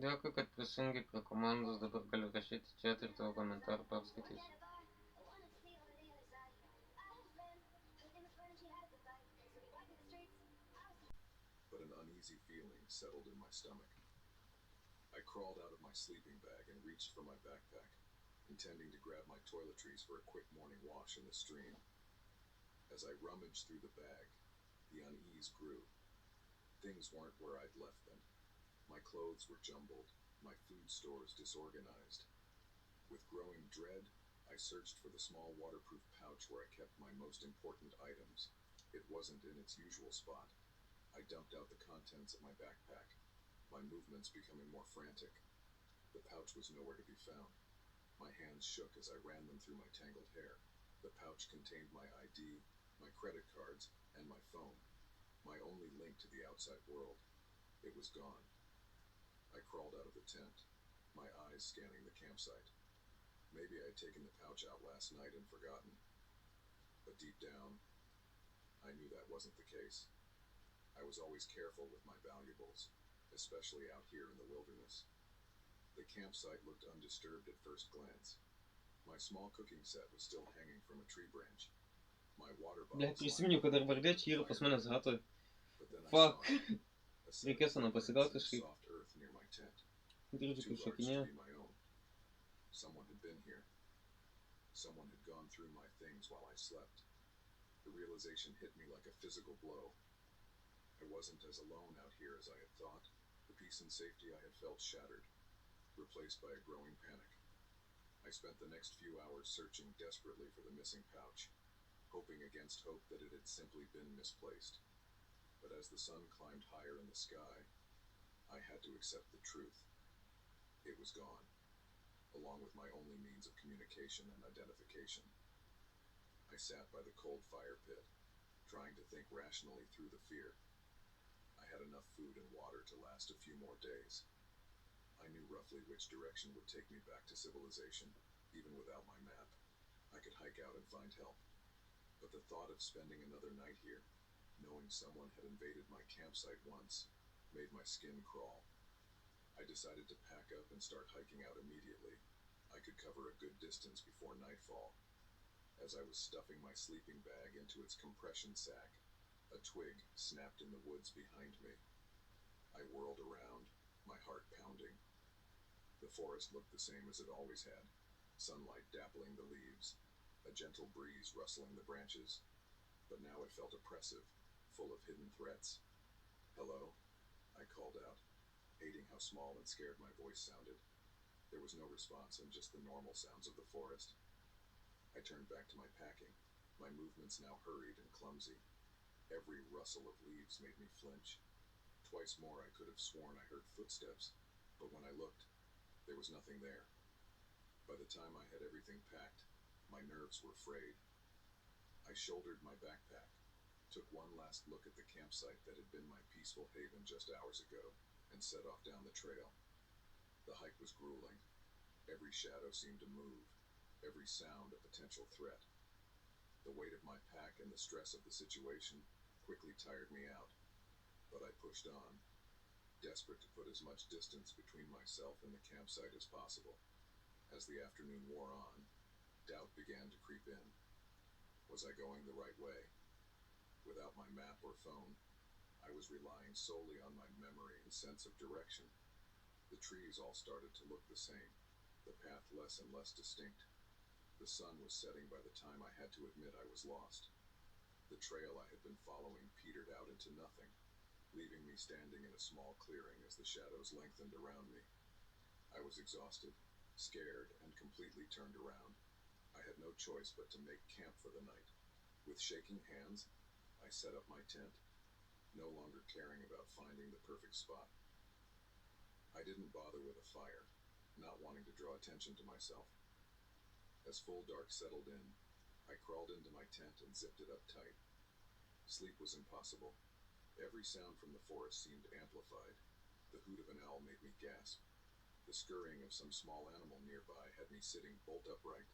Dėkui, kad prisijungi prie komandos, dabar galiu rašyti chat ir tavo komentarą perskaitysiu. But an uneasy feeling settled in my stomach. I crawled out of my sleeping bag and reached for my backpack, intending to grab my toiletries for a quick morning wash in the stream. As I rummaged through the bag, the unease grew. Things weren't where I'd left them. My clothes were jumbled, my food stores disorganized. With growing dread, I searched for the small waterproof pouch where I kept my most important items. It wasn't in its usual spot. I dumped out the contents of my backpack, my movements becoming more frantic. The pouch was nowhere to be found. My hands shook as I ran them through my tangled hair. The pouch contained my ID, my credit cards, and my phone, my only link to the outside world. It was gone. I crawled out of the tent, my eyes scanning the campsite. Maybe I had taken the pouch out last night and forgotten. But deep down, I knew that wasn't the case. I was always careful with my valuables, especially out here in the wilderness. The campsite looked undisturbed at first glance. My small cooking set was still hanging from a tree branch. My water Бля, bottles prisiminiau, kad dar vardė čia yra pas manęs hatoj. Fuck. Reikės ant pasigauti kažkaip. soft earth near my tent. Girdžiu, Too kaip large šokinėja. to be my own. Someone had been here. Someone had gone through my things while I slept. The realization hit me like a physical blow. I wasn't as alone out here as I had thought. The peace and safety I had felt shattered, replaced by a growing panic. I spent the next few hours searching desperately for the missing pouch, hoping against hope that it had simply been misplaced. But as the sun climbed higher in the sky, I had to accept the truth. It was gone, along with my only means of communication and identification. I sat by the cold fire pit, trying to think rationally through the fear. I had enough food and water to last a few more days. I knew roughly which direction would take me back to civilization, even without my map. I could hike out and find help. But the thought of spending another night here, knowing someone had invaded my campsite once, made my skin crawl. I decided to pack up and start hiking out immediately. I could cover a good distance before nightfall. As I was stuffing my sleeping bag into its compression sack, a twig snapped in the woods behind me. I whirled around, my heart pounding. The forest looked the same as it always had, sunlight dappling the leaves, a gentle breeze rustling the branches, but now it felt oppressive, full of hidden threats. "Hello?" I called out, hating how small and scared my voice sounded. There was no response and just the normal sounds of the forest. I turned back to my packing, my movements now hurried and clumsy. Every rustle of leaves made me flinch. Twice more I could have sworn I heard footsteps, but when I looked, there was nothing there. By the time I had everything packed, my nerves were frayed. I shouldered my backpack, took one last look at the campsite that had been my peaceful haven just hours ago, and set off down the trail. The hike was grueling. Every shadow seemed to move, every sound a potential threat. The weight of my pack and the stress of the situation quickly tired me out, but I pushed on, desperate to put as much distance between myself and the campsite as possible. As the afternoon wore on, doubt began to creep in. Was I going the right way? Without my map or phone, I was relying solely on my memory and sense of direction. The trees all started to look the same, the path less and less distinct. The sun was setting by the time I had to admit I was lost. The trail I had been following petered out into nothing, leaving me standing in a small clearing as the shadows lengthened around me. I was exhausted, Scared and completely turned around, I had no choice but to make camp for the night. With shaking hands, I set up my tent, no longer caring about finding the perfect spot. I didn't bother with a fire, not wanting to draw attention to myself. As full dark settled in, I crawled into my tent and zipped it up tight. Sleep was impossible. Every sound from the forest seemed amplified. The hoot of an owl made me gasp. The scurrying of some small animal nearby had me sitting bolt upright.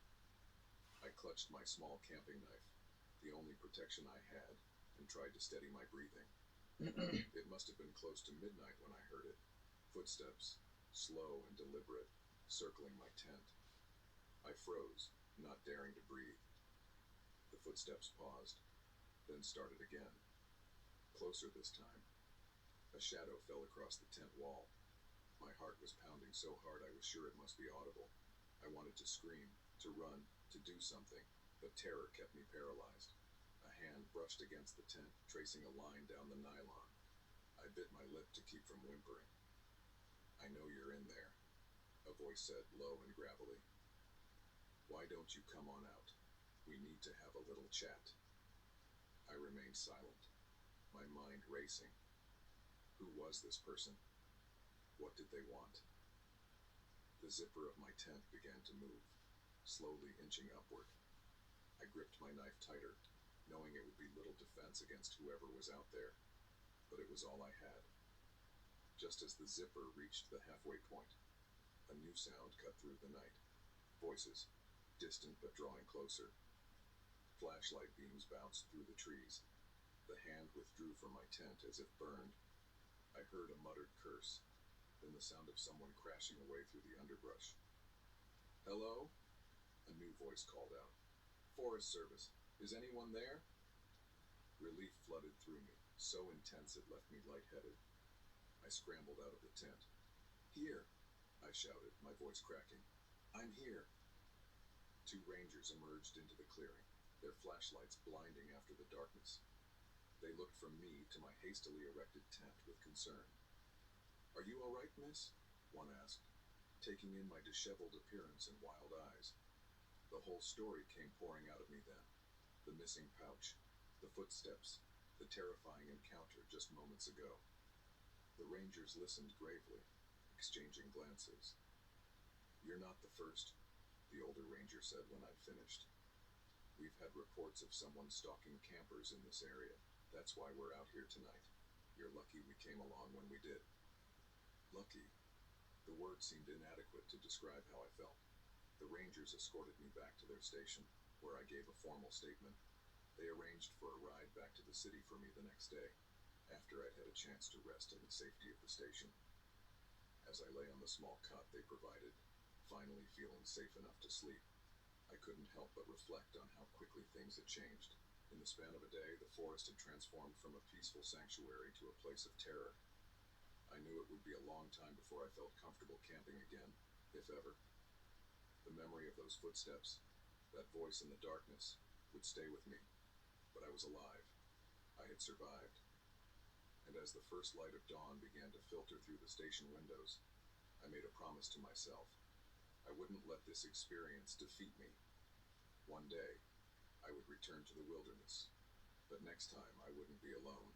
I clutched my small camping knife, the only protection I had, and tried to steady my breathing. It must have been close to midnight when I heard it. Footsteps, slow and deliberate, circling my tent. I froze, not daring to breathe. The footsteps paused, then started again. Closer this time. A shadow fell across the tent wall. My heart was pounding so hard I was sure it must be audible. I wanted to scream, to run, to do something, but terror kept me paralyzed. A hand brushed against the tent, tracing a line down the nylon. I bit my lip to keep from whimpering. "I know you're in there," a voice said, low and gravelly. "Why don't you come on out? We need to have a little chat." I remained silent, my mind racing. Who was this person? What did they want? The zipper of my tent began to move, slowly inching upward. I gripped my knife tighter, knowing it would be little defense against whoever was out there, but it was all I had. Just as the zipper reached the halfway point, a new sound cut through the night. Voices, distant but drawing closer. Flashlight beams bounced through the trees. The hand withdrew from my tent as if burned. I heard a muttered curse, then the sound of someone crashing away through the underbrush. "Hello?" A new voice called out. "Forest Service. Is anyone there?" Relief flooded through me, so intense it left me lightheaded. I scrambled out of the tent. "Here!" I shouted, my voice cracking. "I'm here!" Two rangers emerged into the clearing, their flashlights blinding after the darkness. They looked from me to my hastily erected tent with concern. "Are you all right, miss?" one asked, taking in my disheveled appearance and wild eyes. The whole story came pouring out of me then. The missing pouch, the footsteps, the terrifying encounter just moments ago. The rangers listened gravely, exchanging glances. "You're not the first," the older ranger said when I'd finished. "We've had reports of someone stalking campers in this area. That's why we're out here tonight. You're lucky we came along when we did." Lucky? The word seemed inadequate to describe how I felt. The rangers escorted me back to their station, where I gave a formal statement. They arranged for a ride back to the city for me the next day, after I'd had a chance to rest in the safety of the station. As I lay on the small cot they provided, finally feeling safe enough to sleep, I couldn't help but reflect on how quickly things had changed. In the span of a day, the forest had transformed from a peaceful sanctuary to a place of terror. I knew it would be a long time before I felt comfortable camping again, if ever. The memory of those footsteps, that voice in the darkness, would stay with me. But I was alive. I had survived. And as the first light of dawn began to filter through the station windows, I made a promise to myself. I wouldn't let this experience defeat me. One day, I would return to the wilderness, but next time I wouldn't be alone.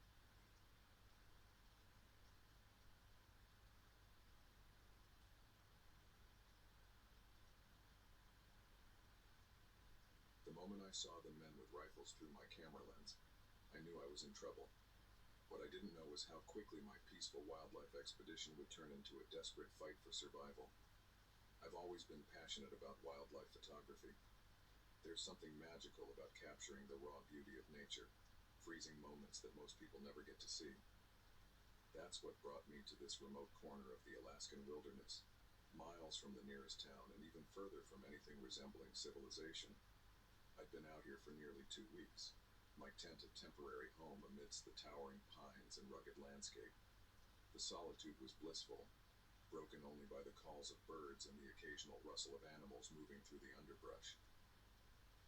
The moment I saw the men with rifles through my camera lens, I knew I was in trouble. What I didn't know was how quickly my peaceful wildlife expedition would turn into a desperate fight for survival. I've always been passionate about wildlife photography. There's something magical about capturing the raw beauty of nature, freezing moments that most people never get to see. That's what brought me to this remote corner of the Alaskan wilderness, miles from the nearest town and even further from anything resembling civilization. I'd been out here for nearly 2 weeks, my tent a temporary home amidst the towering pines and rugged landscape. The solitude was blissful, broken only by the calls of birds and the occasional rustle of animals moving through the underbrush.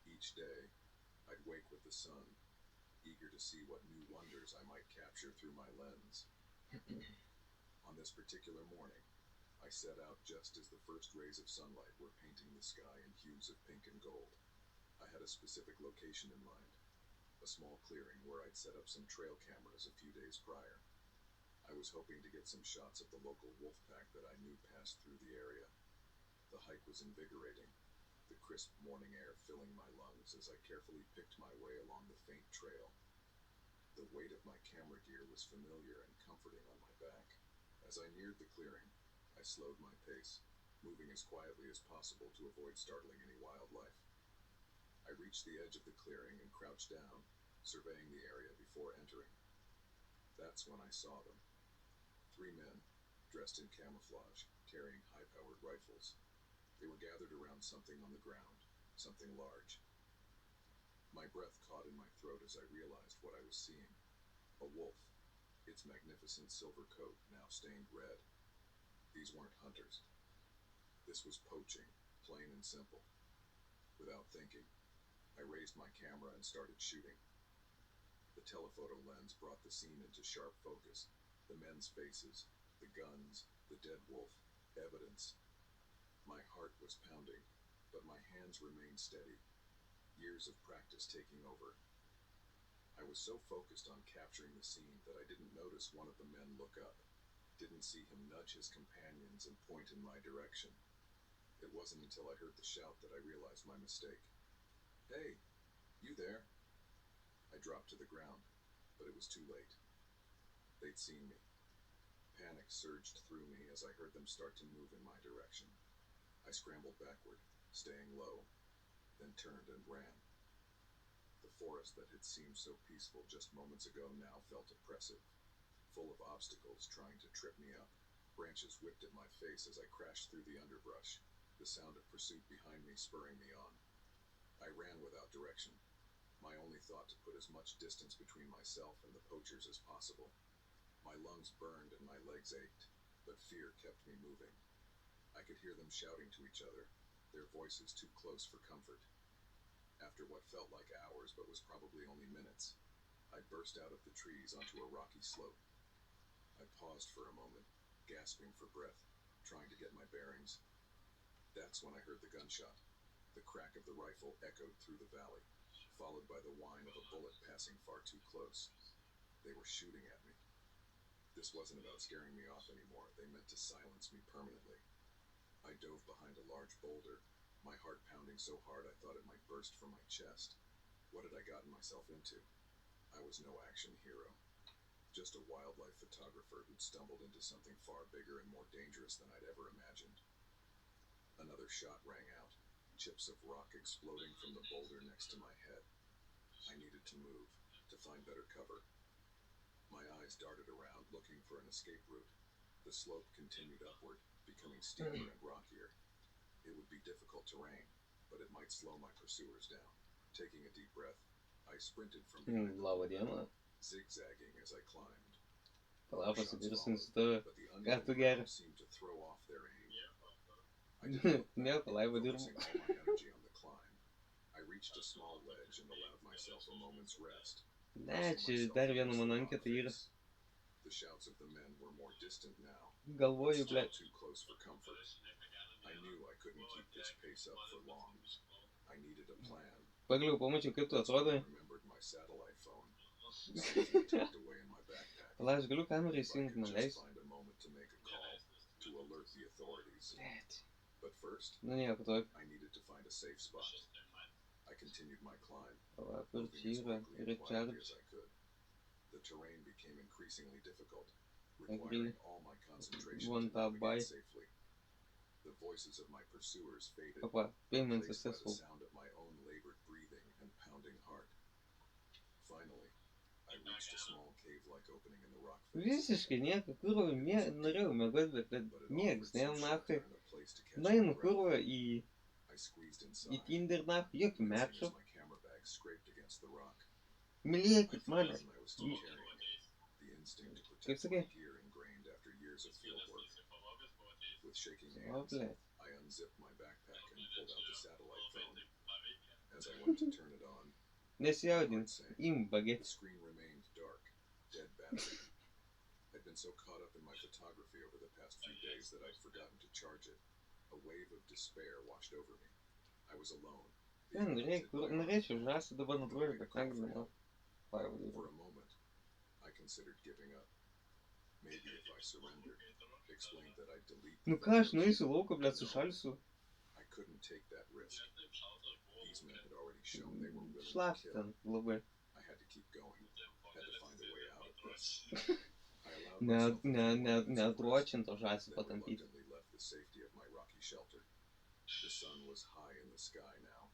Each day, I'd wake with the sun, eager to see what new wonders I might capture through my lens. On this particular morning, I set out just as the first rays of sunlight were painting the sky in hues of pink and gold. I had a specific location in mind, a small clearing where I'd set up some trail cameras a few days prior. I was hoping to get some shots of the local wolf pack that I knew passed through the area. The hike was invigorating, the crisp morning air filling my lungs as I carefully picked my way along the faint trail. The weight of my camera gear was familiar and comforting on my back. As I neared the clearing, I slowed my pace, moving as quietly as possible to avoid startling any wildlife. I reached the edge of the clearing and crouched down, surveying the area before entering. That's when I saw them. 3 men, dressed in camouflage, carrying high-powered rifles. They were gathered around something on the ground, something large. My breath caught in my throat as I realized what I was seeing. A wolf, its magnificent silver coat now stained red. These weren't hunters. This was poaching, plain and simple. Without thinking, I raised my camera and started shooting. The telephoto lens brought the scene into sharp focus. The men's faces, the guns, the dead wolf, evidence. My heart was pounding, but my hands remained steady, years of practice taking over. I was so focused on capturing the scene that I didn't notice one of the men look up, didn't see him nudge his companions and point in my direction. It wasn't until I heard the shout that I realized my mistake. "Hey, you there?" I dropped to the ground, but it was too late. They'd seen me. Panic surged through me as I heard them start to move in my direction. I scrambled backward, staying low, then turned and ran. The forest that had seemed so peaceful just moments ago now felt oppressive, full of obstacles trying to trip me up. Branches whipped at my face as I crashed through the underbrush, the sound of pursuit behind me spurring me on. I ran without direction, my only thought to put as much distance between myself and the poachers as possible. My lungs burned and my legs ached, but fear kept me moving. I could hear them shouting to each other, their voices too close for comfort. After what felt like hours but was probably only minutes, I burst out of the trees onto a rocky slope. I paused for a moment, gasping for breath, trying to get my bearings. That's when I heard the gunshot. The crack of the rifle echoed through the valley, followed by the whine of a bullet passing far too close. They were shooting at me. This wasn't about scaring me off anymore. They meant to silence me permanently. I dove behind a large boulder, my heart pounding so hard I thought it might burst from my chest. What had I gotten myself into? I was no action hero, just a wildlife photographer who'd stumbled into something far bigger and more dangerous than I'd ever imagined. Another shot rang out, chips of rock exploding from the boulder next to my head. I needed to move, to find better cover. My eyes darted around, looking for an escape route. The slope continued upward, becoming steeper and rockier. It would be difficult terrain, but it might slow my pursuers down. Taking a deep breath, I sprinted from behind the boulder, zigzagging as I climbed. Palapas Shots įvirsins followed, to but the ką tu uneven geri. ground seemed to throw off their aim. I didn't look back, Nieko, laivo dirbu. focusing all my energy on the climb. I reached a small ledge and allowed myself a moment's rest. Ne, čia dar viena mano anketa yra. The shouts of the men were more distant now, Galvoju, still ble. too close for comfort. I knew I couldn't keep this pace up for long. I needed a plan. Pagaliau pamačiau, kaip tu That's when I atrodai. remembered my satellite phone, safely tucked away in my backpack. Pala, aš galiu kamerą If I įsijungti, could man just leis. find a moment to make a call, to alert the authorities. Blet. But first, Nu nieko tokio. I needed to find a safe spot. I continued my climb, Pala, kur moving čia as yra? quickly Yra and quietly charge. as I could. The terrain became increasingly difficult, Agree. requiring all my concentration One to tab by. navigate safely. The voices of my pursuers faded, Papa, payment replaced by the successful. sound of my own labored breathing and pounding heart. Finally, I reached a small cave-like opening in the rock face. Visiškai nieko, kurvo, norėjau mėgoti, bet But it mėgs, offered ne, some nachai. shelter and a place to catch my Nainu, breath. kurvo, į I squeezed inside, Tinder, nachai, jokių wincing mečų. as my camera bag scraped against the rock. Mylėkit I mane. thought I was still carrying it, the instinct to Kaip protect my sakai? gear ingrained after years of field work. With shaking O, hands, blet. I unzipped my backpack and pulled out the satellite phone. As I went to turn it on, Nesijaudink, the imbagė. screen remained dark, dead battery. I'd been so caught up in my photography over the past few days that I'd forgotten to charge it. A wave of despair washed over me. I was alone. Norėčiau žąsį dabar nubroliu, bet negaliu. For a moment, I considered giving up. Maybe if I surrendered, explained that I'd delete. Nu ką, aš nueisiu lauko, blėt, sušalsiu. I couldn't take that risk. These men had already shown they were willing to Šlapsi kill. ten labai. I had to keep going. Had to find a way out of this. I allowed myself to Neatruočinto žąsį then patampyti. reluctantly left the safety of my rocky shelter. The sun was high in the sky now,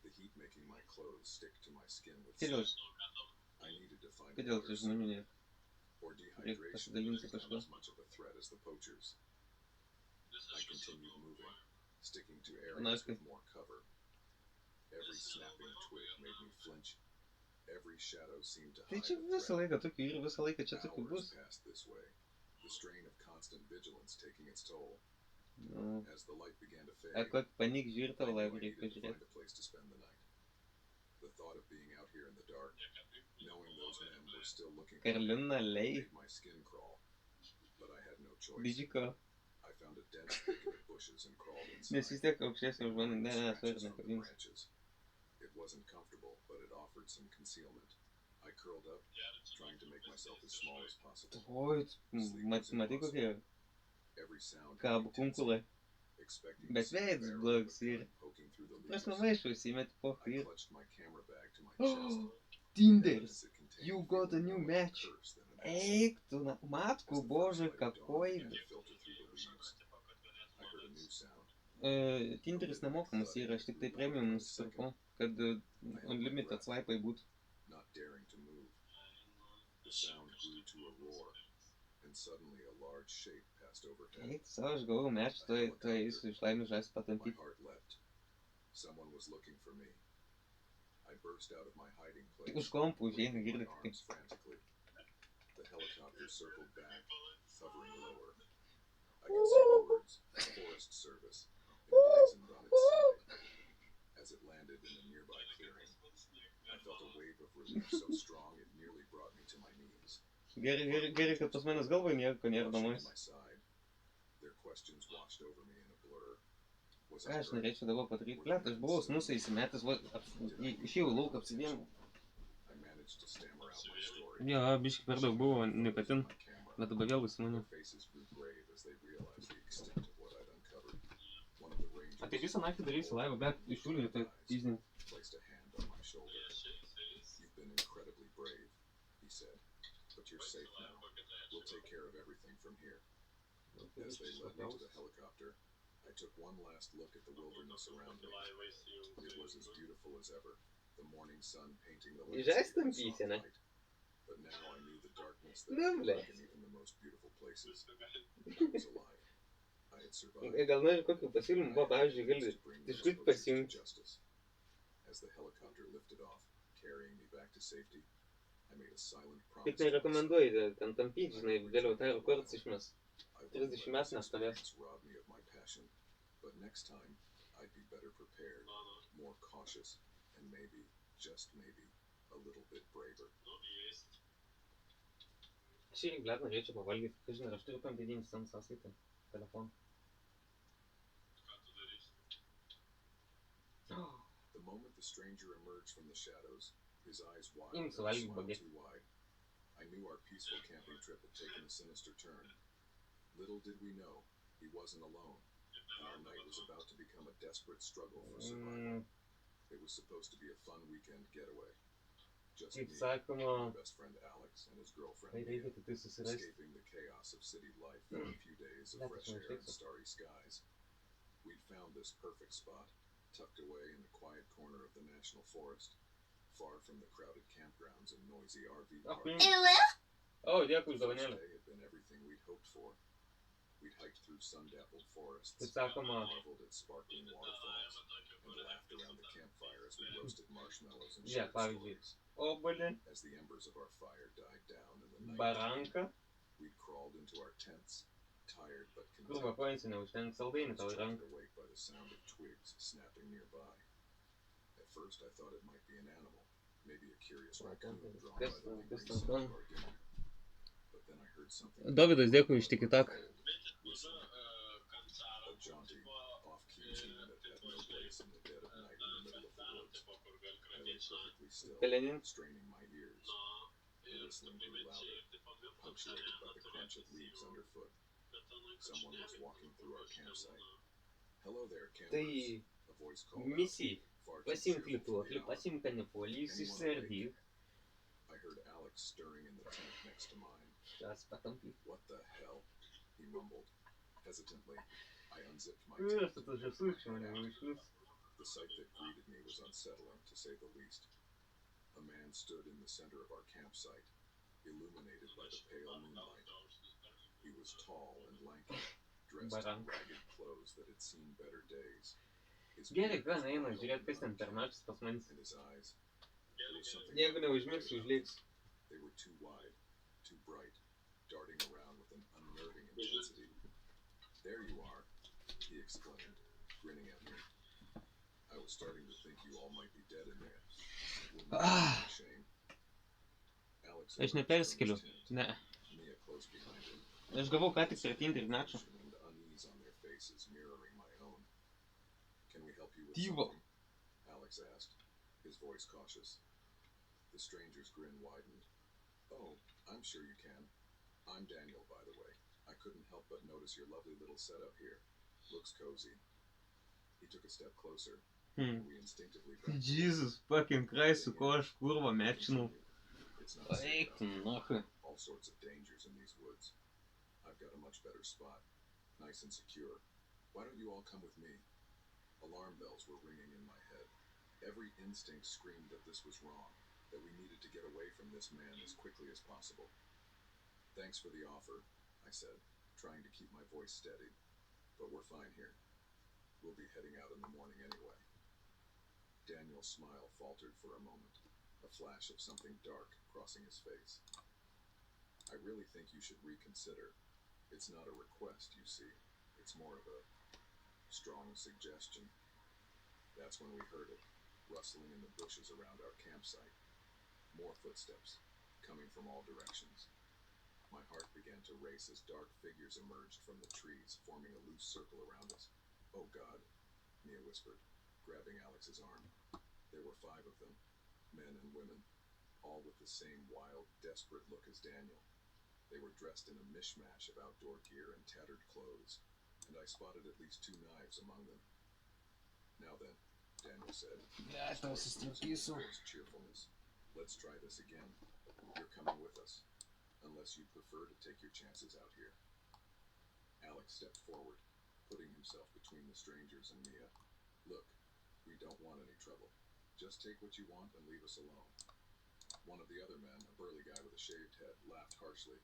the heat making my clothes stick to my skin with Kodėl, sweat. I needed to find kodėl water tai žmonių nėra? or Reikia dehydration pasidalinti had become kažkuo. as much of a threat as the poachers. I continued moving, sticking to areas with more cover. Every snapping twig made me flinch. Every shadow seemed to Tai hide čia a visą threat. laiką tokių ir visą laiką čia tokių Hours bus. passed this way, the strain of constant vigilance taking its toll. Nu, As the light began to fade, kad panik žiūrite, I knew I laivą needed reikia to žiūrėti. find a place to spend the night. The thought of being out here in the dark, knowing those men were still looking for me, Karlina Lei, made my skin crawl. But I had no choice. Bidžiko, I found a dense thicket of bushes and crawled nes inside. vis tiek aukštesnio žmonių, ne, Scratches aš ir from the nekabinsiu. branches. It wasn't comfortable, but it offered some concealment. I curled up, trying to make myself as small as possible. Oi, matai kokie Every sound had kabų intensity, kunkulai. expecting Bet to see a veidas barrel blogas of a gun ir- poking through the Prasme leaves. maišą įsimeti po I ir... clutched my camera bag to my chest. Tinders! As it contained You got a new more match. curse than an asset. Eik tu, matku, As the bože, flashlight of dawn kakoj. began to filter through the leaves, I heard a new sound. Tinderis nemokamas yra, aš tik tai premium nusipirkau, kad unlimited swipai būtų. Not daring to move. The sound grew to a roar, and suddenly a large shape passed overhead. Eik tu savo, aš galvoju, mečą, tai eisiu iš laimių žąsį My patampyti. heart leapt. Someone was looking for me. I burst out of my hiding place, Tik už kompų užeina, waving my girdit tik. arms frantically. The helicopter circled back, hovering lower. I could see the words Forest Service emblazoned on its side. As it landed in a nearby clearing, I felt a wave of relief so strong it nearly brought me to my knees. Gerai, kad pas manęs galvoje nieko nėra Rushed namais. to my side. Their questions washed over me in a blur. Was Ką I aš hurt? norėčiau dabar padaryti? Blet, aš buvau snusai įsimetęs, išėjau lauk apsidėjom. I managed to stammer out my story. Jo, biškai per daug buvo nikotin, My camera. bet dabar vėl įsimanė. Their faces grew grave as they realized the extent of what I'd uncovered. One of the rangers A tai visą naktį darysi laivą, bet išūlį tai įzdinti. placed a hand on my shoulder. You've been incredibly brave, he said. But you're safe now. We'll take care of everything from here. As they led me to the helicopter, I took one last look at the wilderness around me. It was as beautiful as ever, the morning sun painting the Žąsį landscape in soft tampysi, ne? light. But now I knew the darkness that Nu, could blėt. lurk in even the most beautiful places. I was alive. I had survived. Gal nori kokių pasiūlymų, buvo, pavyzdžiui, gali To bring iš those kur poachers to pasiimti. justice. As the helicopter lifted off, carrying me back to safety, I made a silent promise. Tik to myself. nerekomenduoju ten tampyti, žinai, vėliau tai rekordas išmes. I wouldn't 30 let metų this nestovės. experience rob me of my passion, but next time I'd be better prepared, more cautious, and maybe, just maybe, a little bit braver. Aš irgi, blet, norėčiau pavalgyti, kad žinai, aš turiu 59 cent sąskaitą telefoną. The moment the stranger emerged from the shadows, his eyes wide Im and să valgi smile baguette. too wide, I knew our peaceful camping trip had taken a sinister turn. Little did we know, he wasn't alone, and our night was about to become a desperate struggle for survival. It was supposed to be a fun weekend getaway. Just me, Kaip sakoma, my best friend Alex, and his girlfriend tai Mia, reikia tik tai susirasti. escaping the chaos of city life for a few days of That's fresh my air and fix. starry skies. We'd found this perfect spot, tucked away in the quiet corner of the national forest, far from the crowded campgrounds and noisy RV parks. O, dėkui už The first dovanėlę. day had been everything we'd hoped for. We'd hiked through sun-dappled forests, Kaip sakoma, marveled at sparkling waterfalls, and laughed around the campfire as we roasted marshmallows and žiūrėk, shared pavyzdžiui, stories. obuolį, As the embers of our fire died down in the night, baranką, we'd crawled into our tents, tired but krūvą content. koinsių neužtenka saldainį tau į Startled ranką. awake by the sound of twigs snapping nearby. At first, I thought it might be an animal, maybe a curious raccoon drawn by the lingering Kas ten smell of our dinner. But Then I heard something. Dovydas, dėkui už TikTok. Whistling. A jaunty, off-key tune that had no place in the dead of night in the middle of the woods. I lay perfectly still, Pelenin. straining my ears. The whistling grew louder, punctuated by the crunch of leaves underfoot. Someone was walking through our campsite. Hello there, campers. Tai A voice called out, misija. far too Pasimk cheerful for the lituoklį, hour. pasimk kanifolį, išsiardyk. I heard Alex stirring in the tent next to mine. Šias patampyk. What the hell? He mumbled. Hesitantly, I unzipped my Ir tent. su to žasučiu mane išlius. The sight that greeted me was unsettling, to say the least. A man stood in the center of our campsite, illuminated by the pale moonlight. He was tall and lanky, dressed in Barank. ragged clothes that had seen better days. His Gerai, beard gan was eina, wild žiūrėk, and kas ten per unkempt, naktis pas manis. and his eyes. There was something Jeigu unnerving neužmigsiu, about užliks. them. They were too wide, too bright, darting around with an unnerving intensity. There you are, he exclaimed, grinning at me. I was starting to think you all might be dead in there. Wouldn't that be a shame? Alex Aš emerged from nepersikeliu. his tent, Ne. Mia close behind him. Aš gavau ką tik startinti ir načo. And unease on their faces mirroring my own. Can we help you with Divo. something? Alex asked, his voice cautious. The stranger's grin widened. Oh, I'm sure you can. I'm Daniel, by the way. I couldn't help but notice your lovely little setup here. Looks cozy. He took a step closer, and we instinctively backed away. Jesus fucking Christ, su ko aš kurva mečinau. It's not safe Eik tu out here. nahui. All sorts of dangers in these woods. I've got a much better spot, nice and secure. Why don't you all come with me? Alarm bells were ringing in my head. Every instinct screamed that this was wrong, that we needed to get away from this man as quickly as possible. Thanks for the offer, I said, trying to keep my voice steady. But we're fine here. We'll be heading out in the morning anyway. Daniel's smile faltered for a moment, a flash of something dark crossing his face. I really think you should reconsider. It's not a request, you see. It's more of a strong suggestion. That's when we heard it, rustling in the bushes around our campsite. More footsteps, coming from all directions. My heart began to race as dark figures emerged from the trees, forming a loose circle around us. Oh God, Mia whispered, grabbing Alex's arm. There were 5 of them, men and women, all with the same wild, desperate look as Daniel. They were dressed in a mishmash of outdoor gear and tattered clothes, and I spotted at least 2 knives among them. Now then, Daniel said, Bля, tau sustrupysiu. forced cheerfulness. Let's try this again. You're coming with us, unless you prefer to take your chances out here. Alex stepped forward, putting himself between the strangers and Mia. Look, we don't want any trouble. Just take what you want and leave us alone. One of the other men, a burly guy with a shaved head, laughed harshly.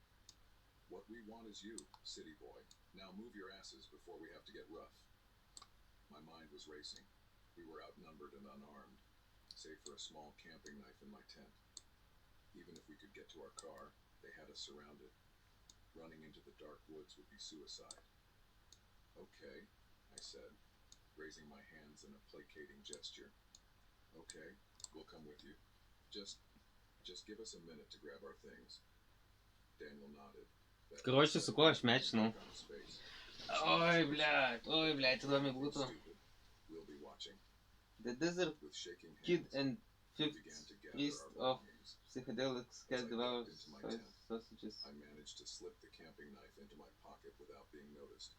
What we want is you, city boy. Now move your asses before we have to get rough. My mind was racing. We were outnumbered and unarmed, save for a small camping knife in my tent. Even if we could get to our car, they had us surrounded. Running into the dark woods would be suicide. Okay, I said, raising my hands in a placating gesture. Okay, we'll come with you. Just give us a minute to grab our things. Daniel nodded. That Короче, su ko aš mečinau. look on his face. Oi, blядь, įdomi būtų. Stupid. We'll be watching. The Desert With shaking Kid hands, and we Fifth began to gather Priest our of belongings. Psychedelics Cat Devours Sausages. I managed to slip the camping knife into my pocket without being noticed.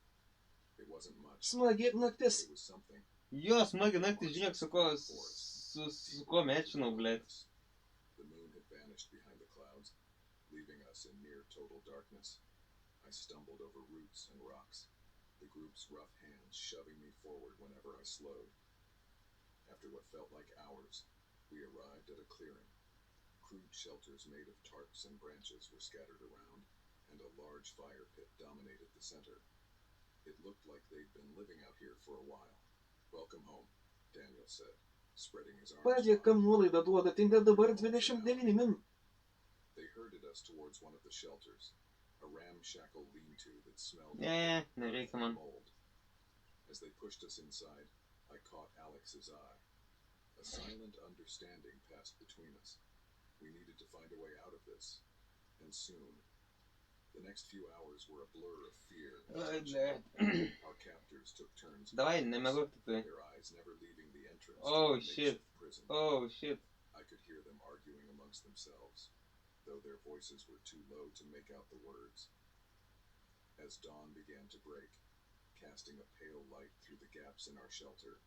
It wasn't much. Smagi naktis. It was something. Jo, smagi naktis, žiūrėk, su ko mečinau, blядь. The moon had vanished behind the clouds, leaving us in near total darkness. I stumbled over roots and rocks, the group's rough hands shoving me forward whenever I slowed. After what felt like hours, we arrived at a clearing. Crude shelters made of tarps and branches were scattered around, and a large fire pit dominated the center. It looked like they'd been living out here for a while. Welcome home, Daniel said, spreading his arms Padėkam wide. nuolaidą duoda, tinka dabar 29 min. They herded us towards one of the shelters, a ramshackle lean-to that smelled Ne, like nereikia earth and man. mold. As they pushed us inside, I caught Alex's eye. A silent understanding passed between us. We needed to find a way out of this, and soon. The next few hours were a blur of fear and Oi, tension. блядь. Our captors took turns Давай, guiding us, намероките. their eyes never leaving the entrance to Oh, our shit. makeshift prison. Oh, shit. I could hear them arguing amongst themselves, though their voices were too low to make out the words. As dawn began to break, casting a pale light through the gaps in our shelter,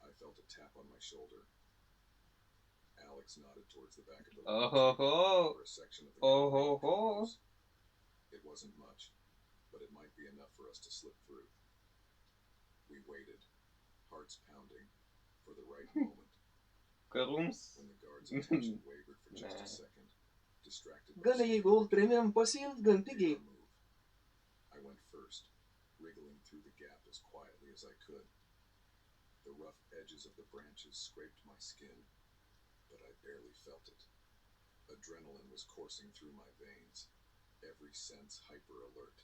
I felt a tap on my shoulder. Alex nodded towards the back of the Oh, room ho, ho. where a section of the Oh, ho, concrete ho. was. It wasn't much, but it might be enough for us to slip through. We waited, hearts pounding, for the right moment. Karums. When the guard's attention wavered for just a second, distracted by Galėjai Gold Premium pasiimt gan pigiai. I went first, wriggling through the gap as quietly as I could. The rough edges of the branches scraped my skin, but I barely felt it. Adrenaline was coursing through my veins, every sense hyper alert.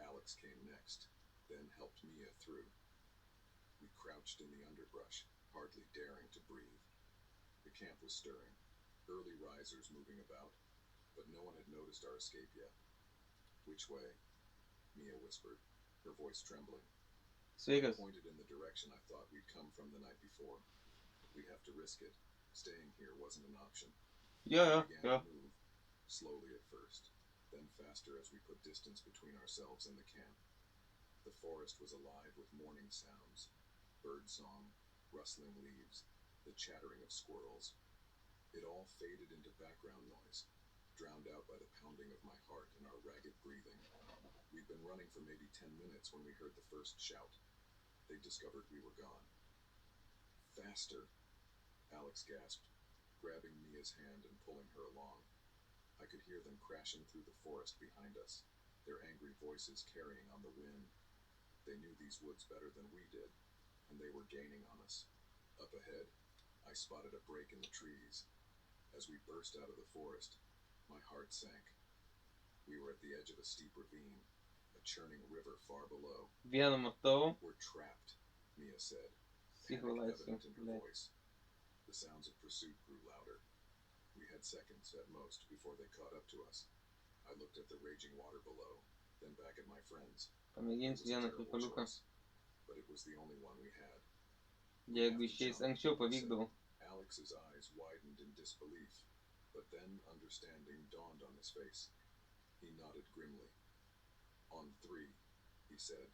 Alex came next, then helped Mia through. We crouched in the underbrush, hardly daring to breathe. The camp was stirring, early risers moving about, but no one had noticed our escape yet. Which way? Mia whispered, her voice trembling. I Sveikas. pointed in the direction I thought we'd come from the night before. We'd have to risk it. Staying here wasn't an option. Jo, jo, We began jo. to move, slowly at first, then faster as we put distance between ourselves and the camp. The forest was alive with morning sounds, bird song, rustling leaves, the chattering of squirrels. It all faded into background noise, drowned out by the pounding of my heart and our ragged breathing. We'd been running for maybe 10 minutes when we heard the first shout. They discovered we were gone. Faster, Alex gasped, grabbing Mia's hand and pulling her along. I could hear them crashing through the forest behind us, their angry voices carrying on the wind. They knew these woods better than we did, and they were gaining on us. Up ahead, I spotted a break in the trees. As we burst out of the forest, my heart sank. We were at the edge of a steep ravine, a churning river far below. Vieną matau. We're trapped, Mia said, panic Psicholaisvė. evident in her Blėt. voice. The sounds of pursuit grew louder. We had seconds, at most, before they caught up to us. I looked at the raging water below, then back at my friends. It Pamėginsiu was a vieną terrible kripaliuką. choice, but it was the only one we had. Jeigu išeis anksčiau pavykdavo. Alex's eyes widened in disbelief, but then understanding dawned on his face. He nodded grimly. On 3, he said,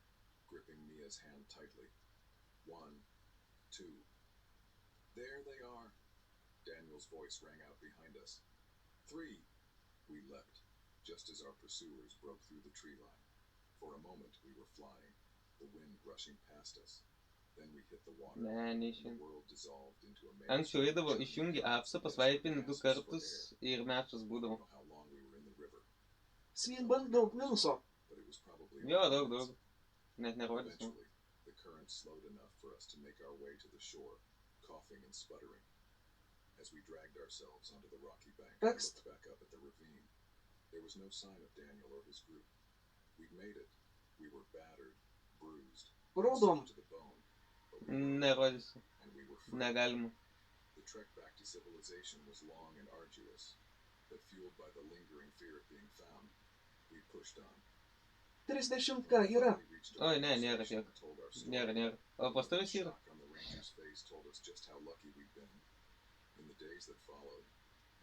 gripping Mia's hand tightly. 1, 2. There they are. Daniel's voice rang out behind us. 3. We leapt, just as our pursuers broke through the tree line. For a moment we were flying, the wind rushing past us. Then we hit the water, Ne, and the neišėjau. world dissolved into a Anksčiau maelstrom eidavo, of išjungi churning apsą, clouds pasvaipini and 2 gasps for kartus air. ir mečas I don't būdavo. know how long we were in the river, Svinband daug minuso. but it was probably Jo, only daug, minutes. daug. Net nerodysiu. Eventually, the current slowed enough for us to make our way to the shore, coughing and sputtering. As we dragged ourselves onto the rocky bank, I Text. looked back up at the ravine. There was no sign of Daniel or his group. We'd made it. We were battered, bruised, Rodom. to the bone, but we were Nerodysiu. and we were free. Negalima. The trek back to civilization was long and arduous, but fueled by the lingering fear of being found, we pushed on. 30 yra. Finally reached a Oi, ranger ne, nėra station tiek. and told our story. Nėra, nėra. O pas tavęs yra? Shock on the ranger's face told us just how lucky we'd been. In the days that followed,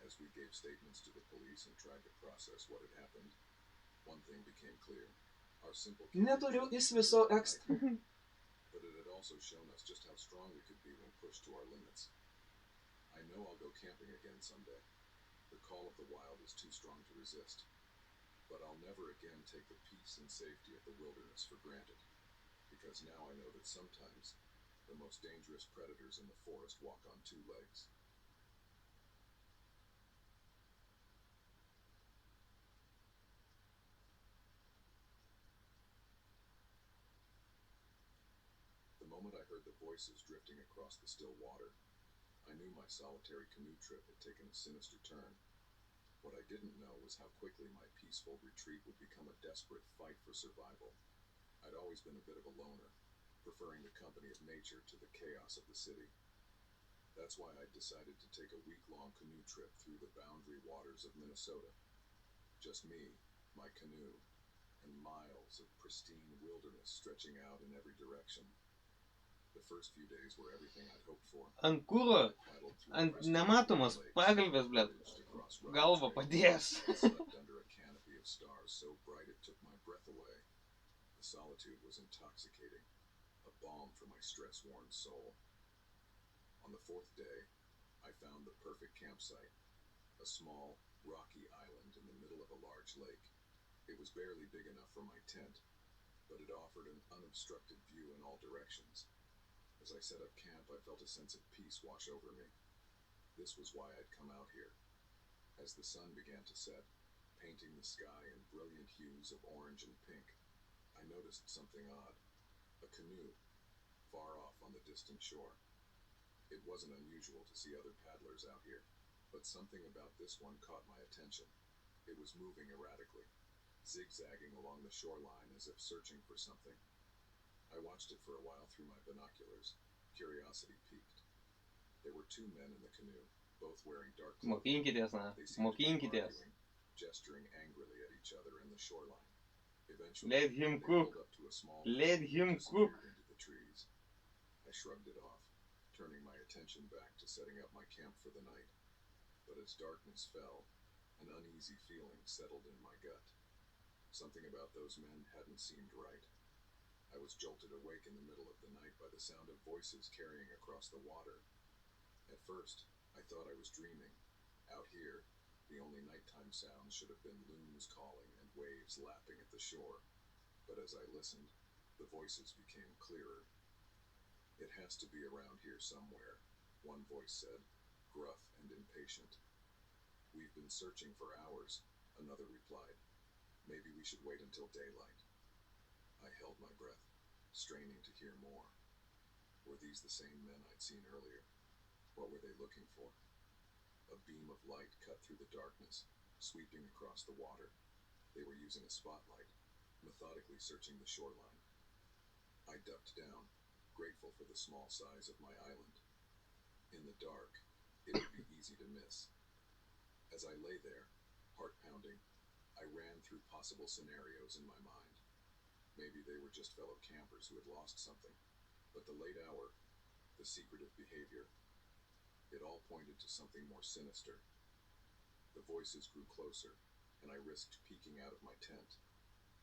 as we gave statements to the police and tried to process what had happened, one thing became clear. Our simple Neturiu iš viso ekstra. but it had also shown us just how strong we could be when pushed to our limits. I know I'll go camping again someday. The call of the wild is too strong to resist. But I'll never again take the peace and safety of the wilderness for granted, because now I know that sometimes the most dangerous predators in the forest walk on 2 legs. The moment I heard the voices drifting across the still water, I knew my solitary canoe trip had taken a sinister turn. What I didn't know was how quickly my peaceful retreat would become a desperate fight for survival. I'd always been a bit of a loner, preferring the company of nature to the chaos of the city. That's why I decided to take a week-long canoe trip through the boundary waters of Minnesota. Just me, my canoe, and miles of pristine wilderness stretching out in every direction. The first few days were everything I'd hoped for. Ant kūro, I paddled through ant crystal nematomas lakes, pagalbės, blėt. bridged across rocky Galva trails, padės. and slept under a canopy of stars so bright it took my breath away. The solitude was intoxicating, a balm for my stress-worn soul. On the fourth day, I found the perfect campsite, a small, rocky island in the middle of a large lake. It was barely big enough for my tent, but it offered an unobstructed view in all directions. As I set up camp, I felt a sense of peace wash over me. This was why I'd come out here. As the sun began to set, painting the sky in brilliant hues of orange and pink, I noticed something odd. A canoe, far off on the distant shore. It wasn't unusual to see other paddlers out here, but something about this one caught my attention. It was moving erratically, zigzagging along the shoreline as if searching for something. I watched it for a while through my binoculars. Curiosity piqued. There were two men in the canoe, both wearing dark clothing. Mokinkitės, na. They seemed to be Mokinkitės. arguing, gesturing angrily at each other in the shoreline. Eventually, Let him they cook. pulled up to a small Let boat him and cook. disappeared into the trees. I shrugged it off, turning my attention back to setting up my camp for the night. But as darkness fell, an uneasy feeling settled in my gut. Something about those men hadn't seemed right. I was jolted awake in the middle of the night by the sound of voices carrying across the water. At first, I thought I was dreaming. Out here, the only nighttime sounds should have been loons calling and waves lapping at the shore. But as I listened, the voices became clearer. It has to be around here somewhere, one voice said, gruff and impatient. We've been searching for hours, another replied. Maybe we should wait until daylight. I held my breath, straining to hear more. Were these the same men I'd seen earlier? What were they looking for? A beam of light cut through the darkness, sweeping across the water. They were using a spotlight, methodically searching the shoreline. I ducked down, grateful for the small size of my island. In the dark, it would be easy to miss. As I lay there, heart pounding, I ran through possible scenarios in my mind. Maybe they were just fellow campers who had lost something. But the late hour, the secretive behavior, it all pointed to something more sinister. The voices grew closer, and I risked peeking out of my tent.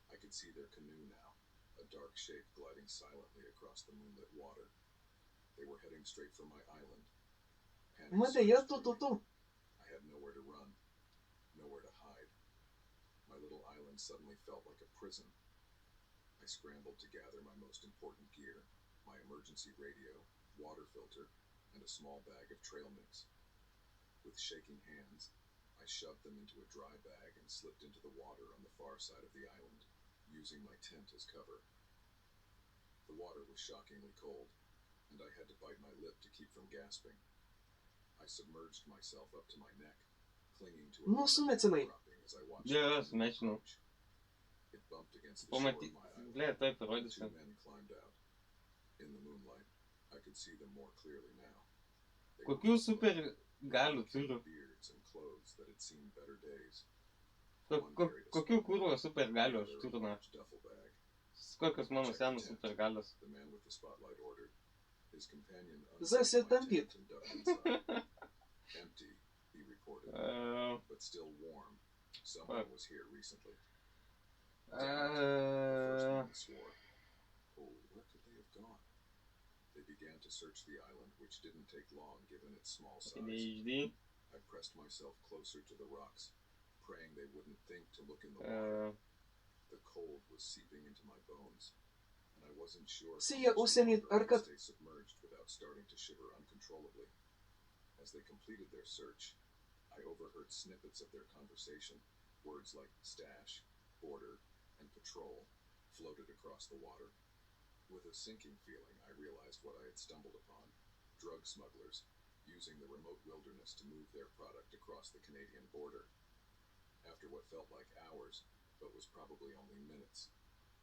I could see their canoe now, a dark shape gliding silently across the moonlit water. They were heading straight for my island. Panic Матея, surged through me. ту-ту-ту. I had nowhere to run, nowhere to hide. My little island suddenly felt like a prison. I scrambled to gather my most important gear, my emergency radio, water filter, and a small bag of trail mix. With shaking hands, I shoved them into a dry bag and slipped into the water on the far side of the island, using my tent as cover. The water was shockingly cold, and I had to bite my lip to keep from gasping. I submerged myself up to my neck, clinging to a Ну, суметинai. dropping as I watched Yeah, the canoe smečinu. approach. It bumped against the shore of Pamaty... my island. Blėt, taip, The parodysiu. two men climbed out. In the moonlight, I could see them more clearly now. They Kokių were super clothed, galių with turi? beards and clothes that had seen better days. Kokių kūro super galių aš turiu, na? Large duffel bag. Kokios mano senos super galios? The man with the spotlight ordered. His companion Засед my там tent пит. and ducked inside. Empty, he reported, but still warm. Someone was here recently. The first man swore. Oh, where could they have gone? They began to search the island, which didn't take long given its small size. PhD. I pressed myself closer to the rocks, praying they wouldn't think to look in the water. The cold was seeping into my bones, and I wasn't sure Сия how much осенит longer I could аркад. stay submerged without starting to shiver uncontrollably. As they completed their search, I overheard snippets of their conversation. Words like stash, border, and patrol floated across the water. With a sinking feeling, I realized what I had stumbled upon. Drug smugglers, using the remote wilderness to move their product across the Canadian border. After what felt like hours, but was probably only minutes,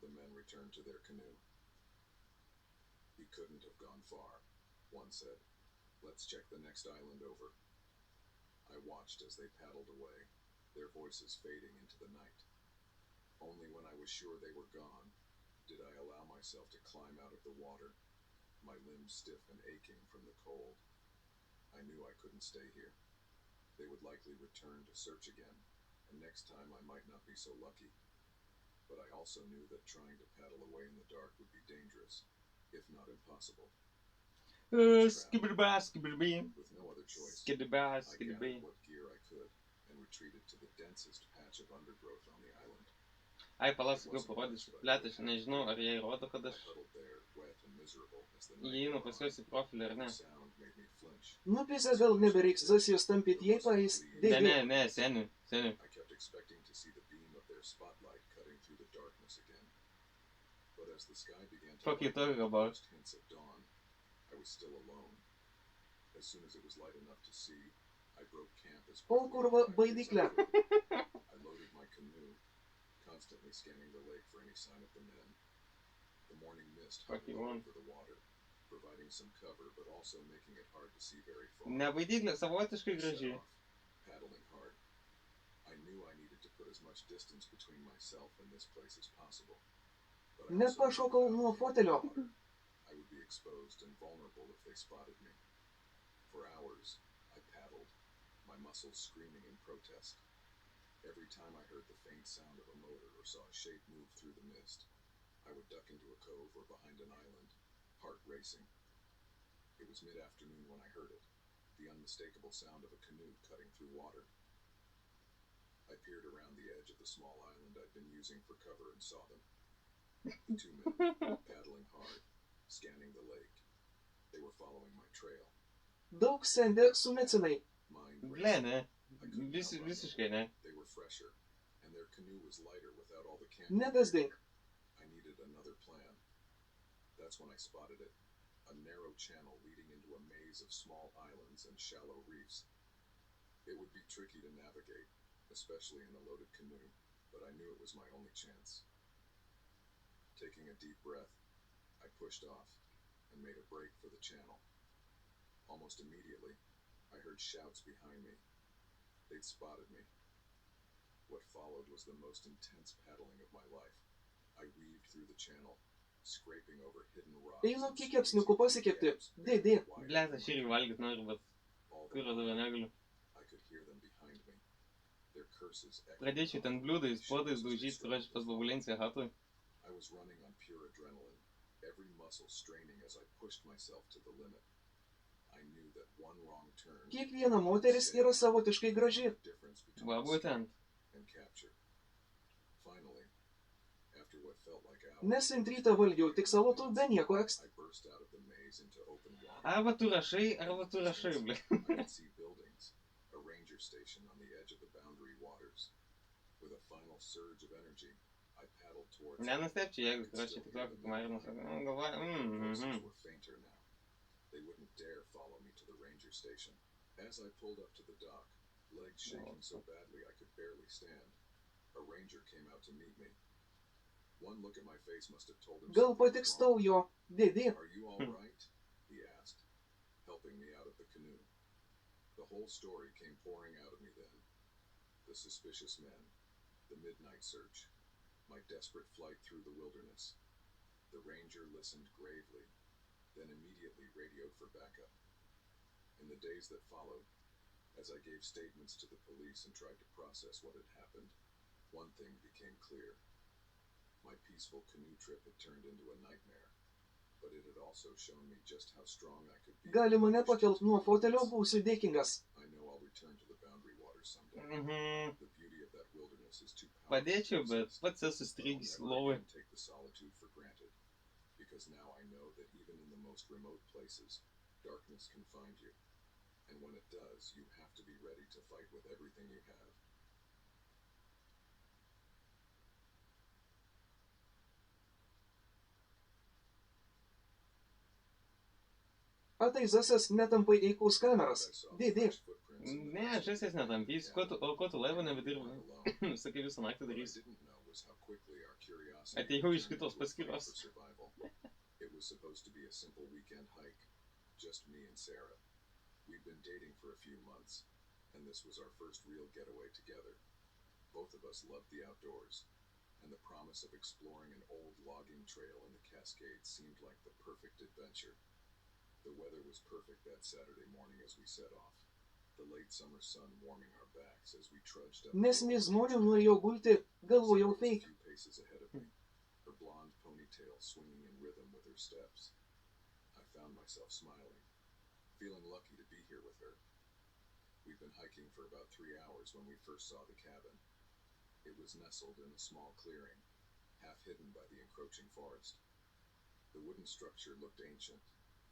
the men returned to their canoe. He couldn't have gone far, one said. Let's check the next island over. I watched as they paddled away, their voices fading into the night. Only when I was sure they were gone did I allow myself to climb out of the water, my limbs stiff and aching from the cold. I knew I couldn't stay here. They would likely return to search again, and next time I might not be so lucky. But I also knew that trying to paddle away in the dark would be dangerous, if not impossible. Skibidi skibidi. With no other choice, Skibidi I skibidi. gathered what gear I could and retreated to the densest patch of undergrowth on the island. Ai, palauk, sakiau, parodysiu. Blet, aš nežinau, ar jie rodo, kad I aš huddled there, wet and miserable as the night įeinu wore pas on. juos į profilį, ar ne? The sound made me flinch. Nu, pizė vėl nebereiks zasijos tampyti, jei paeis. Ne, Dėdė. ne, seniai. I kept expecting to see the beam of their spotlight cutting through the darkness again. But as the sky began to Fuck you lighten talking with about? first hints of dawn, I was still alone. As soon as it was light enough to see, I broke camp as O, kurva, quickly as I baidyklė. could. I loaded my canoe, constantly scanning the lake for any sign of the men. The morning mist Fuck you hung want? over the water, providing some cover but also making it hard to see very far. Ne baidyklė, savotiškai I set gražiai. off, paddling hard. I knew I needed to put as much distance between myself and this place as possible. But I also Nepašokau knew that nuo if I fotelio. hit the water, I would be exposed and vulnerable if they spotted me. For hours, I paddled, my muscles screaming in protest. Every time I heard the faint sound of a motor or saw a shape move through the mist, I would duck into a cove or behind an island, heart racing. It was mid-afternoon when I heard it, the unmistakable sound of a canoe cutting through water. I peered around the edge of the small island I'd been using for cover and saw them. The two men, paddling hard, scanning the lake. They were following my trail. Daug sendė su mecinai. Mind Ble, racing. ne. I couldn't outrun them. Visiškai ne. They were fresher, and their canoe was lighter without all the camp. Nebesdink. I needed another plan. That's when I spotted it. A narrow channel leading into a maze of small islands and shallow reefs. It would be tricky to navigate, especially in a loaded canoe, but I knew it was my only chance. Taking a deep breath, I pushed off and made a break for the channel. Almost immediately, I heard shouts behind me. They'd spotted me. What followed was the most intense paddling of my life. I weaved through the channel, scraping over hidden rocks. Einu kikepsniukų pasikepti. Dėdė. Ble, aš irgi valgyt noriu, bet kuro dabar negaliu. I could hear them behind me. Their curses echoed Pradėčiau ten bliūdais, puodais daužyti, kur aš pas babulensiją hatui. I was running on pure adrenaline, every muscle straining as I pushed myself to the limit. I knew that one wrong turn Kiekviena moteris yra savotiškai graži. the difference between Va, būtent. escape and capture. Finally, after what felt like hours, Nesint rytą valgiau tik salotų be nieko ekst. I burst out of the maze into open water. Arba tu rašai, ble. I could see buildings, a ranger station on the edge of the boundary waters. With a final surge of energy, I paddled towards Nenustepčiau, jeigu rašai tik tokį kumariną, sako, galvoju, voices were fainter now. They wouldn't dare follow me to the ranger station. As I pulled up to the dock, legs shaking so badly I could barely stand, a ranger came out to meet me. One look at my face must have told him Gal something patiks was tau wrong. jo. Dėdė. Are you all right? He asked, helping me out of the canoe. The whole story came pouring out of me then. The suspicious men, the midnight search, my desperate flight through the wilderness. The ranger listened gravely, then immediately radioed for backup. In the days that followed, as I gave statements to the police and tried to process what had happened, one thing became clear. My peaceful canoe trip had turned into a nightmare, but it had also shown me just how strong I could be. Gali mane pakelt nuo fotelio, būsiu dėkingas. I know I'll return to the boundary waters someday. Mhm. The beauty of that wilderness is too powerful. Padėčiau, to bet resist. pats esu But I'll strigęs never lovai. again take the solitude for granted, because now I know that even in the most remote places, darkness can find you. And when it does, you have to be ready to fight with everything you have. Ataizasas netampai eikos kameras. I saw Dėdė. fresh footprints in the Ne, aš vis netampysiu. Ko tu laivo nebedirbi? alone. Sakai, visą naktį What I darysi. didn't know was how quickly our curiosity Atėjau iš turned kitos into a fight paskyros. for survival. It was supposed to be a simple weekend hike, just me and Sarah. We'd been dating for a few months, and this was our first real getaway together. Both of us loved the outdoors, and the promise of exploring an old logging trail in the Cascades seemed like the perfect adventure. The weather was perfect that Saturday morning as we set off, the late summer sun warming our backs as we trudged up. Nesmė žmonių norėjo gulti, galvojau Sarah was a taip. few paces ahead of me, her blonde ponytail swinging in rhythm with her steps. I found myself smiling, feeling lucky to be here with her. We'd been hiking for about 3 hours when we first saw the cabin. It was nestled in a small clearing, half hidden by the encroaching forest. The wooden structure looked ancient,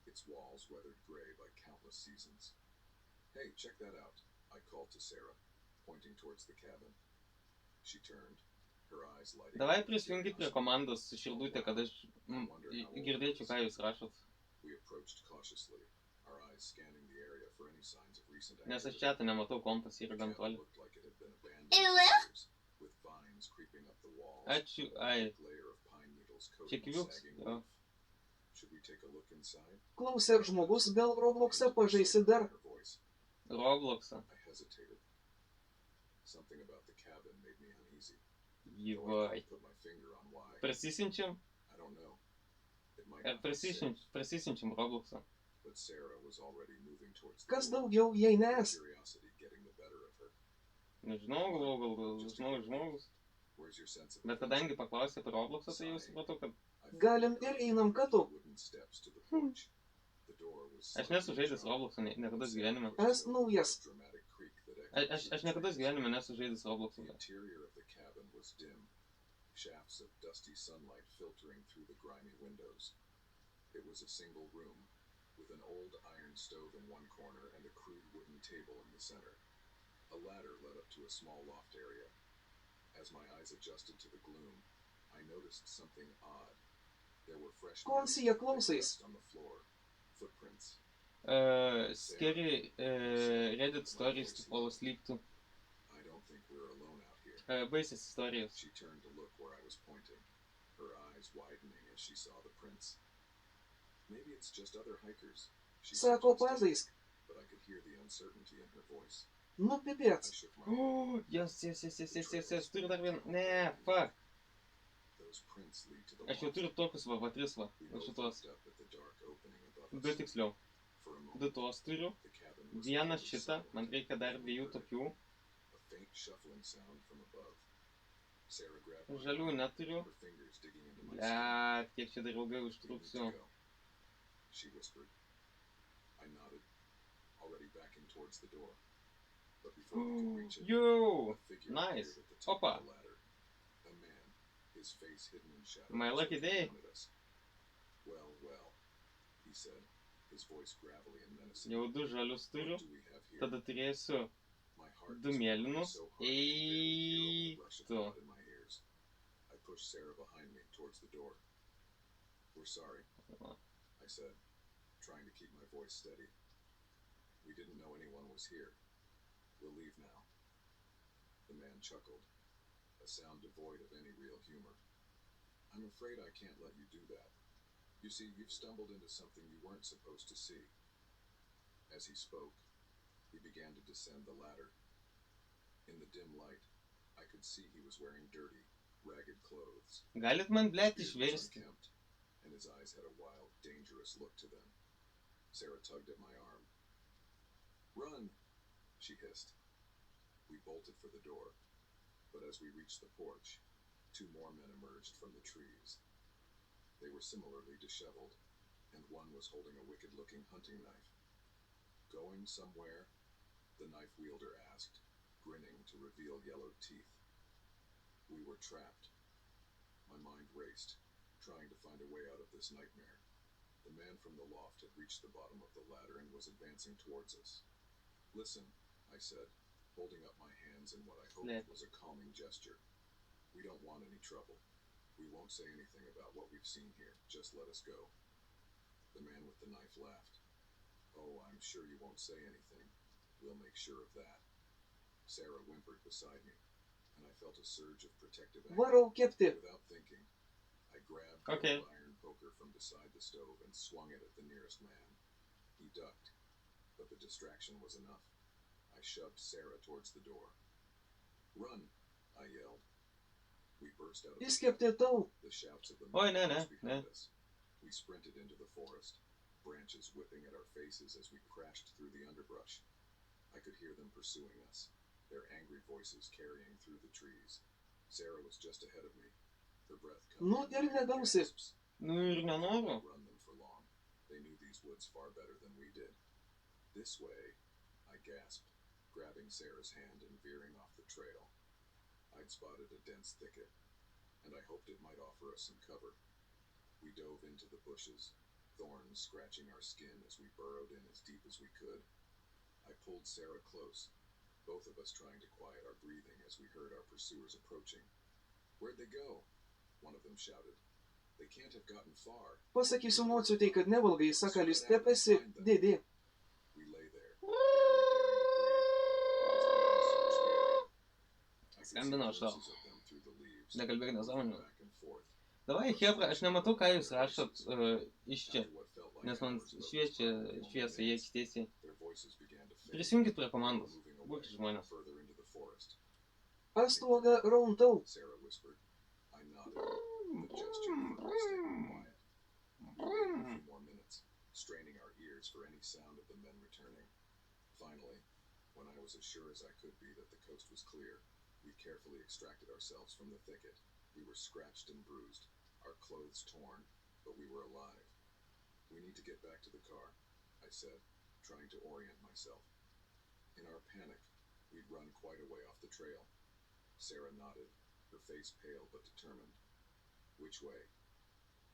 its walls weathered gray by countless seasons. "Hey, check that out," I called to Sarah, pointing towards the cabin. She turned, her eyes lighting Davai up with prisijungit prie curiosity. komandos su širdutė, kad aš girdėčiau, ką jūs rašot. We approached cautiously, our eyes scanning the area for any signs of recent Nes aš activity. čia nematau, kompas yra The gan cabin toli. looked like it had been abandoned for years, with vines creeping up the walls, Ačiū, a ai. thick layer of pine needles Čia coating the kviuks, sagging jo. roof. Should we take a look inside? Klausė žmogus, gal Roblox'e pažaisi dar. Her voice. Robloxą. I hesitated. Something about the cabin made me uneasy. Gyvai. Put my finger on why. Prasisinčiam? I don't know. It might Ar not be safe, prasisinčiam Robloxą? but Sarah was already moving towards the Kas door, daugiau, jei nes. curiosity getting the better of her. Nežinau, galvoju, gal žinau žmogus. Where's your sense of Bet kadangi paklausė apie Robloxą, tai jau supratau, kad I Galim ir einam kartu. wooden steps to the porch. The door was aš nesu slightly žaidęs ajar. Robloxą niekada gyvenime. Es naujas. Dramatic creak that echoed Aš through the niekada trees. gyvenime nesu žaidęs Robloxą. The interior of the cabin was dim, shafts of dusty sunlight filtering through the grimy windows. It was a single room, with an old iron stove in one corner and a crude wooden table in the center. A ladder led up to a small loft area. As my eyes adjusted to the gloom, I noticed something odd. There were fresh Ko ant jie klausais? on the floor, footprints. Scary Reddit stories to fall asleep to. I don't think we're alone out here. Baisias istorijos. She turned to look where I was pointing, her eyes widening as she saw the prints. Maybe it's just other hikers, she Sako, suggested, pažaisk. but I could hear the uncertainty in her voice. Nu, I pipėts. shook my head. Oh, yes. Turiu dar vieną. Ne, fuck. Those prints lead to the Aš jau loft. turiu tokius va tris va. We Va both šitos. looked up at the dark opening above Du us. tiksliau. For a moment, Du tuos turiu. the cabin was Vieną totally šitą. silent. Man reikia dar Then we dviejų heard tokių. a faint shuffling sound from above. Sarah grabbed my Žalių arm, neturiu. her fingers digging into my skin. Blet, kiek čia dar ilgai "We need užtruksiu. to go," she whispered. I nodded, already backing towards the door. But before we could reach it, Yo! a figure nice. appeared at the top Opa. of the ladder. A man, his face hidden in shadow. My lucky day. At us. Well, he said, his voice gravelly and menacing. Jau du žalius turiu. What do we have here? Tada turėsiu My heart du was pounding mėlynus. so hard I could barely hear the rush of Eitu. blood in my ears. I pushed Sarah behind me towards the door. "We're sorry," I said, trying to keep my voice steady. "We didn't know anyone was here. We'll leave now." The man chuckled, a sound devoid of any real humor. "I'm afraid I can't let you do that. You see, you've stumbled into something you weren't supposed to see." As he spoke, he began to descend the ladder. In the dim light, I could see he was wearing dirty, ragged clothes. Galit man, blet, His beard was išversti. unkempt, and his eyes had a wild, dangerous look to them. Sarah tugged at my arm. "Run!" she hissed. We bolted for the door, but as we reached the porch, two more men emerged from the trees. They were similarly disheveled, and one was holding a wicked-looking hunting knife. "Going somewhere?" the knife wielder asked, grinning to reveal yellow teeth. We were trapped. My mind raced, trying to find a way out of this nightmare. The man from the loft had reached the bottom of the ladder and was advancing towards us. "Listen," I said, holding up my hands in what I hoped Let. was a calming gesture. "We don't want any trouble. We won't say anything about what we've seen here. Just let us go." The man with the knife laughed. "Oh, I'm sure you won't say anything. We'll make sure of that." Sarah whimpered beside me, and I felt a surge of protective anger. Varau kepti. Without thinking, I grabbed Okay. the old iron poker from beside the stove and swung it at the nearest man. He ducked, but the distraction was enough. I shoved Sarah towards the door. "Run!" I yelled. We burst out of the Iškepti tau. the shouts of the Oi, ne, monsters ne, behind ne. us. We sprinted into the forest, branches whipping at our faces as we crashed through the underbrush. I could hear them pursuing us, their angry voices carrying through the trees. Sarah was just ahead of me, her breath Nu coming ir in weird negausi. gasps. Nu ir nenoriu. Run them for long. They knew these woods far better than we did. This way, I gasped, grabbing Sarah's hand and veering off the trail. I'd spotted a dense thicket, and I hoped it might offer us some cover. We dove into the bushes, thorns scratching our skin as we burrowed in as deep as we could. I pulled Sarah close, both of us trying to quiet our breathing as we heard our pursuers approaching. "Where'd they go?" one of them shouted. "They can't have gotten far." Pasakysiu močiutei, kad nevalgai, sakalis tepesi, dėdė. We lay there, barely daring to breathe, as the men searched the area. I could see Skambino aš tau. glimpses of them through the leaves, Nekalbėk nesąmonių. back and forth. Davai, Hebra, aš nematau, ką jūs rašot iš čia, After what felt like nes man hours of šviečia responding šviesa į minutes, aikštėse. their voices began to fade. Prisijungit prie komandos. Moving away Būkit žmonės. further into the forest. Astuoga rauntau. Sarah whispered. I nodded, the gesture for us to stay quiet. We waited a few more minutes, straining our ears for any sound of the men returning. Finally, when I was as sure as I could be that the coast was clear, we carefully extracted ourselves from the thicket. We were scratched and bruised, our clothes torn, but we were alive. "We need to get back to the car," I said, trying to orient myself. In our panic, we'd run quite a way off the trail. Sarah nodded, her face pale but determined. "Which way?"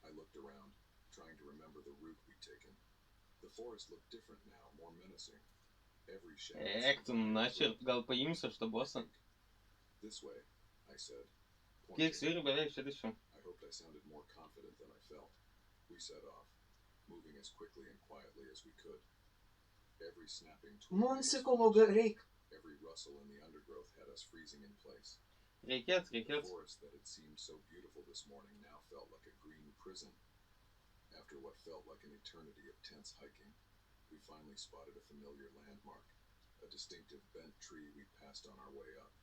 I looked around, trying to remember the route we'd taken. The forest looked different now, more menacing. Every shadow Eik, tu načert, gal paimsiu aš tą bosą. "This way," I said, Kiek pointing. svėriu, beveik 60. I hoped I sounded more confident than I felt. We set off, moving as quickly and quietly as we could. Every snapping twig, Man psichologą reik. every rustle in the undergrowth had us freezing in place. Reikėt, The reikėt. forest that had seemed so beautiful this morning now felt like a green prison. After what felt like an eternity of tense hiking, we finally spotted a familiar landmark, a distinctive bent tree we passed on our way up.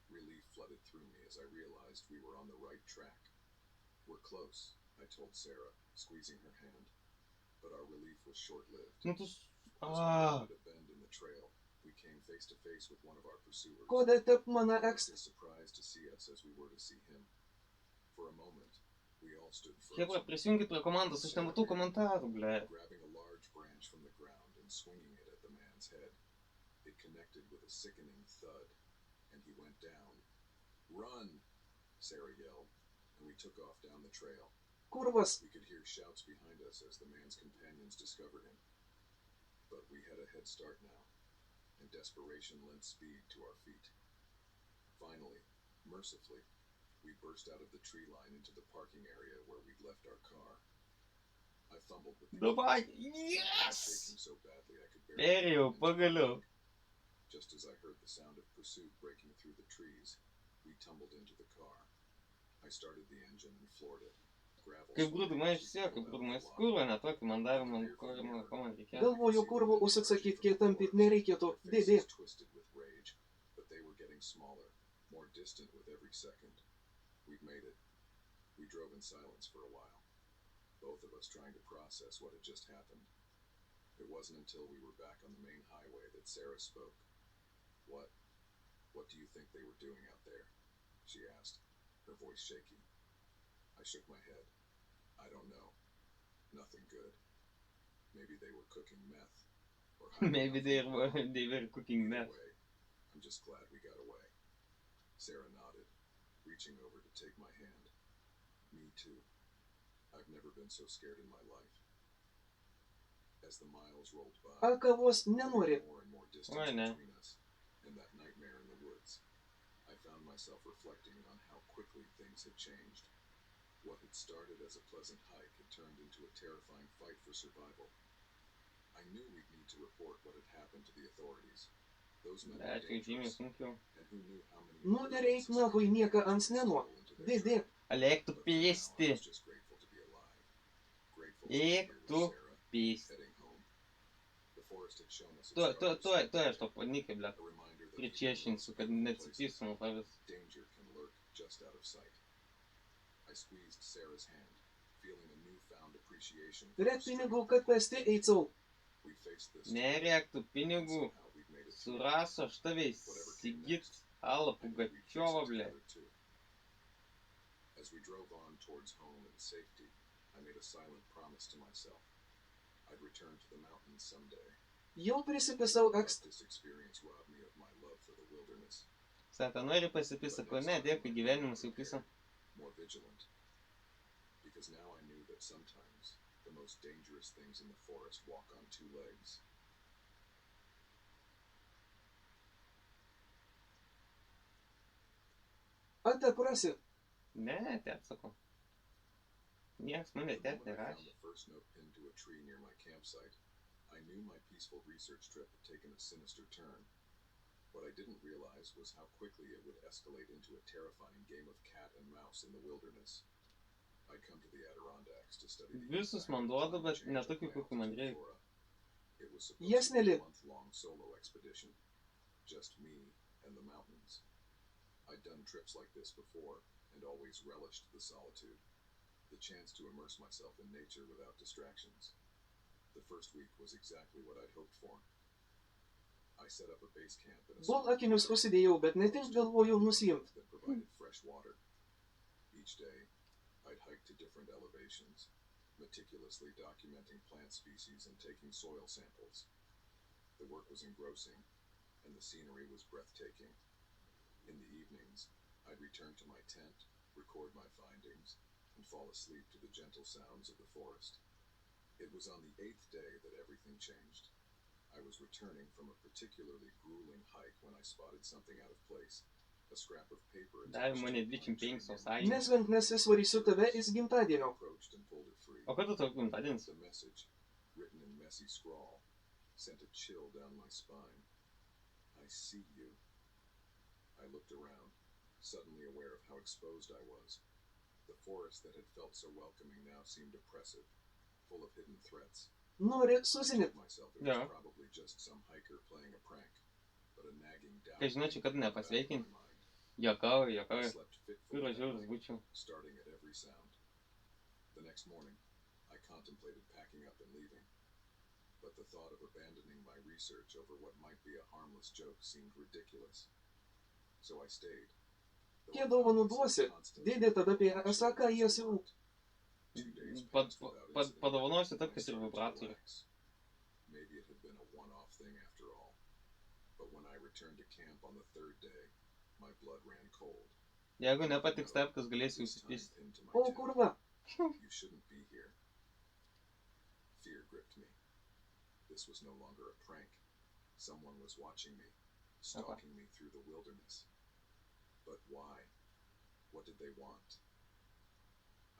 Relief flooded through me as I realized we were on the right track. "We're close," I told Sarah, squeezing her hand. But our relief was short-lived. Nu tu... As we rounded a bend in the trail, we came face to face with one of our pursuers. Kodė tep mane He was ekst. as surprised to see us as we were to see him. For a moment, we all stood Hebra, frozen, prisijungit prie komandos, aš nematau komentarų, ble. grabbing a large branch from the ground and swinging it at the man's head. It connected with a sickening thud, and he went down. "Run!" Sarah yelled, and we took off down the trail. Kurvas. We could hear shouts behind us as the man's companions discovered him. But we had a head start now, and desperation lent speed to our feet. Finally, mercifully, we burst out of the tree line into the parking area where we'd left our car. I fumbled with the Davai, keys, yes! shaking so badly I could barely Perėjau, get into the pagaliau. truck. Just as I heard the sound of pursuit breaking through the trees, we tumbled into the car. I started the engine and floored it. Gravel Kaip grūdų splattered man as we išsėjo, kaip pulled out grūdų man the lot. kurva, ne tokį man davė, ko man reikėjo. Galvoju, kurvo užsisakyt tampyt nereikėtų, dėdė. Faces twisted with rage, but they were getting smaller, more distant with every second. We'd made it. We drove in silence for a while, both of us trying to process what had just happened. It wasn't until we were back on the main highway that Sarah spoke. What do you think they were doing out there?" she asked, her voice shaky. I shook my head. "I don't know. Nothing good. Maybe they were cooking meth. Or hiding Maybe out they from were, the mob. they were cooking Either meth. way, I'm just glad we got away." Sarah nodded, reaching over to take my hand. "Me too. I've never been so scared in my life." As the miles rolled by, Ar kavos nenori? more and more distance Why not? between us and that nightmare in the woods, I found myself reflecting on how quickly things had changed. What had started as a pleasant hike had turned into a terrifying fight for survival. I knew we'd need to report what had happened to the authorities. Those men were Ačiū, žymiai dangerous, sunkiau. and who knew how many Nu more nereik witnesses nahui nieka ant stole sneno. into their Dėdė. trap. Alek tu But for now, I pėsti. was just grateful to be alive. Grateful to be Eik here with tu Sarah, pėsti. heading home. The forest had shown us its Tuoj scars, aš to panikę, ble. a reminder that Pričiešinsiu, kad neatsipystų nuo tavęs. danger can lurk just out of sight. I squeezed Sarah's hand, feeling a newfound appreciation. Turėt pinigų, kad pesti eicau. We faced this. Nereiktų pinigų. Somehow we'd made it through. Suraso aš tave įsigit Alą Pugačiovą, ble. As we drove on towards home and safety, I made a silent promise to myself. I'd return to the mountains someday. Jau prisipisau This experience robbed me of my love for the wilderness. Sako, nori pasipisa, ko ne, dėkui, gyvenimas jau pisa. More vigilant. Because now I knew that sometimes the most dangerous things in the forest walk on two legs. Ar te prasi? Ne, tėt, sako. Nieks mane The tėt moment I found nerašė. the first note pinned to a tree near my campsite, I knew my peaceful research trip had taken a sinister turn. What I didn't realize was how quickly it would escalate into a terrifying game of cat and mouse in the wilderness. I'd come to the Adirondacks to study the Visus man duoda, bet ne tokių, kokių man reikia. It was Yes, supposed to be Nelly. a month-long solo expedition. Just me and the mountains. I'd done trips like this before and always relished the solitude. The chance to immerse myself in nature without distractions. The first week was exactly what I'd hoped for. I set up a base camp in a Bol akinius užsidėjau, bet ne tik galvojau nusiimt. that provided fresh water. Each day, I'd hike to different elevations, meticulously documenting plant species and taking soil samples. The work was engrossing, and the scenery was breathtaking. In the evenings, I'd return to my tent, record my findings, and fall asleep to the gentle sounds of the forest. It was on the 8th day that everything changed. I was returning from a particularly grueling hike when I spotted something out of place. A scrap of paper Davė attached mane to a pine 25 tree sausainių. Nesvenk, nes įsvarysiu tave į I gimtadienio. approached and pulled it free. O kada tau gimtadienis? The message, written in messy scrawl, sent a chill down my spine. I see you. I looked around, suddenly aware of how exposed I was. The forest that had felt so welcoming now seemed oppressive, full of hidden threats. Nori I susinit. told myself it was Yeah. probably just some hiker playing a prank, but a nagging doubt Kai žinočiau, kad got out of nepasveikint. my mind. Jokauju, I jokauju. slept Kur fitfully that važiuoju, night, būčiau. starting at every sound. The next morning, I contemplated packing up and leaving, but the thought of abandoning my research over what might be a harmless joke seemed ridiculous. So I stayed. though I Kiek found dovanų myself duosi? constantly Dėdė tada apie actually esaką being jas jau. smart. 2 days passed without incident, Padovanosiu and taip, I kas ir started to vibratorių. relax. Maybe it had been a one-off thing after all. But when I returned to camp on the 3rd day, my blood ran cold. Jeigu nepatiks taip, kas galėsiu This time užsipisti. into my O tent. kurva. You shouldn't be here. Fear gripped me. This was no longer a prank. Someone was watching me, stalking me through the wilderness. But why? What did they want?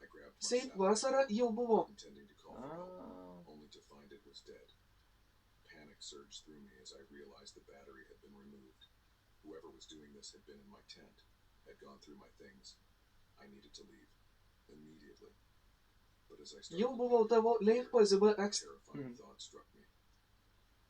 I grabbed my Seit sapling, vasara jau buvo. intending to call for help, Ah. only to find it was dead. Panic surged through me as I realized the battery had been removed. Whoever was doing this had been in my tent, had gone through my things. I needed to leave. Immediately. But as I started Jau to buvau pack tavo up leif gear, PZB a X. terrifying thought struck me.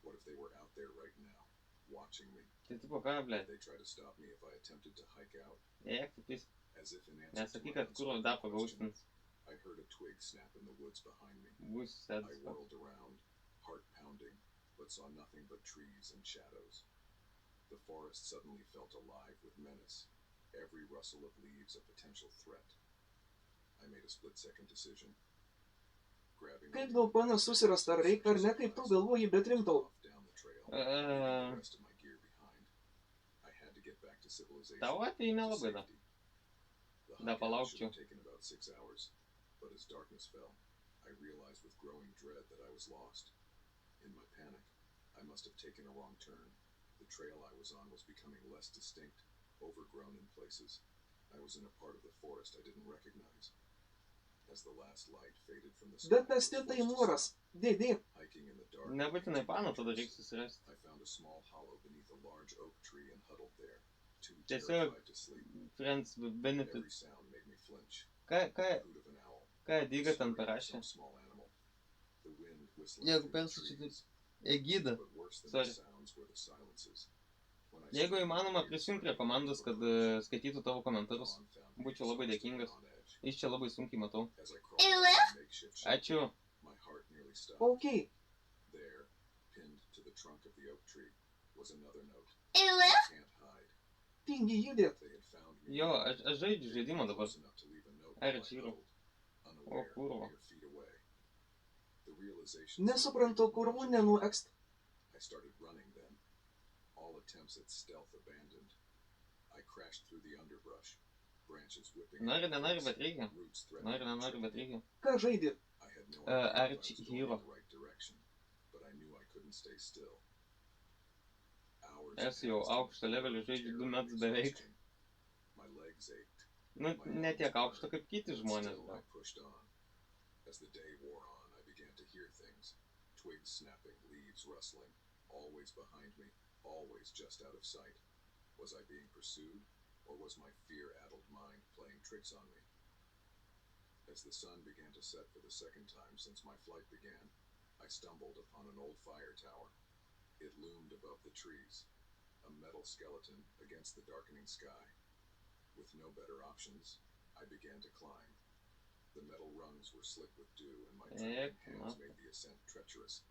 What if they were out there right now, watching me? Tai tipo ką, ble. Would they try to stop me if I attempted to hike out? Eik, tu pis. As if in answer to Nesakyk, my kad kur unspoken dar question, pagaustins. I heard a twig snap in the woods behind me. Bus I sėdus. whirled around, heart pounding, but saw nothing but trees and shadows. The forest suddenly felt alive with menace, every rustle of leaves a potential threat. I made a split-second decision. Grabbing Kaip daug mano susirast, ar reik, ar ne, kaip tu galvoji, bet rimtau. down the trail, leaving the rest of my gear behind. I had to get back to civilization. Tau atveju to nelabai da. safety. The Da hike out should palaukčiau. have taken about 6 hours, but as darkness fell, I realized with growing dread that I was lost. In my panic, I must have taken a wrong turn. The trail I was on was becoming less distinct, overgrown in places. I was in a part of the forest I didn't recognize. As the last light faded from the sky, Bet I tas was tai forced to noras. stop. Dėdė. Hiking in the dark. Nebūtinai became paną tada dangerous. reiks susirasti. I found a small hollow beneath a large oak tree and huddled there, too Tiesiog terrified to sleep. Friends with Every benefits. sound made me flinch. Ką The hoot of an owl, Dyga ten scream of parašė? some small animal, the wind whistling Jeigu through the perskaičiu trees. Egidą. But worse than Sorry. the sounds were the silences. When I Jeigu started įmanoma, weird prisijunk prie circuit komandos, kad approach, skaitytų tavo komentarus. Dawn found me Būčiau labai exhausted dėkingas. and on edge. Iš čia labai sunkiai matau. As I crawled out of the makeshift shelter, Ačiū. my heart nearly stopped. Ok. There, pinned to the trunk of the oak tree, was another note. Can't hide. Tingi judėt. They had found me. Jo, aš žaidžiu žaidimą dabar. Close enough to leave a note Ar while I žiūriu. huddled, unaware, kurva. mere feet away. The realization Nesuprantu, kur mūnenų ekst. I started running then. All attempts at stealth abandoned. I crashed through the underbrush, branches whipping Nori, at my nenori, face, bet reikia. roots Nori, threatening to nenori, choke bet me. reikia. Ką žaidė? I had no idea if I was going in Archyvavimo. the right direction, but I knew I couldn't stay still. Hours Esu jau passed in aukšto levelio, fear, žaidžiu terror, 2 and metus beveik. exhaustion. My legs ached. Nu, ne tiek aukšto kaip kiti žmonės. Still, I Bet. pushed on. As the day wore on, I began to hear things. Twigs snapping, leaves rustling, always behind me, always just out of sight. Was I being pursued, or was my fear-addled mind playing tricks on me? As the sun began to set for the second time since my flight began, I stumbled upon an old fire tower. It loomed above the trees, a metal skeleton against the darkening sky. With no better options, I began to climb. The metal rungs were slick with dew, and my trembling hands made the ascent treacherous.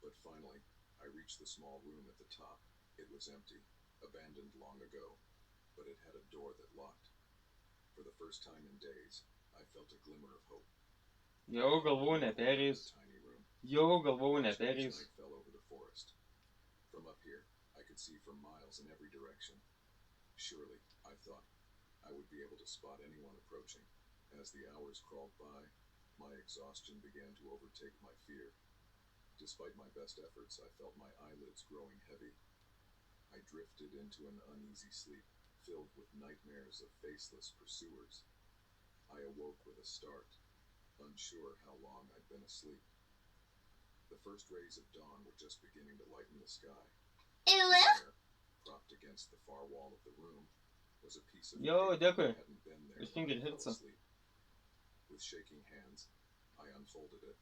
But finally, I reached the small room at the top. It was empty, abandoned long ago, but it had a door that locked. For the first time in days, I felt a glimmer of hope. Jau galvau neperėjus. Tiny room. Jau galvau Strange neperėjus. night fell over the forest. From up here, I could see for miles in every direction. Surely, I thought, I would be able to spot anyone approaching. As the hours crawled by, my exhaustion began to overtake my fear. Despite my best efforts, I felt my eyelids growing heavy. I drifted into an uneasy sleep, filled with nightmares of faceless pursuers. I awoke with a start, unsure how long I'd been asleep. The first rays of dawn were just beginning to lighten the sky. There, propped against the far wall of the room, was a piece of Jo, paper dėkui. that hadn't been there Išjungi when I fell hercą. asleep. With shaking hands, I unfolded it.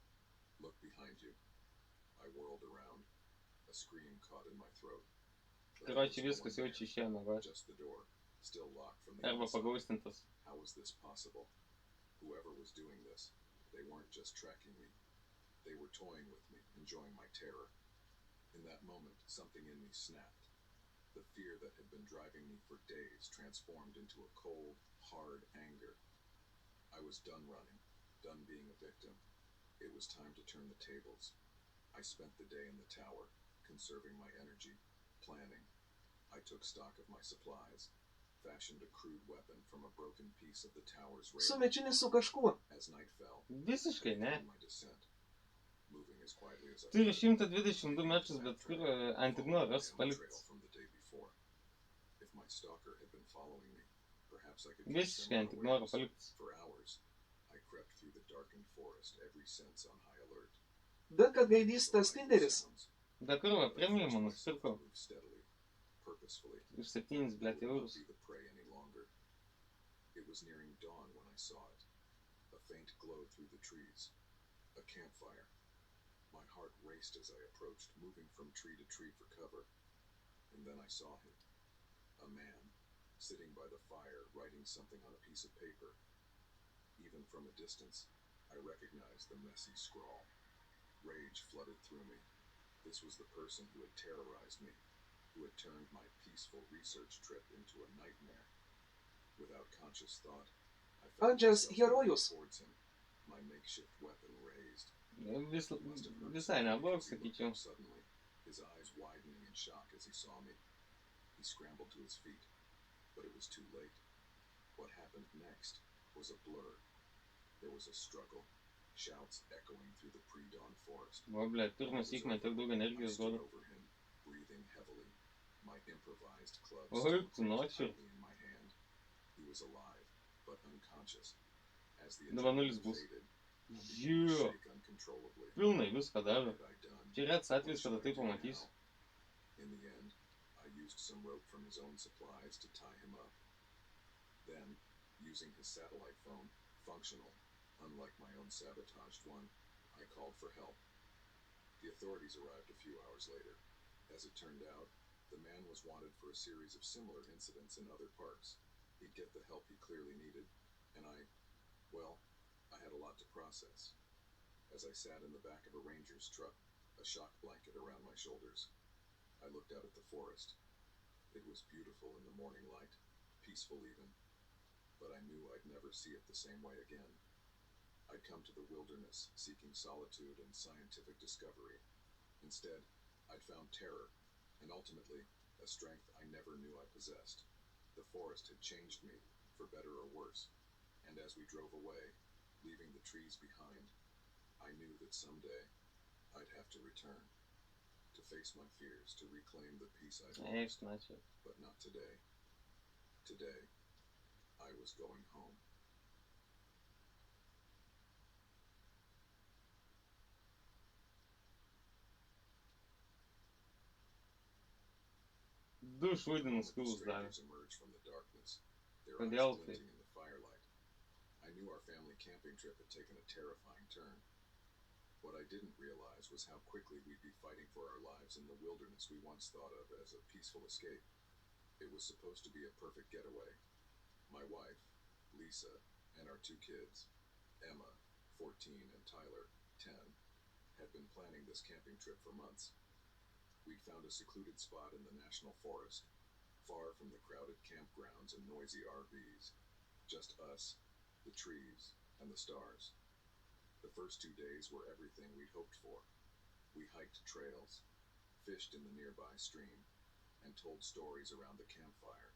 Look behind you. I whirled around. A scream caught in my throat. But there Karoči, was no viskas one jau čia there, išėjo mėgoti. just the door, still locked from the Arba inside. pagaustintas. How was this possible? Whoever was doing this, they weren't just tracking me. They were toying with me, enjoying my terror. In that moment, something in me snapped. The fear that had been driving me for days transformed into a cold, hard anger. I was done running, done being a victim. It was time to turn the tables. I spent the day in the tower, conserving my energy, planning. I took stock of my supplies, fashioned a crude weapon from a broken piece of the tower's railing. Sumečinis su kažkuo. As night fell, Visiškai ne. my descent, moving as quietly as I Turi could. 122 metrus, bet kur ant ignoras Trail paliktas. from the day before. If my stalker had been following me, perhaps I could Visiškai ant ignoro paliktas. For hours, I crept through the darkened forest, every sense on high alert. Bet kad gaidys tas tinderis. Da kur va, premiumą nusipirkau. Moved steadily, purposefully. Už 7, blėt, I would not eurus. be the prey any longer. It was nearing dawn when I saw it. A faint glow through the trees. A campfire. My heart raced as I approached, moving from tree to tree for cover. And then I saw him. A man, sitting by the fire, writing something on a piece of paper. Even from a distance, I recognized the messy scrawl. Rage flooded through me. This was the person who had terrorized me, who had turned my peaceful research trip into a nightmare. Without conscious thought, I felt Andžias myself herojus. moving towards him, my makeshift weapon raised. Visai neblogas, sakyčiau. Suddenly, his eyes widening in shock as he saw me. He scrambled to his feet, but it was too late. What happened next was a blur. There was a struggle, shouts echoing through the pre-dawn forest. Va, blėt, pirmas įkmė tiek daug I energijos stood duoda. over him, breathing heavily, my improvised club Oi, still tu nuoširdžiai. tightly in my hand. He was alive, but unconscious. As the Dabar nulis adrenaline bus. faded, I began to Jo, shake uncontrollably. pilnai viską What davė. had I done? Čia retas What atvejis, should kada I tai do pamatysi. now? In the end, I used some rope from his own supplies to tie him up. Then, using his satellite phone, functional, unlike my own sabotaged one, I called for help. The authorities arrived a few hours later. As it turned out, The man was wanted for a series of similar incidents in other parks. He'd get the help he clearly needed, and I had a lot to process. As I sat in the back of a ranger's truck, a shock blanket around my shoulders, I looked out at the forest. It was beautiful in the morning light, peaceful even, but I knew I'd never see it the same way again. I'd come to the wilderness seeking solitude and scientific discovery. Instead, I'd found terror, and ultimately, a strength I never knew I possessed. The forest had changed me, for better or worse, and as we drove away, leaving the trees behind, I knew that someday I'd have to return, to face my fears, to reclaim the peace I'd lost, but not today. Today, I was going home. Du šūdinus skilus davė. Strangers emerged from the darkness, their Kodėl eyes tai? glinting in the firelight. I knew our family camping trip had taken a terrifying turn. What I didn't realize was how quickly we'd be fighting for our lives in the wilderness we once thought of as a peaceful escape. It was supposed to be a perfect getaway. My wife, Lisa, and our two kids, Emma, 14, and Tyler, 10, had been planning this camping trip for months. We'd found a secluded spot in the national forest, far from the crowded campgrounds and noisy RVs. Just us, the trees, and the stars. The first 2 days were everything we'd hoped for. We hiked trails, fished in the nearby stream, and told stories around the campfire.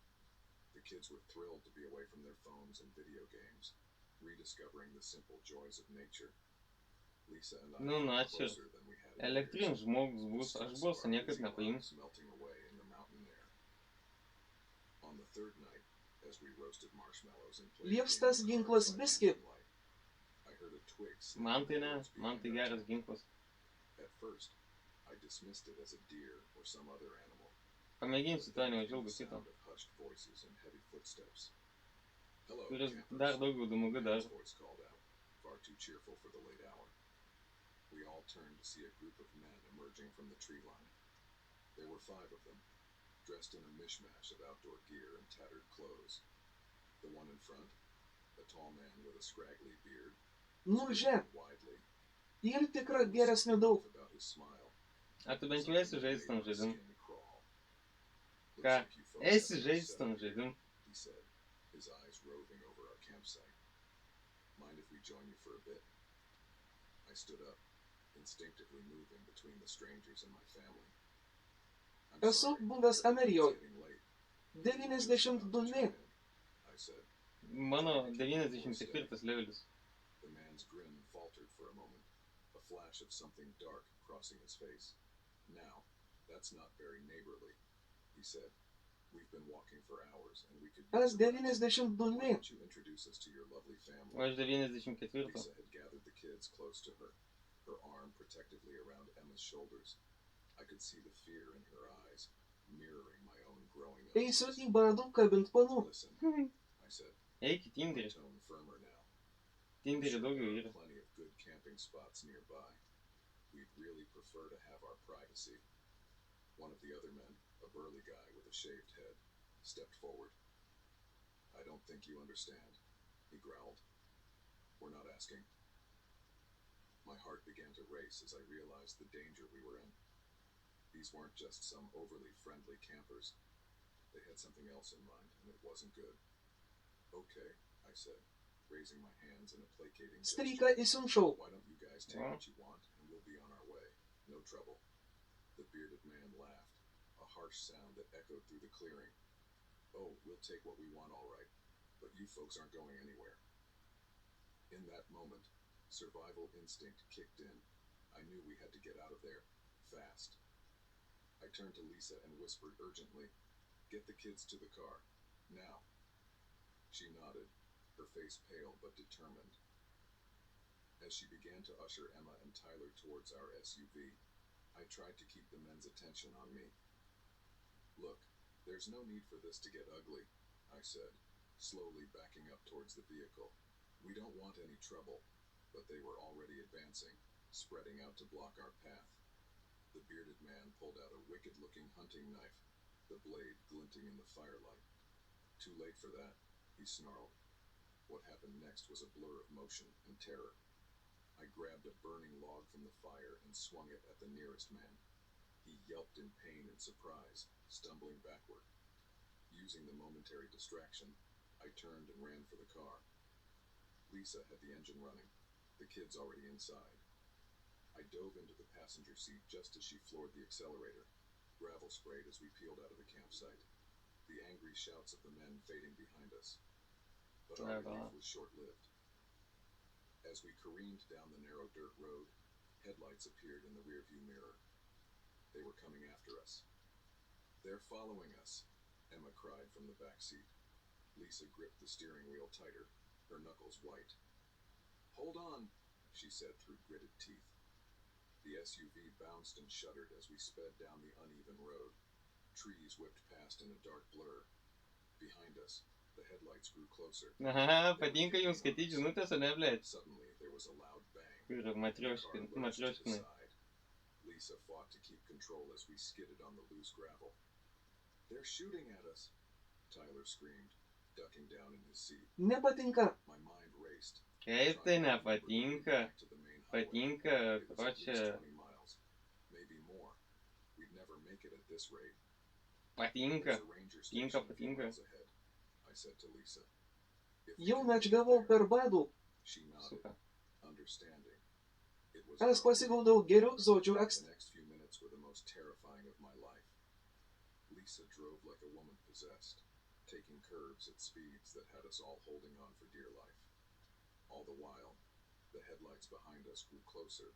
The kids were thrilled to be away from their phones and video games, rediscovering the simple joys of nature. Lisa and I Nu, felt ačiū. closer than we had in Elektrinis years. žmogus bus, The aš stress bosą of our niekad busy nepaimsiu. lives melting away in the mountain air. On the third night, as we roasted marshmallows and played Lieps games tas of ginklas cards by biski. moonlight, I heard a twig snap Man tai in the ne, woods man tai behind our geras tent. ginklas. At first, I dismissed it as a deer or some other animal. Pamėginsiu to Then came neužilgo the kito, sound of hushed voices and heavy footsteps. Hello, kuris campers. dar daugiau dumugų A man's daro. voice called out, far too cheerful for the late hour. We all turned to see a group of men emerging from the tree line. There were 5 of them, dressed in a mishmash of outdoor gear and tattered clothes. The one in front, a tall man with a scraggly beard, Nu, žiūrėk, grinning widely. ir tikra geresnių daug. About his smile. A tu bent jau esi žaidęs tam žaidimui. Skin crawl. Looks Ką? like you folks Esi have žaidęs set tam up here, žaidimui. he said, his eyes roving over our campsite. Mind if we join you for a bit? I stood up, instinctively moving between the strangers and my family. I'm Esu sorry, buvęs it's Amerijoje. getting late. 92. I said. Mano 94 levelis. The man's grin faltered for a moment, a flash of something dark crossing his face. Now, that's not very neighborly, he said. We've been walking for hours, and we could Aš use a rest. 92. Why don't you introduce us to your lovely O family? aš 94. Lisa had gathered the kids close to her, her arm protectively around Emma's shoulders. I could see the fear in her eyes, mirroring my own growing up. Eisiu į badų kabint panų. Listen, I said, Eik į my Tinderį. tone firmer now. Tinderį daugiau There yra. are plenty of good camping spots nearby. We'd really prefer to have our privacy. One of the other men, a burly guy with a shaved head, stepped forward. I don't think you understand, he growled. We're not asking. My heart began to race as I realized the danger we were in. These weren't just some overly friendly campers. They had something else in mind, and it wasn't good. Okay, I said, raising my hands in a placating Stryką gesture. įsiunčiau. Why don't you guys take what you want, and we'll be on our way. No trouble. The bearded man laughed, a harsh sound that echoed through the clearing. Oh, we'll take what we want all right, but you folks aren't going anywhere. In that moment, survival instinct kicked in. I knew we had to get out of there, fast. I turned to Lisa and whispered urgently, "Get the kids to the car, now." She nodded, her face pale but determined. As she began to usher Emma and Tyler towards our SUV, I tried to keep the men's attention on me. Look, there's no need for this to get ugly, I said, slowly backing up towards the vehicle. We don't want any trouble, but they were already advancing, spreading out to block our path. The bearded man pulled out a wicked-looking hunting knife, the blade glinting in the firelight. Too late for that, he snarled. What happened next was a blur of motion and terror. I grabbed a burning log from the fire and swung it at the nearest man. He yelped in pain and surprise, stumbling backward. Using the momentary distraction, I turned and ran for the car. Lisa had the engine running, the kids already inside. I dove into the passenger seat just as she floored the accelerator. Gravel sprayed as we peeled out of the campsite, the angry shouts of the men fading behind us. But our relief was short-lived. As we careened down the narrow dirt road, headlights appeared in the rearview mirror. They were coming after us. "They're following us," Emma cried from the back seat. Lisa gripped the steering wheel tighter, her knuckles white. "Hold on," she said through gritted teeth. The SUV bounced and shuddered as we sped down the uneven road. Trees whipped past in a dark blur. Behind us, the headlights grew closer. Aha, patinka jums skaityti žinutės, ar ne, blėt? Suddenly, there was a loud bang. Ir matrioškinai. Lisa fought to keep control as we skidded on the loose gravel. "They're shooting at us," Tyler screamed, ducking down in his seat. Nepatinka. My mind raced. Kaip tai nepatinka? Patinka, kročia. Maybe more. We'd never make it at this rate. Patinka. There's a ranger station a few miles ahead, I said to Lisa. If we Jau can make it načgavau there. per badų. She nodded, Super. understanding. It was Aš growing. pasigaudau geriau žodžių The next few minutes were the most terrifying of my life. Lisa drove like a woman possessed, taking curves at speeds that had us all holding on for dear life. All the while, the headlights behind us grew closer,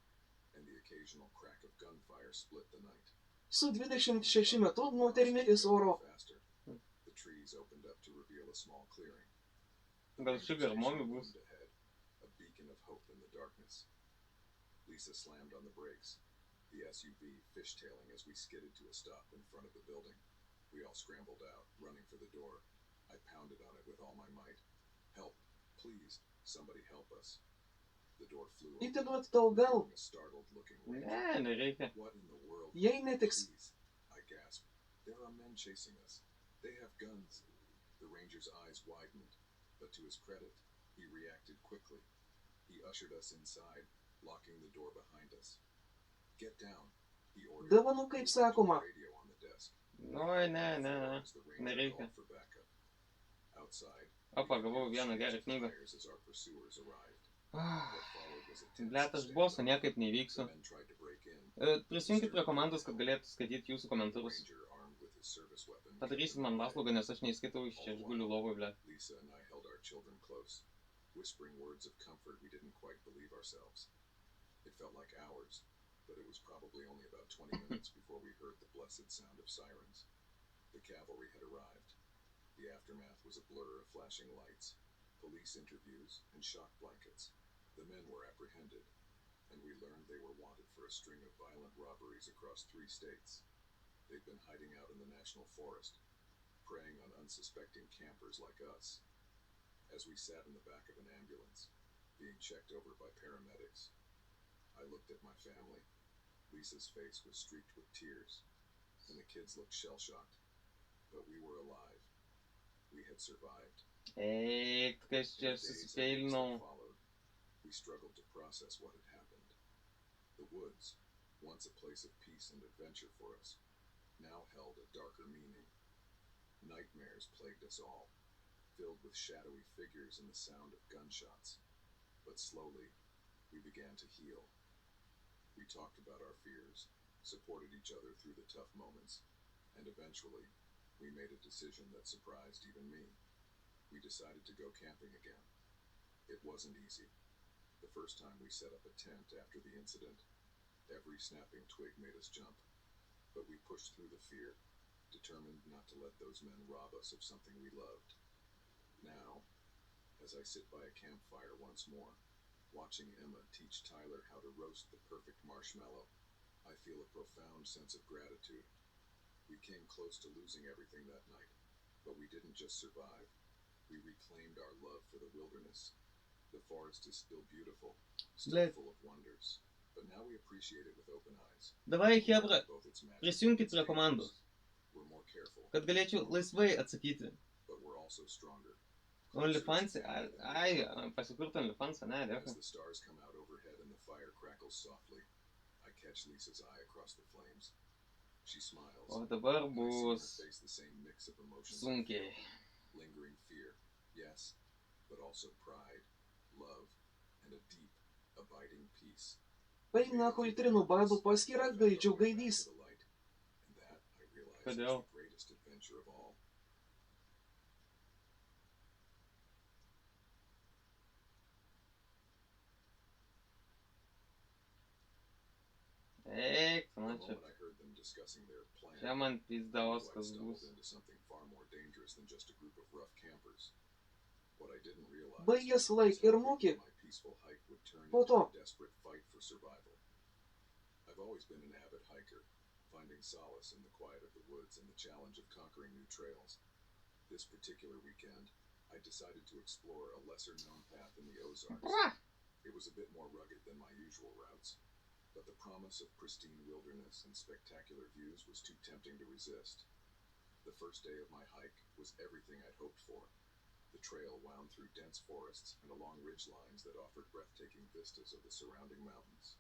and the occasional crack of gunfire split the night. Su 26 metų moterimi iš oro. Faster, the trees opened up to reveal a small clearing. Gal sugar mommy bus. Ahead, a beacon of hope in the darkness. Lisa slammed on the brakes, the SUV fishtailing as we skidded to a stop in front of the building. We all scrambled out, running for the door. I pounded on it with all my might. "Help, please, somebody help us." The door flew open, Įtiduot tau gal. revealing a startled-looking ranger. Ne, nereikia. "What in the world? Jei netiks. Please," I gasped. "There are men chasing us. They have guns." The ranger's eyes widened, but to his credit, he reacted quickly. He ushered us inside, locking the door behind us. "Get down," he ordered. Dovanų, kaip sakoma. Radio on the desk. Oi, ne. As the ranger Nereikia. called for backup. Outside, O, pagavau vieną gerą knygą. tires as our pursuers arrived. Ah, What followed was a tense Blet, aš boso standoff. niekaip neįvyksiu. The men tried to break in. Prisijunkit prie komandos, kad galėtų skaityti jūsų komentarus. Ranger, armed with his service weapon, Padarysit man paslaugą, nes aš neįskaitau iš čia, aš guliu lovoj, blet. Lisa and I held our children close, whispering words of comfort we didn't quite believe ourselves. It felt like hours, but it was probably only about 20 minutes before we heard the blessed sound of sirens. The cavalry had arrived. The aftermath was a blur of flashing lights, police interviews, and shock blankets. The men were apprehended, and we learned they were wanted for a string of violent robberies across 3 states. They'd been hiding out in the national forest, preying on unsuspecting campers like us. As we sat in the back of an ambulance, being checked over by paramedics, I looked at my family. Lisa's face was streaked with tears, and the kids looked shell-shocked. But we were alive. We had survived. Eik, kas In the čia days and weeks that susipeilinau. followed, we struggled to process what had happened. The woods, once a place of peace and adventure for us, now held a darker meaning. Nightmares plagued us all, filled with shadowy figures and the sound of gunshots. But slowly, we began to heal. We talked about our fears, supported each other through the tough moments, and eventually, we made a decision that surprised even me. We decided to go camping again. It wasn't easy. The first time we set up a tent after the incident, every snapping twig made us jump. But we pushed through the fear, determined not to let those men rob us of something we loved. Now, as I sit by a campfire once more, watching Emma teach Tyler how to roast the perfect marshmallow, I feel a profound sense of gratitude. We came close to losing everything that night, but we didn't just survive. We reclaimed our love for the wilderness. The forest is still beautiful, still full of wonders, but now we appreciate it with open eyes. Davai, Hebra, Both its magic prisijunkit and prie its komandos. dangers. We're more careful, Kad galėčiau laisvai atsakyti. but we're also stronger. OnlyFans, ai, pasikurti OnlyFans, ne, As dėkui. the stars come out overhead and the fire crackles softly, I catch Lisa's eye across the flames. She smiles. O dabar and I see in her bus face the same mix of emotions. sunkiai. Lingering fear, yes, but also pride, love, and a deep, abiding peace. Tai nachui trinų badų paskyrą gaidžių gaidys. And that, I realize, is Kodėl? the greatest adventure of all. Eik, The na moment čia. I heard them discussing their plan, Čia man I knew pizdaos, I'd kas stumbled bus. into something far more dangerous than just a group of rough campers. What I didn't realize Baigęs was laik how ir quickly mūkį. my peaceful hike would turn Po into to. a desperate fight for survival. I've always been an avid hiker, finding solace in the quiet of the woods and the challenge of conquering new trails. This particular weekend, I decided to explore a lesser-known path in the Ozarks. It was a bit more rugged than my usual routes, but the promise of pristine wilderness and spectacular views was too tempting to resist. The first day of my hike was everything I'd hoped for. The trail wound through dense forests and along ridgelines that offered breathtaking vistas of the surrounding mountains.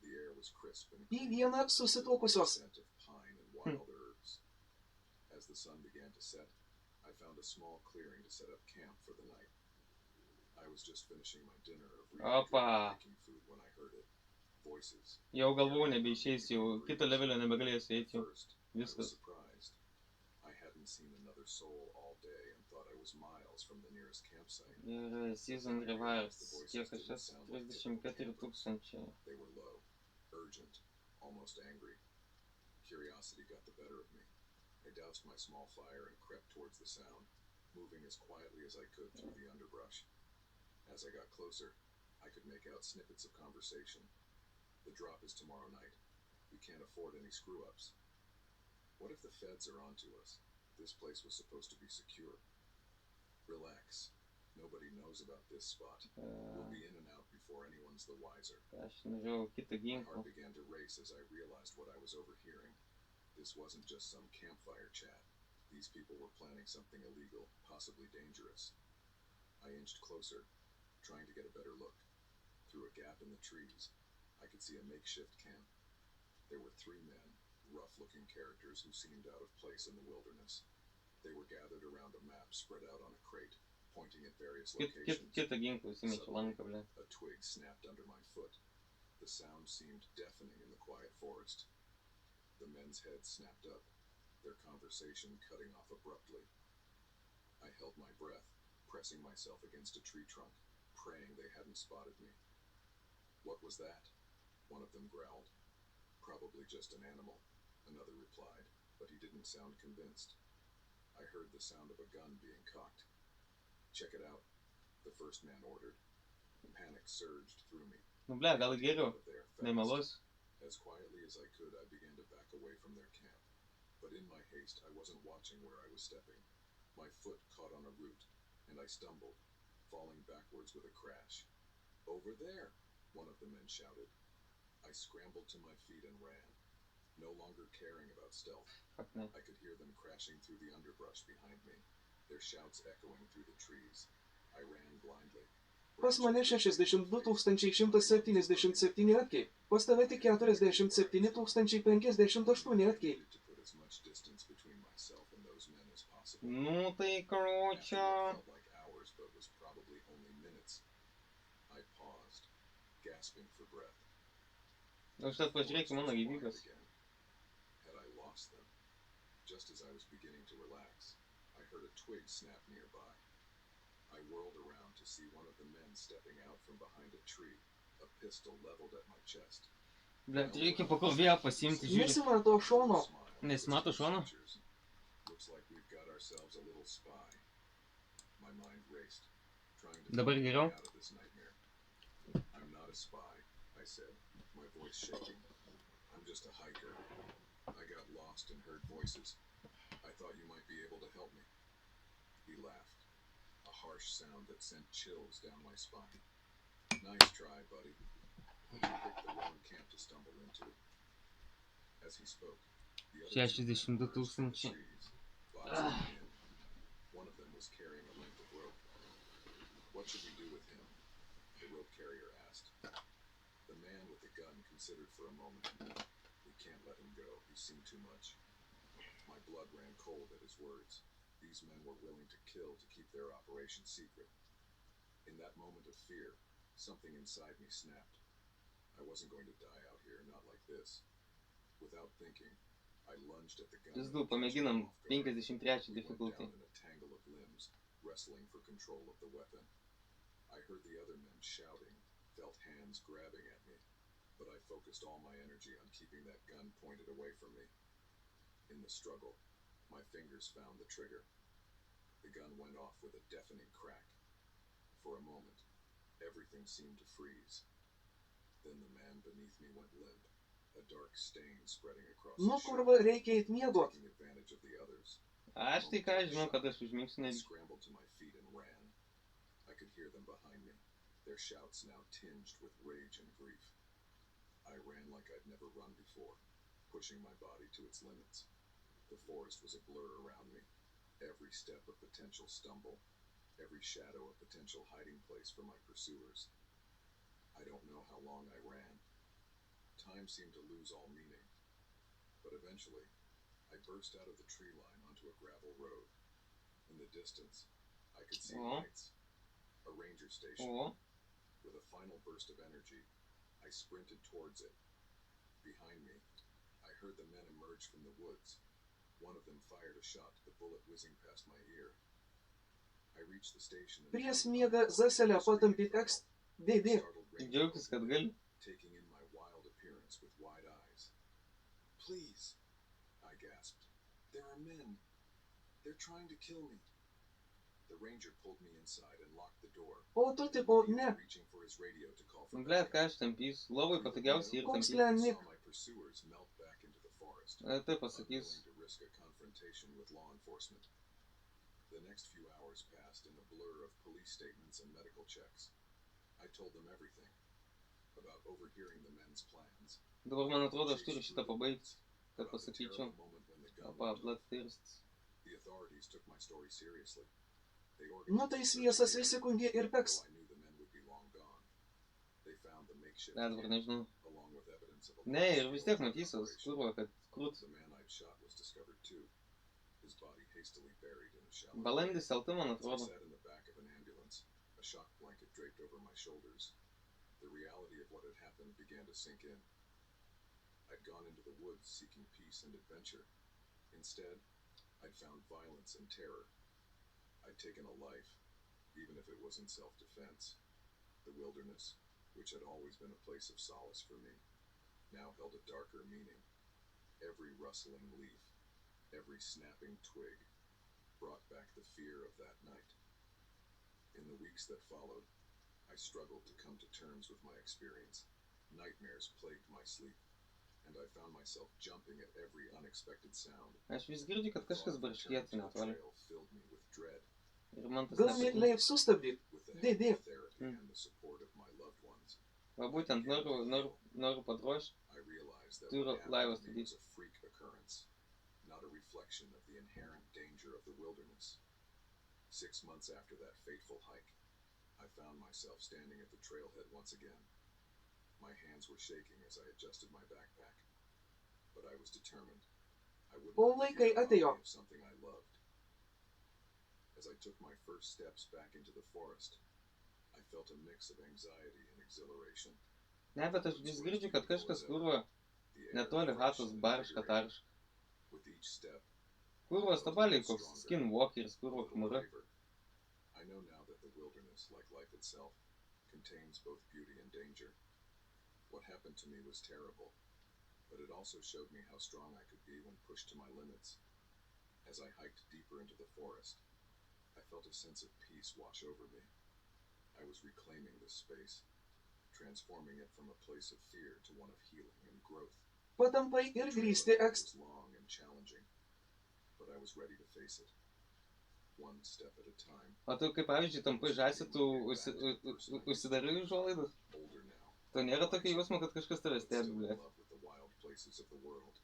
The air was crisp and Į clean, vieną with the susituokusios. scent of pine and wild herbs. As the sun began to set, I found a small clearing to set up camp for the night. I was just finishing my dinner of Opa. hiking food when I heard it. Voices. Jau galvojau, nebeišeis, jau kito levelio nebegalėsiu eiti. First, I was Viskas. surprised. I hadn't seen another soul all day and thought I was miles from the nearest campsite. Ir season rewards. Kiek aš esu? 34 tūkstančiai. They were low, urgent, almost angry. Curiosity got the better of me. I doused my small fire and crept towards the sound, moving as quietly as I could through the underbrush. As I got closer, I could make out snippets of conversation. The drop is tomorrow night. We can't afford any screw-ups. What if the feds are onto us? This place was supposed to be secure. Relax. Nobody knows about this spot. We'll be in and out before anyone's the wiser. Aš norėjau kitą My ginklą. heart began to race as I realized what I was overhearing. This wasn't just some campfire chat. These people were planning something illegal, possibly dangerous. I inched closer, trying to get a better look. Through a gap in the trees, I could see a makeshift camp. There were 3 men, rough-looking characters who seemed out of place in the wilderness. They were gathered around a map spread out on a crate, pointing at various locations. Kitą ginklą įsimečiau lanką, ble. A twig snapped under my foot. The sound seemed deafening in the quiet forest. The men's heads snapped up, their conversation cutting off abruptly. I held my breath, pressing myself against a tree trunk, praying they hadn't spotted me. What was that? One of them growled. Probably just an animal, another replied, but he didn't sound convinced. I heard the sound of a gun being cocked. Check it out, the first man ordered. Panic surged through me. Nu, ble, gal geriau. Out of there fast. Nemeluosiu. As quietly as I could, I began to back away from their camp. But in my haste, I wasn't watching where I was stepping. My foot caught on a root, and I stumbled, falling backwards with a crash. Over there, one of the men shouted. I scrambled to my feet and ran, no longer caring about stealth. Fuck ne. I could hear them crashing through the underbrush behind me, their shouts echoing through the trees. I ran blindly. Pas mane 62 177 atkiai. Pas tave tik 47 058 atkiai. To put as much distance between myself and those men as possible. Nu, tai After what karočio. felt like hours, but was probably only minutes, I paused, gasping for breath. Nu, užtat pažiūrėk į mano gyvybės. Had I lost them? Just as I was beginning to relax, I heard a twig snap nearby. I whirled around to see one of the men stepping out from behind a tree, a pistol leveled at my chest. Ble, tai reikia po kur vėl pasiimti, žiūrėk. Nesimato šono. Nesimato šono? Looks like we've got ourselves a little spy. My mind raced, trying to Dabar get me geriau? out of this nightmare. I'm not a spy, I said, my voice shaking. I'm just a hiker. I got lost and heard voices. I thought you might be able to help me. He laughed, a harsh sound that sent chills down my spine. Nice try, buddy. You picked the wrong camp to stumble into. As he spoke, The other two 62 were from tūkstančiai. trees, boxing me in. One of them was carrying a length of rope. What should we do with him? The rope carrier asked. The man with the gun considered for a moment. We can't let him go. He's seen too much. My blood ran cold at his words. These men were willing to kill to keep their operation secret. In that moment of fear, something inside me snapped. I wasn't going to die out here, not like this. Without thinking, I lunged at the gun. Pizdu, pamėginam 53 difficulty. In a tangle of limbs, wrestling for control of the weapon. I heard the other men shouting, felt hands grabbing at me, but I focused all my energy on keeping that gun pointed away from me. In the struggle, my fingers found the trigger. The gun went off with a deafening crack. For a moment, everything seemed to freeze. Then the man beneath me went limp, a dark stain spreading across Nu, his kurva, shirt, reikia eit miegot. taking advantage of the others. Aš tai ką, žinau, kad aš užmigsiu, I nes scrambled to my feet and ran. I could hear them behind me, their shouts now tinged with rage and grief. I ran like I'd never run before, pushing my body to its limits. The forest was a blur around me, every step a potential stumble, every shadow a potential hiding place for my pursuers. I don't know how long I ran. Time seemed to lose all meaning. But eventually, I burst out of the tree line onto a gravel road. In the distance, I could see lights. A ranger station. With a final burst of energy, I sprinted towards it. Behind me, I heard the men emerge from the woods. One of them fired a shot, the bullet whizzing past my ear. I reached the station and Prieš miegą zaselę patampi tekst. Dėdė. džiaugtis, kad gali. taking in my wild appearance with wide eyes. Please, I gasped. There are men. They're trying to kill me. The ranger pulled me inside and locked the door. O tu tipo, ne. Reaching for his radio to call for Blet, ką aš tampysiu? Lovai patogiausiai ir Koks tampysiu. lennik. saw my pursuers melt back into the forest. Tai pasakysiu. Unwilling to risk a confrontation with law enforcement. The next few hours passed in a blur of police statements and medical checks. I told them everything about overhearing the men's plans. Dabar man atrodo, aš turiu šitą pabaigti, kad pasakyčiau. Apa, Bloodthirst. The authorities took my story seriously. They Nu tai sviesas visi kundė ir peks. I knew the men would be long gone. They found the makeshift Ne, dabar nežinau. along with evidence of a Ne, ir vis tiek matysios, kurva, kad krūt. The man I'd shot was discovered too. His body hastily buried in a shallow. Balandis LT, man As I atrodo. sat in the back of an ambulance, a shock blanket draped over my shoulders. The reality of what had happened began to sink in. I'd gone into the woods seeking peace and adventure. Instead, I'd found violence and terror. I'd taken a life, even if it was in self-defense. The wilderness, which had always been a place of solace for me, now held a darker meaning. Every rustling leaf, every snapping twig, brought back the fear of that night. In the weeks that followed, I struggled to come to terms with my experience. Nightmares plagued my sleep, and I found myself jumping at every unexpected sound. Aš vis girdžiu, kad kažkas barškėtų netoli. Trail filled me with dread. Ir man tas Gal nepatinka. leip sustabdyt. With the Dėdė. help of therapy and the support of my loved ones, Va būtent noriu padrošti. I realized that Turiu what happened laivas to me statyti. was a freak occurrence, not a reflection of the inherent danger of the wilderness. 6 months after that fateful hike, I found myself standing at the trailhead once again. My hands were shaking as I adjusted my backpack, but I was determined. I wouldn't O let laikai fear rob atėjo. me of something I loved. As I took my first steps back into the forest, I felt a mix of anxiety and exhilaration. Ne, bet aš vis girdžiu, kad kažkas kurva The air netoli fresh hatos and barška invigorating. tarška. With each step, Kurva stabaliai koks skinwalkeris, kurva kmura. I know now that the wilderness, like life itself, contains both beauty and danger. What happened to me was terrible, but it also showed me how strong I could be when pushed to my limits. As I hiked deeper into the forest, I felt a sense of peace wash over me. I was reclaiming this space, transforming it from a place of fear to one of healing and growth. Patampai ir grįžti It ekst. was long and challenging, but I was ready to face it, one step at a time. O tu kaip pavyzdžiui, tampai žąsi, tu užsidarai užuolaidas. Older now, Tu nėra tokio jausmo, kad kažkas tave but still stebi, in ble. love with the wild places of the world.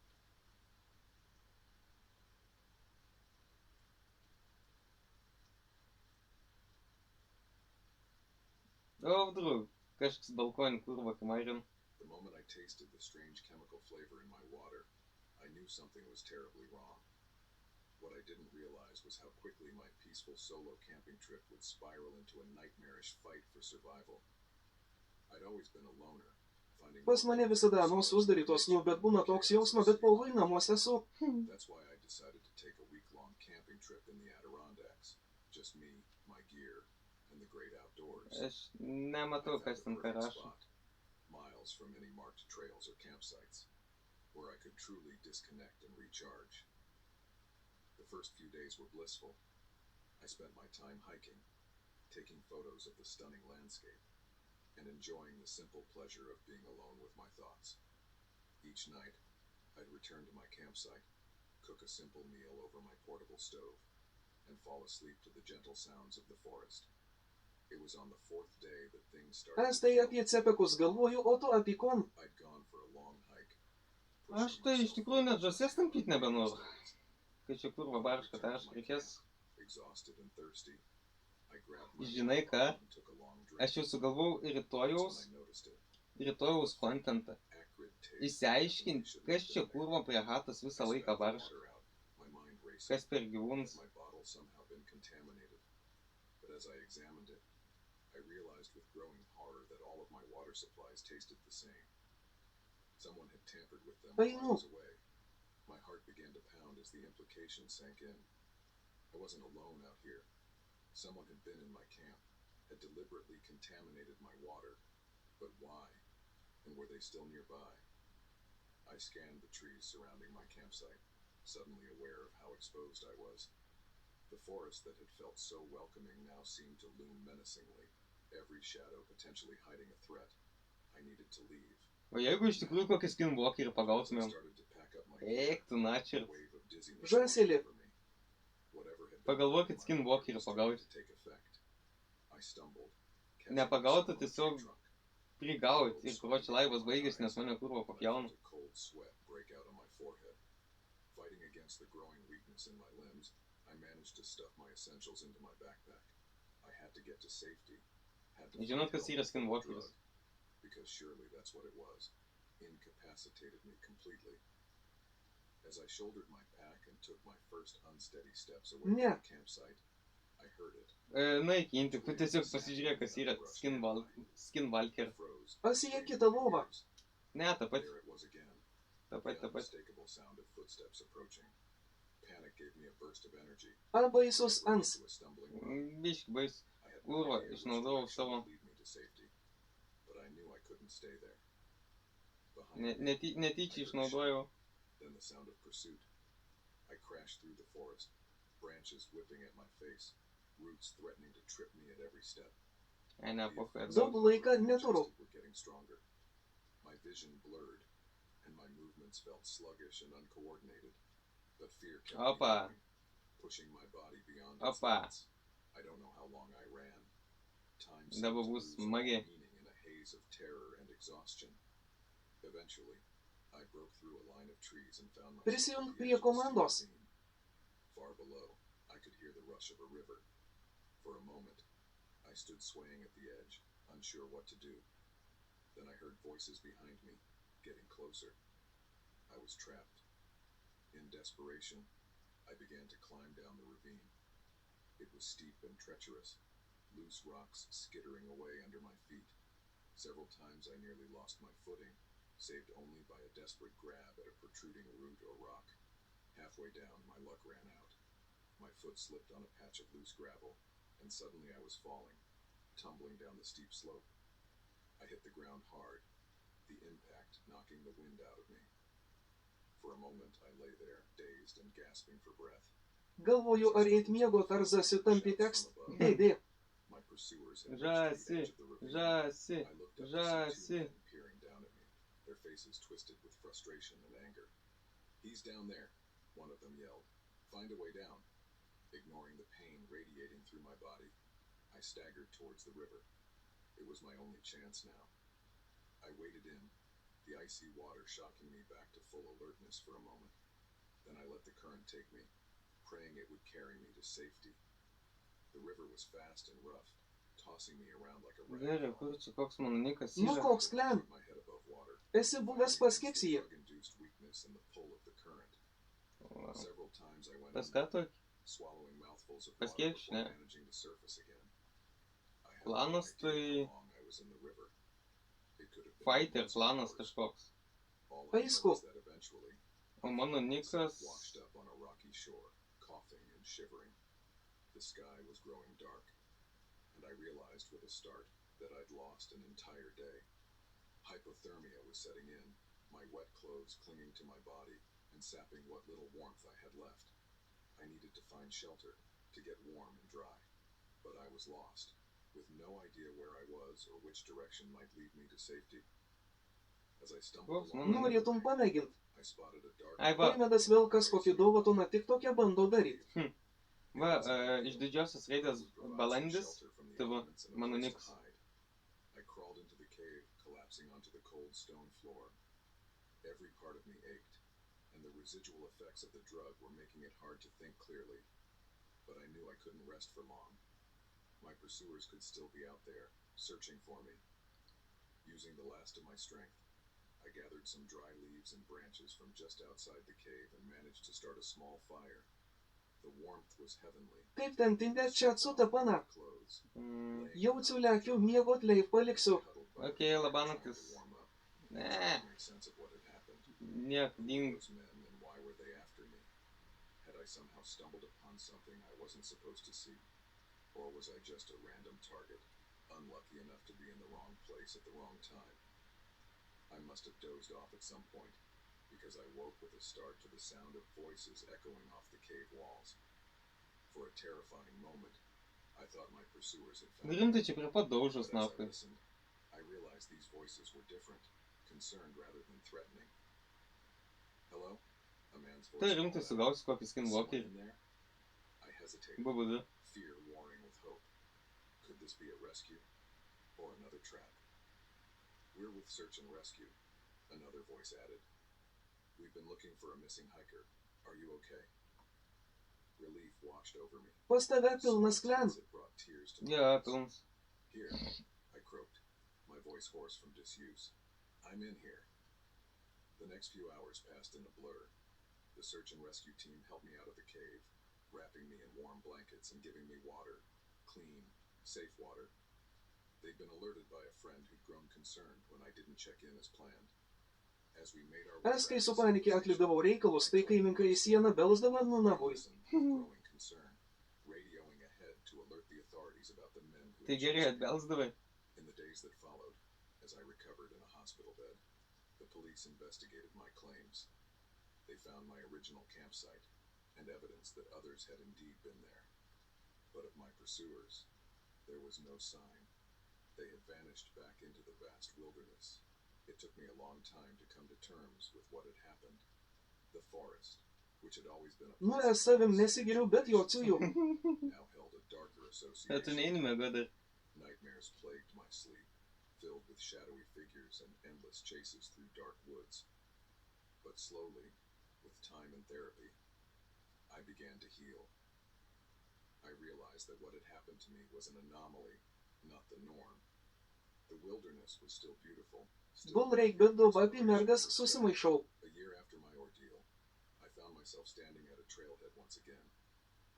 O, вдруг kažkas balkonį kurva kamarin. The moment I tasted the strange chemical flavor in my water, I knew something was terribly wrong. What I didn't realize was how quickly my peaceful solo camping trip would spiral into a nightmarish fight for survival. I'd always been a loner. Pas mane visada anos uždarytos, bet būna toks jausmas, bet po namuose esu. That's why I decided to take a week-long camping trip in the Adirondacks. Just me, my gear, and the great outdoors. Aš nematau, kas ten ką rašo. Miles from any marked trails or campsites, where I could truly disconnect and recharge. The first few days were blissful. I spent my time hiking, taking photos of the stunning landscape, and enjoying the simple pleasure of being alone with my thoughts. Each night, I'd return to my campsite, cook a simple meal over my portable stove, and fall asleep to the gentle sounds of the forest. It was on the fourth day that things started. Aš tai apie cepekus galvoju, o tu apie kon. I'd gone for a long hike. Aš tai iš tikrųjų net žąsies tampyt nebenoriu. Kai čia kurva barška, tai aš reikės. Exhausted and thirsty, I grabbed my Žinai ką? and took a long drink. Aš jau sugalvojau rytojaus kontentą. Išsiaiškinti, kas čia kurva prie hatos visą laiką barška. Kas per gyvūnas. My bottle somehow been contaminated. But as I examined it, I realized with growing horror that all of my water supplies tasted the same. Someone had tampered with them while I was away. My heart began to pound as the implication sank in. I wasn't alone out here. Someone had been in my camp, had deliberately contaminated my water. But why? And were they still nearby? I scanned the trees surrounding my campsite, suddenly aware of how exposed I was. The forest that had felt so welcoming now seemed to loom menacingly, every shadow potentially hiding a threat. I needed to leave. O jeigu iš tikrųjų kokį skinwalkerį pagautumėm? Eik tu načert. Žąselė. Pagalvokit skinwalkerį pagauti. Nepagautų, tiesiog prigauti. Ir kuročią laivas baigėsi, nes mane kurva papjauna. Fighting against the growing weakness in my limbs, I managed to stuff my essentials into my backpack. I had to get to safety. Žinot, kas yra skinwalkeris? Because surely that's what it was. Incapacitated me completely. As I shouldered my pack and took my first unsteady steps away from the campsite, I heard it. Naikinti, tu tiesiog pasižiūrėk, kas yra skinwalker. Pasijė kitą lovą. Ne, ta pati. There it was again. Ta pati, ta pati. Unmistakable sound of footsteps approaching. Panic gave me a burst of energy. Ar baisus ans. Biški bais. Kurva, išnaudojau savo. Netyčia išnaudojau. Then the sound of pursuit. I crashed through the forest, branches whipping at my face, roots threatening to trip me at every step. Daug laiką neturiu. My vision blurred, and my movements felt sluggish and uncoordinated. But fear kept me going, pushing my body beyond its limits. I don't know how long I ran. Time seemed to lose all meaning in a haze of terror and exhaustion. Eventually, I broke through a line of trees and found myself Prisijunk prie komandos. Far below, I could hear the rush of a river. For a moment, I stood swaying at the edge, unsure what to do. Then I heard voices behind me, getting closer. I was trapped. In desperation, I began to climb down the ravine. It was steep and treacherous, loose rocks skittering away under my feet. Several times I nearly lost my footing, saved only by a desperate grab at a protruding root or rock. Halfway down, my luck ran out. My foot slipped on a patch of loose gravel, and suddenly I was falling, tumbling down the steep slope. I hit the ground hard, the impact knocking the wind out of me. For a moment, I lay there, dazed and gasping for breath. Galvoju, ar eit miego, ar zasitampi tekst. Dėdė. My pursuers had reached Žąsi, the edge of the ravine. žąsi, I looked up to žąsi. see two men peering down at me, their faces twisted with frustration and anger. "He's down there," one of them yelled. "Find a way down." Ignoring the pain radiating through my body, I staggered towards the river. It was my only chance now. I waded in, the icy water shocking me back to full alertness for a moment. Then I let the current take me, praying it would carry me to safety. The river was fast and rough, tossing me around like a Gerai, rag kur doll. čia koks mano nikas Nu yra? koks klen? Keep my head above water. Esi buvęs pas Kiksį? Drug-induced weakness and the pull of the current. Wow. Several times I went Pas under, ką tokį? swallowing mouthfuls of Pas water kiek, before ne? managing to surface again. I had Klanas no idea tai how long I was in the river. It could have been fighter months or klanas hours. kažkoks. All I know Aišku. is that eventually O mano I nikas... washed up on a rocky shore, coughing and shivering. The sky was growing dark, and I realized with a start that I'd lost an entire day. Hypothermia was setting in, my wet clothes clinging to my body and sapping what little warmth I had left. I needed to find shelter, to get warm and dry. But I was lost, with no idea where I was or which direction might lead me to safety. As I stumbled along, Norėtum pamėgint. I spotted a dark Ai va, Paėmėdas vilkas kokį dovatoną tik tokia bando daryti. va, iš didžiosios raidės balandis, tai va, mano nikas. I crawled into the cave, collapsing onto the cold stone floor. Every part of me ached, and the residual effects of the drug were making it hard to think clearly. But I knew I couldn't rest for long. My pursuers could still be out there, searching for me. Using the last of my strength, I gathered some dry leaves and branches from just outside the cave and managed to start a small fire. The warmth was heavenly. Kaip ten tindė čia atsuta pana. Clothes. Jaučiu lekiu, miegot leif paliksiu. Okei, labanaktis. Ne, niek ding. Those men and why were they after me? Had I somehow stumbled upon something I wasn't supposed to see? Or was I just a random target, unlucky enough to be in the wrong place at the wrong time? I must have dozed off at some point, because I woke with a start to the sound of voices echoing off the cave walls. For a terrifying moment, I thought my pursuers had found me. Rimtai čia prie pat daužos, But as I nafkai. listened, I realized these voices were different, concerned rather than threatening. Hello? A man's voice. Tai rimtai called out. sugausi kokį Someone skinwalkerį. in there? I hesitated, BBD. fear warring with hope. Could this be a rescue? Or another trap? We're with search and rescue, another voice added. We've been looking for a missing hiker. Are you okay? Relief washed over me. Pas tave pilnas klen. It brought tears to my Jo, eyes. pilnas. Here, I croaked, my voice hoarse from disuse. I'm in here. The next few hours passed in a blur. The search and rescue team helped me out of the cave, wrapping me in warm blankets and giving me water, clean, safe water. They'd been alerted by a friend who'd grown concerned when I didn't check in as planned. As we made our way Es kai back su to panikė atlikdavau reikalus, tai kaimininkai į sieną belsdavo I nunavui. listened with growing concern, radioing ahead to alert the authorities about the men who Tai had gerai, chased me. atbelsdavai. In the days that followed, as I recovered in a hospital bed, the police investigated my claims. They found my original campsite and evidence that others had indeed been there. But of my pursuers, there was no sign. They had vanished back into the vast wilderness. It took me a long time to come to terms with what had happened. The forest, which had always been a Nu, pleasant es savim place, nesigiriu, bet jociu. now held a darker Bet tu association. neini miegot dar. Nightmares plagued my sleep, filled with shadowy figures and endless chases through dark woods. But slowly, with time and therapy, I began to heal. I realized that what had happened to me was an anomaly, not the norm. The wilderness was still beautiful. Bul reik, bet dabar apie mergas susimaišau. A year after my ordeal, I found myself standing at a trailhead once again,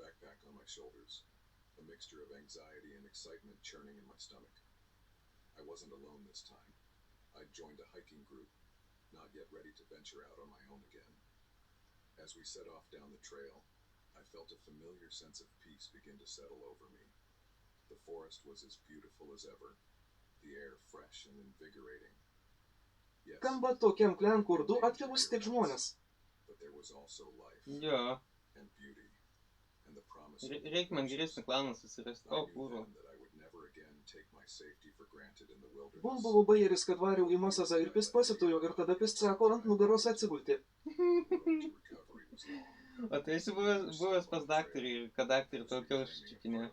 backpack on my shoulders, a mixture of anxiety and excitement churning in my stomach. I wasn't alone this time. I'd joined a hiking group, not yet ready to venture out on my own again. As we set off down the trail, I felt a familiar sense of peace begin to settle over me. The forest was as beautiful as ever, the air fresh and invigorating. Yes, Kamba tokiam klen, kur du aktyvus tik žmonės. but there was also life Jo, and beauty, and the promise of reikia man geresnį klaną susirasti. I O, knew kurva. then that I would never again take my safety for granted in the Bul wilderness. buvo bajeris, kad variau į masazą ir pis pasiptojo ir tada pis sako ant nugaros atsigulti. The road to recovery was long. O tai esi buvęs pas daktarį ir kad daktarį tokio užčiupinė.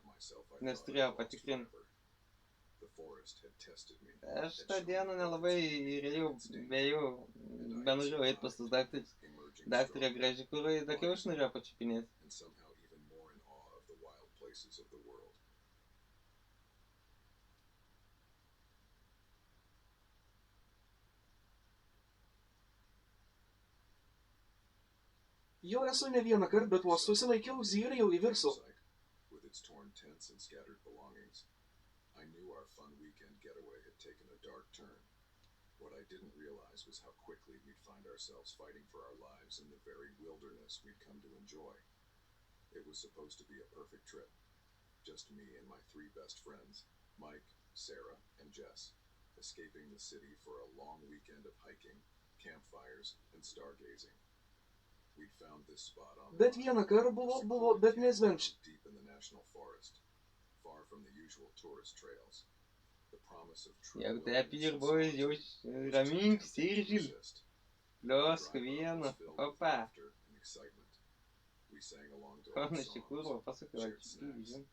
Nes turėjo patikrinti. The forest had tested me. Aš tą dieną nelabai bejau, benorėjau eit pas tus daktaris. Daktarė graži, kur dakiau aš norėjau pačiupinėti. And somehow even more in awe of the wild places of the world. Jau esu ne vieną kartą, bet vos susilaikiau, zyriau į viršų. With its torn tents and scattered belongings, I knew our fun weekend getaway had taken a dark turn. What I didn't realize was how quickly we'd find ourselves fighting for our lives in the very wilderness we'd come to enjoy. It was supposed to be a perfect trip. Just me and my three best friends, Mike, Sarah, and Jess, escaping the city for a long weekend of hiking, campfires, and stargazing. We'd found this spot on Bet vieną kartą buvo, bet nezvenč. deep in the national forest, far from the usual tourist trails. The promise of true Jeigu tai apirboji, jau raminkis ir žil. Pliosku vieną, opa. We sang along to Panašiai kurva, pasakai, žin.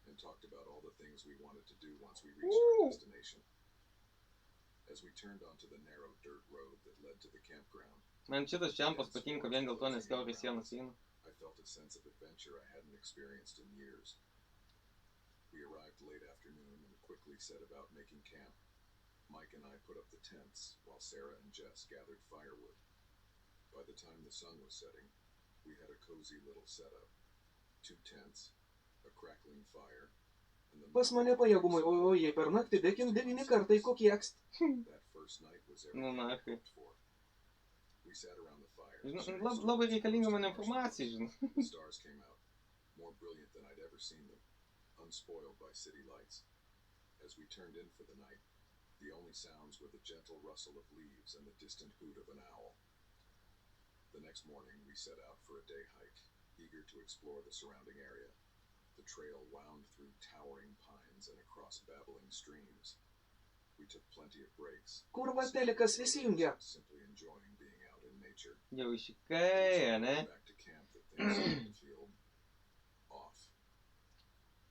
and talked about all the things we wanted to do once we reached our destination. As we turned onto the narrow dirt road that led to the campground, Man šitas čempas patinka vien dėl to, nes kiaurai sienas eina. I felt a sense of adventure I hadn't experienced in years. We arrived late afternoon and quickly set about making camp. Mike and I put up the tents while Sarah and Jess gathered firewood. By the time the sun was setting, we had a cozy little setup. 2 tents, a crackling fire, and the Pas mane pajėgumai, o jei per naktį dėkim 9 kartai kokie akst. that first night was Nu, everything I na, hoped for. We sat around the fire. Labai reikalinga man informacija, žinai. The stars came out, more brilliant than I'd ever seen them, unspoiled by city lights. As we turned in for the night, the only sounds were the gentle rustle of leaves and the distant hoot of an owl. The next morning, we set out for a day hike, eager to explore the surrounding area. The trail wound through towering pines and across babbling streams. We took plenty of breaks, Kurva telikas įsijungia. simply enjoying being out in nature. Jau išikaja, ne? Back to camp, that things started to feel off.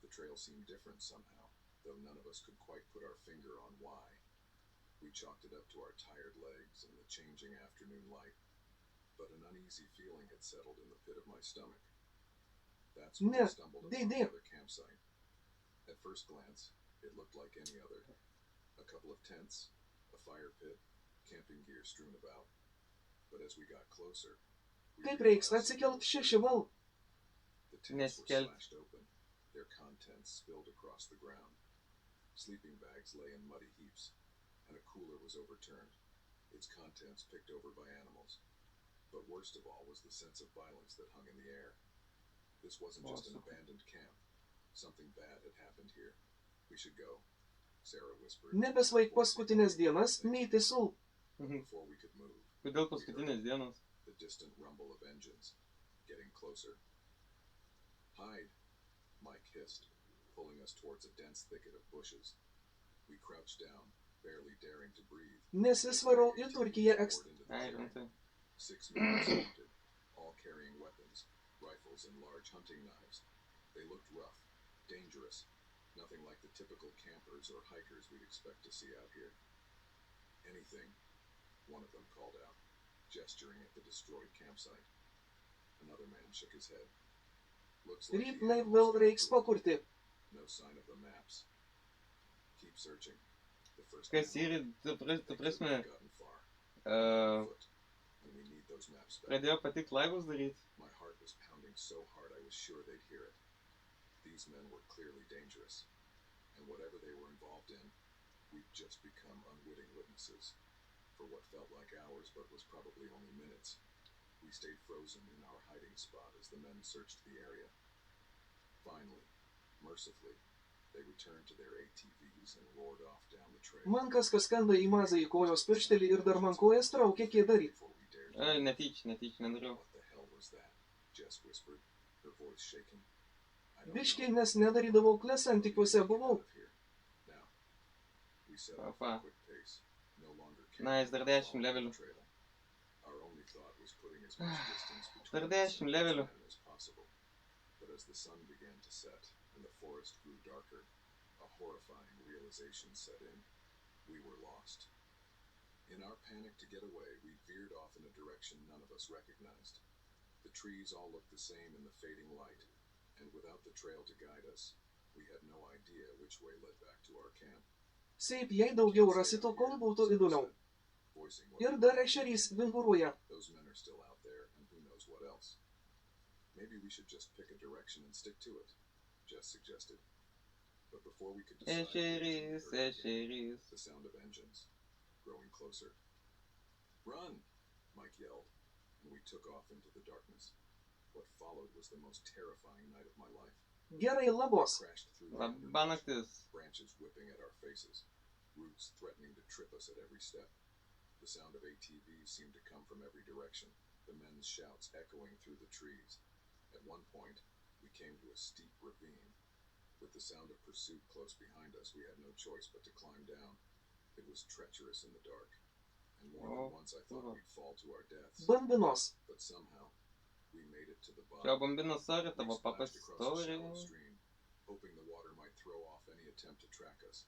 The trail seemed different somehow, though none of us could quite put our finger on why. We chalked it up to our tired legs and the changing afternoon light, but an uneasy feeling had settled in the pit of my stomach. That's when we stumbled upon another campsite. At first glance, it looked like any other. A couple of tents, a fire pit, camping gear strewn about. But as we got closer, we Kaip reiks atsikelt 6 val. the tents were slashed open, their contents spilled across the ground. Sleeping bags lay in muddy heaps, and a cooler was overturned, its contents picked over by animals. But worst of all was the sense of violence that hung in the air. This wasn't just an abandoned camp. Something bad had happened here. We should go, Sarah whispered. Nebesvaik paskutinės dienas, neiti sul. Before we could move, Kodėl paskutinės dienos? the distant rumble of engines, getting closer. Hide, Mike hissed, pulling us towards a dense thicket of bushes. We crouched down, barely daring to breathe. Nesisvarau į Turkiją ekst. Ai, rimtai. 6 men surrounded, all carrying weapons, rifles and large hunting knives. They looked rough, dangerous, nothing like the typical campers or hikers we'd expect to see out here. Anything, one of them called out, gesturing at the destroyed campsite. Another man shook his head. Looks like Ryt vėl reiks pakurti. no sign of the maps. Keep searching. The first Kas yra, ta prasme, gotten far. Foot. And we need those maps back. pradėjo patikt laivus daryti. My heart was pounding so hard I was sure they'd hear it. These men were clearly dangerous, and whatever they were involved in, we'd just become unwitting witnesses. For what felt like hours but was probably only minutes, we stayed frozen in our hiding spot as the men searched the area. Finally, mercifully, they returned to their ATVs and roared off down the trail. Man kas skanda į mazą į kojos pirštelį ir dar man kojas traukia kėdarį. Before we dared to Netyčia, nedariau. What the hell was that? Jess whispered, her voice shaking. I don't Biškiai, know. nes nedarydavau kles santykiuose buvau. Now, we set off at a quick pace, no longer Nice, dar 10 levelių. trail. Our only thought was putting as much distance Dar between us 10 and levelių. these men as possible. But as the sun began to set and the forest grew darker, a horrifying realization set in. We were lost. In our panic to get away, we veered off in a direction none of us recognized. The trees all looked the same in the fading light, and without the trail to guide us, we had no idea which way led back to our camp. Seip, jei daugiau rasito, kol būtų įdomiau. Voicing what Ir dar ešerys vinguruoja. those men are still out there, and who knows what else. Maybe we should just pick a direction and stick to it, Jess suggested. But before we could decide, the sound of engines, growing closer. Run! Mike yelled, and we took off into the darkness. What followed was the most terrifying night of my life. Gerai, labos. Crashed through Labanaktis. branches whipping at our faces, roots threatening to trip us at every step. The sound of ATVs seemed to come from every direction, the men's shouts echoing through the trees. At one point, we came to a steep ravine. With the sound of pursuit close behind us, we had no choice but to climb down. It was treacherous in the dark, and more than once I thought we'd fall to our deaths. Bambinos. But somehow, we made it to the Čia bottom. bambinos sorry, tavo We papas splashed across a istorija. shallow stream, hoping the water might throw off any attempt to track us.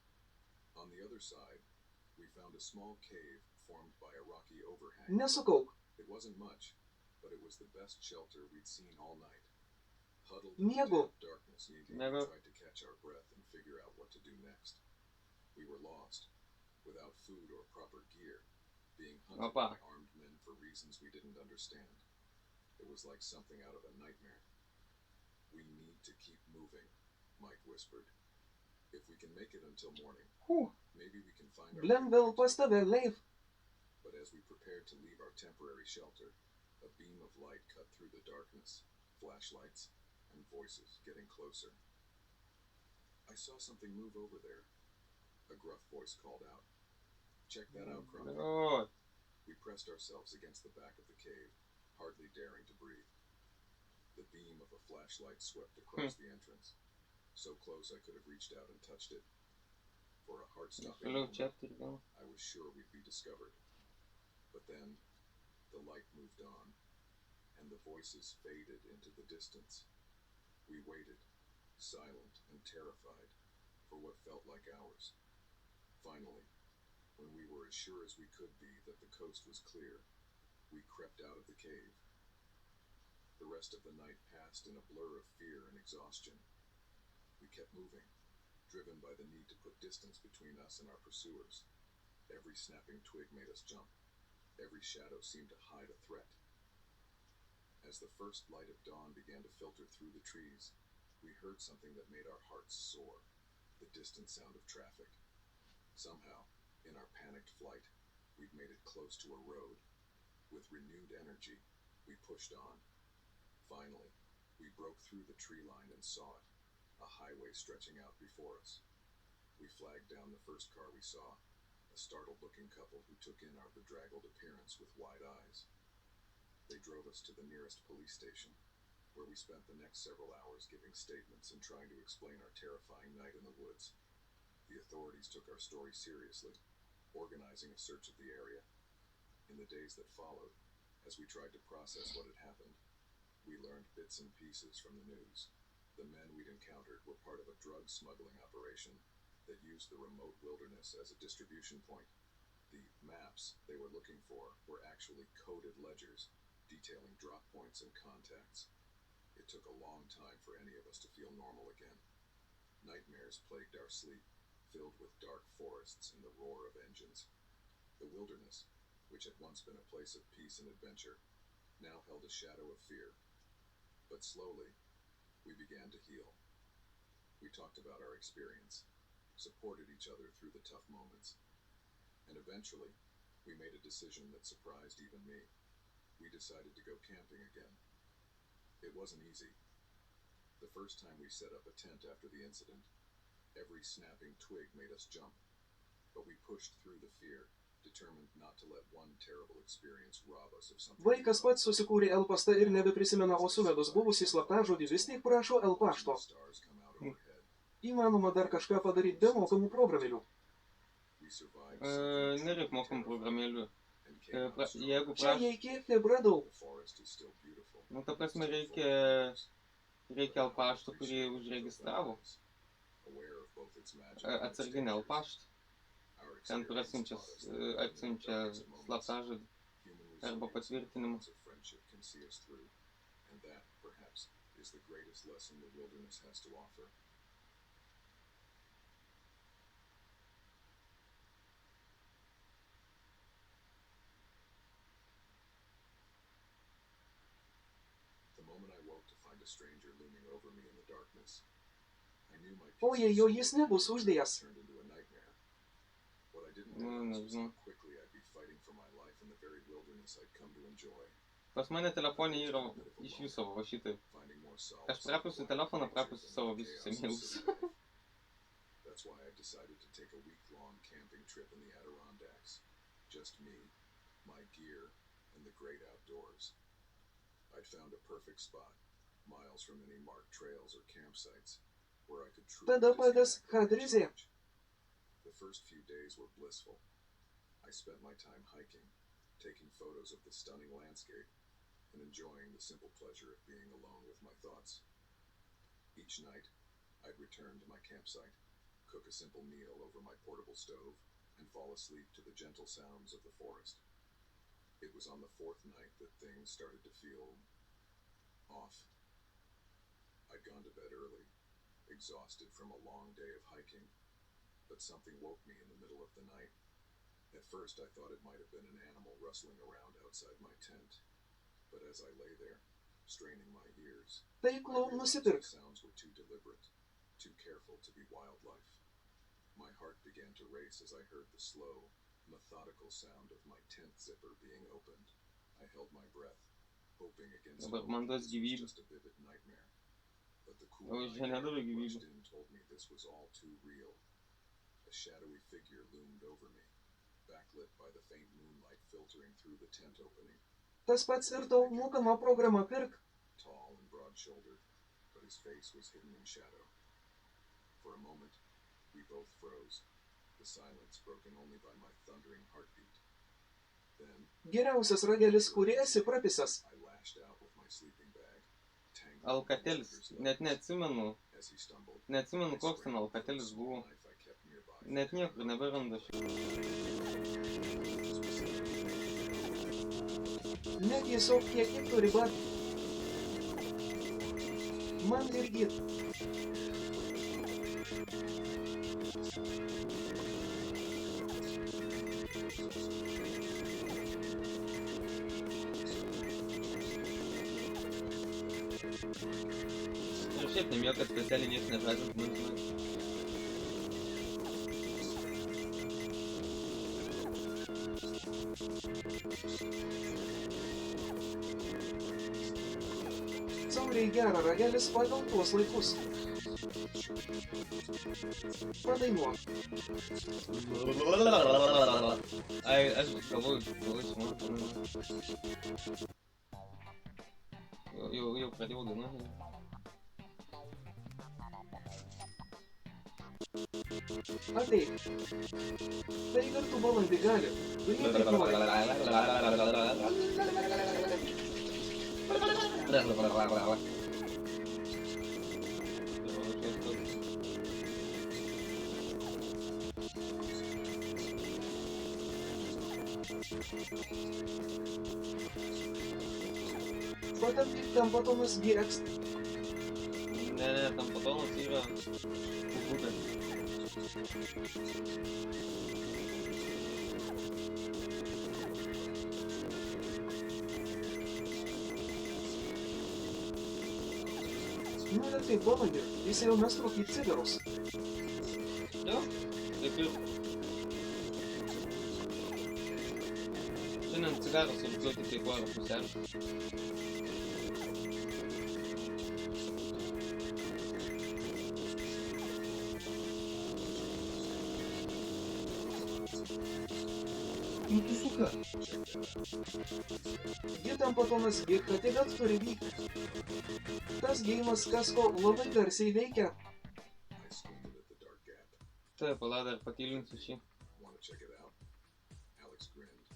On the other side, we found a small cave formed by a rocky overhang. Nesukau. It wasn't much, but it was the best shelter we'd seen all night. Huddled Miego. in darkness, we Miego. tried to catch our breath and figure out what to do next. We were lost, without food or proper gear, being hunted Opa. by armed men for reasons we didn't understand. It was like something out of a nightmare. We need to keep moving, Mike whispered. If we can make it until morning, maybe we can find our Blem way vėl back to pas the tave, Leif. But as we prepared to leave our temporary shelter, a beam of light cut through the darkness, flashlights, and voices getting closer. I saw something move over there. A gruff voice called out. Check that out, Crump. O, We pressed ourselves against the back of the cave, hardly daring to breathe. The beam of a flashlight swept across the entrance, so close I could have reached out and touched it. For a heart-stopping toliau moment, čia aptirgiau. I was sure we'd be discovered. But then, the light moved on, and the voices faded into the distance. We waited, silent and terrified, for what felt like hours. Finally, when we were as sure as we could be that the coast was clear, we crept out of the cave. The rest of the night passed in a blur of fear and exhaustion. We kept moving, driven by the need to put distance between us and our pursuers. Every snapping twig made us jump. Every shadow seemed to hide a threat. As the first light of dawn began to filter through the trees, we heard something that made our hearts soar, the distant sound of traffic. Somehow, in our panicked flight, we'd made it close to a road. With renewed energy, we pushed on. Finally, we broke through the tree line and saw it, a highway stretching out before us. We flagged down the first car we saw, a startled-looking couple who took in our bedraggled appearance with wide eyes. They drove us to the nearest police station, where we spent the next several hours giving statements and trying to explain our terrifying night in the woods. The authorities took our story seriously, organizing a search of the area. In the days that followed, as we tried to process what had happened, we learned bits and pieces from the news. The men we'd encountered were part of a drug smuggling operation that used the remote wilderness as a distribution point. The maps they were looking for were actually coded ledgers detailing drop points and contacts. It took a long time for any of us to feel normal again. Nightmares plagued our sleep, filled with dark forests and the roar of engines. The wilderness, which had once been a place of peace and adventure, now held a shadow of fear. But slowly, we began to heal. We talked about our experience, supported each other through the tough moments, and eventually, we made a decision that surprised even me. We decided to go camping again. It wasn't easy. The first time we set up a tent after the incident, every snapping twig made us jump, but we pushed through the fear, determined not to let one terrible experience rob us of something. Vaikas pats susikūrė L pastą ir nebeprisimena, o suvedus buvusį slaptažodį vis tiek prašo L pašto. Įmanoma dar kažką padaryti be mokamų programėlių. Nereik mokamų programėlių. Jeigu Čia reikia febradau. Nu, ta prasme, reikia L pašto, kurį užregistravo. Atsarginę L paštą. Ten, kur atsiunčia slaptažodį arba patvirtinimą. find a stranger looming over me in the darkness. I knew my Ojei, jo jis nebus uždėjęs. turned into a nightmare. What I didn't realize was how quickly I'd be fighting for my life in the very wilderness I'd come to enjoy. Pas mane telefonė yra iš viso va šitai. Aš prapusiu telefoną, prapusiu savo visus emailus. That's why I decided to take a week-long camping trip in the Adirondacks. Just me, my gear, and the great outdoors. I'd found a perfect spot, miles from any marked trails or campsites, where I could truly Tada padas disconnect from the Hadrizė. challenge. The first few days were blissful. I spent my time hiking, taking photos of the stunning landscape, and enjoying the simple pleasure of being alone with my thoughts. Each night, I'd return to my campsite, cook a simple meal over my portable stove, and fall asleep to the gentle sounds of the forest. It was on the fourth night that things started to feel off. I'd gone to bed early, exhausted from a long day of hiking, but something woke me in the middle of the night. At first, I thought it might have been an animal rustling around outside my tent, but as I lay there, straining my ears, Tai I kloun realized nusipirk. the sounds were too deliberate, too careful to be wildlife. My heart began to race as I heard the slow, methodical sound of my tent zipper being opened. I held my breath, hoping against Dabar hope man that duos this was gyvybę. just a vivid nightmare. But the cool O, night čia air nedavė that gyvybę. rushed in told me this was all too real. A shadowy figure loomed over me, backlit by the faint moonlight filtering through the tent opening. Tas pats ir tau mokama programa pirk. Tall and broad-shouldered, but his face was hidden in shadow. For a moment, we both froze, the silence broken only by my thundering heartbeat. Then, Geriausias ragelis, kurį esi prapisęs. I lashed out with my sleeping bag, tangled in Alkatelis, his net legs. neatsimenu, As he stumbled, neatsimenu I koks ten scrambled for the alkatelis small buvo. knife I kept nearby. Net niekur neberandu aš. Ne tiesiog kiek turi bat. Man irgi. Ir šiaip nemėjo, kad specialiai niekas nežadint man žinai. Sauriai gerą ragelis pagal tuos laikus. Padainuok. Ai, aš galvoju, žinau. Jau pradėjau dainuoti. Ateik. Tai kartu balandį gali. Tu jie taip nori. Patamdyk tam patonas gėks. Ne, tam patonas yra kuputė. Nu ir taip balandį. Jis jau mes rūkyt cigarus. Jo, taip ir. Šiandien cigaras rūkiau tik tai porą puselį. Nu tu suka. Jie tam patonas gėk, kad taip turi vykti. Tas gėjimas kasko labai garsiai veikia. I squinted at the dark gap. Taip, pala dar pakilinsiu šį. Want to check it out? Alex grinned,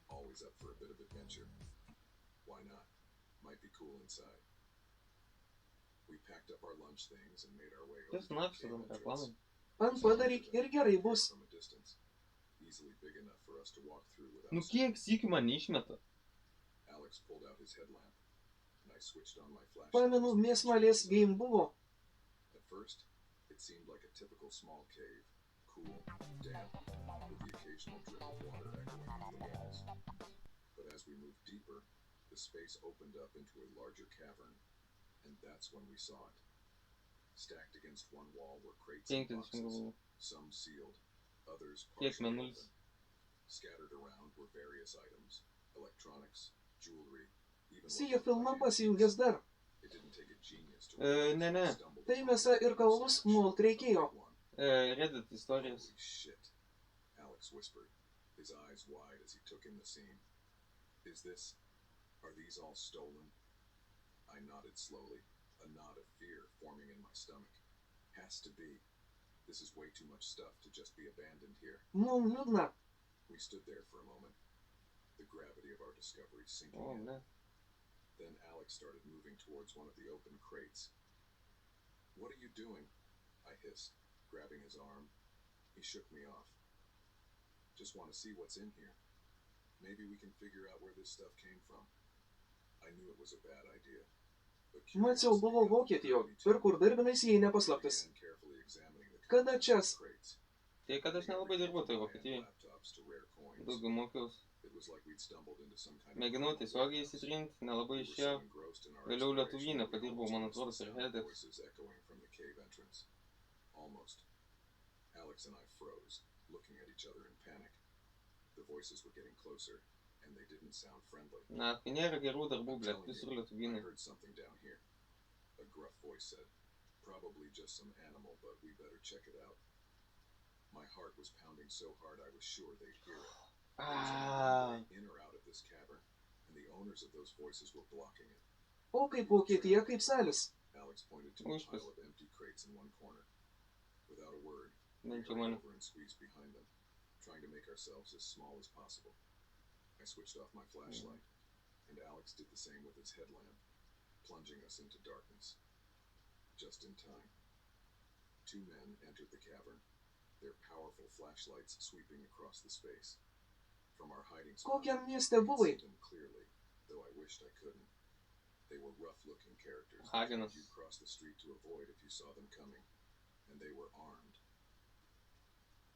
always up for a bit of adventure. Why not? Might be cool inside. We packed up our lunch things and made our way over Kas to the nakšta cave tam entrance. reklamai? Ant padaryk ir gerai bus. From a distance, easily big enough for us to walk through without Nu kiek sykių man neišmeta? Alex pulled out his headlamp, and I switched on my flashlight. Pamenu, mėsmalės gėjim buvo. At first, it seemed like a typical small cave, cool, damp, with the occasional drip of water echoing off the walls. But as we moved deeper, the space opened up into a larger cavern, And that's when we saw it. Stacked against one wall were crates and 50 boxes, galvų. some sealed, others Kiek partially mėnulis? open. Scattered around were various items, electronics, jewelry, even Sija filmą pasiilgęs dar. It didn't take a genius to Ne. Tai mėsa ir kaulus mult reikėjo. Reddit istorijas. Holy shit, Alex whispered, his eyes wide as he took in the scene. Are these all stolen? I nodded slowly, a knot of fear forming in my stomach. Has to be. This is way too much stuff to just be abandoned here. Mum liūdna. We stood there for a moment, the gravity of our discovery sinking O, in. ne. Then Alex started moving towards one of the open crates. What are you doing? I hissed, grabbing his arm. He shook me off. Just want to see what's in here. Maybe we can figure out where this stuff came from. I knew it was a bad idea. Mačiau, buvau Vokietijoje, ir kur darbinais jei nepaslaptis. Kada čias? Tai kad aš nelabai dirbu tai Vokietijoje. Daugiau mokiaus. Mėginau tiesiogiai įsitrinti, nelabai išėjo. Vėliau Lietuvyne padirbau, man atrodo, per Hedex. Almost. Alex and I froze, looking at each other in panic. The voices were getting closer, and they didn't sound friendly. Na, kai nėra gerų darbų, blėt, visur I Lietuvyne. heard something down here. A gruff voice said, "Probably just some animal, but we better check it out." My heart was pounding so hard I was sure they'd hear it. There was only one way in or out of this cavern, and the owners of those voices were blocking it. O kaip Vokietija, kaip salis. Alex pointed to a pile of empty crates in one corner. Without a word, we Bent jau hurried mane. over and squeezed behind them, trying to make ourselves as small as possible. I switched off my flashlight, and Alex did the same with his headlamp, plunging us into darkness. Just in time. Two men entered the cavern, their powerful flashlights sweeping across the space. From our hiding spot, Kokiam mieste I could buvai? see them clearly, though I wished I couldn't. They were rough-looking characters Hagenas. you'd cross the street to avoid if you saw them coming, and they were armed.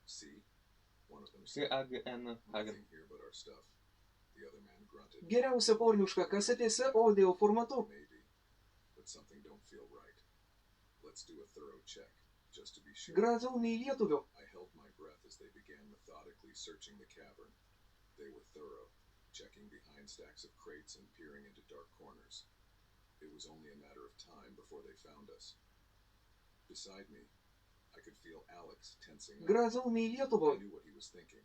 See? One of them said, GAGN Hagen. "Nothing here but our stuff." The other man grunted. Geriausia porniuška kasetėse audio formatu. Maybe, but something don't feel right. Let's do a thorough check, just to be sure. Gražiau nei lietuvių. I held my breath as they began methodically searching the cavern. They were thorough, checking behind stacks of crates and peering into dark corners. It was only a matter of time before they found us. Beside me, I could feel Alex tensing up. Gražiau nei I lietuvių. knew what he was thinking.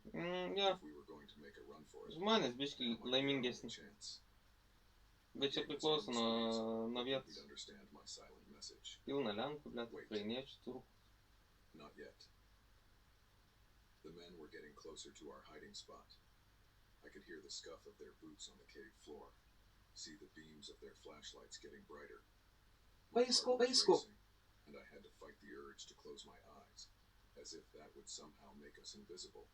Jo, If we were going to make a run for it, žmonės biški that might be our only laimingesni. chance. Bet čia Gave us priklauso one nuo squeeze, hoping vietos. he'd understand my silent message. Pilna Lenkų, blėt, ukrainiečių, turkų. Not yet. The men were getting closer to our hiding spot. I could hear the scuff of their boots on the cave floor, see the beams of their flashlights getting brighter. My heart Aišku, was aišku. racing, and I had to fight the urge to close my eyes, as if that would somehow make us invisible.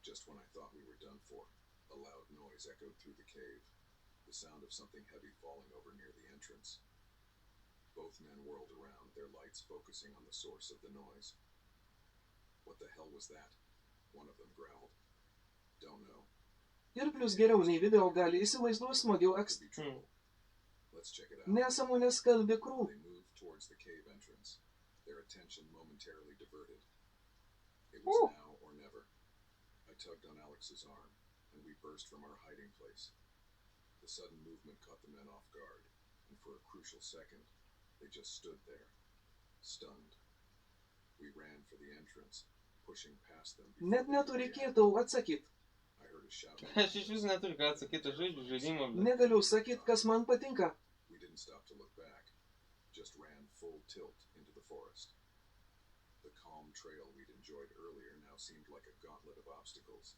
Just when I thought we were done for, a loud noise echoed through the cave, the sound of something heavy falling over near the entrance. Both men whirled around, their lights focusing on the source of the noise. What the hell was that? One of them growled. Don't know. Ir plus geriau nei video gali įsivaizduoti smagiau Could be trouble. Let's check it out. nesąmonės kalbė krū. They moved towards the cave entrance, their attention momentarily diverted. It was now or never. I tugged on Alex's arm, and we burst from our hiding place. The sudden movement caught the men off guard, and for a crucial second, they just stood there, stunned. We ran for the entrance, pushing past them. before Net they could neturėtų react. atsakyti. I heard a shout. Aš iš vis neturiu ką atsakyti, aš žaidžiu žaidimą, blėt. Negaliu sakyti, kas man patinka. We didn't stop to look back, just ran full tilt into the forest. The calm trail we'd enjoyed earlier now seemed like a gauntlet of obstacles.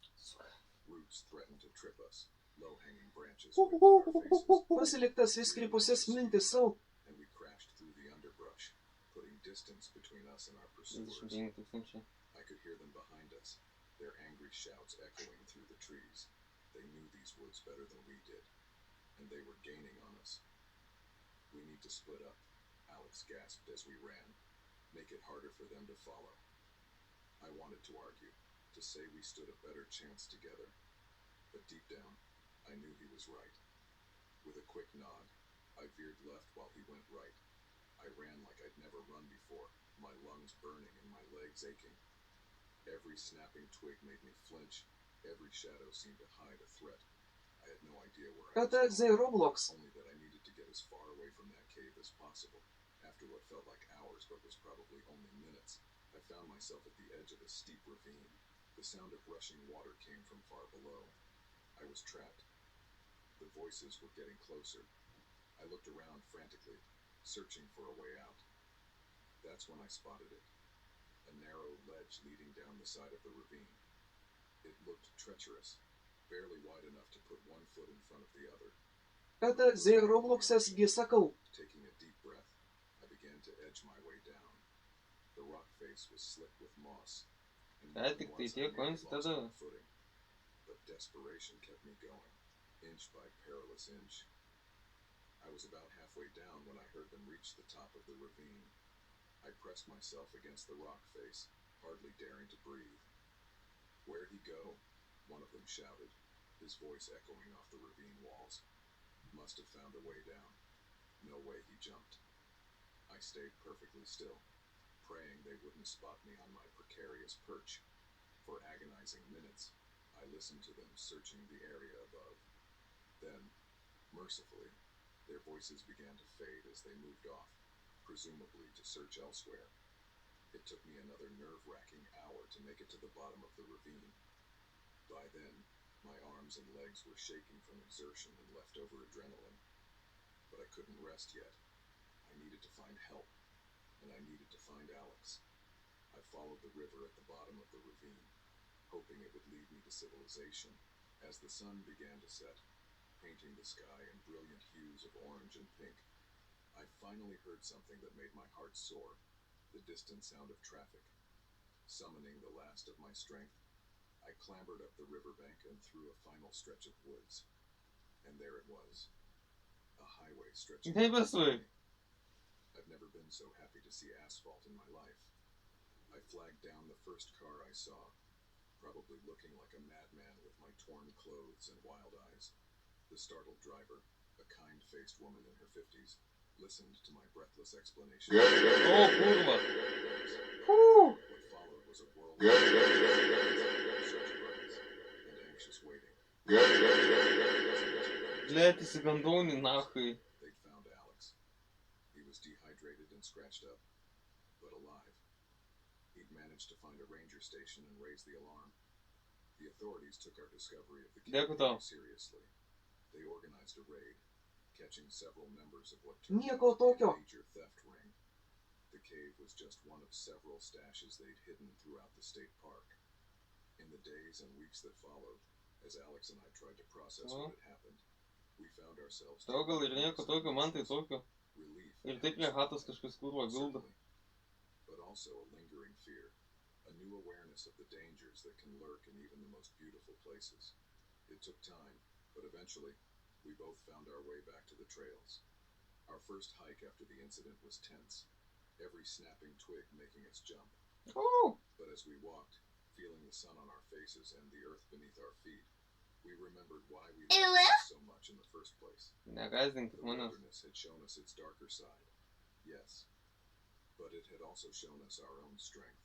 Roots threatened to trip us, low-hanging branches whipped in our faces, Pasiliktas įskripusias mintis savo. and we crashed through the underbrush, putting distance between us and our pursuers. 29 tūkstančiai. I could hear them behind us, their angry shouts echoing through the trees. They knew these woods better than we did, and they were gaining on us. We need to split up, Alex gasped as we ran. Make it harder for them to follow. I wanted to argue, to say we stood a better chance together. But deep down, I knew he was right. With a quick nod, I veered left while he went right. I ran like I'd never run before, my lungs burning and my legs aching. Every snapping twig made me flinch. Every shadow seemed to hide a threat. I had no idea where I was Это going, Roblox. only that I needed to get as far away from that cave as possible. After what felt like hours but was probably only minutes, I found myself at the edge of a steep ravine. The sound of rushing water came from far below. I was trapped. The voices were getting closer. I looked around frantically, searching for a way out. That's when I spotted it. A narrow ledge leading down the side of the ravine. It looked treacherous, barely wide enough to put one foot in front of the other. Это Roblox'as gi sakau. Taking a deep breath, I began to edge my way down. The rock face was slick with moss, and more than once I nearly lost my footing. But desperation kept me going, inch by perilous inch. I was about halfway down when I heard them reach the top of the ravine. I pressed myself against the rock face, hardly daring to breathe. "Where'd he go?" one of them shouted, his voice echoing off the ravine walls. Must have found a way down. No way he jumped. I stayed perfectly still, praying they wouldn't spot me on my precarious perch. For agonizing minutes, I listened to them searching the area above. Then, mercifully, their voices began to fade as they moved off, presumably to search elsewhere. It took me another nerve-wracking hour to make it to the bottom of the ravine. By then, my arms and legs were shaking from exertion and leftover adrenaline. But I couldn't rest yet. I needed to find help, and I needed to find Alex. I followed the river at the bottom of the ravine, hoping it would lead me to civilization. As the sun began to set, painting the sky in brilliant hues of orange and pink, I finally heard something that made my heart soar, the distant sound of traffic. Summoning the last of my strength, I clambered up the riverbank and through a final stretch of woods. And there it was, a highway stretching. I've never been so happy to see asphalt in my life. I flagged down the first car I saw, probably looking like a madman with my torn clothes and wild eyes. The startled driver, a kind-faced woman in her 50s, listened to my breathless explanation. Oh, kurwa. What followed was a whirlwind of and anxious waiting. Блять, įsigandau, nahai. They'd found Alex. He was dehydrated and scratched up, but alive. He'd managed to find a ranger station and raise the alarm. The authorities took our discovery of the cave very seriously. They organized a raid, catching several members of what turned out to be a major theft ring. The cave was just one of several stashes they'd hidden throughout the state park. In the days and weeks that followed, as Alex and I tried to process what had happened, we found ourselves Gal ir nieko tokio, man tai tokio. Ir taip prie hatos kažkas kurva guldo. But also a lingering fear, a new awareness of the dangers that can lurk in even the most beautiful places. It took time, but eventually, we both found our way back to the trails. Our first hike after the incident was tense, every snapping twig making us jump. Oh! But as we walked, feeling the sun on our faces and the earth beneath our feet, we remembered why we loved it so much in the first place. The wilderness had shown us its darker side, yes, but it had also shown us our own strength,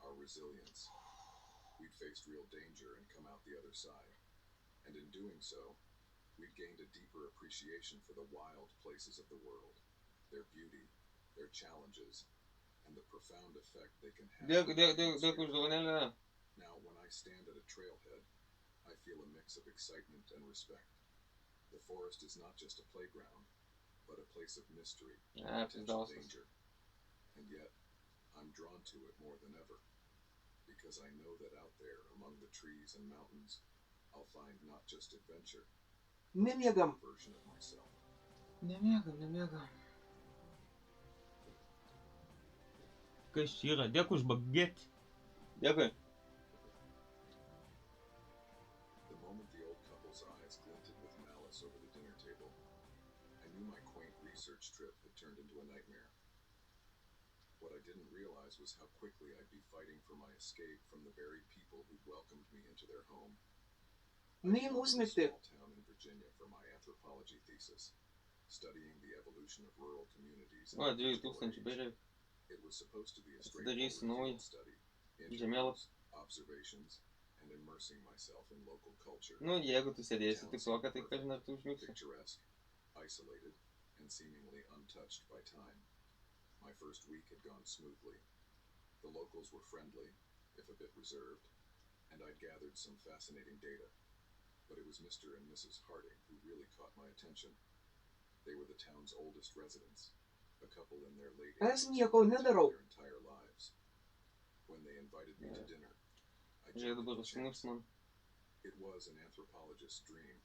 our resilience. We'd faced real danger and come out the other side, and in doing so, we'd gained a deeper appreciation for the wild places of the world, their beauty, their challenges, and the profound effect they can have. Now, when I stand at a trailhead, I feel a mix of excitement and respect. The forest is not just a playground, but a place of mystery and potential danger. And yet, I'm drawn to it more than ever, because I know that out there, among the trees and mountains, I'll find not just adventure, but a version of myself. Nemiegam. Kas čia yra? Dėkui už bagetį. Dėkui. The moment the old couple's eyes glinted with malice over the dinner table, I knew my quaint research trip had turned into a nightmare. What I didn't realize was how quickly I'd be fighting for my escape from the very people who welcomed me into their home. I came from a small town in Virginia for my anthropology thesis, studying the evolution of rural communities. O, 2000 beveik. It was supposed to be a Atsidarysiu straightforward naują field study, žemėlapį. observations, and immersing myself in local culture. Nu, jeigu tu sėdėsi tik tokia, tai kažin ar tu užmigsi. Picturesque, isolated, and seemingly untouched by time. My first week had gone smoothly. The locals were friendly, if a bit reserved, and I'd gathered some fascinating data. But it was Mr. and Mrs. Harding who really caught my attention. They were the town's oldest residents, a couple in their late Aš 80s nieko who had nedarau. their entire lives. When they invited me to dinner, I Žiūrėk, jumped dabar at the užsiniks chance. man. It was an anthropologist's dream,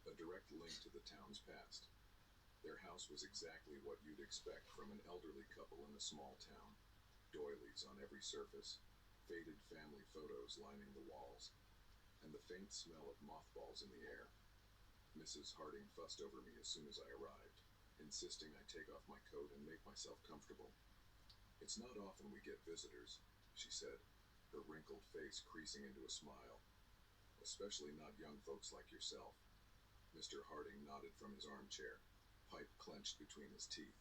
a direct link to the town's past. Their house was exactly what you'd expect from an elderly couple in a small town. Doilies on every surface, faded family photos lining the walls, and the faint smell of mothballs in the air. Mrs. Harding fussed over me as soon as I arrived, insisting I take off my coat and make myself comfortable. "It's not often we get visitors," she said, her wrinkled face creasing into a smile. "Especially not young folks like yourself." Mr. Harding nodded from his armchair, pipe clenched between his teeth.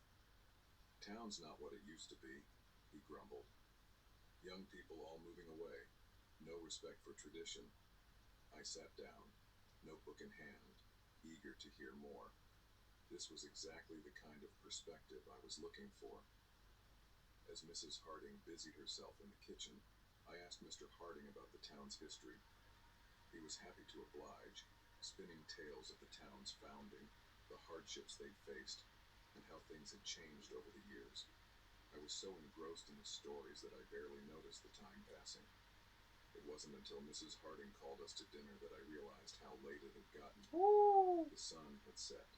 "Town's not what it used to be," he grumbled. "Young people all moving away, no respect for tradition." I sat down, notebook in hand, eager to hear more. This was exactly the kind of perspective I was looking for. As Mrs. Harding busied herself in the kitchen, I asked Mr. Harding about the town's history. He was happy to oblige, spinning tales of the town's founding, the hardships they'd faced, and how things had changed over the years. I was so engrossed in the stories that I barely noticed the time passing. It wasn't until Mrs. Harding called us to dinner that I realized how late it had gotten. The sun had set,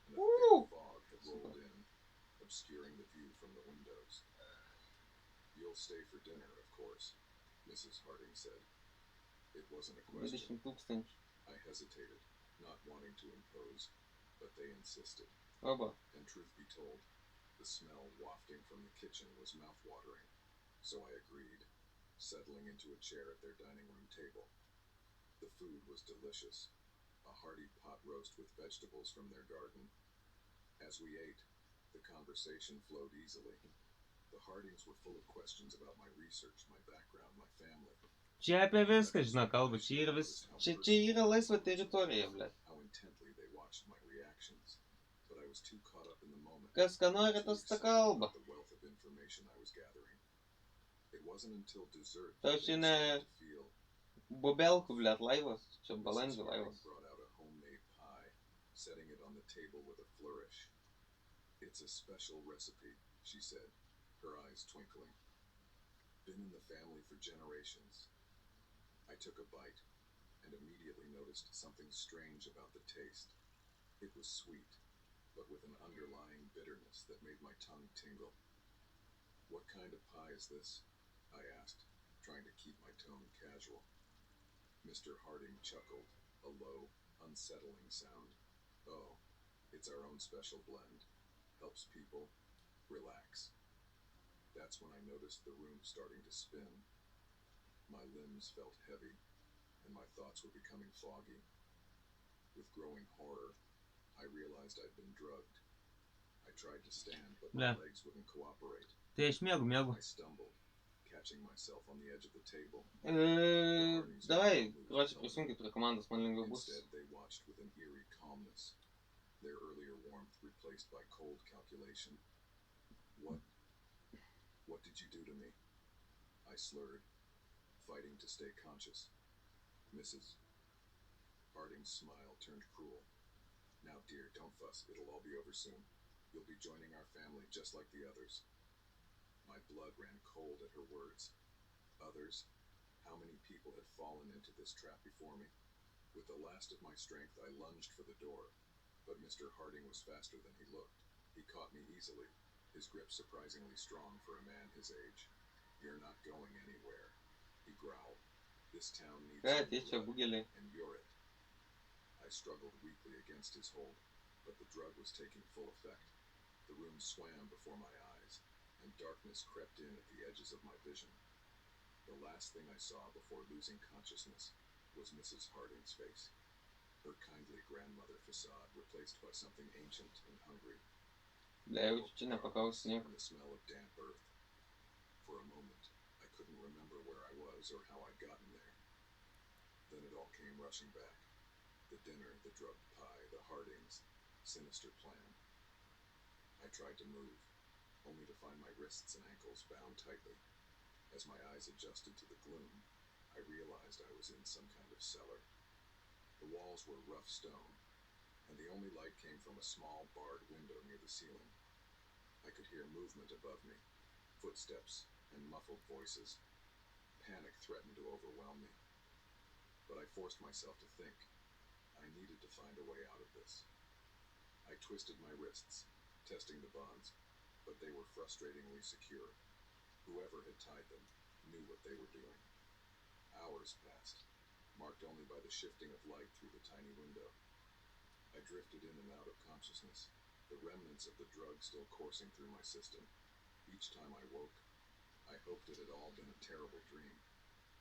and a thick fog had rolled in, obscuring the view from the windows. "You'll stay for dinner, of course," Mrs. Harding said. It wasn't a question. 20 000. I hesitated, not wanting to impose, but they insisted. Oba. And truth be told, the smell wafting from the kitchen was mouth-watering, so I agreed, settling into a chair at their dining room table. The food was delicious, a hearty pot roast with vegetables from their garden. As we ate, the conversation flowed easily. The Hardings were full of questions about my research, my background, my family. Čia apie viską, žinau, kalba. Čia yra laisva teritorija, ble. How intently they watched my reactions, but I was too caught up in the moment. Kas ką nori, tas tą kalba. The wealth of information I was gathering. It wasn't until dessert Tau that čia I ne started to feel. bobelkų, ble, laivas. Čia Mrs. balandžio Harding laivas. brought out a homemade pie, setting it on the table with a flourish. "It's a special recipe," she said, her eyes twinkling. "Been in the family for generations." I took a bite, and immediately noticed something strange about the taste. It was sweet, but with an underlying bitterness that made my tongue tingle. "What kind of pie is this?" I asked, trying to keep my tone casual. Mr. Harding chuckled, a low, unsettling sound. "Oh, it's our own special blend. Helps people relax." That's when I noticed the room starting to spin. My limbs felt heavy, and my thoughts were becoming foggy. With growing horror, I realized I'd been drugged. I tried to stand, but my legs wouldn't cooperate. Tai aš mėgu. I stumbled, catching myself on the edge of the table. Davai, ruošiu prisijungti prie komandos, man lengviau bus. Instead, they watched with an eerie calmness, their earlier warmth replaced by cold calculation. What did you do to me?" I slurred, fighting to stay conscious. Mrs. Harding's smile turned cruel. "Now, dear, don't fuss. It'll all be over soon. You'll be joining our family just like the others." My blood ran cold at her words. Others? How many people had fallen into this trap before me? With the last of my strength, I lunged for the door, but Mr. Harding was faster than he looked. He caught me easily, his grip surprisingly strong for a man his age. "You're not going anywhere," he growled. "This town needs Kad, your jie čia blood, bugeliai. and you're it." I struggled weakly against his hold, but the drug was taking full effect. The room swam before my eyes, and darkness crept in at the edges of my vision. The last thing I saw before losing consciousness was Mrs. Harding's face. Her kindly grandmother facade replaced by something ancient and hungry. Jaučiu, čia nepaklausiu nieko. And the smell of damp earth. For a moment, I couldn't remember where I was or how I'd gotten there. Then it all came rushing back. The dinner, the drugged pie, the Hardings' sinister plan. I tried to move, only to find my wrists and ankles bound tightly. As my eyes adjusted to the gloom, I realized I was in some kind of cellar. The walls were rough stone, and the only light came from a small barred window near the ceiling. I could hear movement above me, footsteps and muffled voices. Panic threatened to overwhelm me. But I forced myself to think. I needed to find a way out of this. I twisted my wrists, testing the bonds, but they were frustratingly secure. Whoever had tied them knew what they were doing. Hours passed, marked only by the shifting of light through the tiny window. I drifted in and out of consciousness, the remnants of the drug still coursing through my system. Each time I woke, I hoped it had all been a terrible dream,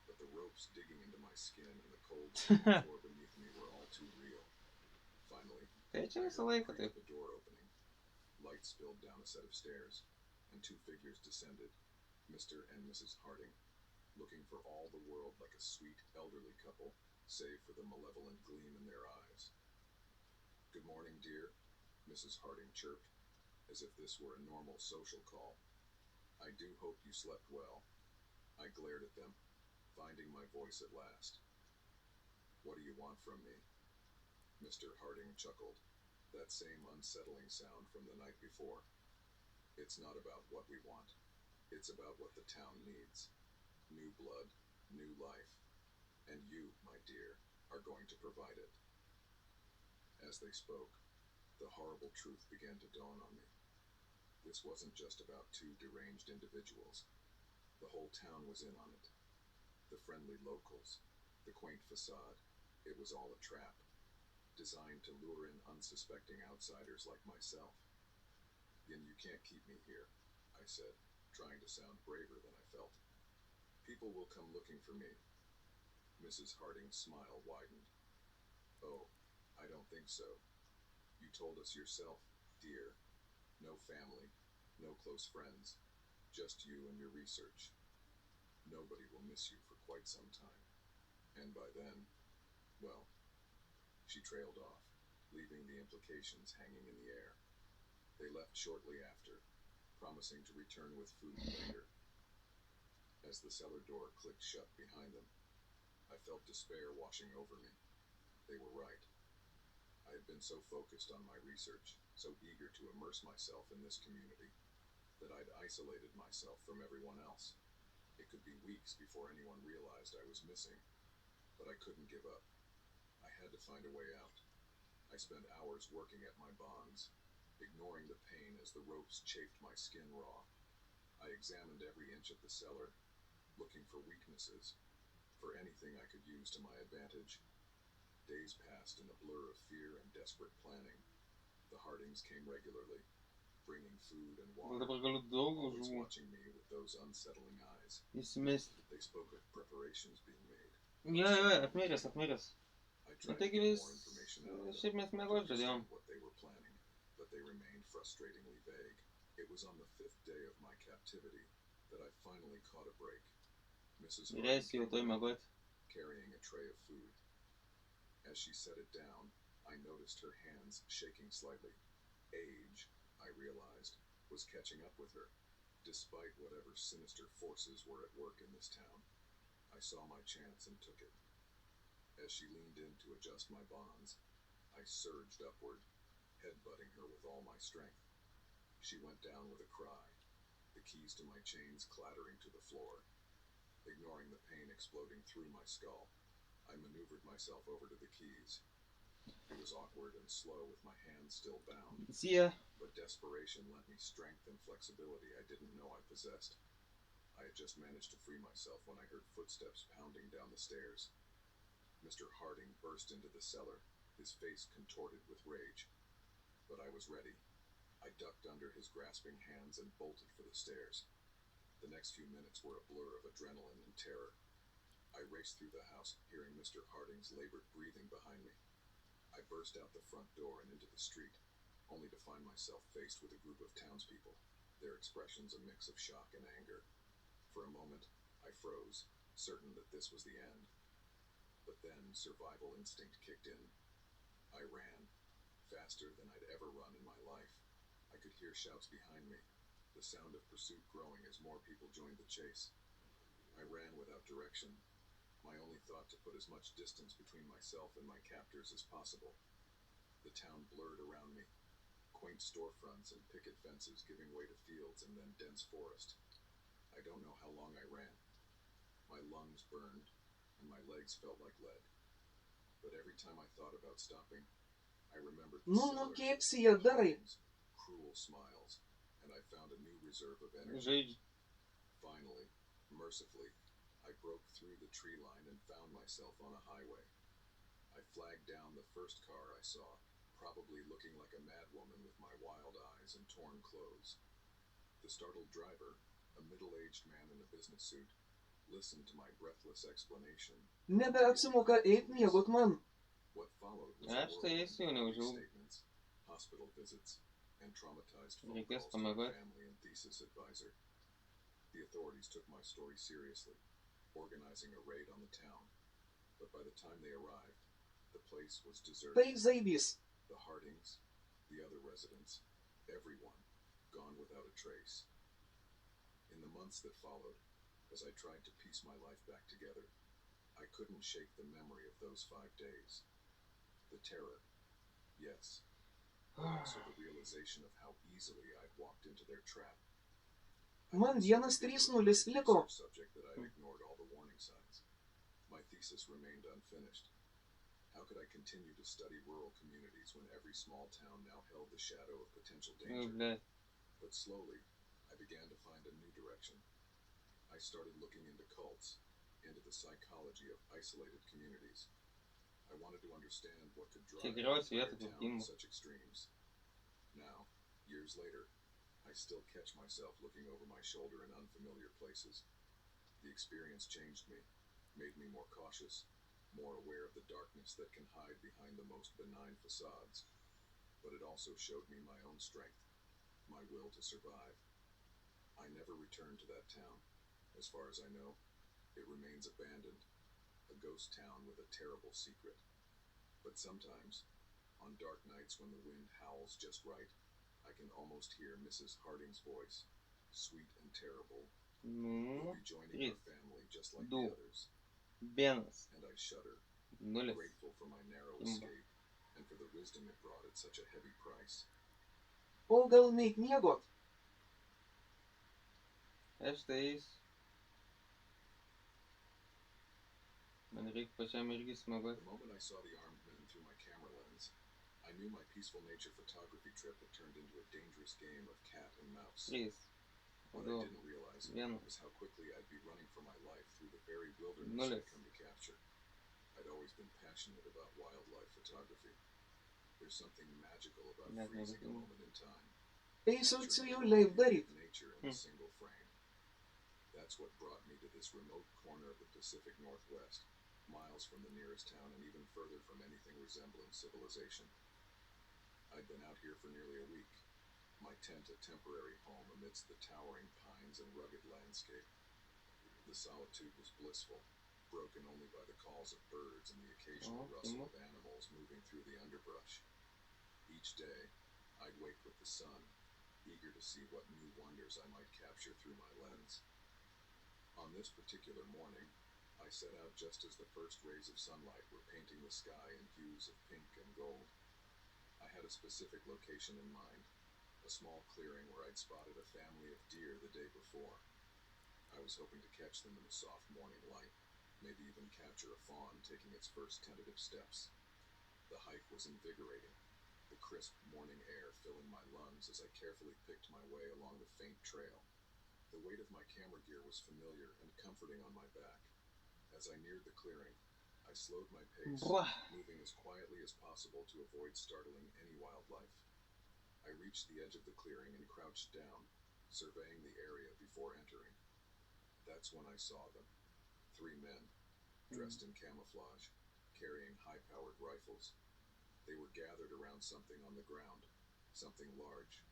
but the ropes digging into my skin and the cold floor beneath me were all too real. Finally, Tai čia I visą heard laiką the creak taip. of the door opening. Light spilled down a set of stairs, and two figures descended, Mr. and Mrs. Harding, looking for all the world like a sweet elderly couple, save for the malevolent gleam in their eyes. "Good morning, dear," Mrs. Harding chirped, as if this were a normal social call. "I do hope you slept well." I glared at them, finding my voice at last. "What do you want from me?" Mr. Harding chuckled, that same unsettling sound from the night before. "It's not about what we want. It's about what the town needs. New blood, new life. And you, my dear, are going to provide it." As they spoke, the horrible truth began to dawn on me. This wasn't just about two deranged individuals. The whole town was in on it. The friendly locals, the quaint facade, it was all a trap, designed to lure in unsuspecting outsiders like myself. "Then you can't keep me here," I said, trying to sound braver than I felt. "People will come looking for me." Mrs. Harding's smile widened. "Oh, I don't think so. You told us yourself, dear. No family, no close friends, just you and your research. Nobody will miss you for quite some time. And by then, well..." She trailed off, leaving the implications hanging in the air. They left shortly after, promising to return with food later. As the cellar door clicked shut behind them, I felt despair washing over me. They were right. I had been so focused on my research, so eager to immerse myself in this community, that I'd isolated myself from everyone else. It could be weeks before anyone realized I was missing, but I couldn't give up. I had to find a way out. I spent hours working at my bonds, ignoring the pain as the ropes chafed my skin raw. I examined every inch of the cellar, looking for weaknesses, for anything I could use to my advantage. Days passed in a blur of fear and desperate planning. The Hardings came regularly, bringing food and water, Dabar galiu daug always žuvų watching me with those unsettling eyes. įsimesti. They spoke of preparations being made. Jo, apmiręs. I Nu tried to taigi get vis... more information out of them, Šiaip mes to mėgos žadėjom. understand what they were planning, but they remained frustratingly vague. It was on the 5th day of my captivity that I finally caught a break. Mrs. Harding Vyresnė jau came toj back, mėgoti. carrying a tray of food. As she set it down, I noticed her hands shaking slightly. Age, I realized, was catching up with her, despite whatever sinister forces were at work in this town. I saw my chance and took it. As she leaned in to adjust my bonds, I surged upward, headbutting her with all my strength. She went down with a cry, the keys to my chains clattering to the floor. Ignoring the pain exploding through my skull, I maneuvered myself over to the keys. It was awkward and slow with my hands still bound, Sie. but desperation lent me strength and flexibility I didn't know I possessed. I had just managed to free myself when I heard footsteps pounding down the stairs. Mr. Harding burst into the cellar, his face contorted with rage. But I was ready. I ducked under his grasping hands and bolted for the stairs. The next few minutes were a blur of adrenaline and terror. I raced through the house, hearing Mr. Harding's labored breathing behind me. I burst out the front door and into the street, only to find myself faced with a group of townspeople, their expressions a mix of shock and anger. For a moment, I froze, certain that this was the end. But then survival instinct kicked in. I ran, faster than I'd ever run in my life. I could hear shouts behind me, the sound of pursuit growing as more people joined the chase. I ran without direction, my only thought to put as much distance between myself and my captors as possible. The town blurred around me, quaint storefronts and picket fences giving way to fields and then dense forest. I don't know how long I ran. My lungs burned, and my legs felt like lead. But every time I thought about stopping, I remembered the Nu, kiek si jie darai? cruel smiles, and I found a new reserve of energy. Žaidži. Finally, mercifully, I broke through the tree line and found myself on a highway. I flagged down the first car I saw, probably looking like a madwoman with my wild eyes and torn clothes. The startled driver, a middle-aged man in a business suit, listened to my breathless explanation. Nebeapsimoka eit miegot man. What followed was Aš tai eisiu jau neužilgo. statements, hospital visits, and traumatized phone Reikės calls to my pamiegot. family and thesis advisor. The authorities took my story seriously, organizing a raid on the town. But by the time they arrived, the place was deserted. Tai zaibys. The Hardings, the other residents, everyone, gone without a trace. In the months that followed, as I tried to piece my life back together, I couldn't shake the memory of those 5 days. The terror, yes, but also the realization of how easily I'd walked into their trap. Man 1-3-0 liko. Subject that I ignored all the warning signs. My thesis remained unfinished. How could I continue to study rural communities when every small town now held the shadow of potential Nu, danger? blėt. But slowly, I began to find a new direction. I started looking into cults, into the psychology of isolated communities. I wanted to understand what could drive Čia geriausia an entire vieta, kur town dingo. to such extremes. Now, years later, I still catch myself looking over my shoulder in unfamiliar places. The experience changed me, made me more cautious, more aware of the darkness that can hide behind the most benign facades. But it also showed me my own strength, my will to survive. I never returned to that town. As far as I know, it remains abandoned, a ghost town with a terrible secret. But sometimes, on dark nights when the wind howls just right, I can almost hear Mrs. Harding's voice, sweet and terrible, Nu, will be joining her 3, family just like Du. the others. 1, And I shudder, 0. grateful for my narrow Imba. escape and for the wisdom it brought at such a heavy price. O gal neit miegot? Aš tai eisiu. Man reikia pačiam irgi smagot. The moment I saw the armed men through my camera lens, I knew my peaceful nature photography trip had turned into a dangerous game of cat and mouse. 3. What I 2. didn't realize 1. was how quickly I'd be running for my life through the very wilderness Nulis. I'd come to capture. I'd always been passionate about wildlife photography. There's something magical about Net freezing a nebūtinai. moment in time. Eisiu jau leip daryt. Nature in a single frame. That's what brought me to this remote corner of the Pacific Northwest, miles from the nearest town and even further from anything resembling civilization. I'd been out here for nearly a week, my tent a temporary home amidst the towering pines and rugged landscape. The solitude was blissful, broken only by the calls of birds and the occasional rustle of animals moving through the underbrush. Each day, I'd wake with the sun, eager to see what new wonders I might capture through my lens. On this particular morning, I set out just as the first rays of sunlight were painting the sky in hues of pink and gold. I had a specific location in mind, a small clearing where I'd spotted a family of deer the day before. I was hoping to catch them in the soft morning light, maybe even capture a fawn taking its first tentative steps. The hike was invigorating, the crisp morning air filling my lungs as I carefully picked my way along the faint trail. The weight of my camera gear was familiar and comforting on my back. As I neared the clearing, I slowed my pace, Blah. moving as quietly as possible to avoid startling any wildlife. I reached the edge of the clearing and crouched down, surveying the area before entering. That's when I saw them. 3 men, dressed in camouflage, carrying high-powered rifles. They were gathered around something on the ground, something large.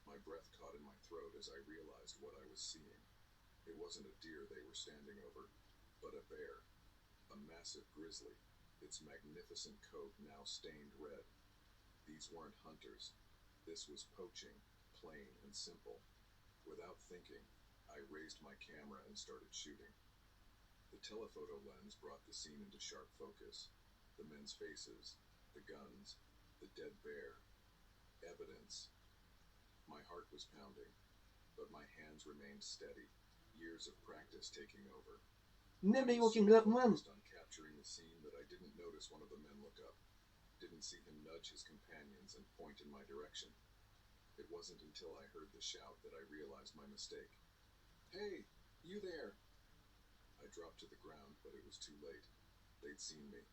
My breath caught in my throat as I realized what I was seeing. It wasn't a deer they were standing over, but a bear, a massive grizzly, its magnificent coat now stained red. These weren't hunters. This was poaching, plain and simple. Without thinking, I raised my camera and started shooting. The telephoto lens brought the scene into sharp focus. The men's faces, the guns, the dead bear. Evidence. My heart was pounding, but my hands remained steady, years of practice taking over. Nebejokim, I was so man. focused on capturing the scene that I didn't notice one of the men look up. Didn't see him nudge his companions and point in my direction. It wasn't until I heard the shout that I realized my mistake. "Hey, you there!" I dropped to the ground, but it was too late. They'd seen me.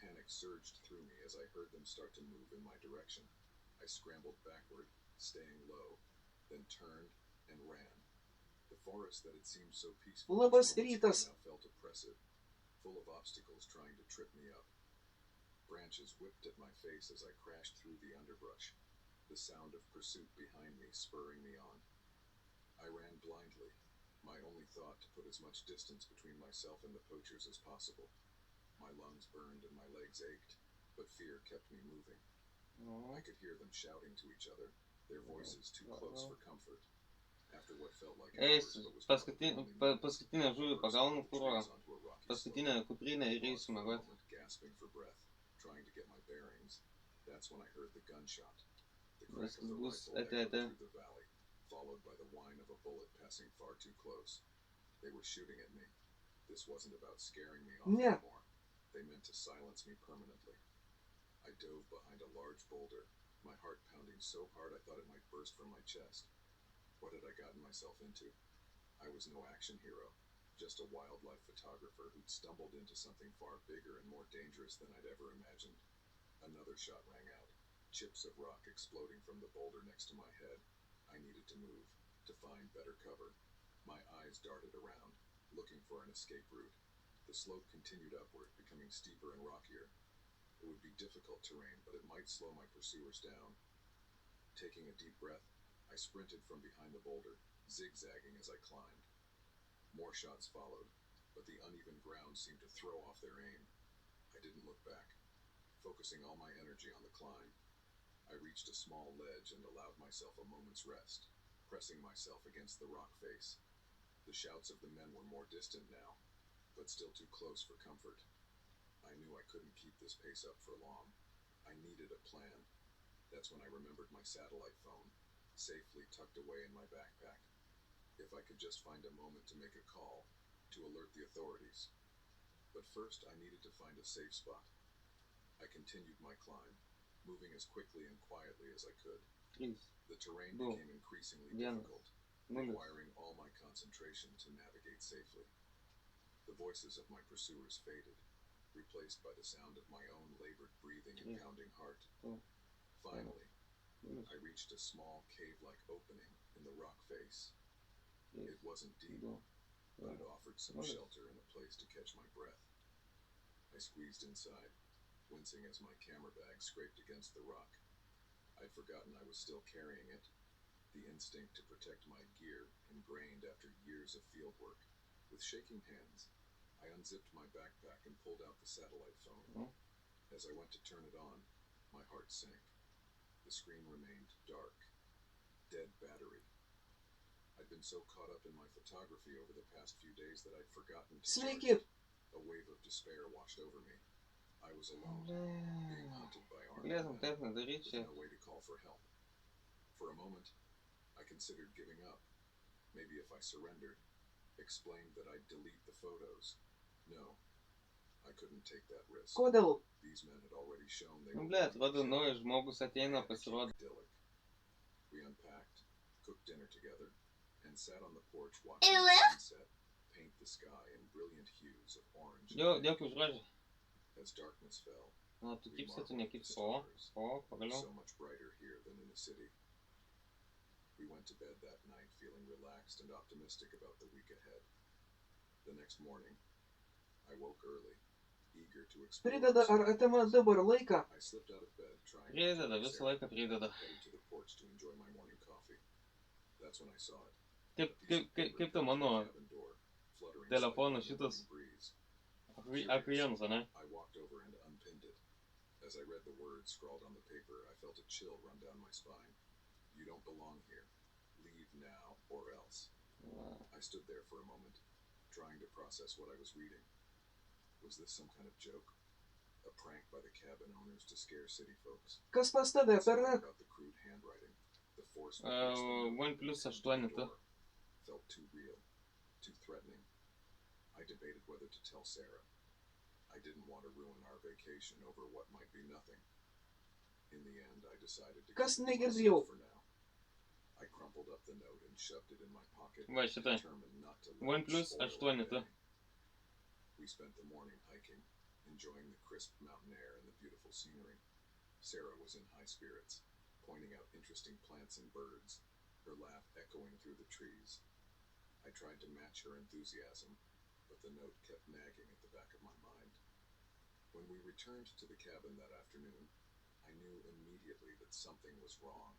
Panic surged through me as I heard them start to move in my direction. I scrambled backward, staying low, then turned and ran. The forest that had seemed so peaceful Labas just moments rytas. ago now felt oppressive, full of obstacles trying to trip me up. Branches whipped at my face as I crashed through the underbrush, the sound of pursuit behind me spurring me on. I ran blindly, my only thought to put as much distance between myself and the poachers as possible. My lungs burned and my legs ached, but fear kept me moving. I could hear them shouting to each other, their voices too close for comfort. After what felt like hours, but was probably only minutes, Paskutinę žuvį I pagaunu, burst kur through the trees onto a rocky paskutinę slope. kuprinę ir Paused eisiu for a miegoti. moment, gasping for breath, trying to get my bearings. That's when I heard the gunshot. The crack of the Bus rifle echoed atėjo. through the valley, followed by the whine of a bullet passing far too close. They were shooting at me. This wasn't about scaring me off Yeah. anymore. They meant to silence me permanently. I dove behind a large boulder, my heart pounding so hard I thought it might burst from my chest. What had I gotten myself into? I was no action hero, just a wildlife photographer who'd stumbled into something far bigger and more dangerous than I'd ever imagined. Another shot rang out, chips of rock exploding from the boulder next to my head. I needed to move, to find better cover. My eyes darted around, looking for an escape route. The slope continued upward, becoming steeper and rockier. It would be difficult terrain, but it might slow my pursuers down. Taking a deep breath, I sprinted from behind the boulder, zigzagging as I climbed. More shots followed, but the uneven ground seemed to throw off their aim. I didn't look back, focusing all my energy on the climb. I reached a small ledge and allowed myself a moment's rest, pressing myself against the rock face. The shouts of the men were more distant now, but still too close for comfort. I knew I couldn't keep this pace up for long. I needed a plan. That's when I remembered my satellite phone, safely tucked away in my backpack. If I could just find a moment to make a call, to alert the authorities. But first I needed to find a safe spot. I continued my climb, moving as quickly and quietly as I could. 3, The terrain 2, became increasingly 1, difficult, 0. requiring all my concentration to navigate safely. The voices of my pursuers faded, replaced by the sound of my own labored breathing and pounding heart. Finally, I reached a small cave-like opening in the rock face. It wasn't deep, but it offered some shelter and a place to catch my breath. I squeezed inside, wincing as my camera bag scraped against the rock. I'd forgotten I was still carrying it, the instinct to protect my gear ingrained after years of field work. With shaking hands, I unzipped my backpack and pulled out the satellite phone. As I went to turn it on, my heart sank. The screen remained dark. Dead battery. I'd been so caught up in my photography over the past few days that I'd forgotten to charge Sveiki. it. A wave of despair washed over me. I was alone, being hunted by armed Galėtum men, taip nedaryti with čia. no way to call for help. For a moment, I considered giving up. Maybe if I surrendered, explained that I'd delete the photos. No, I couldn't take that risk. Kodėl? These men had already shown they Nu, were ble, willing to atrodo, kill. naujas žmogus I ateina, had to keep pasirodo. idyllic. We unpacked, cooked dinner together, and sat on the porch watching the sunset paint the sky in brilliant hues of orange and Jo, pink. dėkui už žodžią. As darkness fell, Na, tu we kipsi, tu marveled at the nekipsi. O, stars. pagaliau. So much brighter here than in the city. We went to bed that night feeling relaxed and optimistic about the week ahead. The next morning, I woke early, eager to explore. Prideda ar atima dabar laiką? I slipped out of bed, trying Prideda, visą laiką prideda. headed to the porch to enjoy my morning coffee. That's when I saw it. Kaip tu mano telefono šitas akvienas, ne? I walked over and unpinned it. As I read the words scrawled on the paper, I felt a chill run down my spine. You don't belong here. Leave now or else. I stood there for a moment, trying to process what I was reading. Was this some kind of joke? A prank by the cabin owners to scare city folks? Kas pas tave per About the crude handwriting, the force OnePlus 8 tu. felt too real, too threatening. I debated whether to tell Sarah. I didn't want to ruin our vacation over what might be nothing. In the end, I decided to Kas keep it negirdėjau? myself for now. I crumpled up the note and shoved it in my pocket, Va šitą. determined not to let it OnePlus spoil 8 tu. the day. We spent the morning hiking, enjoying the crisp mountain air and the beautiful scenery. Sarah was in high spirits, pointing out interesting plants and birds, her laugh echoing through the trees. I tried to match her enthusiasm, but the note kept nagging at the back of my mind. When we returned to the cabin that afternoon, I knew immediately that something was wrong.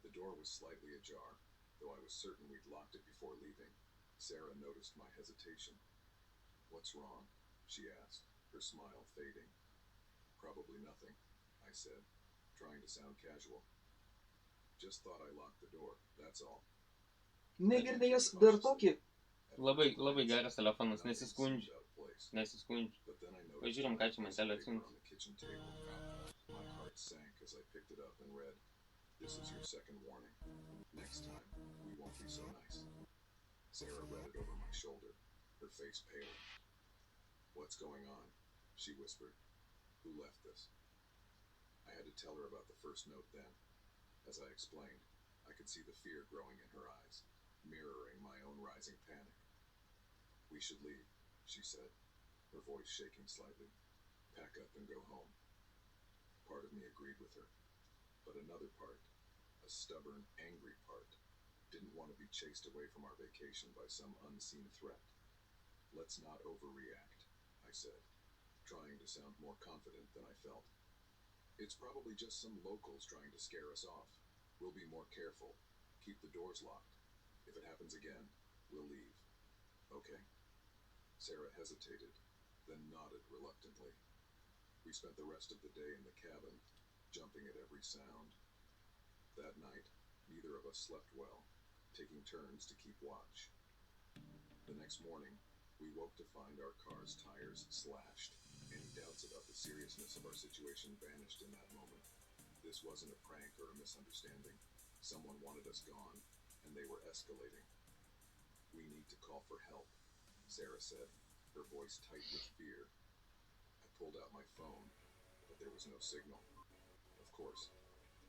The door was slightly ajar, though I was certain we'd locked it before leaving. Sarah noticed my hesitation. What's wrong? She asked, her smile fading. Probably nothing, I said, trying to sound casual. Just thought I locked the door, that's all. Negirdėjęs dar tokį? Labai geras telefonas, nesiskundžiu. Pažiūrim, ką čia man telė atsiuntė. My heart sank as I picked it up and read, "This is your second warning. Next time, we won't be so nice." Sarah read it over my shoulder, her face pale. "What's going on?" she whispered. "Who left this?" I had to tell her about the first note then. As I explained, I could see the fear growing in her eyes, mirroring my own rising panic. "We should leave," she said, her voice shaking slightly. "Pack up and go home." Part of me agreed with her, but another part, a stubborn, angry part, didn't want to be chased away from our vacation by some unseen threat. "Let's not overreact," I said, trying to sound more confident than I felt. "It's probably just some locals trying to scare us off. We'll be more careful. Keep the doors locked. If it happens again, we'll leave. Okay?" Sarah hesitated, then nodded reluctantly. We spent the rest of the day in the cabin, jumping at every sound. That night, neither of us slept well, taking turns to keep watch. The next morning, we woke to find our car's tires slashed. Any doubts about the seriousness of our situation vanished in that moment. This wasn't a prank or a misunderstanding. Someone wanted us gone, and they were escalating. "We need to call for help," Sarah said, her voice tight with fear. I pulled out my phone, but there was no signal. Of course,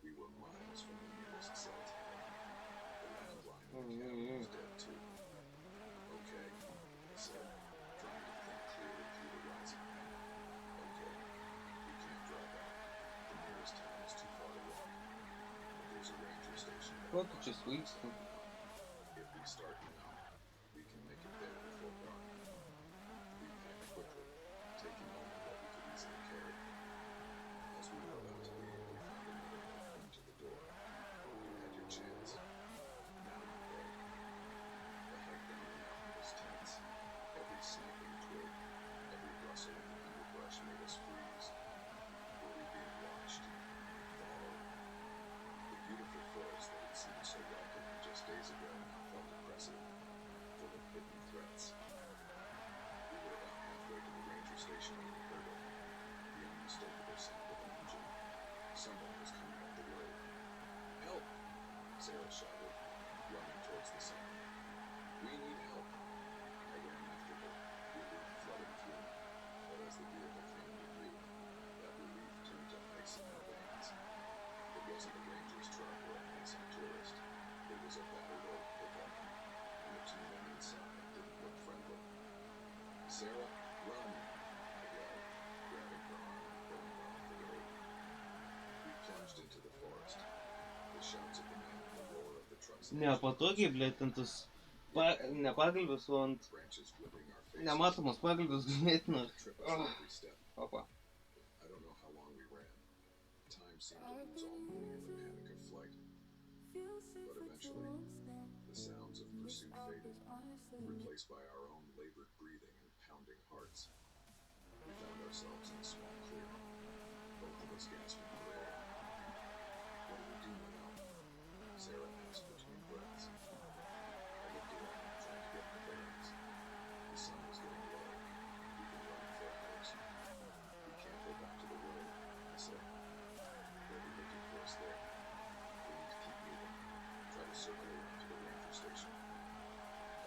we were miles from the nearest cell tower. The landline in the cabin was dead too. "Okay," I said, trying to think clearly through the rising panic. "Okay, we can't drive out. The nearest town is too far to walk. But there's a ranger station. Ko tu čia svaigsti? If we start now, we can make it there before dark." We packed quickly, taking only what we could easily carry. As we were about to leave, we found another note pinned to the door. "You had your chance. Now you pay." The hike down the mountain was tense. Every snapping twig, every rustle in the underbrush made us freeze. Were we being watched? Followed? The beautiful forest that had seemed so welcome just days ago now felt oppressive, full of hidden threats. We were about halfway to the ranger station when we heard it. The unmistakable sound of an engine. Someone was coming up the road. "Help!" Sarah shouted, running towards the sound. "We need help!" I ran after her, relief flooding through me. But as the vehicle came into view, that relief turned to ice in my veins. It wasn't a ranger's truck or a passing tourist. It was a battered old pickup, and the two men inside didn't look friendly. "Sarah, run!" I yelled, grabbing her arm and pulling her off the road. We plunged into the forest. The shouts of the men and the roar of the trucks. Nepatogiai, blėt, ten tas ne pagalbės, o ant branches whipping our faces. nematomas pagalbės ganėtinai. Trip us every step. Opa. I don't know how long we ran. Time seemed to lose all meaning in the panic of flight. But eventually, the sounds of pursuit faded, replaced by our own labored breathing and pounding hearts. We found ourselves in a small clearing, both of us gasping for air. What do we do now? Sarah asked between breaths. I looked around, trying to get my bearings. The sun was getting low. We'd been running for hours. We can't go back to the road, I said. They'll be looking for us there. We need to keep moving. Try to circle around to the ranger station.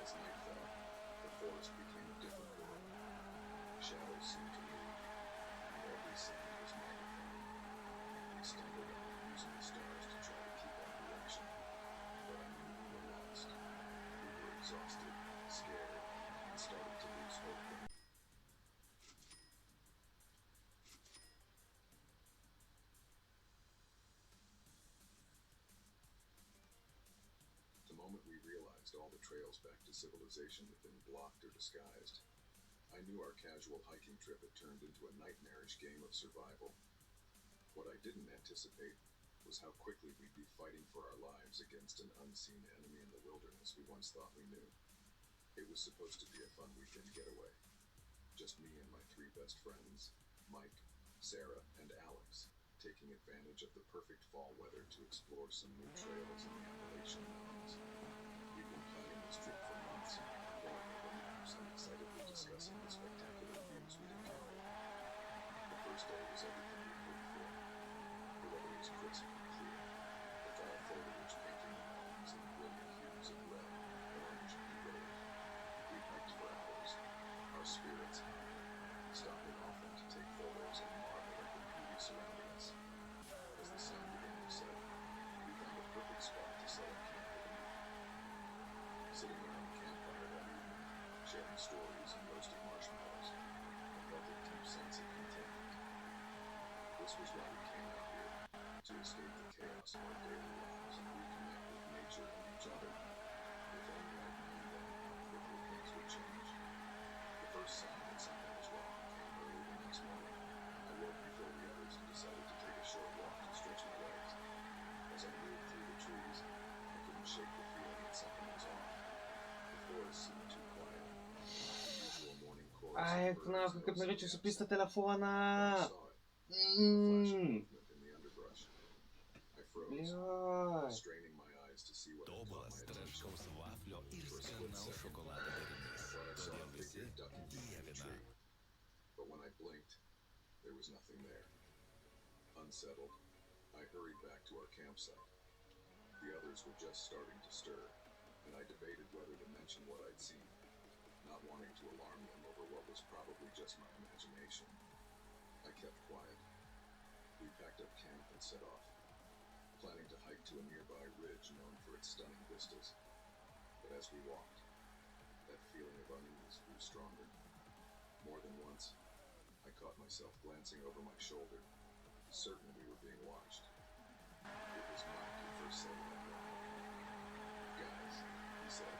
As night fell, the forest became a different world. Shadows seemed to move, and every sound was magnified. We stumbled on, using the stars to try to keep our direction. But I knew we were lost. We were exhausted, scared, and started to lose hope. The moment we realized all the trails back to civilization had been blocked or disguised, I knew our casual hiking trip had turned into a nightmarish game of survival. What I didn't anticipate was how quickly we'd be fighting for our lives against an unseen enemy in the wilderness we once thought we knew. It was supposed to be a fun weekend getaway. Just me and my three best friends, Mike, Sarah, and Alex, taking advantage of the perfect fall weather to explore some new trails in the Appalachian Mountains. We'd been planning this trip for months, going over maps and excitedly discussing the spectacular views we'd encountered. The first day was everything we'd hoped for. The weather was crisp and clear, the fall foliage painting the mountains in brilliant hues of red, orange, and gold. We hiked for hours, our spirits high, stopping often to take photos and marvel at the beauty surrounding us. As the sun began to set, we found a perfect spot to set up camp for the night. Sitting around the campfire that evening, sharing stories and roasting marshmallows, I felt a deep sense of contentment. This was why we came out here, to escape the chaos of our daily lives and reconnect with nature and each other. If only I'd known then how quickly things would change. The first sign that something was wrong came early the next morning. I woke before the others and decided to take a short walk to stretch my legs. As I moved through the trees, I couldn't shake the feeling that something was off. The forest seemed too quiet. The usual morning chorus of Ai, birds knap, and kaip norėčiau roasting supistą insects. telefoną. Then I saw it. A flash of movement in the underbrush. I froze, Blioj. straining my eyes to see what had caught Tobulas my attention. traškaus vaflio ir For a split skanaus second, šokolado I derinys. thought I saw a Todėl visi figure ducking behind the dievina. tree. But when I blinked, there was nothing there. Unsettled, I hurried back to our campsite. The others were just starting to stir, and I debated whether to mention what I'd seen, not wanting to alarm them over what was probably just my imagination. I kept quiet. We packed up camp and set off, planning to hike to a nearby ridge known for its stunning vistas. But as we walked, that feeling of unease grew stronger. More than once, I caught myself glancing over my shoulder, certain we were being watched. It was Mike who first said it. "Guys," he said,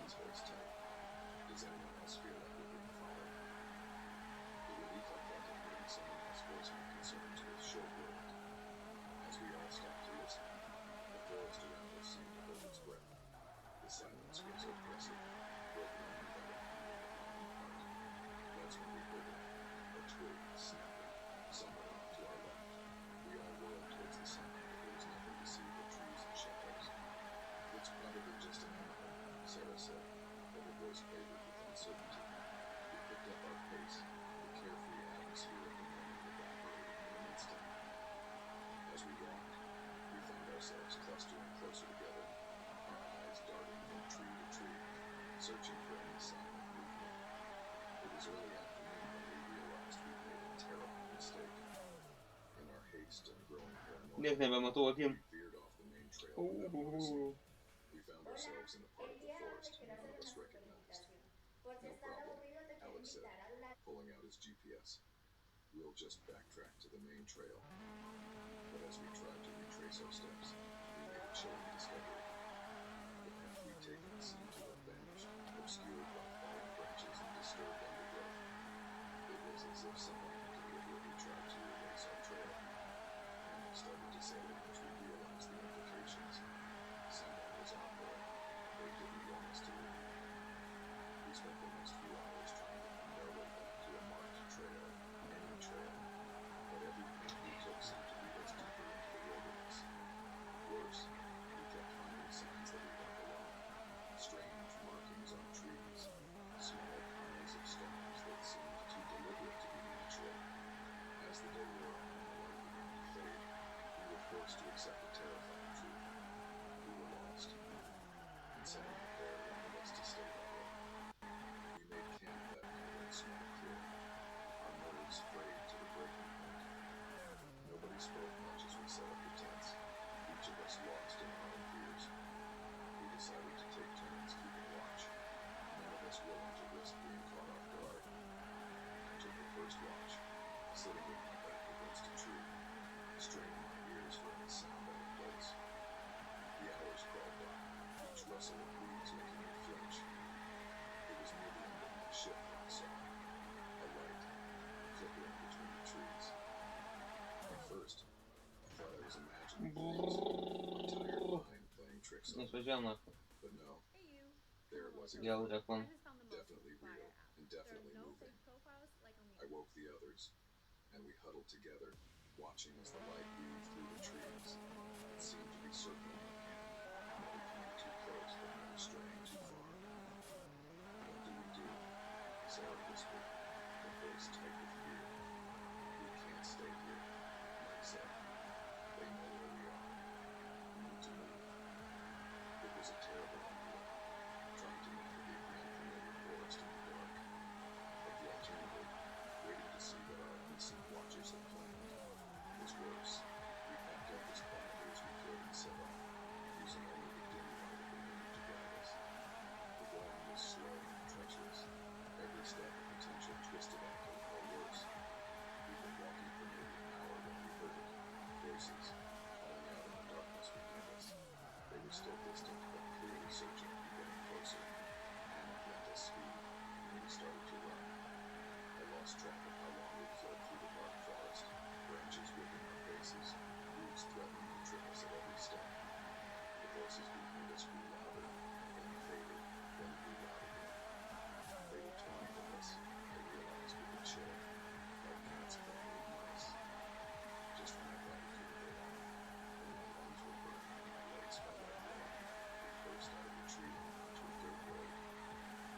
his voice tight, "does anyone else feel like we're being followed?" The relief I felt at hearing someone else voice my concerns was short-lived. As we all stopped to listen, the forest around us seemed to hold its breath. The silence was oppressive, broken only by the pounding of my own heart. That's when we heard it, a twig snapping, somewhere off to our left. We all whirled towards the sound, but there was nothing to see but trees and shadows. "It's probably just an animal," Sarah said, but her voice quavered with uncertainty. We picked up our pace, the carefree atmosphere of the moment evaporated in an instant. As we walked, we found ourselves clustering closer together, our eyes darting from tree to tree, searching for any sign of movement. It was early afternoon when we realized we'd made a terrible mistake. In our haste and growing paranoia, Niek nebematau akim. we veered off the main trail without noticing. We found ourselves in a part of the forest none of us recognized. "No problem," Alex said, pulling out his GPS. "We'll just backtrack to the main trail." But as we tried to retrace our steps, we made a chilling discovery. The path we'd taken seemed to have vanished disturbed undergrowth. It was as if someone had deliberately tried to erase our trail. Panic started to set in as we realized the implications. Someone was out there. They didn't want us to leave. We spent the next few hours trying to find our way back to a marked trail, any trail, but every path we took seemed to lead us deeper into the wilderness. Worse, we kept finding signs that we weren't alone. Strange markings on trees, small piles of stones that seemed too deliberate to be natural. As the day wore on and the light began to fade, we were forced to accept the terrifying truth. We were lost, and someone out there wanted us to stay that way. We made camp that night in a small clearing, our nerves frayed to the breaking point. Nobody spoke much as we set up the tents, each of us lost in our own fears. We decided to take turns keeping watch, none of us willing to risk being caught off guard. I took the first watch, sitting with my back against a tree, straining my ears for any sound out of place. The hours crawled by, each rustle of leaves making me flinch. It was near the end of my shift when I saw a light flickering between the trees. At first, I thought I was imagining things, my tired mind playing tricks on me. Išvažiuojam nafta. But no, there it was Vėl again, reklam. definitely real and definitely moving. I woke the others, and we huddled together, watching as the light weaved through the trees. It seemed to be circling our camp, never coming too close but never straying too far. What do we do? Sarah whispered, her voice tight with fear. We can't stay here, Mike said. They know where we are. We need to move. It was a terrible idea, trying to navigate the unfamiliar forest in the dark. But the alternative, waiting to see what our unseen watchers had planned, was worse. We packed up as quietly as we could and set off, using only the dim light of the moon to guide us. The going was slow and treacherous, every step a potential twisted ankle or worse. We'd been walking for maybe an hour when we heard it, voices calling out in the darkness behind us. They were still distant, but clearly searching and getting closer. Panic lent us speed, and we started to run. I lost track of how long we'd fled through the dark forest, branches whipping our faces, roots threatening to trip us at every step. The voices behind us grew louder, then faded, then grew loud again. They were taunting with us, I realized with a chill, like cats playing with mice. Just when I thought we couldn't go on, when my lungs were burning and my legs felt like rain, we burst out of the tree onto a dirt road.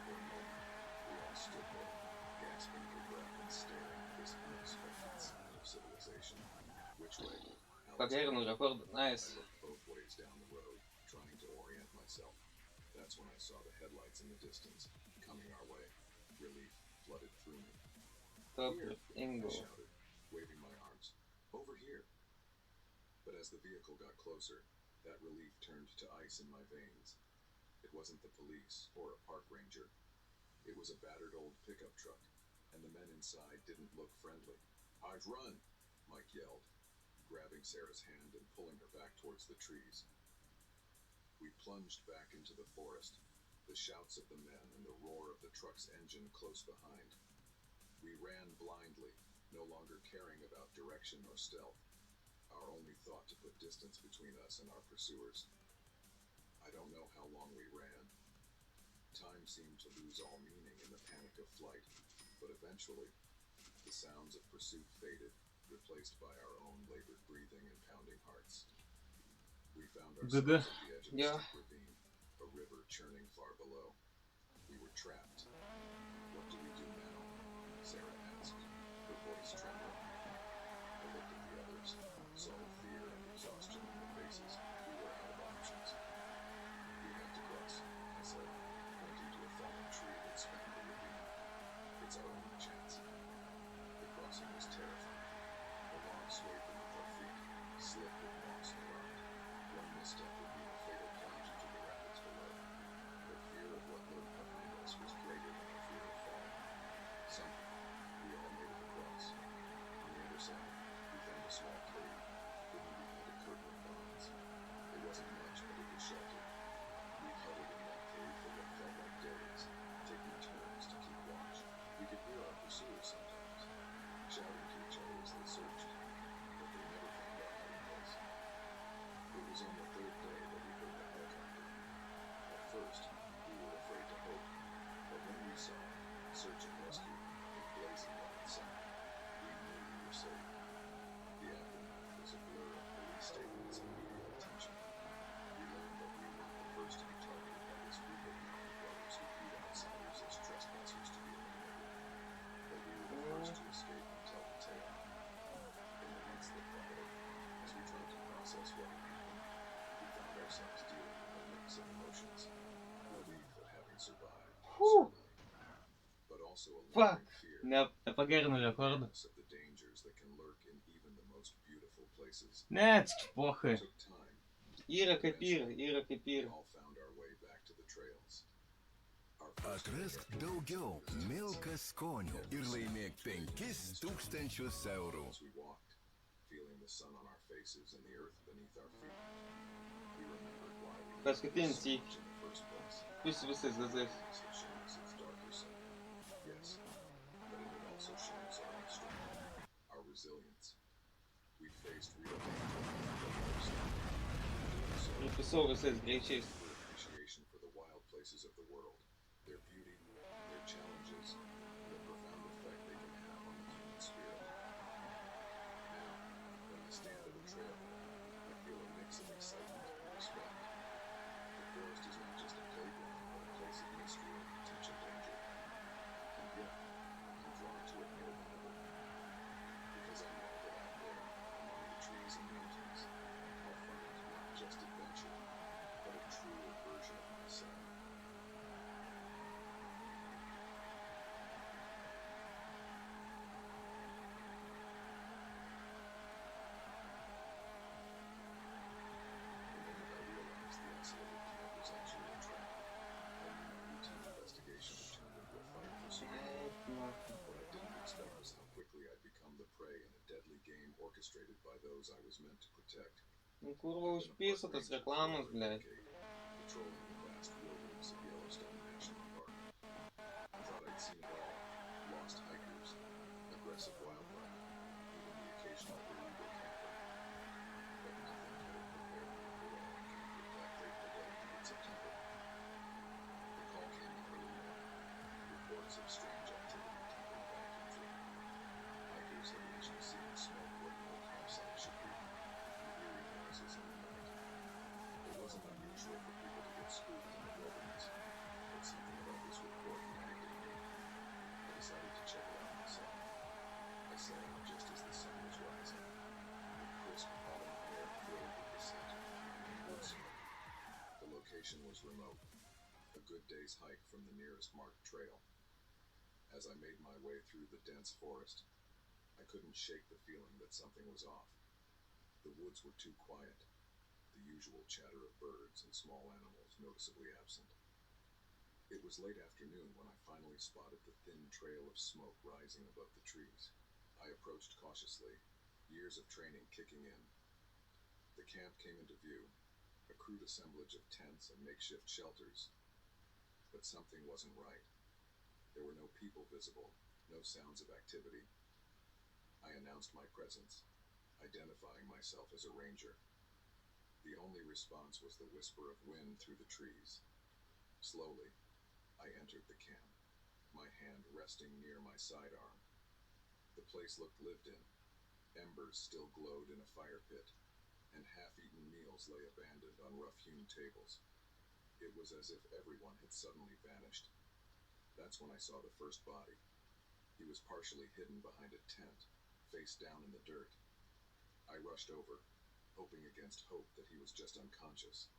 For a moment, we all stood there, gasping for breath and staring at this unexpected sign of civilization. Which way? Pagerinu rekordą. Nice. I looked both ways down the road, trying to orient myself. That's when I saw the headlights in the distance, coming our way. Relief flooded through me. Top Here, I angle. shouted, waving my arms. Over here. But as the vehicle got closer, that relief turned to ice in my veins. It wasn't the police or a park ranger. It was a battered old pickup truck, and the men inside didn't look friendly. "I've run," Mike yelled, grabbing Sarah's hand and pulling her back towards the trees. We plunged back into the forest, the shouts of the men and the roar of the truck's engine close behind. We ran blindly, no longer caring about direction or stealth, our only thought to put distance between us and our pursuers. I don't know how long we ran. Time seemed to lose all meaning in the panic of flight, but eventually, the sounds of pursuit faded, replaced by our own labored breathing and pounding hearts. We found ourselves at the edge of a steep ravine, a river churning far below. We were trapped. What do we do now? Sarah asked, her voice trembling. I looked at the others, saw the fear and exhaustion in their faces. We were out of options. We have to cross, I said, pointing to a fallen tree that spanned the ravine. It's our only chance. The crossing was terrifying. The log swayed beneath our feet, slick with moss and rock. One misstep would mean a fatal plunge into the rapids below. The fear of what lurked behind us was greater than our fear of falling. Somehow, we all made it across. On the other side, we found a small cave, hidden behind a curtain of vines. It wasn't much, but it was sheltered. We huddled in that cave for what felt like days, taking turns to keep watch. but also a Fuck. lingering fear Nepagerinu rekordą. of the dangers that can lurk in even the most beautiful places. Ne, pohai. It took time. Yra kaip yra, yra kaip We yra. all found our way back to the trails. Our first Atrask daugiau Milka skonių ir laimėk 5000 eurų. as we walked, feeling the sun on our faces and the earth beneath our feet. We remembered why we needed Paskutinis so į much in the first place. visais gazais. Darkness had shown us its darker side. Yes, but it had also shown us our own strength, our resilience. We faced real danger first. Ir pisau visais greičiais. Deeper appreciation for the wild places of the world, their beauty, their challenges, the profound effect they can have on the human spirit. Now, when I stand at a trailhead, I feel a mix of excitement and respect. The forest is not just a playground, but a place of mystery and potential danger. And yet, I'm drawn to it more than ever. Because I know that out there, among the trees and mountains, I'll find not just adventure, but a truer version of myself. The moment I realized the isolated camp was actually a trap, I knew my routine investigation had turned into a fight for survival. What I didn't expect was how quickly I'd become the prey in a deadly game orchestrated by those I was meant to protect. Nu kurva užpisa tas reklamas, blėt. Patrolling the vast wilderness of Yellowstone National Park. I thought I'd seen it all. Lost hikers, aggressive wildlife, even the occasional illegal camper. But nothing could have prepared me for what I encountered that fateful day in mid-September. The call came in early morning. Reports of strange activity deep in the backcountry. Hikers had mentioned seeing smoke where no campsite should be, and eerie noises in the night. It wasn't unusual for people to get spooked in the wilderness, but something about this report nagged at me. I decided to check it out myself. I set out just as the sun was rising, the crisp autumn air filled with the scent of pine and wood smoke. The location was remote, a good day's hike from the nearest marked trail. As I made my way through the dense forest, I couldn't shake the feeling that something was off. The woods were too quiet, the usual chatter of birds and small animals noticeably absent. It was late afternoon when I finally spotted the thin trail of smoke rising above the trees. I approached cautiously, years of training kicking in. The camp came into view, a crude assemblage of tents and makeshift shelters. But something wasn't right. There were no people visible, no sounds of activity. I announced my presence, identifying myself as a ranger. The only response was the whisper of wind through the trees. Slowly, I entered the camp, my hand resting near my sidearm. The place looked lived in. Embers still glowed in a fire pit, and half-eaten meals lay abandoned on rough-hewn tables. It was as if everyone had suddenly vanished. That's when I saw the first body. He was partially hidden behind a tent, face down in the dirt. I rushed over, hoping against hope that he was just unconscious.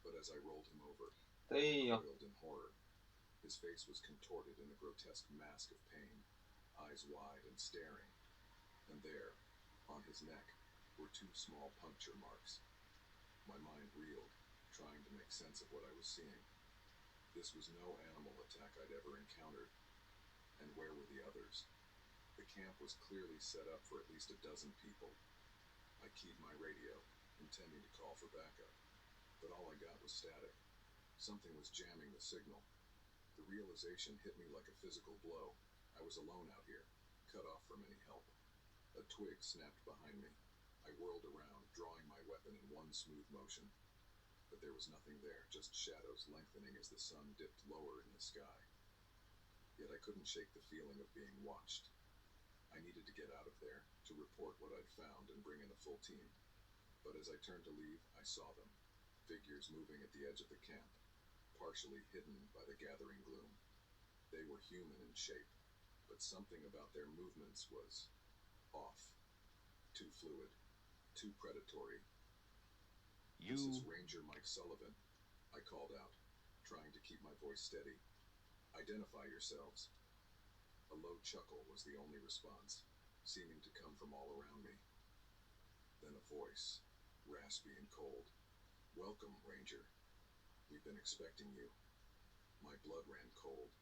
But as I rolled him over, he recoiled in horror. His face was contorted in a grotesque mask of pain, eyes wide and staring. And there, on his neck, were 2 small puncture marks. My mind reeled, trying to make sense of what I was seeing. This was no animal attack I'd ever encountered. And where were the others? The camp was clearly set up for at least a dozen people. I keyed my radio, intending to call for backup. But all I got was static. Something was jamming the signal. The realization hit me like a physical blow. I was alone out here, cut off from any help. A twig snapped behind me. I whirled around, drawing my weapon in one smooth motion. But there was nothing there, just shadows lengthening as the sun dipped lower in the sky. Yet I couldn't shake the feeling of being watched. I needed to get out of there, to report what I'd found and bring in a full team. But as I turned to leave, I saw them, figures moving at the edge of the camp, partially hidden by the gathering gloom. They were human in shape, but something about their movements was off, too fluid, too predatory. This is Ranger Mike Sullivan, I called out, trying to keep my voice steady. Identify yourselves. A low chuckle was the only response, seeming to come from all around me. Then a voice, raspy and cold. Welcome, Ranger. We've been expecting you. My blood ran cold.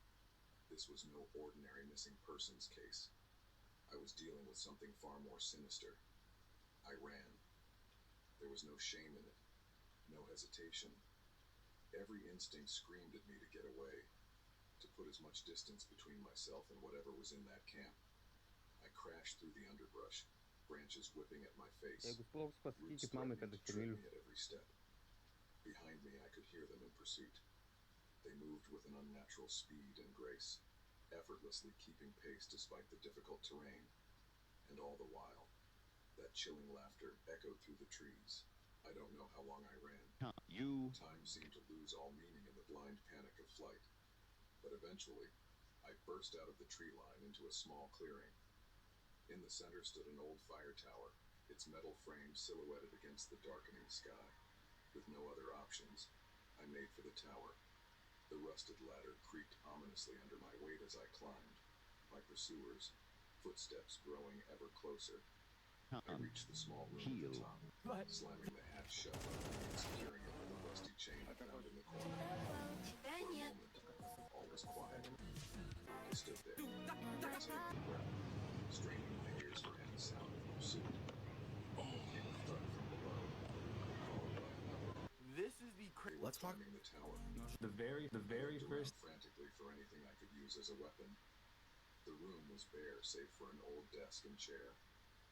This was no ordinary missing persons case. I was dealing with something far more sinister. I ran. There was no shame in it, no hesitation. Every instinct screamed at me to get away, to put as much distance between myself and whatever was in that camp. I crashed through the underbrush, branches whipping at my face. Roots threatening to trip me at every step. Behind me, I could hear them in pursuit. They moved with an unnatural speed and grace, effortlessly keeping pace despite the difficult terrain. And all the while, that chilling laughter echoed through the trees. I don't know how long I ran. Time seemed to lose all meaning in the blind panic of flight. But eventually, I burst out of the tree line into a small clearing. In the center stood an old fire tower, its metal frame silhouetted against the darkening sky. With no other options, I made for the tower. The rusted ladder creaked ominously under my weight as I climbed, my pursuers, footsteps growing ever closer. I reached the small room at the top, slamming the hatch shut and securing it with a rusty chain I found in the corner. For a moment, all was quiet. I stood there, taking a breath, straining my ears for any sound of pursuit. Then came a thud from below, followed by another. This is the Let's talk. The tower. The very first. Frantically for anything I could use as a weapon. The room was bare save for an old desk and chair,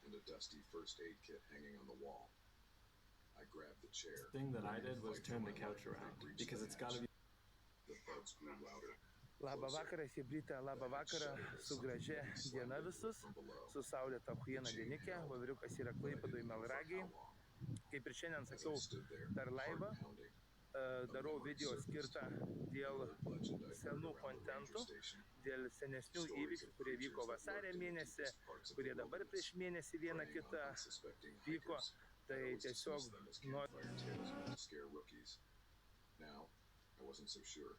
and a dusty first aid kit hanging on the wall. I grabbed the chair. The thing that I did was turn the couch around because it's got to be. The thuds grew louder. Labą vakarą, Sėbrytė, labą vakarą, su gražia diena visus, su saulėta huiena dienikė, Vavriukas yra Klaipėdoje Melragiai. Kaip ir šiandien sakiau per laivą, darau video skirtą dėl senų kontentų, dėl senesnių įvykių, kurie vyko vasario mėnesį, kurie dabar prieš mėnesį vieną kitą vyko, tai tiesiog Now, I wasn't so sure.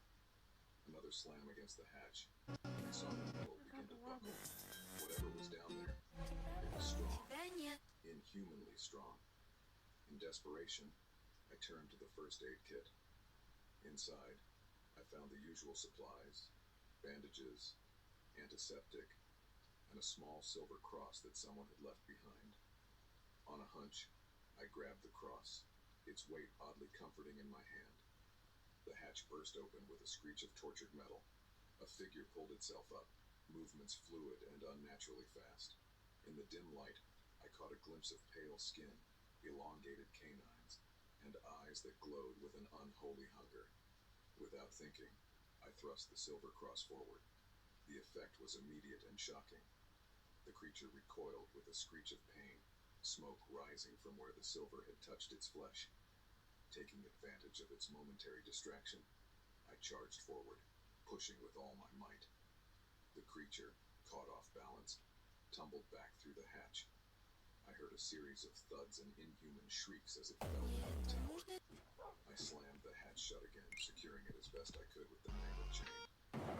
Another slam against the hatch. I saw the metal begin to buckle. Whatever was down there, it was strong. Inhumanly strong. In desperation, I turned to the first aid kit. Inside, I found the usual supplies, bandages, antiseptic, and a small silver cross that someone had left behind. On a hunch, I grabbed the cross, its weight oddly comforting in my hand. The hatch burst open with a screech of tortured metal. A figure pulled itself up, movements fluid and unnaturally fast. In the dim light, I caught a glimpse of pale skin, elongated canines, and eyes that glowed with an unholy hunger. Without thinking, I thrust the silver cross forward. The effect was immediate and shocking. The creature recoiled with a screech of pain, smoke rising from where the silver had touched its flesh. Taking advantage of its momentary distraction, I charged forward, pushing with all my might. The creature, caught off balance, tumbled back through the hatch. I heard a series of thuds and inhuman shrieks as it fell out of the tower. I slammed the hatch shut again, securing it as best I could with the mangled chain. I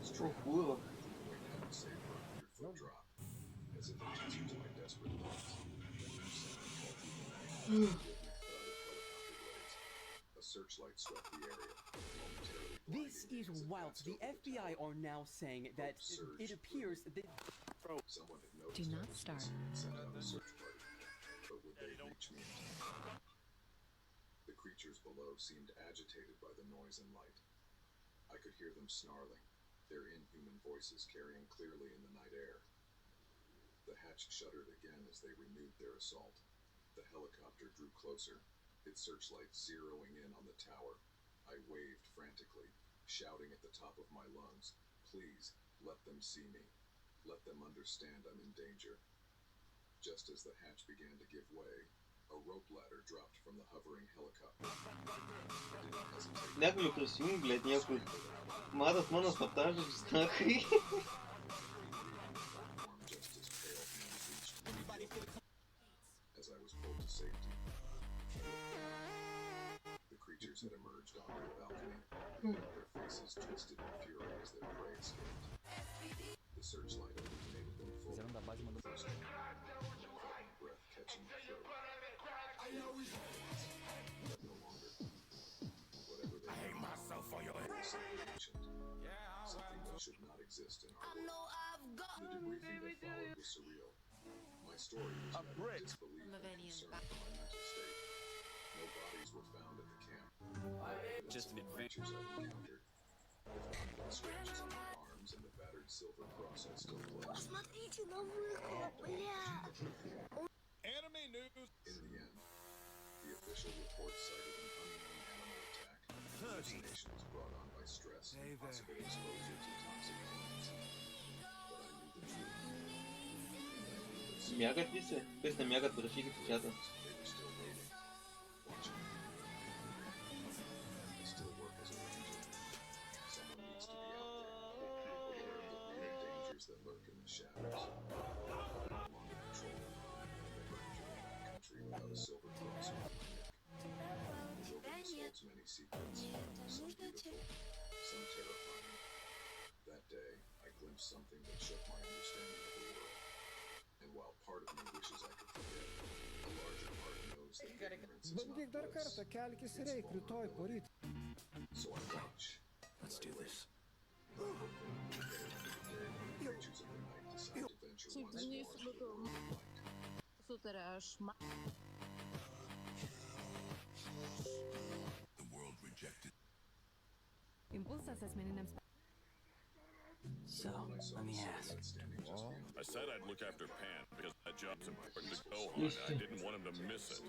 was trapped. The weight hadn't saved for a 100-foot drop, as if in answer to my desperate thoughts. A searchlight swept the area. This is wild. The FBI are now saying that it appears that... Someone had Do noticed not start. and sent out a search party. But would they reach me in time? The creatures below seemed agitated by the noise and light. I could hear them snarling, their inhuman voices carrying clearly in the night air. The hatch shuddered again as they renewed their assault. The helicopter drew closer, its searchlight zeroing in on the tower. I waved frantically, shouting at the top of my lungs, "Please, let them see me. Let them understand I'm in danger." Just as the hatch began to give way, a rope ladder dropped from the hovering helicopter. I didn't hesitate. Negaliu prisijungt, blėt, niekur. Matot mano slaptažodžius, knachai. Just as pale hands reached me. As I was pulled to safety, I looked down. The creatures had emerged onto the balcony, Their faces twisted in fury as their prey escaped. The searchlight illuminated them fully. The first time, I felt my breath catching my throat. But no longer. Whatever they were, they were something ancient. Something that should not exist in our world. The debriefing that followed was surreal. My story was met with disbelief and concern for my mental state. No bodies were found at the camp. Just an creatures I'd encountered. They found blood scratches on my arms and the battered silver cross I still clutched. Anime news. In the end, the official report cited an unknown animal attack. Hallucinations brought on by stress and possible exposure to toxic plants. But I knew the truth. Mėgat visi? Kas nemėgat, parašykit į chatą. They were still waiting, watching. I still work as a ranger. Someone needs to be out there, aware of the real dangers that lurk in the shadows. I no longer patrol the line and never enter the backcountry without a silver cross on my neck. The wilderness holds many secrets, some beautiful, some terrifying. That day, I glimpsed something that shook my understanding of the world. And while part of me wishes I could forget, a larger part knows that ignorance is not Bandyk dar bliss. kartą, kelkis ir eik rytoj poryt. So I watch. Let's do this. Creatures of the night decide to venture once more into the world of light. The world rejected. Impulsas asmeniniams. So, let me ask. I said I'd look after Pan because that job's important to go on. I didn't want him to miss it.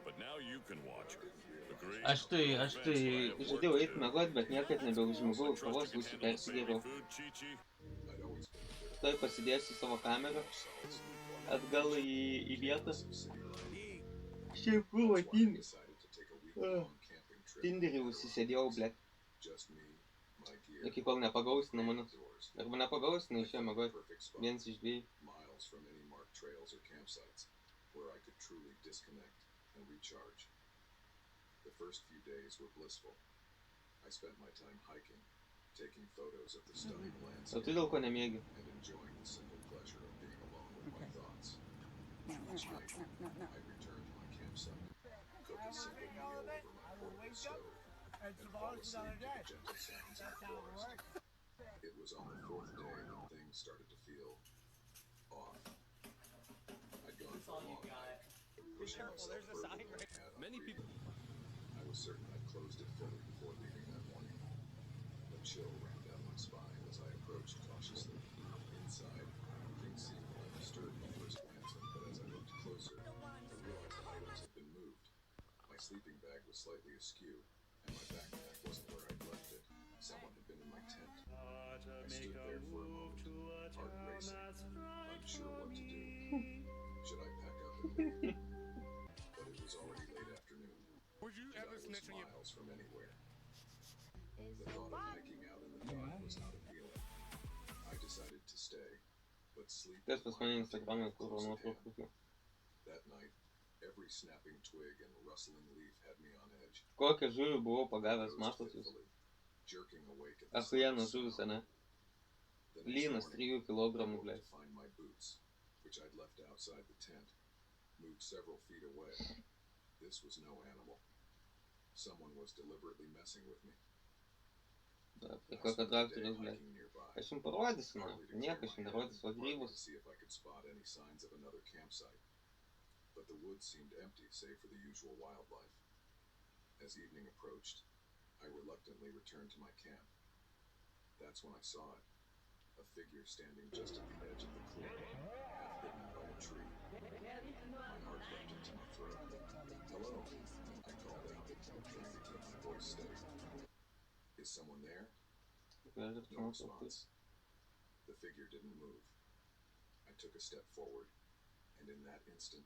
But now you can watch her. Agree? Aš tai žadėjau eit miegot, bet niekad nebeužmigau, kavos būsiu persigėriau. Tuoj pasidėsiu savo kamerą atgal į vietą. Šiaip buvo Tinderį užsisėdėjau, blėt. Iki kol nepagausino mane. Arba nepagausino, išėjo miegot. Vienas iš dviejų. Miles from any marked trails or campsites where I could truly disconnect and recharge. The first few days were blissful. I spent my time hiking, taking photos of the stunning landscape, O tu dėl ko nemėgi? and enjoying the simple pleasure of being alone with my thoughts. Each night, I returned to my campsite, cook a simple meal over my portable stove, and fall asleep to the gentle sounds of the forest. It was on the fourth day that things started to feel off. I'd gone for a long hike, pushing myself further than I had on Many people. I was certain I'd closed it fully before leaving that morning. A chill ran down my spine as I approached cautiously. Inside, things seemed undisturbed at first glance, but as I looked closer, I realized the items had been moved. My sleeping bag was slightly askew, and my backpack wasn't where I'd left it. Someone had been in my tent. I stood there for a moment, heart racing, unsure what to do. Should I pack up and leave? But it was already late afternoon. Would you And I ever was snitch on your... miles from anywhere. The thought of hiking out in the dark was not appealing. I decided to stay, but sleep Kas pas mane Instagram'e, kur close at hand. nuotraukų. That night, every snapping twig and rustling leaf had me on edge. Kokią žuvį buvau pagavęs, Dozed matot jūs? fitfully, jerking awake at the Ahujienas sound of žuvis, ane? The next Lynas morning, 3 kilogramų, I blėt. woke to find my boots, which I'd left outside the tent, moved several feet away. This was no animal. Someone was deliberately messing with me. Prie I kokio spent the day traktoriaus, blėt. hiking nearby, Aš jums parodysiu, partly man. to clear Niekas my jums head, nerodys, o partly grybus. to see if I could spot any signs of another campsite. But the woods seemed empty save for the usual wildlife. As evening approached, I reluctantly returned to my camp. That's when I saw it. A figure standing just at the edge of the clearing, half hidden by a tree. My heart leapt into my throat. Hello, I called out, trying to keep my voice steady. Is someone there? No response. The figure didn't move. I took a step forward, and in that instant,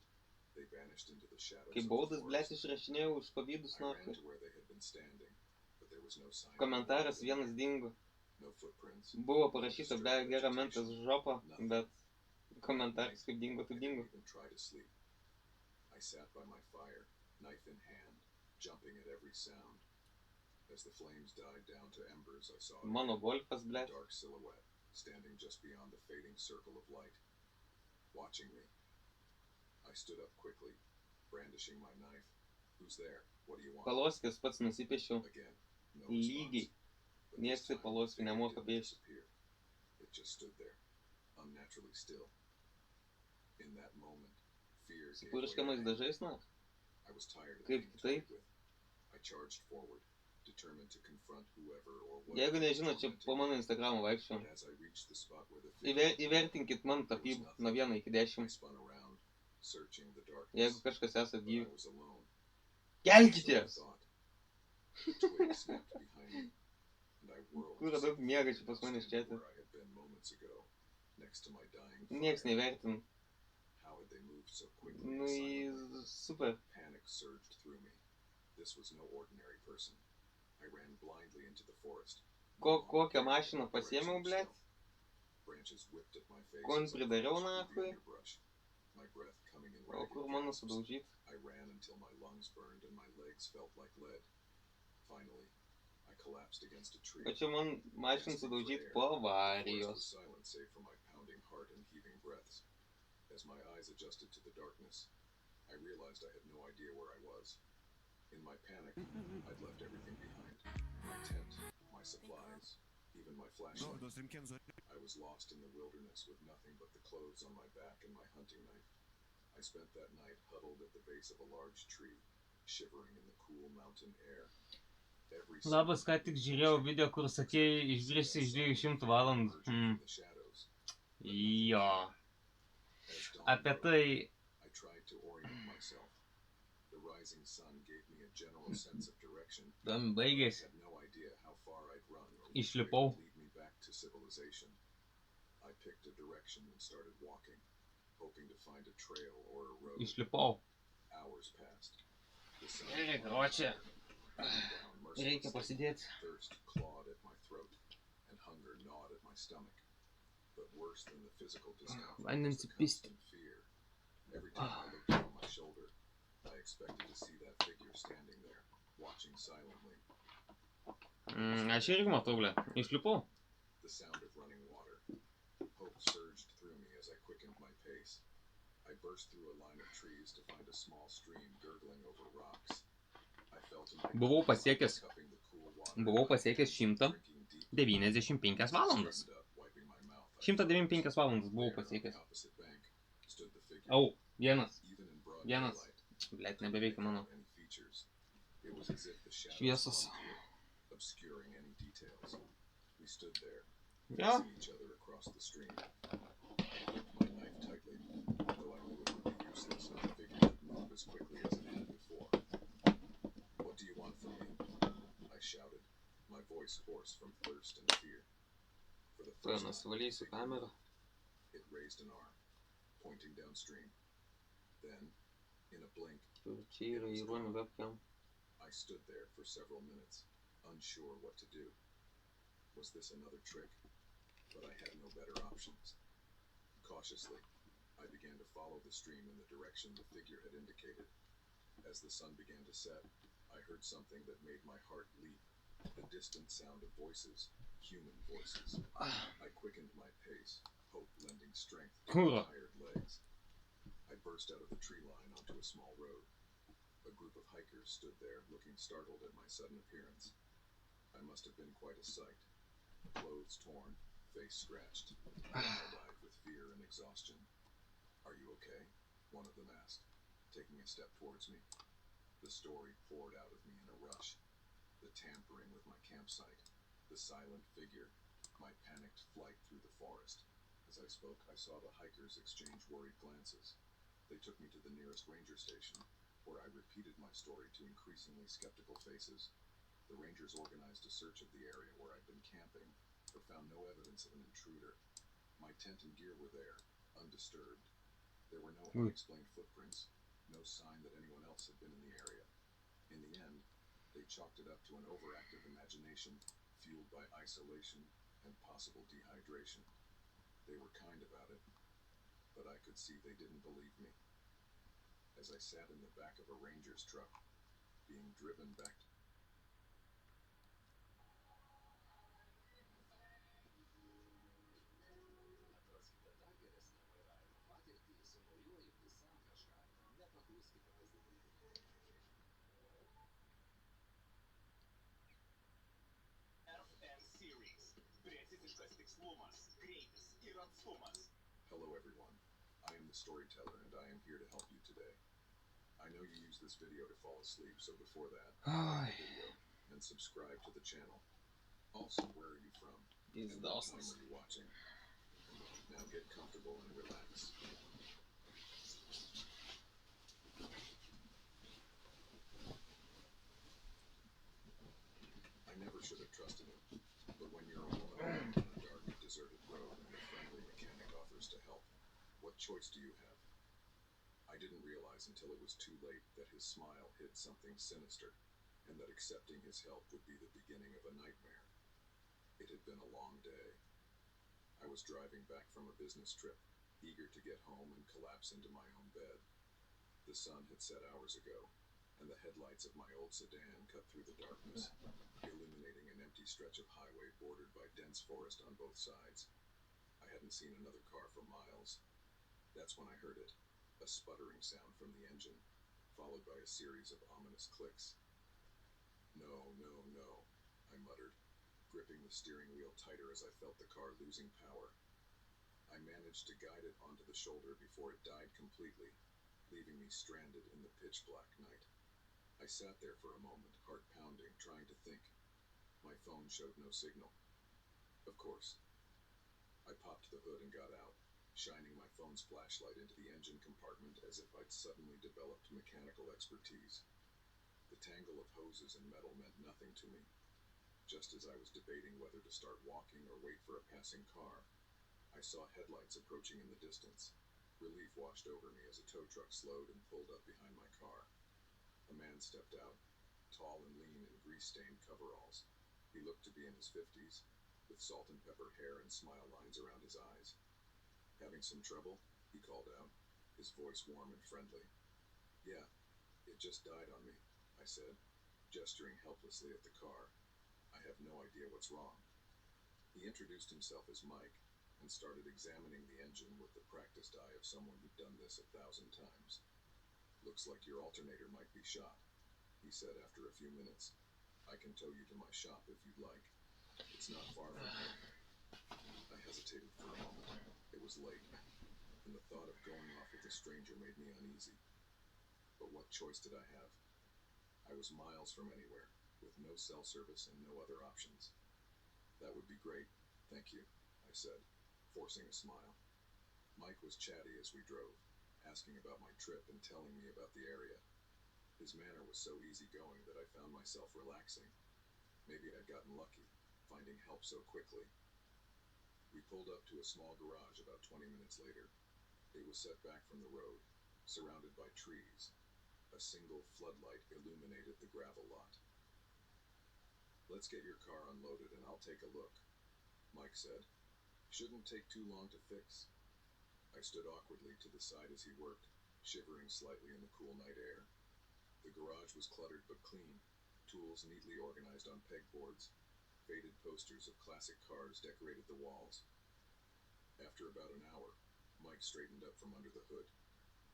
they vanished into the shadows Kai of the baudas, blėt, forest. išrašinėjau už pavydus I ran nuotrauką. to where they had been standing, but there was no sign. Komentaras vienas dingo. No footprints. Buvo parašyta be gera mentas žopa, bet komentaras kaip dingo, tai I dingo. didn't even try to sleep. I sat by my fire, knife in hand, jumping at every sound. As the flames died down to embers, I saw Mano golfas, a blėt. dark silhouette standing just beyond the fading circle of light, watching me. I stood up quickly, brandishing my knife. Who's there? What do you want? Paloskės pats nusipiešiau. Again, no Lygiai. response. But Nieks this tai time, paloskį the figure nemoka didn't piešti. disappear. It just stood there, unnaturally still. In that moment, fear gave way to Puriškiamais anger. dažais, na? I was tired of Kaip being kitaip? toyed with. I charged forward, determined to confront whoever or Jeigu whatever was nežinot, čia tormenting po mano me. Instagramą vaikščiau. But as I reached the spot where the figure was, Įvertinkit man tapybą nuo 1 iki I 10. spun around, searching the darkness. Jeigu kažkas esat But I gyvi. was alone. Kelkitės! So I thought. A twig snapped behind me, and I whirled Kur to daug see miega the čia pas figure mane standing čiate. where I had been moments ago, next to my dying Nieks fire. nevertin. How had they moved so quickly Nu, and silently? super. Panic surged through me. This was no ordinary person. I ran blindly into the forest. Kokią mašiną pasiėmiau, blėt? Branches whipped at my face. Ko as I pridariau, crashed through the nachui? underbrush. My breath coming in O ragged kur mano gasps. sudaužyt? I ran until my lungs burned and my legs felt like lead. Finally, I collapsed against a tree. O čia man mašiną sudaužyt po The forest avarijos. was silent save for my pounding heart and heaving breaths. As my eyes adjusted to the darkness, I realized I had no idea where I was. In my panic, I'd left everything behind. My tent, my supplies, even my flashlight. I was lost in the wilderness with nothing but the clothes on my back and my hunting knife. I spent that night huddled at the base of a large tree, shivering in the cool mountain air. Every Labas, ką tik žiūrėjau video, kur sakėjai išdrįsti iš 200 valandų. Jo. Apie tai... I tried to orient myself. The rising sun gave me a general sense of direction. Tam I baigėsi. had no idea how far I'd run or which way Išlipau. would lead me back to civilization. I picked a direction and started walking, hoping to find a trail or a road. Išlipau. Hours passed. The sun Gročia. down Reikia mercilessly. pasidėti. Thirst clawed at my throat, and hunger gnawed at my stomach. But worse than the physical discomfort Vandens was the įpisti. constant fear. Every time I looked over my shoulder, I expected to see that figure standing there, watching silently. Aš irgi matau, blė. Išlipau. The sound of running water. Hope surged through me as I quickened my pace. I burst through a line of trees to find a small stream gurgling over rocks. I fell to my Buvau pasiekęs cupping the cool water, 195 valandas. 195 valandas buvau pasiekęs. Au, vienas. Vienas. Blėt, nebeveikia mano šviesos. Jo. Tuoj nusivalysiu kamerą. It raised an arm, pointing downstream. Then, in a blink, Čia yra įruonių webcam. I stood there for several minutes, unsure what to do. Was this another trick? But I had no better options. Cautiously, I began to follow the stream in the direction the figure had indicated. As the sun began to set, I heard something that made my heart leap. The distant sound of voices, human voices. I quickened my pace, hope lending strength to my tired legs. I burst out of the tree line onto a small road. A group of hikers stood there, looking startled at my sudden appearance. I must have been quite a sight. Clothes torn, face scratched, wide-eyed with fear and exhaustion. "Are you okay?" one of them asked, taking a step towards me. The story poured out of me in a rush. The tampering with my campsite, the silent figure, my panicked flight through the forest. As I spoke, I saw the hikers exchange worried glances. They took me to the nearest ranger station, where I repeated my story to increasingly skeptical faces. The rangers organized a search of the area where I'd been camping, but found no evidence of an intruder. My tent and gear were there, undisturbed. There were no unexplained footprints, no sign that anyone else had been in the area. In the end, they chalked it up to an overactive imagination, fueled by isolation and possible dehydration. They were kind about it, but I could see they didn't believe me. As I sat in the back of a ranger's truck, being driven back Hello everyone, I am the storyteller and I am here to help you today. I know you use this video to fall asleep, so before that, like the video and subscribe to the channel. Also, where are you from? And what time are you watching? Now get comfortable and relax. I never should have trusted him, but when you're alone on a dark, deserted road and a friendly mechanic offers to help, what choice do you have? I didn't realize until it was too late that his smile hid something sinister, and that accepting his help would be the beginning of a nightmare. It had been a long day. I was driving back from a business trip, eager to get home and collapse into my own bed. The sun had set hours ago, and the headlights of my old sedan cut through the darkness, illuminating an empty stretch of highway bordered by dense forest on both sides. I hadn't seen another car for miles. That's when I heard it, a sputtering sound from the engine, followed by a series of ominous clicks. No, no, no, I muttered, gripping the steering wheel tighter as I felt the car losing power. I managed to guide it onto the shoulder before it died completely, leaving me stranded in the pitch-black night. I sat there for a moment, heart pounding, trying to think. My phone showed no signal. Of course. I popped the hood and got out, shining my phone's flashlight into the engine compartment as if I'd suddenly developed mechanical expertise. The tangle of hoses and metal meant nothing to me. Just as I was debating whether to start walking or wait for a passing car, I saw headlights approaching in the distance. Relief washed over me as a tow truck slowed and pulled up behind my car. A man stepped out, tall and lean in grease-stained coveralls. He looked to be in his 50s, with salt and pepper hair and smile lines around his eyes. Having some trouble? He called out, his voice warm and friendly. Yeah, it just died on me, I said, gesturing helplessly at the car. I have no idea what's wrong. He introduced himself as Mike and started examining the engine with the practiced eye of someone who'd done this 1,000 times. Looks like your alternator might be shot, he said after a few minutes. I can tow you to my shop if you'd like. It's not far from here. I hesitated for a moment. It was late, and the thought of going off with a stranger made me uneasy. But what choice did I have? I was miles from anywhere, with no cell service and no other options. That would be great, thank you, I said, forcing a smile. Mike was chatty as we drove, asking about my trip and telling me about the area. His manner was so easygoing that I found myself relaxing. Maybe I'd gotten lucky, finding help so quickly. We pulled up to a small garage about 20 minutes later. It was set back from the road, surrounded by trees. A single floodlight illuminated the gravel lot. Let's get your car unloaded and I'll take a look, Mike said. Shouldn't take too long to fix. I stood awkwardly to the side as he worked, shivering slightly in the cool night air. The garage was cluttered but clean, tools neatly organized on pegboards. Faded posters of classic cars decorated the walls. After about an hour, Mike straightened up from under the hood,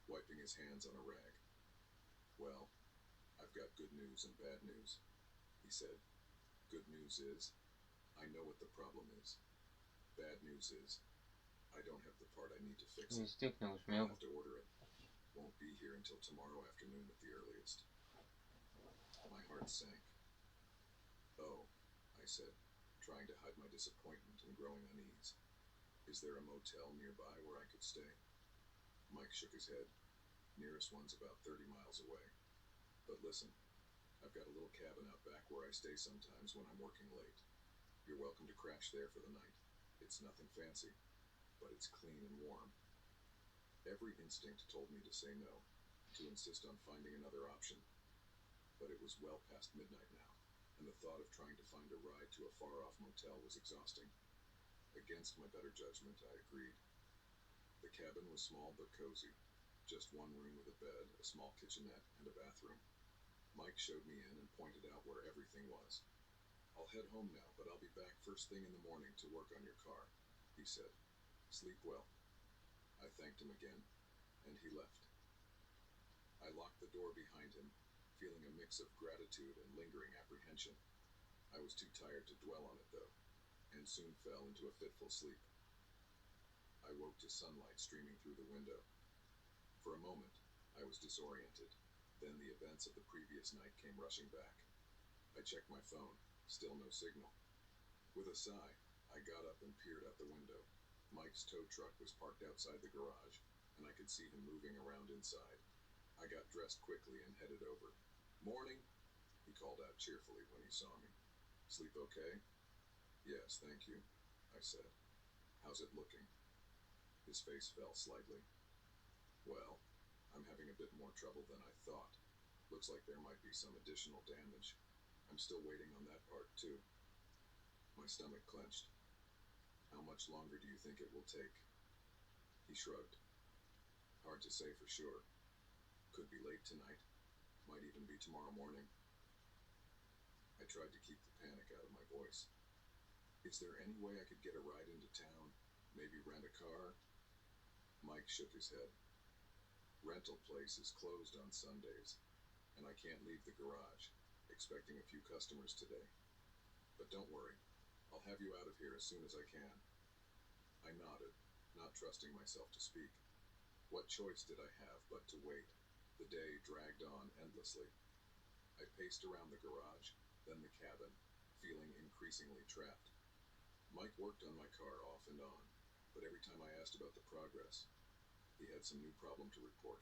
wiping his hands on a rag. Well, I've got good news and bad news, he said. Good news is, I know what the problem is. Bad news is, I don't have the part I need to fix it. I'll have to order it. Won't be here until tomorrow afternoon at the earliest. My heart sank. Oh, I said, trying to hide my disappointment and growing unease. Is there a motel nearby where I could stay? Mike shook his head. Nearest one's about 30 miles away. But listen, I've got a little cabin out back where I stay sometimes when I'm working late. You're welcome to crash there for the night. It's nothing fancy, but it's clean and warm. Every instinct told me to say no, to insist on finding another option. But it was well past midnight now, and the thought of trying to find a ride to a far-off motel was exhausting. Against my better judgment, I agreed. The cabin was small but cozy, just one room with a bed, a small kitchenette, and a bathroom. Mike showed me in and pointed out where everything was. I'll head home now, but I'll be back first thing in the morning to work on your car, he said. Sleep well. I thanked him again, and he left. I locked the door behind him, feeling a mix of gratitude and lingering apprehension. I was too tired to dwell on it, though, and soon fell into a fitful sleep. I woke to sunlight streaming through the window. For a moment, I was disoriented. Then the events of the previous night came rushing back. I checked my phone, still no signal. With a sigh, I got up and peered out the window. Mike's tow truck was parked outside the garage, and I could see him moving around inside. I got dressed quickly and headed over. "Morning," he called out cheerfully when he saw me. "Sleep okay?" "Yes, thank you," I said. "How's it looking?" His face fell slightly. "Well, I'm having a bit more trouble than I thought. Looks like there might be some additional damage. I'm still waiting on that part, too." My stomach clenched. "How much longer do you think it will take?" He shrugged. "Hard to say for sure. Could be late tonight. Might even be tomorrow morning." I tried to keep the panic out of my voice. "Is there any way I could get a ride into town? Maybe rent a car?" Mike shook his head. "Rental place is closed on Sundays, and I can't leave the garage. Expecting a few customers today. But don't worry, I'll have you out of here as soon as I can." I nodded, not trusting myself to speak. What choice did I have but to wait? The day dragged on endlessly. I paced around the garage, then the cabin, feeling increasingly trapped. Mike worked on my car off and on, but every time I asked about the progress, he had some new problem to report.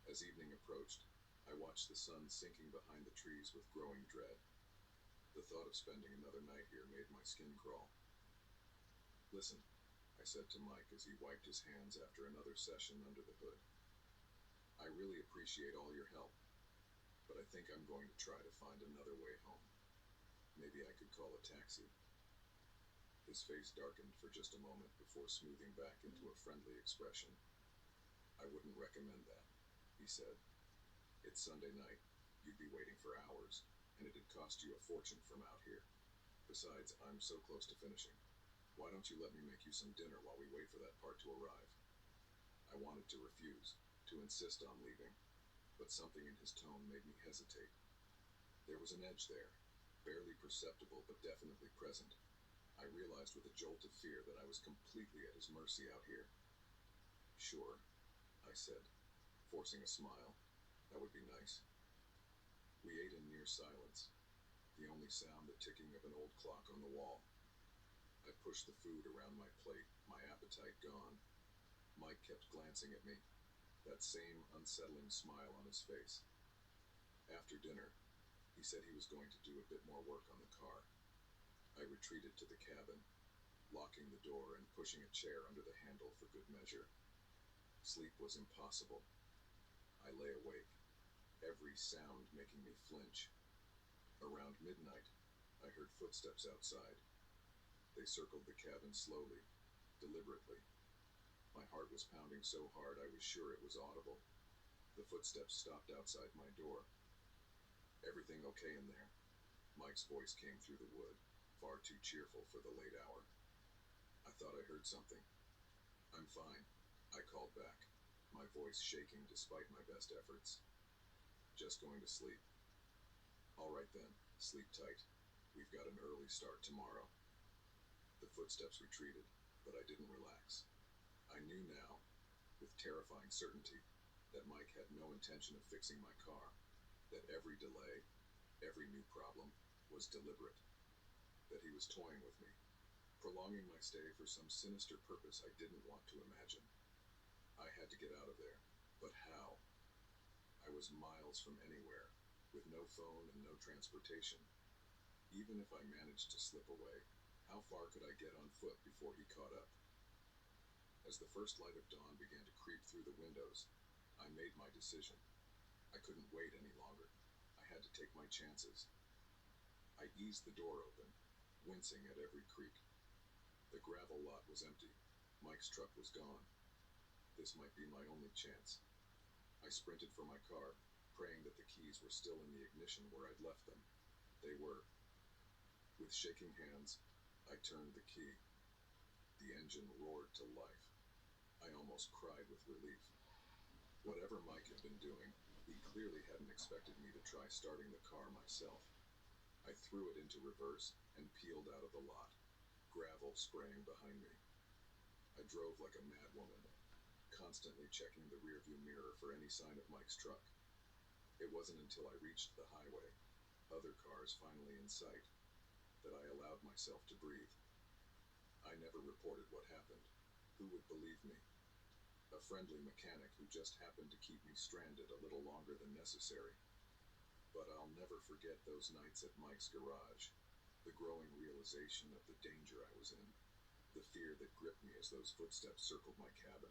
As evening approached, I watched the sun sinking behind the trees with growing dread. The thought of spending another night here made my skin crawl. "Listen," I said to Mike as he wiped his hands after another session under the hood. "I really appreciate all your help, but I think I'm going to try to find another way home. Maybe I could call a taxi." His face darkened for just a moment before smoothing back into a friendly expression. "I wouldn't recommend that," he said. "It's Sunday night. You'd be waiting for hours, and it'd cost you a fortune from out here. Besides, I'm so close to finishing. Why don't you let me make you some dinner while we wait for that part to arrive?" I wanted to refuse, to insist on leaving, but something in his tone made me hesitate. There was an edge there, barely perceptible but definitely present. I realized with a jolt of fear that I was completely at his mercy out here. "Sure," I said, forcing a smile. "That would be nice." We ate in near silence, the only sound the ticking of an old clock on the wall. I pushed the food around my plate, my appetite gone. Mike kept glancing at me, that same unsettling smile on his face. After dinner, he said he was going to do a bit more work on the car. I retreated to the cabin, locking the door and pushing a chair under the handle for good measure. Sleep was impossible. I lay awake, every sound making me flinch. Around midnight, I heard footsteps outside. They circled the cabin slowly, deliberately. My heart was pounding so hard I was sure it was audible. The footsteps stopped outside my door. "Everything okay in there?" Mike's voice came through the wood, far too cheerful for the late hour. I thought I heard something. "I'm fine," I called back, my voice shaking despite my best efforts. "Just going to sleep." "All right then, sleep tight. We've got an early start tomorrow." The footsteps retreated, but I didn't relax. I knew now, with terrifying certainty, that Mike had no intention of fixing my car, that every delay, every new problem, was deliberate, that he was toying with me, prolonging my stay for some sinister purpose I didn't want to imagine. I had to get out of there, but how? I was miles from anywhere, with no phone and no transportation. Even if I managed to slip away, how far could I get on foot before he caught up? As the first light of dawn began to creep through the windows, I made my decision. I couldn't wait any longer. I had to take my chances. I eased the door open, wincing at every creak. The gravel lot was empty. Mike's truck was gone. This might be my only chance. I sprinted for my car, praying that the keys were still in the ignition where I'd left them. They were. With shaking hands, I turned the key. The engine roared to life. I almost cried with relief. Whatever Mike had been doing, he clearly hadn't expected me to try starting the car myself. I threw it into reverse and peeled out of the lot, gravel spraying behind me. I drove like a madwoman, constantly checking the rearview mirror for any sign of Mike's truck. It wasn't until I reached the highway, other cars finally in sight, that I allowed myself to breathe. I never reported what happened. Who would believe me? A friendly mechanic who just happened to keep me stranded a little longer than necessary. But I'll never forget those nights at Mike's garage, the growing realization of the danger I was in, the fear that gripped me as those footsteps circled my cabin,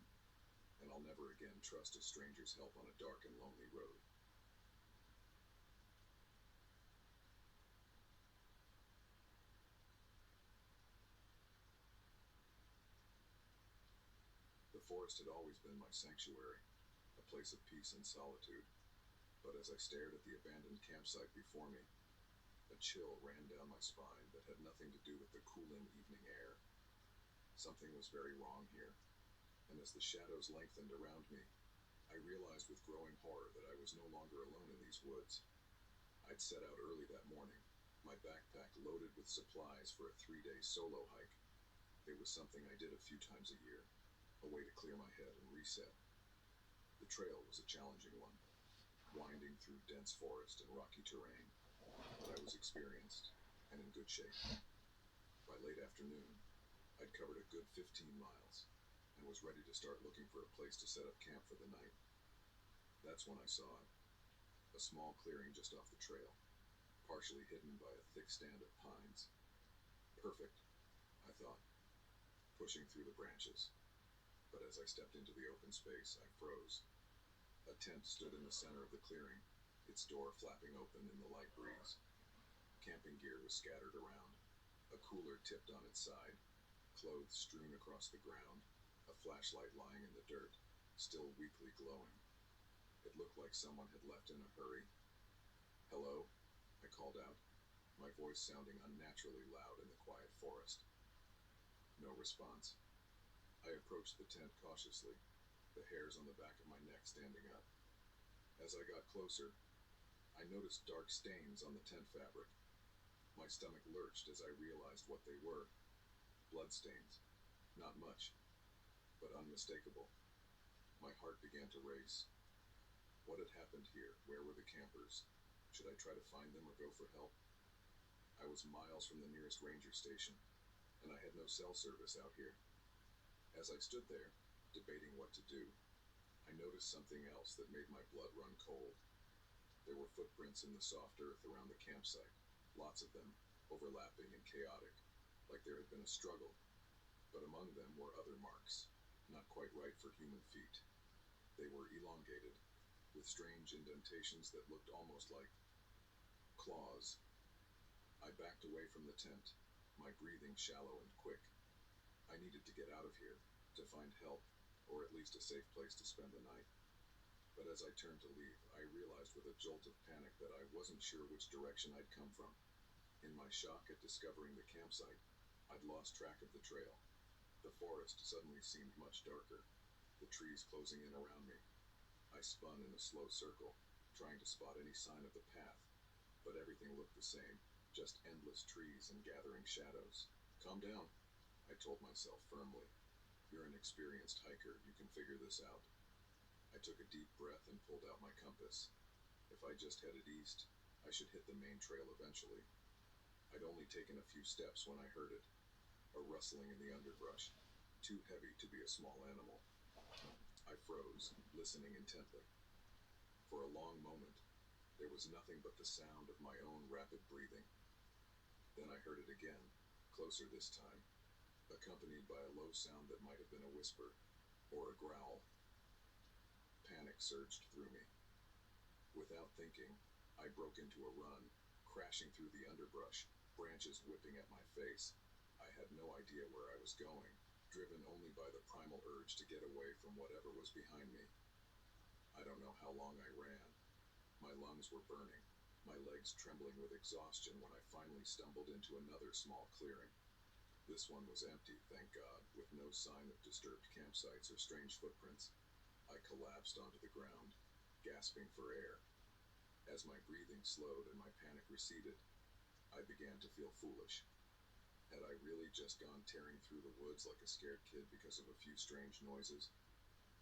and I'll never again trust a stranger's help on a dark and lonely road. The forest had always been my sanctuary, a place of peace and solitude, but as I stared at the abandoned campsite before me, a chill ran down my spine that had nothing to do with the cooling evening air. Something was very wrong here, and as the shadows lengthened around me, I realized with growing horror that I was no longer alone in these woods. I'd set out early that morning, my backpack loaded with supplies for a 3-day solo hike. It was something I did a few times a year, a way to clear my head and reset. The trail was a challenging one, winding through dense forest and rocky terrain, but I was experienced and in good shape. By late afternoon, I'd covered a good 15 miles and was ready to start looking for a place to set up camp for the night. That's when I saw it, a small clearing just off the trail, partially hidden by a thick stand of pines. Perfect, I thought, pushing through the branches. But as I stepped into the open space, I froze. A tent stood in the center of the clearing, its door flapping open in the light breeze. Camping gear was scattered around, a cooler tipped on its side, clothes strewn across the ground, a flashlight lying in the dirt, still weakly glowing. It looked like someone had left in a hurry. "Hello?" I called out, my voice sounding unnaturally loud in the quiet forest. No response. I approached the tent cautiously, the hairs on the back of my neck standing up. As I got closer, I noticed dark stains on the tent fabric. My stomach lurched as I realized what they were. Bloodstains. Not much, but unmistakable. My heart began to race. What had happened here? Where were the campers? Should I try to find them or go for help? I was miles from the nearest ranger station, and I had no cell service out here. As I stood there, debating what to do, I noticed something else that made my blood run cold. There were footprints in the soft earth around the campsite, lots of them, overlapping and chaotic, like there had been a struggle. But among them were other marks, not quite right for human feet. They were elongated, with strange indentations that looked almost like claws. I backed away from the tent, my breathing shallow and quick. I needed to get out of here, to find help, or at least a safe place to spend the night. But as I turned to leave, I realized with a jolt of panic that I wasn't sure which direction I'd come from. In my shock at discovering the campsite, I'd lost track of the trail. The forest suddenly seemed much darker, the trees closing in around me. I spun in a slow circle, trying to spot any sign of the path, but everything looked the same, just endless trees and gathering shadows. "Calm down," I told myself firmly. "You're an experienced hiker, you can figure this out." I took a deep breath and pulled out my compass. If I just headed east, I should hit the main trail eventually. I'd only taken a few steps when I heard it, a rustling in the underbrush, too heavy to be a small animal. I froze, listening intently. For a long moment, there was nothing but the sound of my own rapid breathing. Then I heard it again, closer this time, accompanied by a low sound that might have been a whisper, or a growl. Panic surged through me. Without thinking, I broke into a run, crashing through the underbrush, branches whipping at my face. I had no idea where I was going, driven only by the primal urge to get away from whatever was behind me. I don't know how long I ran. My lungs were burning, my legs trembling with exhaustion when I finally stumbled into another small clearing. This one was empty, thank God, with no sign of disturbed campsites or strange footprints. I collapsed onto the ground, gasping for air. As my breathing slowed and my panic receded, I began to feel foolish. Had I really just gone tearing through the woods like a scared kid because of a few strange noises?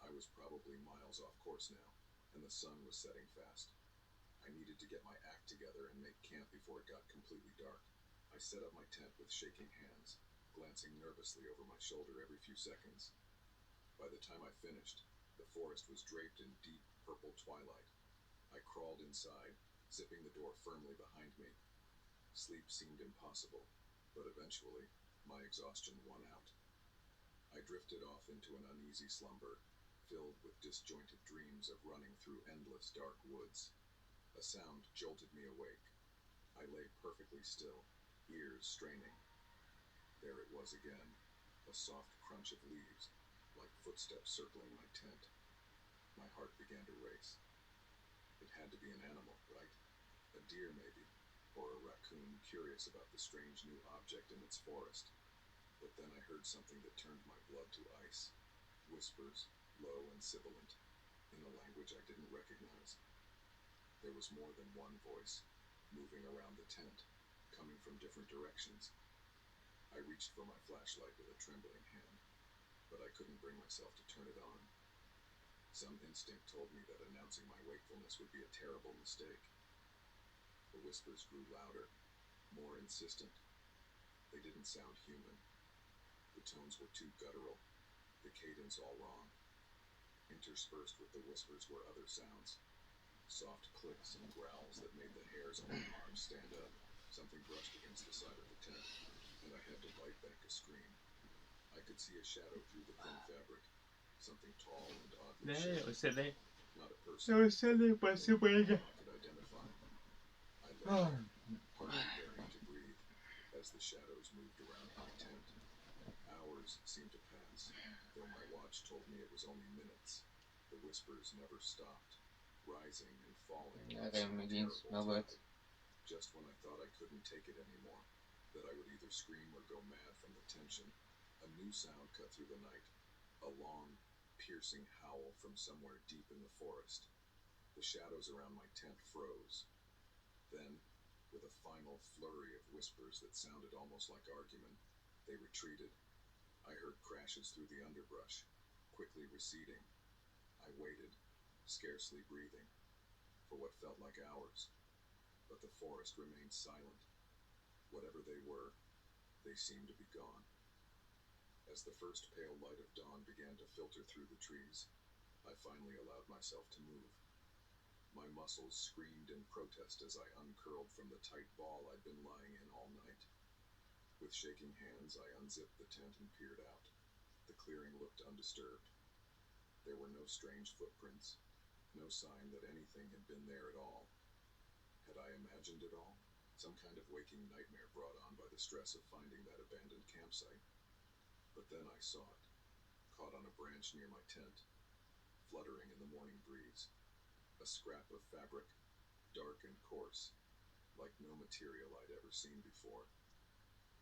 I was probably miles off course now, and the sun was setting fast. I needed to get my act together and make camp before it got completely dark. I set up my tent with shaking hands, glancing nervously over my shoulder every few seconds. By the time I finished, the forest was draped in deep purple twilight. I crawled inside, zipping the door firmly behind me. Sleep seemed impossible, but eventually, my exhaustion won out. I drifted off into an uneasy slumber, filled with disjointed dreams of running through endless dark woods. A sound jolted me awake. I lay perfectly still, ears straining. There it was again, a soft crunch of leaves, like footsteps circling my tent. My heart began to race. It had to be an animal, right? A deer, maybe, or a raccoon curious about the strange new object in its forest. But then I heard something that turned my blood to ice. Whispers, low and sibilant, in a language I didn't recognize. There was more than one voice, moving around the tent, coming from different directions. I reached for my flashlight with a trembling hand, but I couldn't bring myself to turn it on. Some instinct told me that announcing my wakefulness would be a terrible mistake. The whispers grew louder, more insistent. They didn't sound human. The tones were too guttural, the cadence all wrong. Interspersed with the whispers were other sounds, soft clicks and growls that made the hairs on my arms stand up. Something brushed against the side of the tent, and I had to bite back a scream. I could see a shadow through the thin fabric, something tall and oddly shaped. Not a person, but I could identify. I lay there, hardly daring to breathe, as the shadows moved around my tent. Hours seemed to pass, though my watch told me it was only minutes. The whispers never stopped, rising and falling like some terrible tide. Just when I thought I couldn't take it anymore, that I would either scream or go mad from the tension, a new sound cut through the night, a long, piercing howl from somewhere deep in the forest. The shadows around my tent froze. Then, with a final flurry of whispers that sounded almost like argument, they retreated. I heard crashes through the underbrush, quickly receding. I waited, scarcely breathing, for what felt like hours. But the forest remained silent. Whatever they were, they seemed to be gone. As the first pale light of dawn began to filter through the trees, I finally allowed myself to move. My muscles screamed in protest as I uncurled from the tight ball I'd been lying in all night. With shaking hands, I unzipped the tent and peered out. The clearing looked undisturbed. There were no strange footprints, no sign that anything had been there at all. Had I imagined it all? Some kind of waking nightmare brought on by the stress of finding that abandoned campsite. But then I saw it, caught on a branch near my tent, fluttering in the morning breeze. A scrap of fabric, dark and coarse, like no material I'd ever seen before.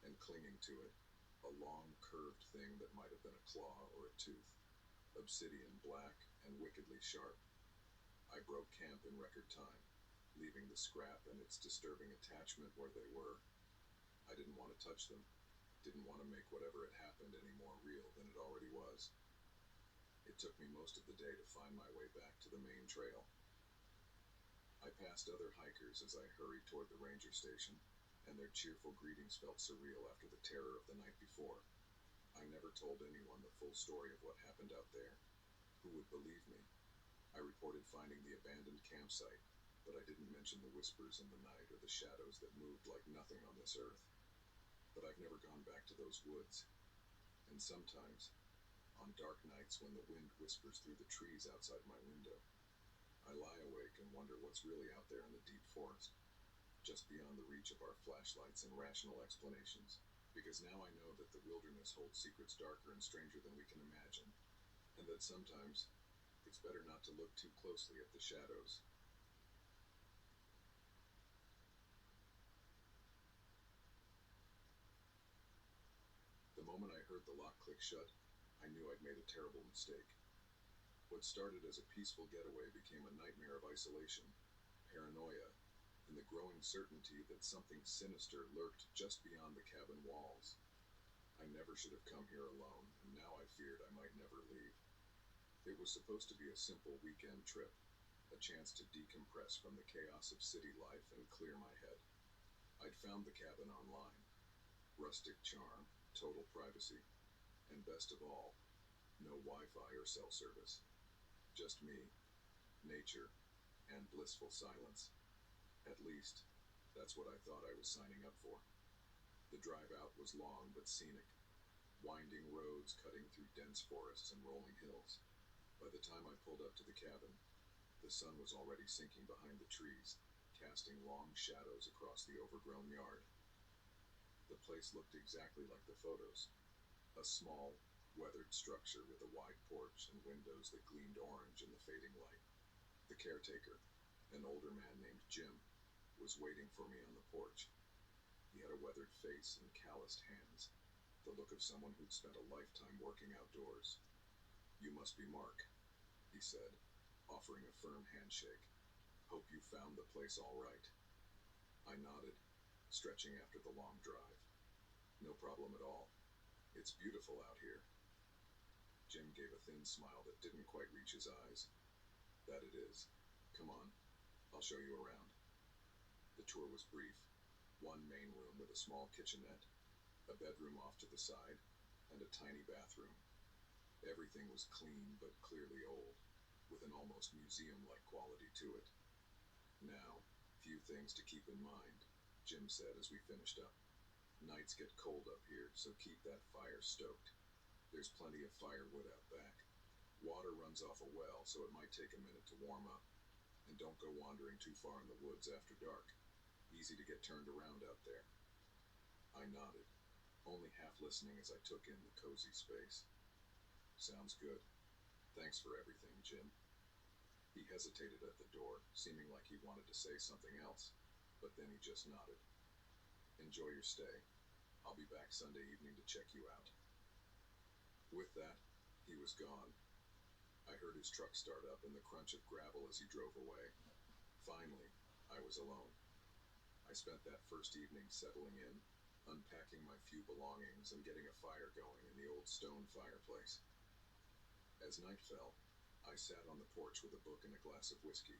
And clinging to it, a long, curved thing that might have been a claw or a tooth, obsidian black and wickedly sharp. I broke camp in record time, leaving the scrap and its disturbing attachment where they were. I didn't want to touch them, didn't want to make whatever had happened any more real than it already was. It took me most of the day to find my way back to the main trail. I passed other hikers as I hurried toward the ranger station, and their cheerful greetings felt surreal after the terror of the night before. I never told anyone the full story of what happened out there. Who would believe me? I reported finding the abandoned campsite, but I didn't mention the whispers in the night or the shadows that moved like nothing on this earth. But I've never gone back to those woods. And sometimes, on dark nights when the wind whispers through the trees outside my window, I lie awake and wonder what's really out there in the deep forest, just beyond the reach of our flashlights and rational explanations. Because now I know that the wilderness holds secrets darker and stranger than we can imagine, and that sometimes it's better not to look too closely at the shadows. The moment I heard the lock click shut, I knew I'd made a terrible mistake. What started as a peaceful getaway became a nightmare of isolation, paranoia, and the growing certainty that something sinister lurked just beyond the cabin walls. I never should have come here alone, and now I feared I might never leave. It was supposed to be a simple weekend trip, a chance to decompress from the chaos of city life and clear my head. I'd found the cabin online. Rustic charm, total privacy, and best of all, no Wi-Fi or cell service. Just me, nature, and blissful silence. At least, that's what I thought I was signing up for. The drive out was long but scenic, winding roads cutting through dense forests and rolling hills. By the time I pulled up to the cabin, the sun was already sinking behind the trees, casting long shadows across the overgrown yard. The place looked exactly like the photos. A small, weathered structure with a wide porch and windows that gleamed orange in the fading light. The caretaker, an older man named Jim, was waiting for me on the porch. He had a weathered face and calloused hands, the look of someone who'd spent a lifetime working outdoors. "You must be Mark," he said, offering a firm handshake. "Hope you found the place all right." I nodded, stretching after the long drive. "No problem at all. It's beautiful out here." Jim gave a thin smile that didn't quite reach his eyes. "That it is. Come on, I'll show you around." The tour was brief. One main room with a small kitchenette, a bedroom off to the side, and a tiny bathroom. Everything was clean but clearly old, with an almost museum-like quality to it. "Now, few things to keep in mind," Jim said as we finished up. "Nights get cold up here, so keep that fire stoked. There's plenty of firewood out back. Water runs off a well, so it might take a minute to warm up. And don't go wandering too far in the woods after dark. Easy to get turned around out there." I nodded, only half listening as I took in the cozy space. "Sounds good. Thanks for everything, Jim." He hesitated at the door, seeming like he wanted to say something else, but then he just nodded. "Enjoy your stay. I'll be back Sunday evening to check you out." With that, he was gone. I heard his truck start up and the crunch of gravel as he drove away. Finally, I was alone. I spent that first evening settling in, unpacking my few belongings and getting a fire going in the old stone fireplace. As night fell, I sat on the porch with a book and a glass of whiskey,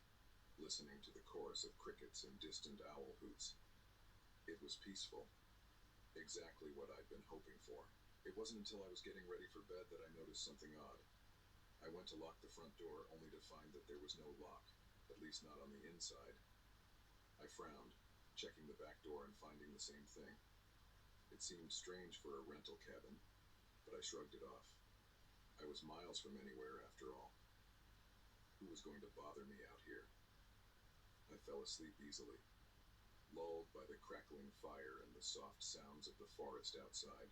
listening to the chorus of crickets and distant owl hoots. It was peaceful. Exactly what I'd been hoping for. It wasn't until I was getting ready for bed that I noticed something odd. I went to lock the front door, only to find that there was no lock, at least not on the inside. I frowned, checking the back door and finding the same thing. It seemed strange for a rental cabin, but I shrugged it off. I was miles from anywhere, after all. Who was going to bother me out here? I fell asleep easily, lulled by the crackling fire and the soft sounds of the forest outside.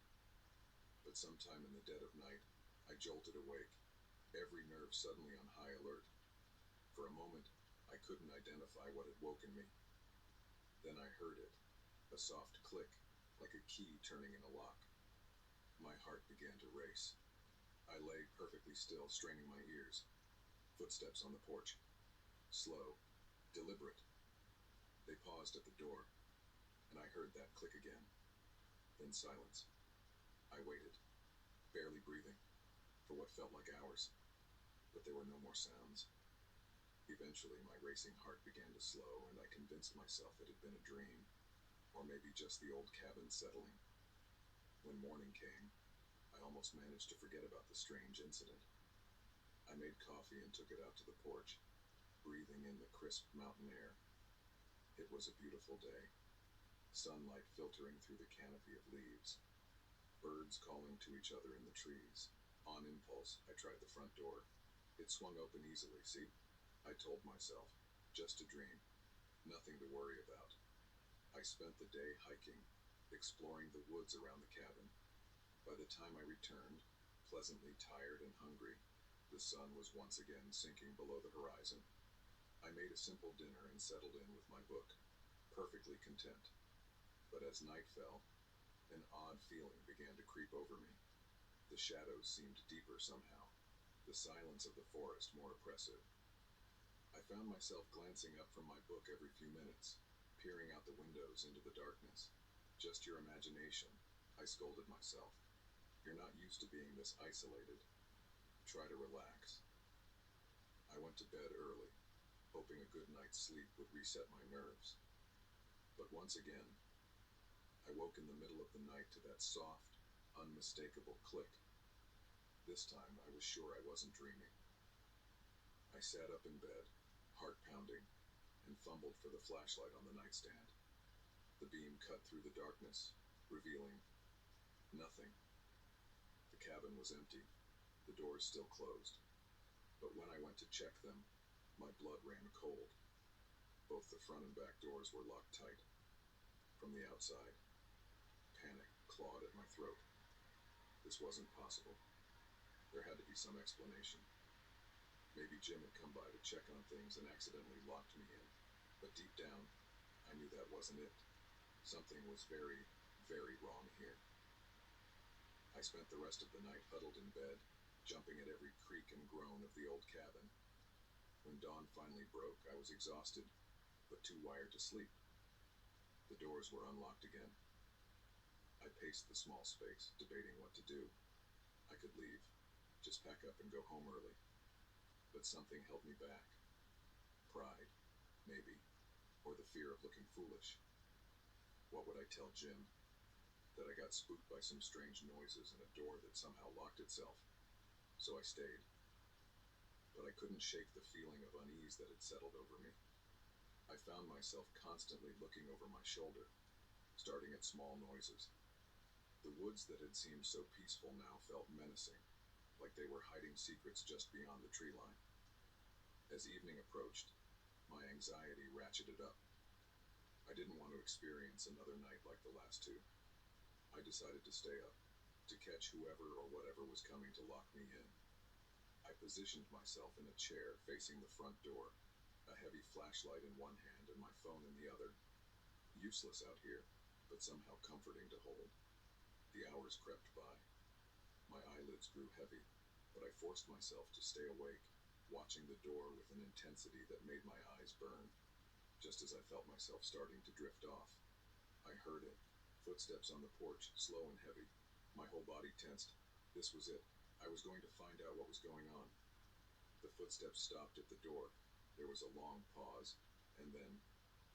But sometime in the dead of night, I jolted awake, every nerve suddenly on high alert. For a moment, I couldn't identify what had woken me. Then I heard it, a soft click, like a key turning in a lock. My heart began to race. I lay perfectly still, straining my ears. Footsteps on the porch. Slow, deliberate. They paused at the door, and I heard that click again. Then silence. I waited, barely breathing, for what felt like hours. But there were no more sounds. Eventually, my racing heart began to slow, and I convinced myself it had been a dream, or maybe just the old cabin settling. When morning came, I almost managed to forget about the strange incident. I made coffee and took it out to the porch, breathing in the crisp mountain air. It was a beautiful day, sunlight filtering through the canopy of leaves, birds calling to each other in the trees. On impulse, I tried the front door. It swung open easily, see? I told myself, just a dream, nothing to worry about. I spent the day hiking, exploring the woods around the cabin. By the time I returned, pleasantly tired and hungry, the sun was once again sinking below the horizon. I made a simple dinner and settled in with my book, perfectly content. But as night fell, an odd feeling began to creep over me. The shadows seemed deeper somehow, the silence of the forest more oppressive. I found myself glancing up from my book every few minutes, peering out the windows into the darkness. Just your imagination, I scolded myself. You're not used to being this isolated. Try to relax. I went to bed early, hoping a good night's sleep would reset my nerves. But once again, I woke in the middle of the night to that soft, unmistakable click. This time I was sure I wasn't dreaming. I sat up in bed, heart pounding, and fumbled for the flashlight on the nightstand. The beam cut through the darkness, revealing nothing. The cabin was empty, the doors still closed. But when I went to check them, my blood ran cold. Both the front and back doors were locked tight. From the outside, panic clawed at my throat. This wasn't possible. There had to be some explanation. Maybe Jim had come by to check on things and accidentally locked me in. But deep down, I knew that wasn't it. Something was very, very wrong here. I spent the rest of the night huddled in bed, jumping at every creak and groan of the old cabin. When dawn finally broke, I was exhausted, but too wired to sleep. The doors were unlocked again. I paced the small space, debating what to do. I could leave, just pack up and go home early. But something held me back. Pride, maybe, or the fear of looking foolish. What would I tell Jim? That I got spooked by some strange noises and a door that somehow locked itself. So I stayed. But I couldn't shake the feeling of unease that had settled over me. I found myself constantly looking over my shoulder, starting at small noises. The woods that had seemed so peaceful now felt menacing, like they were hiding secrets just beyond the tree line. As evening approached, my anxiety ratcheted up. I didn't want to experience another night like the last two. I decided to stay up, to catch whoever or whatever was coming to lock me in. I positioned myself in a chair facing the front door, a heavy flashlight in one hand and my phone in the other. Useless out here, but somehow comforting to hold. The hours crept by. My eyelids grew heavy, but I forced myself to stay awake, watching the door with an intensity that made my eyes burn. Just as I felt myself starting to drift off, I heard it. Footsteps on the porch, slow and heavy. My whole body tensed. This was it. I was going to find out what was going on. The footsteps stopped at the door. There was a long pause, and then,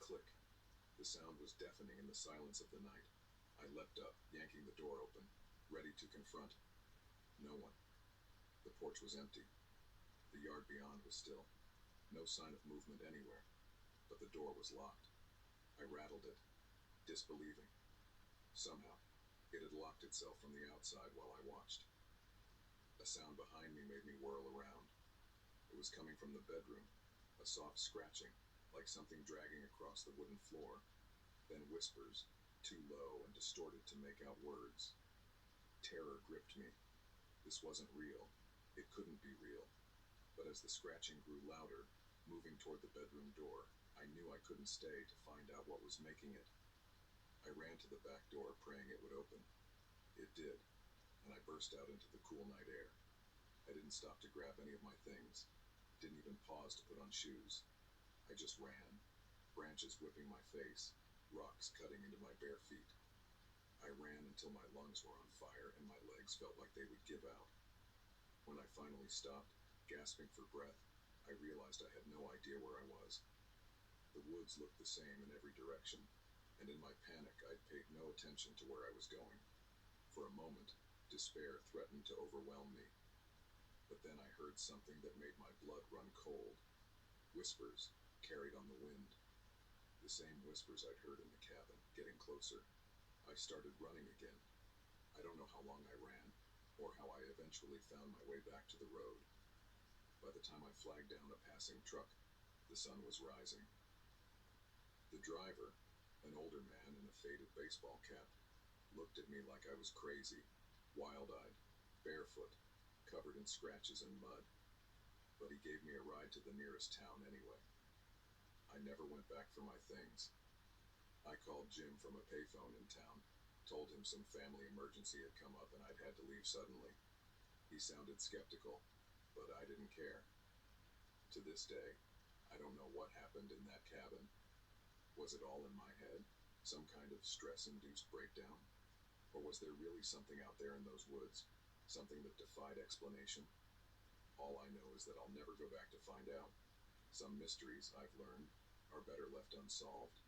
click. The sound was deafening in the silence of the night. I leapt up, yanking the door open, ready to confront. No one. The porch was empty. The yard beyond was still. No sign of movement anywhere. But the door was locked. I rattled it, disbelieving. Somehow, it had locked itself from the outside while I watched. A sound behind me made me whirl around. It was coming from the bedroom, a soft scratching, like something dragging across the wooden floor. Then whispers, too low and distorted to make out words. Terror gripped me. This wasn't real. It couldn't be real. But as the scratching grew louder, moving toward the bedroom door, I knew I couldn't stay to find out what was making it. I ran to the back door, praying it would open. It did, and I burst out into the cool night air. I didn't stop to grab any of my things, didn't even pause to put on shoes. I just ran, branches whipping my face, rocks cutting into my bare feet. I ran until my lungs were on fire and my legs felt like they would give out. When I finally stopped, gasping for breath, I realized I had no idea where I was. The woods looked the same in every direction, and in my panic I'd paid no attention to where I was going. For a moment, despair threatened to overwhelm me. But then I heard something that made my blood run cold. Whispers, carried on the wind. The same whispers I'd heard in the cabin, getting closer. I started running again. I don't know how long I ran, or how I eventually found my way back to the road. By the time I flagged down a passing truck, the sun was rising. The driver, an older man in a faded baseball cap, looked at me like I was crazy, wild-eyed, barefoot, covered in scratches and mud. But he gave me a ride to the nearest town anyway. I never went back for my things. I called Jim from a payphone in town, told him some family emergency had come up and I'd had to leave suddenly. He sounded skeptical, but I didn't care. To this day, I don't know what happened in that cabin. Was it all in my head? Some kind of stress-induced breakdown? Or was there really something out there in those woods? Something that defied explanation? All I know is that I'll never go back to find out. Some mysteries, I've learned, are better left unsolved.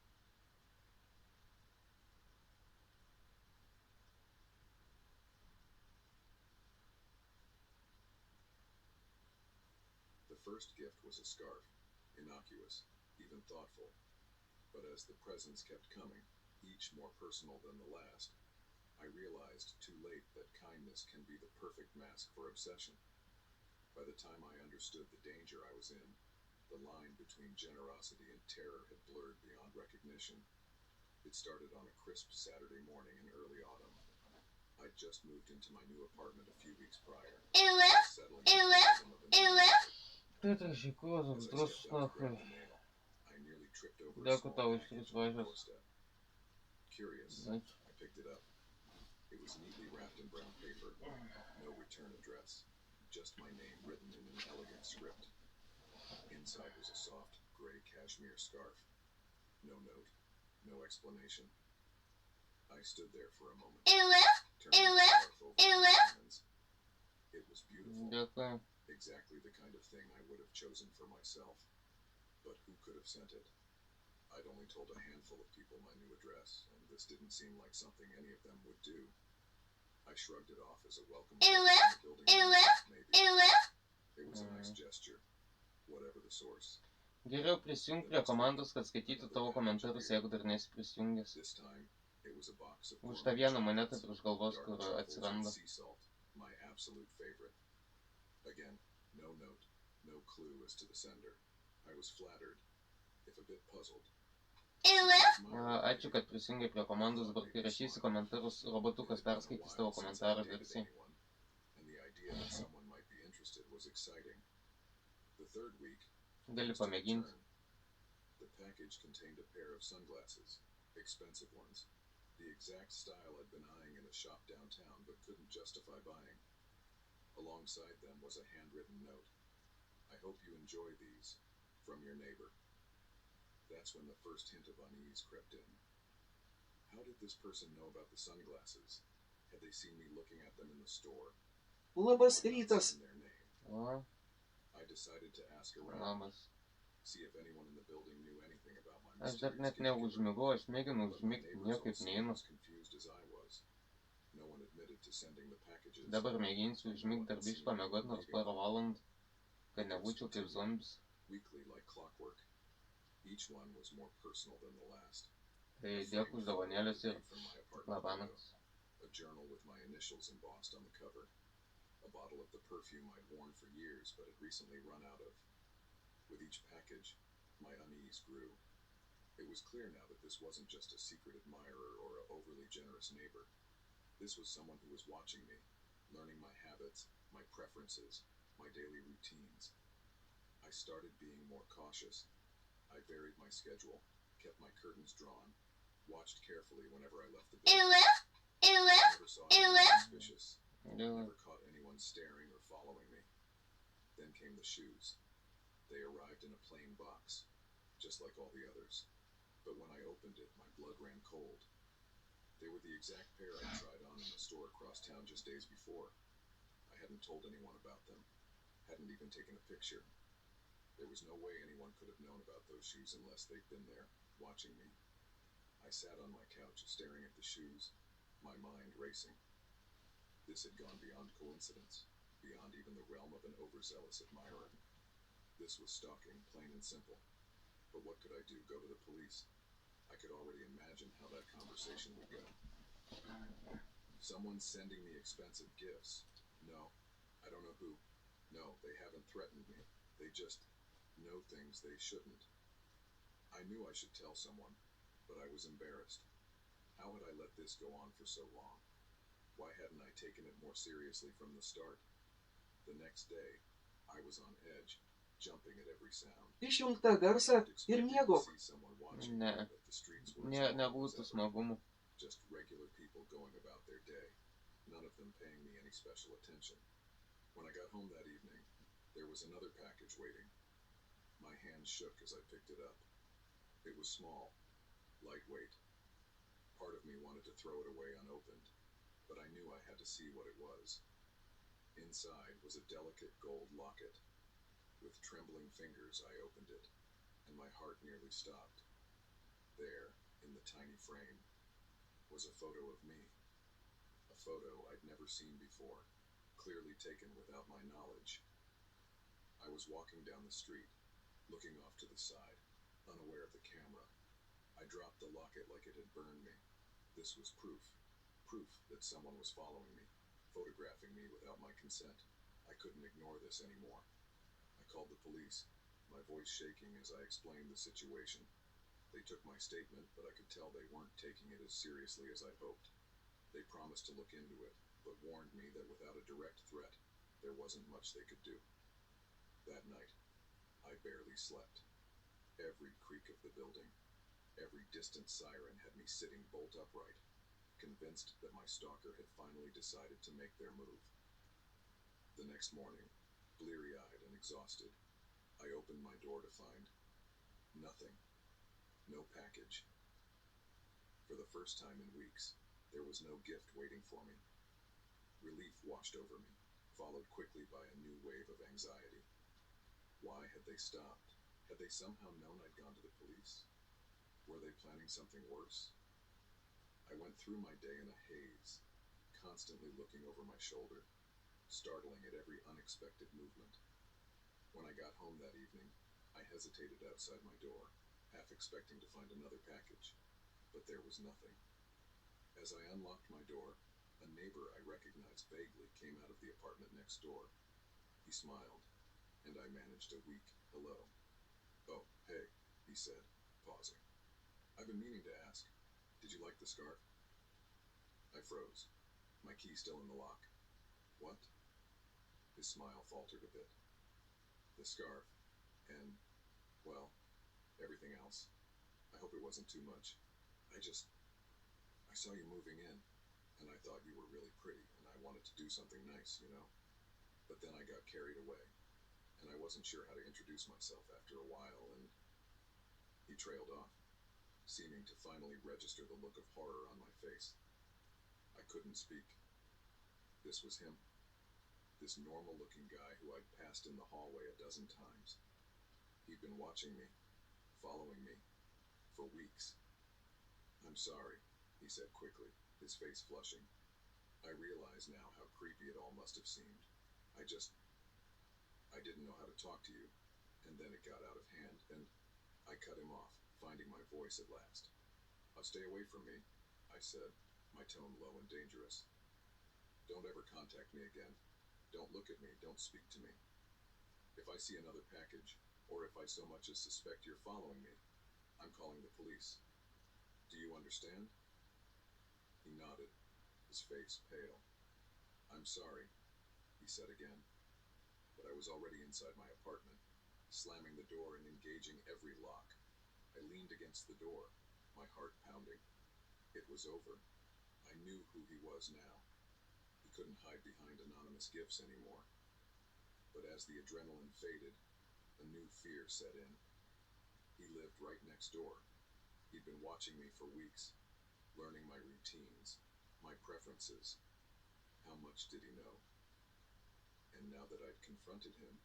The first gift was a scarf, innocuous, even thoughtful. But as the presents kept coming, each more personal than the last, I realized too late that kindness can be the perfect mask for obsession. By the time I understood the danger I was in, the line between generosity and terror had blurred beyond recognition. It started on a crisp Saturday morning in early autumn. I'd just moved into my new apartment a few weeks prior. Settling into the rhythm of I nearly tripped over a small package on the doorstep. Curious, I picked it up. It was neatly wrapped in brown paper. No return address. Just my name written in an elegant script. Inside was a soft, gray cashmere scarf. No note. No explanation. I stood there for a moment. Turning the scarf over in my hands. It was beautiful. Exactly the kind of thing I would have chosen for myself. But who could have sent it? I'd only told a handful of people my new address, and this didn't seem like something any of them would do. I shrugged it off as a welcome building maybe. It was a nice gesture, whatever the source. Geriau prisijung prie komandos, kad skaitytų tavo komentarus, jeigu dar nesi prisijungęs. Už tą vieną monetą prieš galvos, kur atsiranda. My absolute favorite. Again, no note, no clue as to the sender. I was flattered, if a bit puzzled. Ačiū, kad prisijungiai prie komandos, dabar kai rašysi komentarus, robotukas perskaitys tavo komentarą garsiai. Gali pamėginti. The package contained a pair of sunglasses, expensive ones, the exact style I'd been eyeing in a shop downtown but couldn't justify buying. Alongside them was a handwritten note. I hope you enjoy these, from your neighbor. That's when the first hint of unease crept in. How did this person know about the sunglasses? Had they seen me looking at them in the store? Labas rytas. I decided to ask around, see if anyone in the building knew anything about my Aš dar net neužmigau, aš mėginu užmigti, niekaip neinu. No one admitted to sending the packages. Dabar mėginsiu užmigti dar biškį pamiegot nors porą valandų, kad nebūčiau kaip zombis. Weekly like clockwork. Each one was more personal than the last. Tai dėkui už dovanėlės ir labanaktis. A journal with my initials embossed on the cover. A bottle of the perfume I'd worn for years but had recently run out of. With each package, my unease grew. It was clear now that this wasn't just a secret admirer or an overly generous neighbor. This was someone who was watching me, learning my habits, my preferences, my daily routines. I started being more cautious. I varied my schedule, kept my curtains drawn, watched carefully whenever I left the building. I never saw anyone suspicious, never caught anyone staring or following me. Then came the shoes. They arrived in a plain box, just like all the others. But when I opened it, my blood ran cold. They were the exact pair I tried on in the store across town just days before. I hadn't told anyone about them, hadn't even taken a picture. There was no way anyone could have known about those shoes unless they'd been there, watching me. I sat on my couch, staring at the shoes, my mind racing. This had gone beyond coincidence, beyond even the realm of an overzealous admirer. This was stalking, plain and simple. But what could I do? Go to the police? I could already imagine how that conversation would go. Someone sending me expensive gifts. No, I don't know who. No, they haven't threatened me. They just know things they shouldn't. I knew I should tell someone, but I was embarrassed. How had I let this go on for so long? Why hadn't I taken it more seriously from the start? The next day, I was on edge, jumping at every sound. Išjunk tą garsą ir miegok. Nebūtų smagumų. Just regular people going about their day, none of them paying me any special attention. When I got home that evening, There was another package waiting. My hand shook as I picked it up. It was small, lightweight. Part of me wanted to throw it away unopened, but I knew I had to see what it was. Inside was a delicate gold locket. With trembling fingers, I opened it, and my heart nearly stopped. There, in the tiny frame, was a photo of me. A photo I'd never seen before, clearly taken without my knowledge. I was walking down the street, looking off to the side, unaware of the camera. I dropped the locket like it had burned me. This was proof that someone was following me, photographing me without my consent. I couldn't ignore this anymore. I called the police, my voice shaking as I explained the situation. They took my statement, but I could tell they weren't taking it as seriously as I'd hoped. They promised to look into it, but warned me that without a direct threat, there wasn't much they could do. That night, I barely slept. Every creak of the building, every distant siren had me sitting bolt upright, convinced that my stalker had finally decided to make their move. The next morning, bleary-eyed and exhausted, I opened my door to find nothing. No package. For the first time in weeks, there was no gift waiting for me. Relief washed over me, followed quickly by a new wave of anxiety. Why had they stopped? Had they somehow known I'd gone to the police? Were they planning something worse? I went through my day in a haze, constantly looking over my shoulder, startling at every unexpected movement. When I got home that evening, I hesitated outside my door, half expecting to find another package, but there was nothing. As I unlocked my door, a neighbor I recognized vaguely came out of the apartment next door. He smiled, and I managed a weak hello. "Oh, hey," he said, pausing. "I've been meaning to ask, did you like the scarf?" I froze, my key still in the lock. "What?" His smile faltered a bit. "The scarf, and, well, everything else. I hope it wasn't too much. I saw you moving in, and I thought you were really pretty, and I wanted to do something nice, you know? But then I got carried away, and I wasn't sure how to introduce myself after a while, and..." He trailed off, seeming to finally register the look of horror on my face. I couldn't speak. This was him. This normal-looking guy who I'd passed in the hallway a dozen times. He'd been watching me, following me, for weeks. "I'm sorry," he said quickly, his face flushing. "I realize now how creepy it all must have seemed. I didn't know how to talk to you, and then it got out of hand, and..." I cut him off, finding my voice at last. "Stay away from me," I said, my tone low and dangerous. "Don't ever contact me again. Don't look at me, don't speak to me. If I see another package, or if I so much as suspect you're following me, I'm calling the police. Do you understand?" He nodded, his face pale. "I'm sorry," he said again. But I was already inside my apartment, slamming the door and engaging every lock. I leaned against the door, my heart pounding. It was over. I knew who he was now. He couldn't hide behind anonymous gifts anymore. But as the adrenaline faded, a new fear set in. He lived right next door. He'd been watching me for weeks, learning my routines, my preferences. How much did he know? And now that I'd confronted him,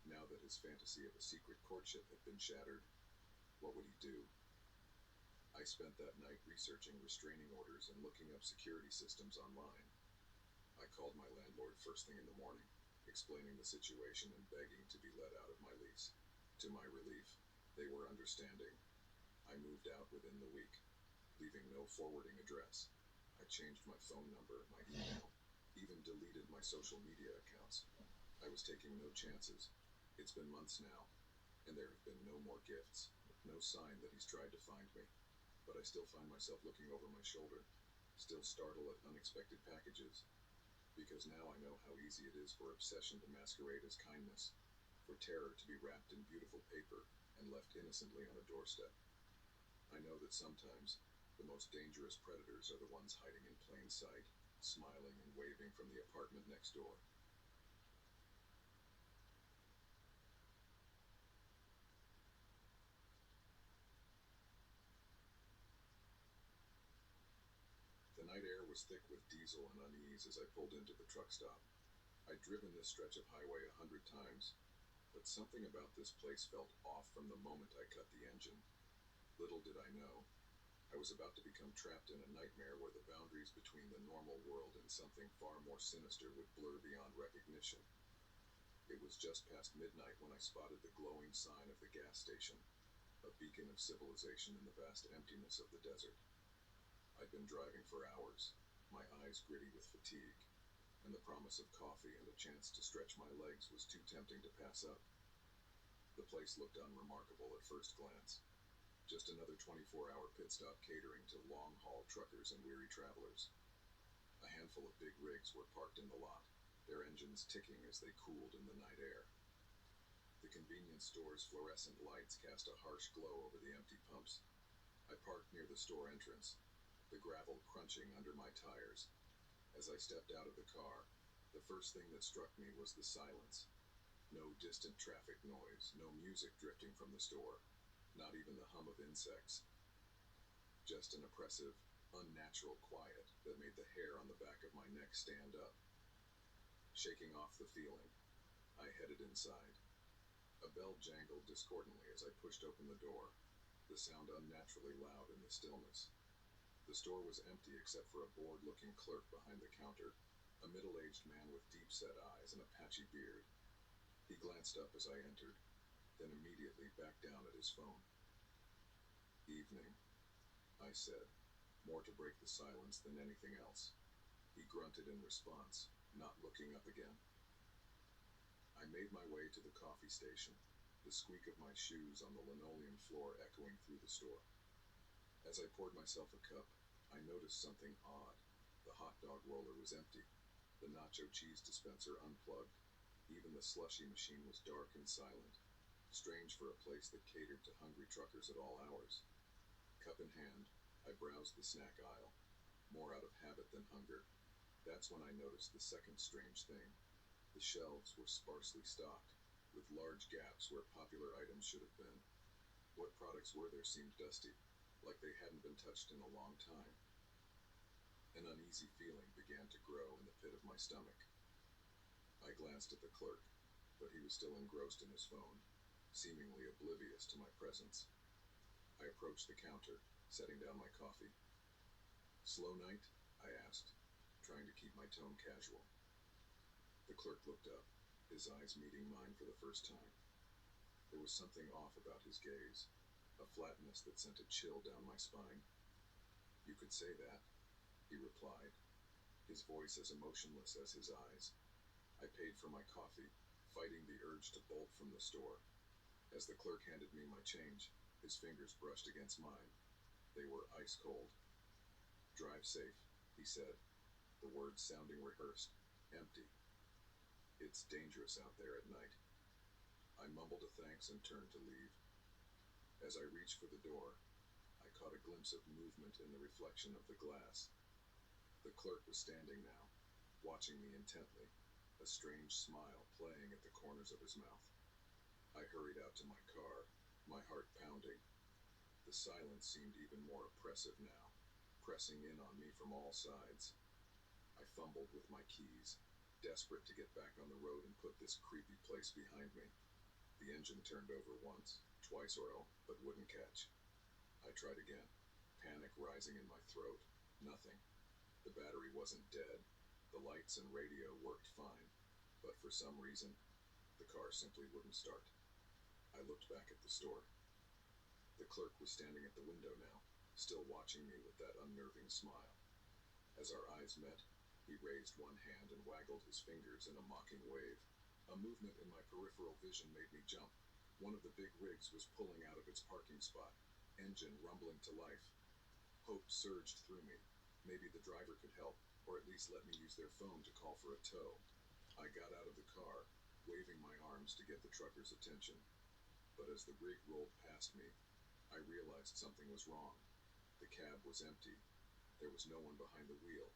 now that his fantasy of a secret courtship had been shattered, what would he do? I spent that night researching restraining orders and looking up security systems online. I called my landlord first thing in the morning, explaining the situation and begging to be let out of my lease. To my relief, they were understanding. I moved out within the week, leaving no forwarding address. I changed my phone number, my email, even deleted my social media accounts. I was taking no chances. It's been months now, and there have been no more gifts, no sign that he's tried to find me. But I still find myself looking over my shoulder, still startled at unexpected packages, because now I know how easy it is for obsession to masquerade as kindness, for terror to be wrapped in beautiful paper and left innocently on a doorstep. I know that sometimes the most dangerous predators are the ones hiding in plain sight, smiling and waving from the apartment next door. was thick with diesel and unease as I pulled into the truck stop. I'd driven this stretch of highway 100 times, but something about this place felt off from the moment I cut the engine. Little did I know, I was about to become trapped in a nightmare where the boundaries between the normal world and something far more sinister would blur beyond recognition. It was just past midnight when I spotted the glowing sign of the gas station, a beacon of civilization in the vast emptiness of the desert. I'd been driving for hours, my eyes gritty with fatigue, and the promise of coffee and a chance to stretch my legs was too tempting to pass up. The place looked unremarkable at first glance. Just another 24-hour pit stop catering to long-haul truckers and weary travelers. A handful of big rigs were parked in the lot, their engines ticking as they cooled in the night air. The convenience store's fluorescent lights cast a harsh glow over the empty pumps. I parked near the store entrance, the gravel crunching under my tires. As I stepped out of the car, the first thing that struck me was the silence. No distant traffic noise, no music drifting from the store, not even the hum of insects. Just an oppressive, unnatural quiet that made the hair on the back of my neck stand up. Shaking off the feeling, I headed inside. A bell jangled discordantly as I pushed open the door, the sound unnaturally loud in the stillness. The store was empty except for a bored-looking clerk behind the counter, a middle-aged man with deep-set eyes and a patchy beard. He glanced up as I entered, then immediately backed down at his phone. "Evening," I said, more to break the silence than anything else. He grunted in response, not looking up again. I made my way to the coffee station, the squeak of my shoes on the linoleum floor echoing through the store. As I poured myself a cup, I noticed something odd. The hot dog roller was empty, the nacho cheese dispenser unplugged. Even the slushy machine was dark and silent, strange for a place that catered to hungry truckers at all hours. Cup in hand, I browsed the snack aisle, more out of habit than hunger. That's when I noticed the second strange thing. The shelves were sparsely stocked, with large gaps where popular items should have been. What products were there seemed dusty, like they hadn't been touched in a long time. An uneasy feeling began to grow in the pit of my stomach. I glanced at the clerk, but he was still engrossed in his phone, seemingly oblivious to my presence. I approached the counter, setting down my coffee. "Slow night?" I asked, trying to keep my tone casual. The clerk looked up, his eyes meeting mine for the first time. There was something off about his gaze, a flatness that sent a chill down my spine. "You could say that," he replied, his voice as emotionless as his eyes. I paid for my coffee, fighting the urge to bolt from the store. As the clerk handed me my change, his fingers brushed against mine. They were ice cold. "Drive safe," he said, the words sounding rehearsed, empty. "It's dangerous out there at night." I mumbled a thanks and turned to leave. As I reached for the door, I caught a glimpse of movement in the reflection of the glass. The clerk was standing now, watching me intently, a strange smile playing at the corners of his mouth. I hurried out to my car, my heart pounding. The silence seemed even more oppressive now, pressing in on me from all sides. I fumbled with my keys, desperate to get back on the road and put this creepy place behind me. The engine turned over once, twice but wouldn't catch. I tried again, panic rising in my throat. Nothing. The battery wasn't dead. The lights and radio worked fine, but for some reason, the car simply wouldn't start. I looked back at the store. The clerk was standing at the window now, still watching me with that unnerving smile. As our eyes met, he raised one hand and waggled his fingers in a mocking wave. A movement in my peripheral vision made me jump. One of the big rigs was pulling out of its parking spot, engine rumbling to life. Hope surged through me. Maybe the driver could help, or at least let me use their phone to call for a tow. I got out of the car, waving my arms to get the trucker's attention. But as the rig rolled past me, I realized something was wrong. The cab was empty. There was no one behind the wheel.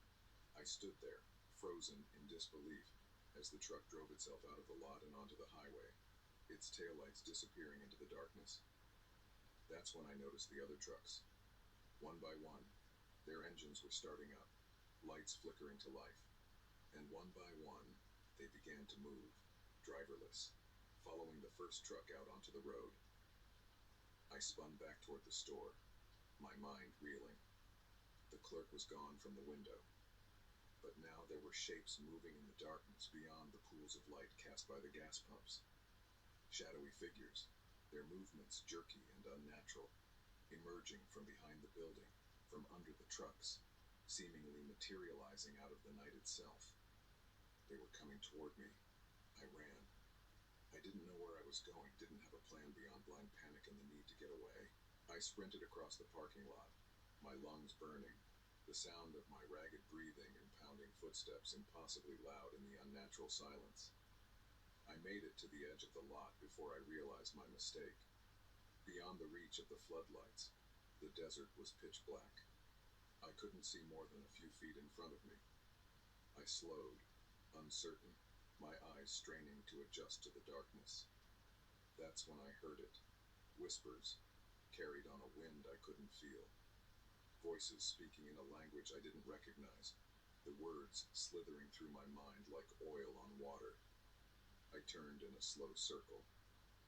I stood there, frozen in disbelief, as the truck drove itself out of the lot and onto the highway, its taillights disappearing into the darkness. That's when I noticed the other trucks. One by one, their engines were starting up, lights flickering to life, and one by one, they began to move, driverless, following the first truck out onto the road. I spun back toward the store, my mind reeling. The clerk was gone from the window, but now there were shapes moving in the darkness beyond the pools of light cast by the gas pumps. Shadowy figures, their movements jerky and unnatural, emerging from behind the building, from under the trucks, seemingly materializing out of the night itself. They were coming toward me. I ran. I didn't know where I was going, didn't have a plan beyond blind panic and the need to get away. I sprinted across the parking lot, my lungs burning, the sound of my ragged breathing and pounding footsteps impossibly loud in the unnatural silence. I made it to the edge of the lot before I realized my mistake. Beyond the reach of the floodlights, the desert was pitch black. I couldn't see more than a few feet in front of me. I slowed, uncertain, my eyes straining to adjust to the darkness. That's when I heard it. Whispers, carried on a wind I couldn't feel. Voices speaking in a language I didn't recognize, the words slithering through my mind like oil on water. I turned in a slow circle,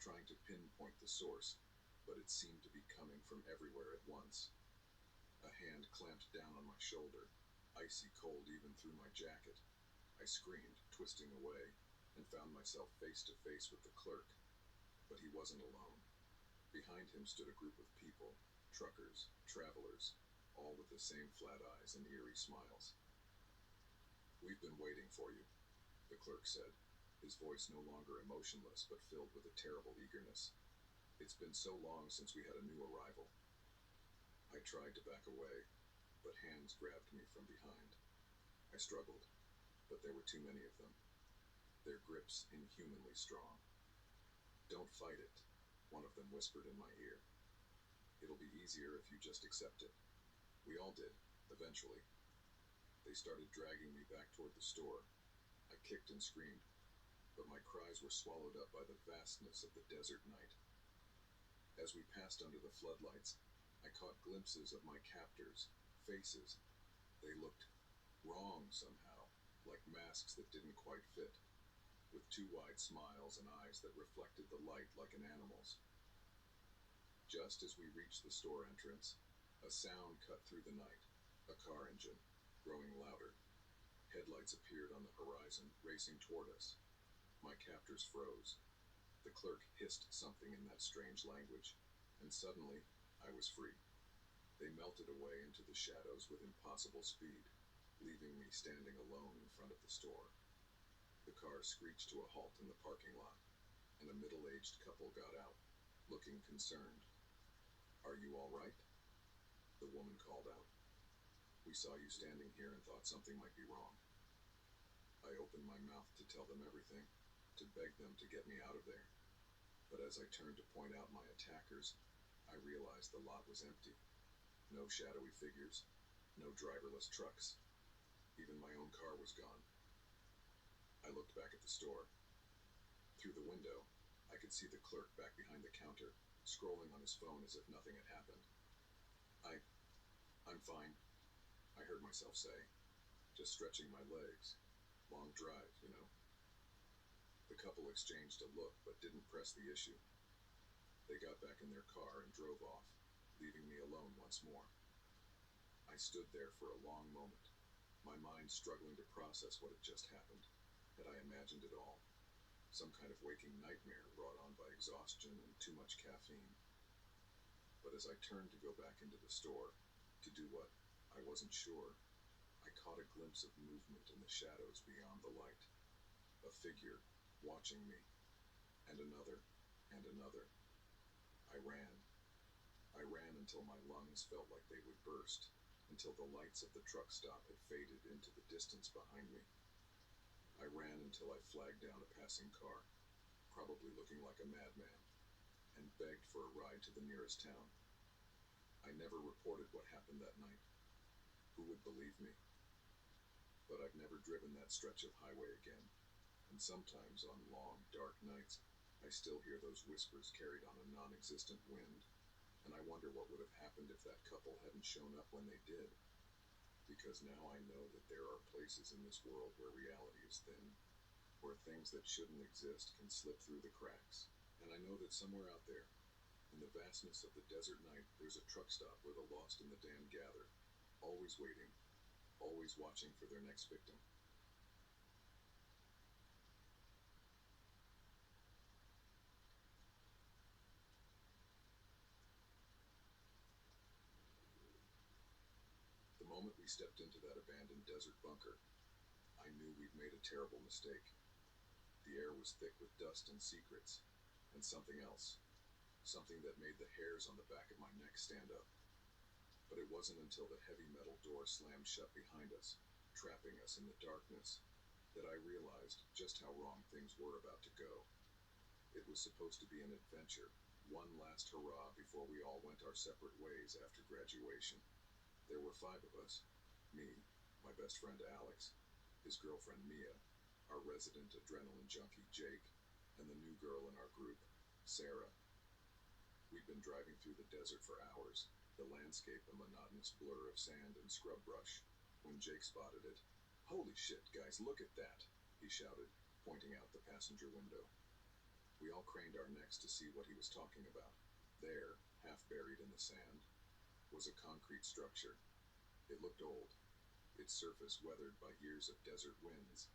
trying to pinpoint the source, but it seemed to be coming from everywhere at once. A hand clamped down on my shoulder, icy cold even through my jacket. I screamed, twisting away, and found myself face to face with the clerk. But he wasn't alone. Behind him stood a group of people, truckers, travelers, all with the same flat eyes and eerie smiles. "We've been waiting for you," the clerk said, his voice no longer emotionless but filled with a terrible eagerness. "It's been so long since we had a new arrival." I tried to back away, but hands grabbed me from behind. I struggled, but there were too many of them, their grips inhumanly strong. "Don't fight it," one of them whispered in my ear. "It'll be easier if you just accept it." We all did, eventually. They started dragging me back toward the store. I kicked and screamed, but my cries were swallowed up by the vastness of the desert night. As we passed under the floodlights, I caught glimpses of my captors, faces. They looked wrong somehow, like masks that didn't quite fit, with too wide smiles and eyes that reflected the light like an animal's. Just as we reached the store entrance, a sound cut through the night, a car engine, growing louder. Headlights appeared on the horizon, racing toward us. My captors froze. The clerk hissed something in that strange language, and suddenly I was free. They melted away into the shadows with impossible speed, leaving me standing alone in front of the store. The car screeched to a halt in the parking lot, and a middle-aged couple got out, looking concerned. "Are you all right?" the woman called out. "We saw you standing here and thought something might be wrong." I opened my mouth to tell them everything, to beg them to get me out of there. But as I turned to point out my attackers, I realized the lot was empty. No shadowy figures, no driverless trucks. Even my own car was gone. I looked back at the store. Through the window, I could see the clerk back behind the counter, scrolling on his phone as if nothing had happened. I'm fine," I heard myself say, just stretching my legs. Long drive, you know. The couple exchanged a look, but didn't press the issue. They got back in their car and drove off, leaving me alone once more. I stood there for a long moment, my mind struggling to process what had just happened. Had I imagined it all? Some kind of waking nightmare brought on by exhaustion and too much caffeine. But as I turned to go back into the store, to do what? I wasn't sure. I caught a glimpse of movement in the shadows beyond the light. A figure, watching me. And another, and another. I ran. I ran until my lungs felt like they would burst, until the lights of the truck stop had faded into the distance behind me. I ran until I flagged down a passing car, probably looking like a madman, and begged for a ride to the nearest town. I never reported what happened that night. Who would believe me? But I've never driven that stretch of highway again, and sometimes on long, dark nights, I still hear those whispers carried on a non-existent wind, and I wonder what would have happened if that couple hadn't shown up when they did. Because now I know that there are places in this world where reality is thin, where things that shouldn't exist can slip through the cracks. And I know that somewhere out there, in the vastness of the desert night, there's a truck stop where the lost and the damned gather, always waiting, always watching for their next victim. The moment we stepped into that abandoned desert bunker, I knew we'd made a terrible mistake. The air was thick with dust and secrets, and something else. Something that made the hairs on the back of my neck stand up. But it wasn't until the heavy metal door slammed shut behind us, trapping us in the darkness, that I realized just how wrong things were about to go. It was supposed to be an adventure, one last hurrah before we all went our separate ways after graduation. There were 5 of us. Me, my best friend Alex, his girlfriend Mia, our resident adrenaline junkie Jake, and the new girl in our group, Sarah. We'd been driving through the desert for hours, the landscape a monotonous blur of sand and scrub brush, when Jake spotted it. "Holy shit, guys, look at that," he shouted, pointing out the passenger window. We all craned our necks to see what he was talking about. There, half buried in the sand, was a concrete structure. It looked old, its surface weathered by years of desert winds,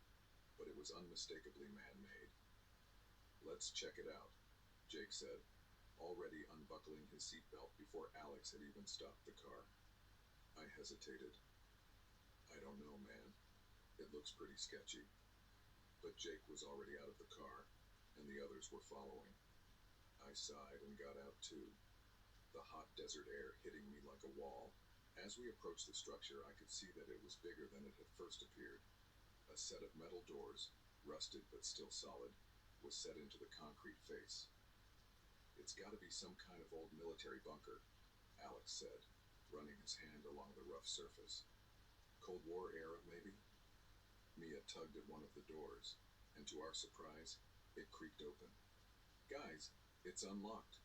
but it was unmistakably man-made. "Let's check it out," Jake said, already unbuckling his seatbelt before Alex had even stopped the car. I hesitated. "I don't know, man. It looks pretty sketchy." But Jake was already out of the car, and the others were following. I sighed and got out too, the hot desert air hitting me like a wall. As we approached the structure, I could see that it was bigger than it had first appeared. A set of metal doors, rusted but still solid, was set into the concrete face. "It's gotta be some kind of old military bunker," Alex said, running his hand along the rough surface. "Cold War era, maybe?" Mia tugged at one of the doors, and to our surprise, it creaked open. "Guys, it's unlocked."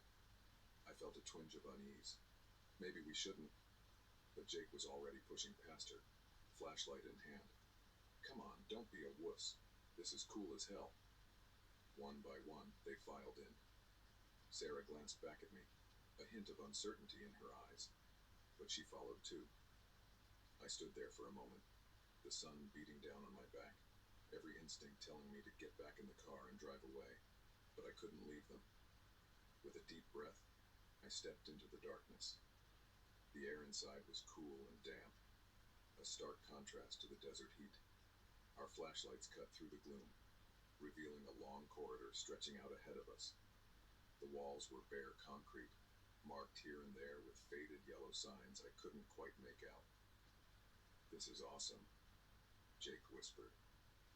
I felt a twinge of unease. Maybe we shouldn't. But Jake was already pushing past her, flashlight in hand. "Come on, don't be a wuss. This is cool as hell." One by one, they filed in. Sarah glanced back at me, a hint of uncertainty in her eyes, but she followed too. I stood there for a moment, the sun beating down on my back, every instinct telling me to get back in the car and drive away, but I couldn't leave them. With a deep breath, I stepped into the darkness. The air inside was cool and damp, a stark contrast to the desert heat. Our flashlights cut through the gloom, revealing a long corridor stretching out ahead of us. The walls were bare concrete, marked here and there with faded yellow signs I couldn't quite make out. "This is awesome," Jake whispered,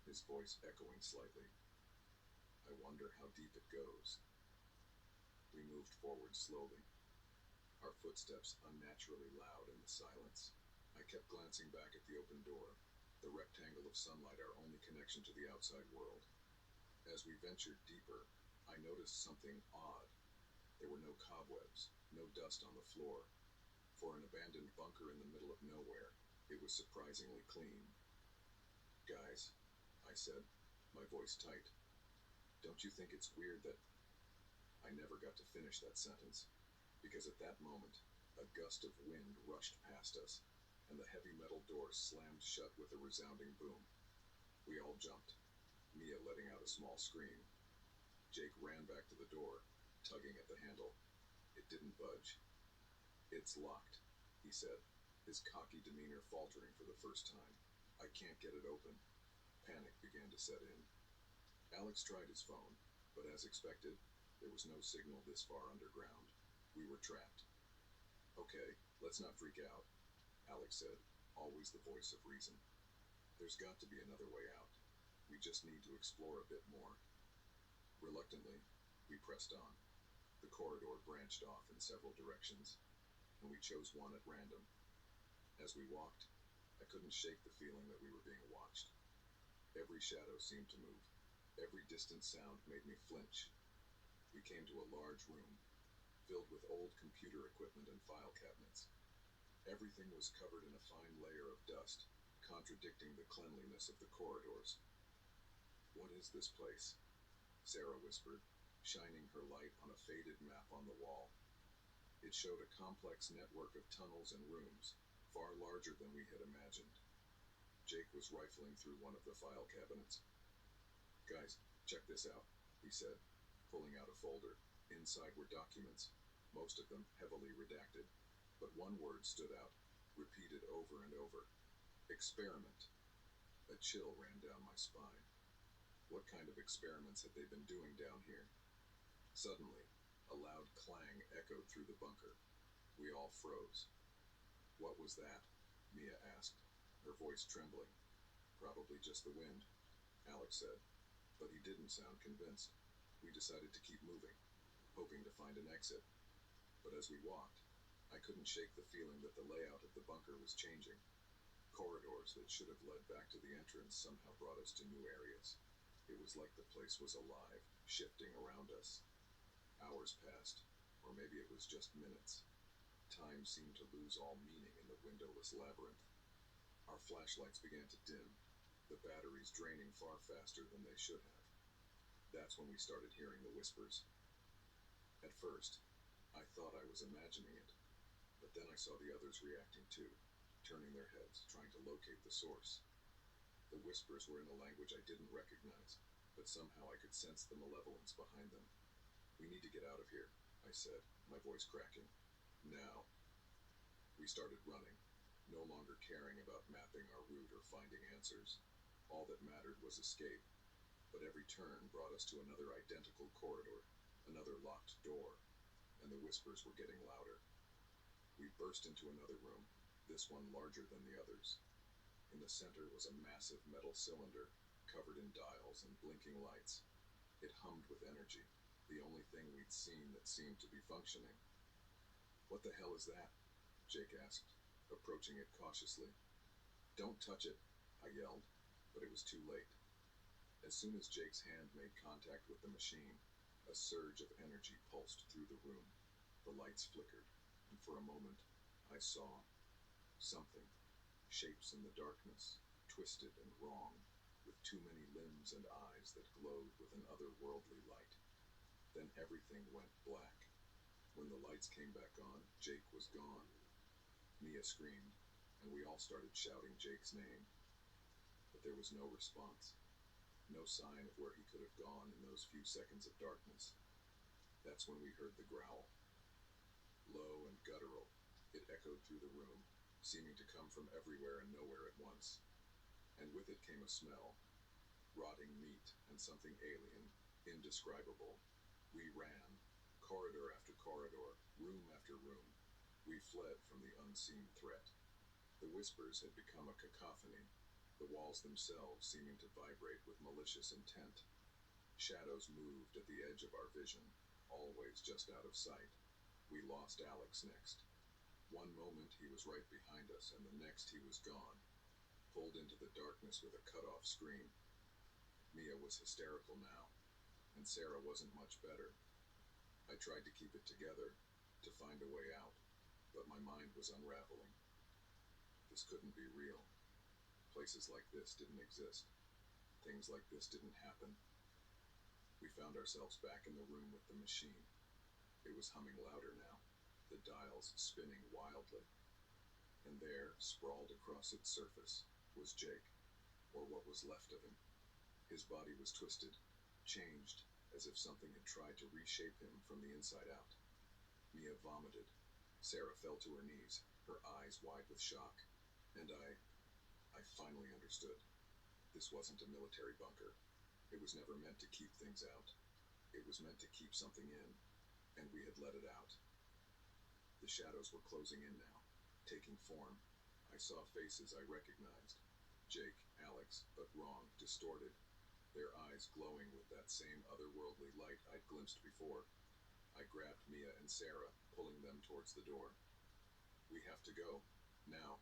his voice echoing slightly. "I wonder how deep it goes." We moved forward slowly, our footsteps unnaturally loud in the silence. I kept glancing back at the open door, the rectangle of sunlight our only connection to the outside world. As we ventured deeper, I noticed something odd. There were no cobwebs, no dust on the floor. For an abandoned bunker in the middle of nowhere, it was surprisingly clean. "Guys," I said, my voice tight, "don't you think it's weird that—" I never got to finish that sentence, because at that moment, a gust of wind rushed past us, and the heavy metal door slammed shut with a resounding boom. We all jumped, Mia letting out a small scream. Jake ran back to the door, tugging at the handle. It didn't budge. "It's locked," he said, his cocky demeanor faltering for the first time. "I can't get it open." Panic began to set in. Alex tried his phone, but as expected, there was no signal this far underground. We were trapped. "Okay, let's not freak out," Alex said, always the voice of reason. "There's got to be another way out. We just need to explore a bit more." Reluctantly, we pressed on. The corridor branched off in several directions, and we chose one at random. As we walked, I couldn't shake the feeling that we were being watched. Every shadow seemed to move. Every distant sound made me flinch. We came to a large room, filled with old computer equipment and file cabinets. Everything was covered in a fine layer of dust, contradicting the cleanliness of the corridors. "What is this place?" Sarah whispered, shining her light on a faded map on the wall. It showed a complex network of tunnels and rooms, far larger than we had imagined. Jake was rifling through one of the file cabinets. "Guys, check this out," he said, pulling out a folder. Inside were documents, most of them heavily redacted, but one word stood out, repeated over and over. "Experiment." A chill ran down my spine. What kind of experiments had they been doing down here? Suddenly, a loud clang echoed through the bunker. We all froze. "What was that?" Mia asked, her voice trembling. "Probably just the wind," Alex said, but he didn't sound convinced. We decided to keep moving, hoping to find an exit. But as we walked, I couldn't shake the feeling that the layout of the bunker was changing. Corridors that should have led back to the entrance somehow brought us to new areas. It was like the place was alive, shifting around us. Hours passed, or maybe it was just minutes. Time seemed to lose all meaning in the windowless labyrinth. Our flashlights began to dim, the batteries draining far faster than they should have. That's when we started hearing the whispers. At first, I thought I was imagining it, but then I saw the others reacting too, turning their heads, trying to locate the source. The whispers were in a language I didn't recognize, but somehow I could sense the malevolence behind them. "We need to get out of here," I said, my voice cracking. "Now." We started running, no longer caring about mapping our route or finding answers. All that mattered was escape, but every turn brought us to another identical corridor, another locked door, and the whispers were getting louder. We burst into another room, this one larger than the others. In the center was a massive metal cylinder, covered in dials and blinking lights. It hummed with energy, the only thing we'd seen that seemed to be functioning. "What the hell is that?" Jake asked, approaching it cautiously. "Don't touch it," I yelled, but it was too late. As soon as Jake's hand made contact with the machine, a surge of energy pulsed through the room. The lights flickered, and for a moment, I saw something. Shapes in the darkness, twisted and wrong, with too many limbs and eyes that glowed with an otherworldly light. Then everything went black. When the lights came back on, Jake was gone. Mia screamed, and we all started shouting Jake's name. But there was no response. No sign of where he could have gone in those few seconds of darkness. That's when we heard the growl. Low and guttural, it echoed through the room, seeming to come from everywhere and nowhere at once. And with it came a smell. Rotting meat and something alien, indescribable. We ran, corridor after corridor, room after room. We fled from the unseen threat. The whispers had become a cacophony, the walls themselves seeming to vibrate with malicious intent. Shadows moved at the edge of our vision, always just out of sight. We lost Alex next. One moment he was right behind us, and the next he was gone, pulled into the darkness with a cut-off scream. Mia was hysterical now, and Sarah wasn't much better. I tried to keep it together, to find a way out, but my mind was unraveling. This couldn't be real. Places like this didn't exist. Things like this didn't happen. We found ourselves back in the room with the machine. It was humming louder now, the dials spinning wildly. And there, sprawled across its surface, was Jake, or what was left of him. His body was twisted, changed, as if something had tried to reshape him from the inside out. Mia vomited. Sarah fell to her knees, her eyes wide with shock. And I finally understood. This wasn't a military bunker. It was never meant to keep things out. It was meant to keep something in, and we had let it out. The shadows were closing in now, taking form. I saw faces I recognized. Jake, Alex, but wrong, distorted. Their eyes glowing with that same otherworldly light I'd glimpsed before. I grabbed Mia and Sarah, pulling them towards the door. "We have to go. Now."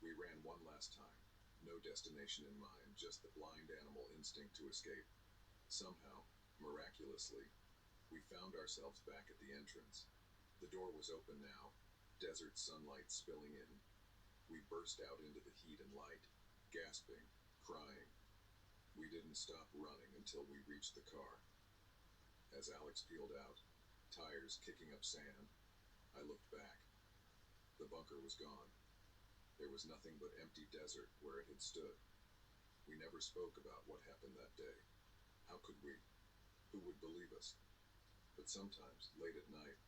We ran one last time. No destination in mind, just the blind animal instinct to escape. Somehow, miraculously, we found ourselves back at the entrance. The door was open now, desert sunlight spilling in. We burst out into the heat and light, gasping, crying. We didn't stop running until we reached the car. As Alex peeled out, tires kicking up sand, I looked back. The bunker was gone. There was nothing but empty desert where it had stood. We never spoke about what happened that day. How could we? Who would believe us? But sometimes, late at night,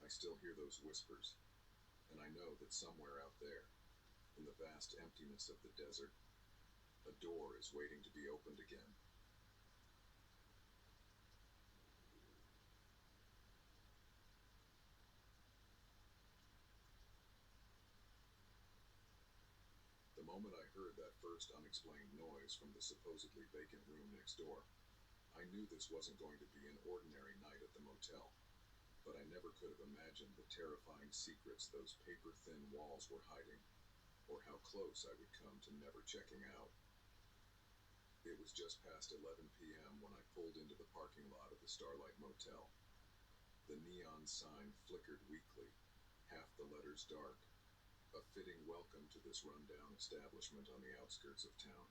I still hear those whispers, and I know that somewhere out there, in the vast emptiness of the desert, a door is waiting to be opened again. The moment I heard that first unexplained noise from the supposedly vacant room next door, I knew this wasn't going to be an ordinary night at the motel, but I never could have imagined the terrifying secrets those paper-thin walls were hiding, or how close I would come to never checking out. It was just past 11 p.m. when I pulled into the parking lot of the Starlight Motel. The neon sign flickered weakly, half the letters dark, a fitting welcome to this rundown establishment on the outskirts of town.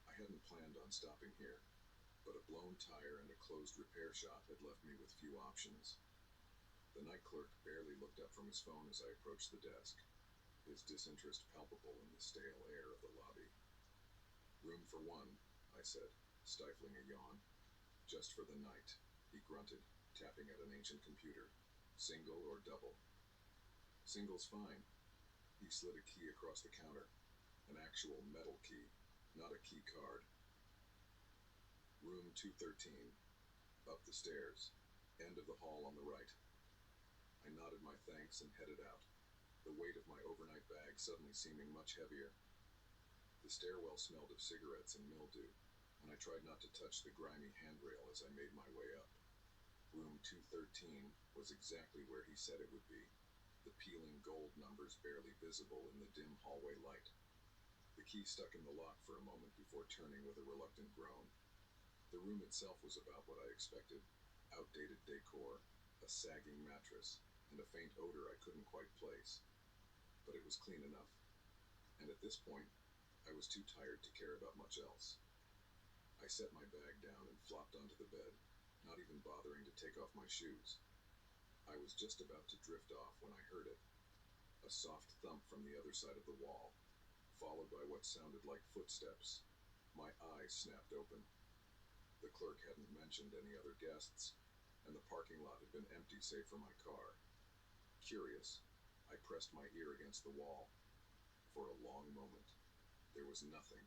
I hadn't planned on stopping here, but a blown tire and a closed repair shop had left me with few options. The night clerk barely looked up from his phone as I approached the desk, his disinterest palpable in the stale air of the lobby. "Room for one," I said, stifling a yawn. "Just for the night," he grunted, tapping at an ancient computer. "Single or double?" "Single's fine." He slid a key across the counter, an actual metal key, not a key card. "Room 213, up the stairs, end of the hall on the right." I nodded my thanks and headed out, the weight of my overnight bag suddenly seeming much heavier. The stairwell smelled of cigarettes and mildew, and I tried not to touch the grimy handrail as I made my way up. Room 213 was exactly where he said it would be, the peeling gold numbers barely visible in the dim hallway light. The key stuck in the lock for a moment before turning with a reluctant groan. The room itself was about what I expected: outdated decor, a sagging mattress, and a faint odor I couldn't quite place. But it was clean enough, and at this point, I was too tired to care about much else. I set my bag down and flopped onto the bed, not even bothering to take off my shoes. I was just about to drift off when I heard it, a soft thump from the other side of the wall, followed by what sounded like footsteps. My eyes snapped open. The clerk hadn't mentioned any other guests, and the parking lot had been empty save for my car. Curious, I pressed my ear against the wall. For a long moment, there was nothing.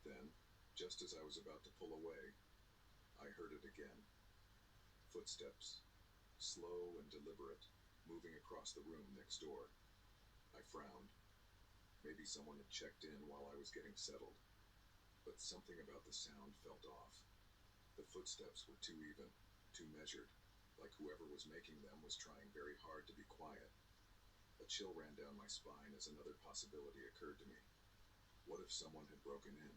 Then, just as I was about to pull away, I heard it again. Footsteps, slow and deliberate, moving across the room next door. I frowned. Maybe someone had checked in while I was getting settled. But something about the sound felt off. The footsteps were too even, too measured, like whoever was making them was trying very hard to be quiet. A chill ran down my spine as another possibility occurred to me. What if someone had broken in?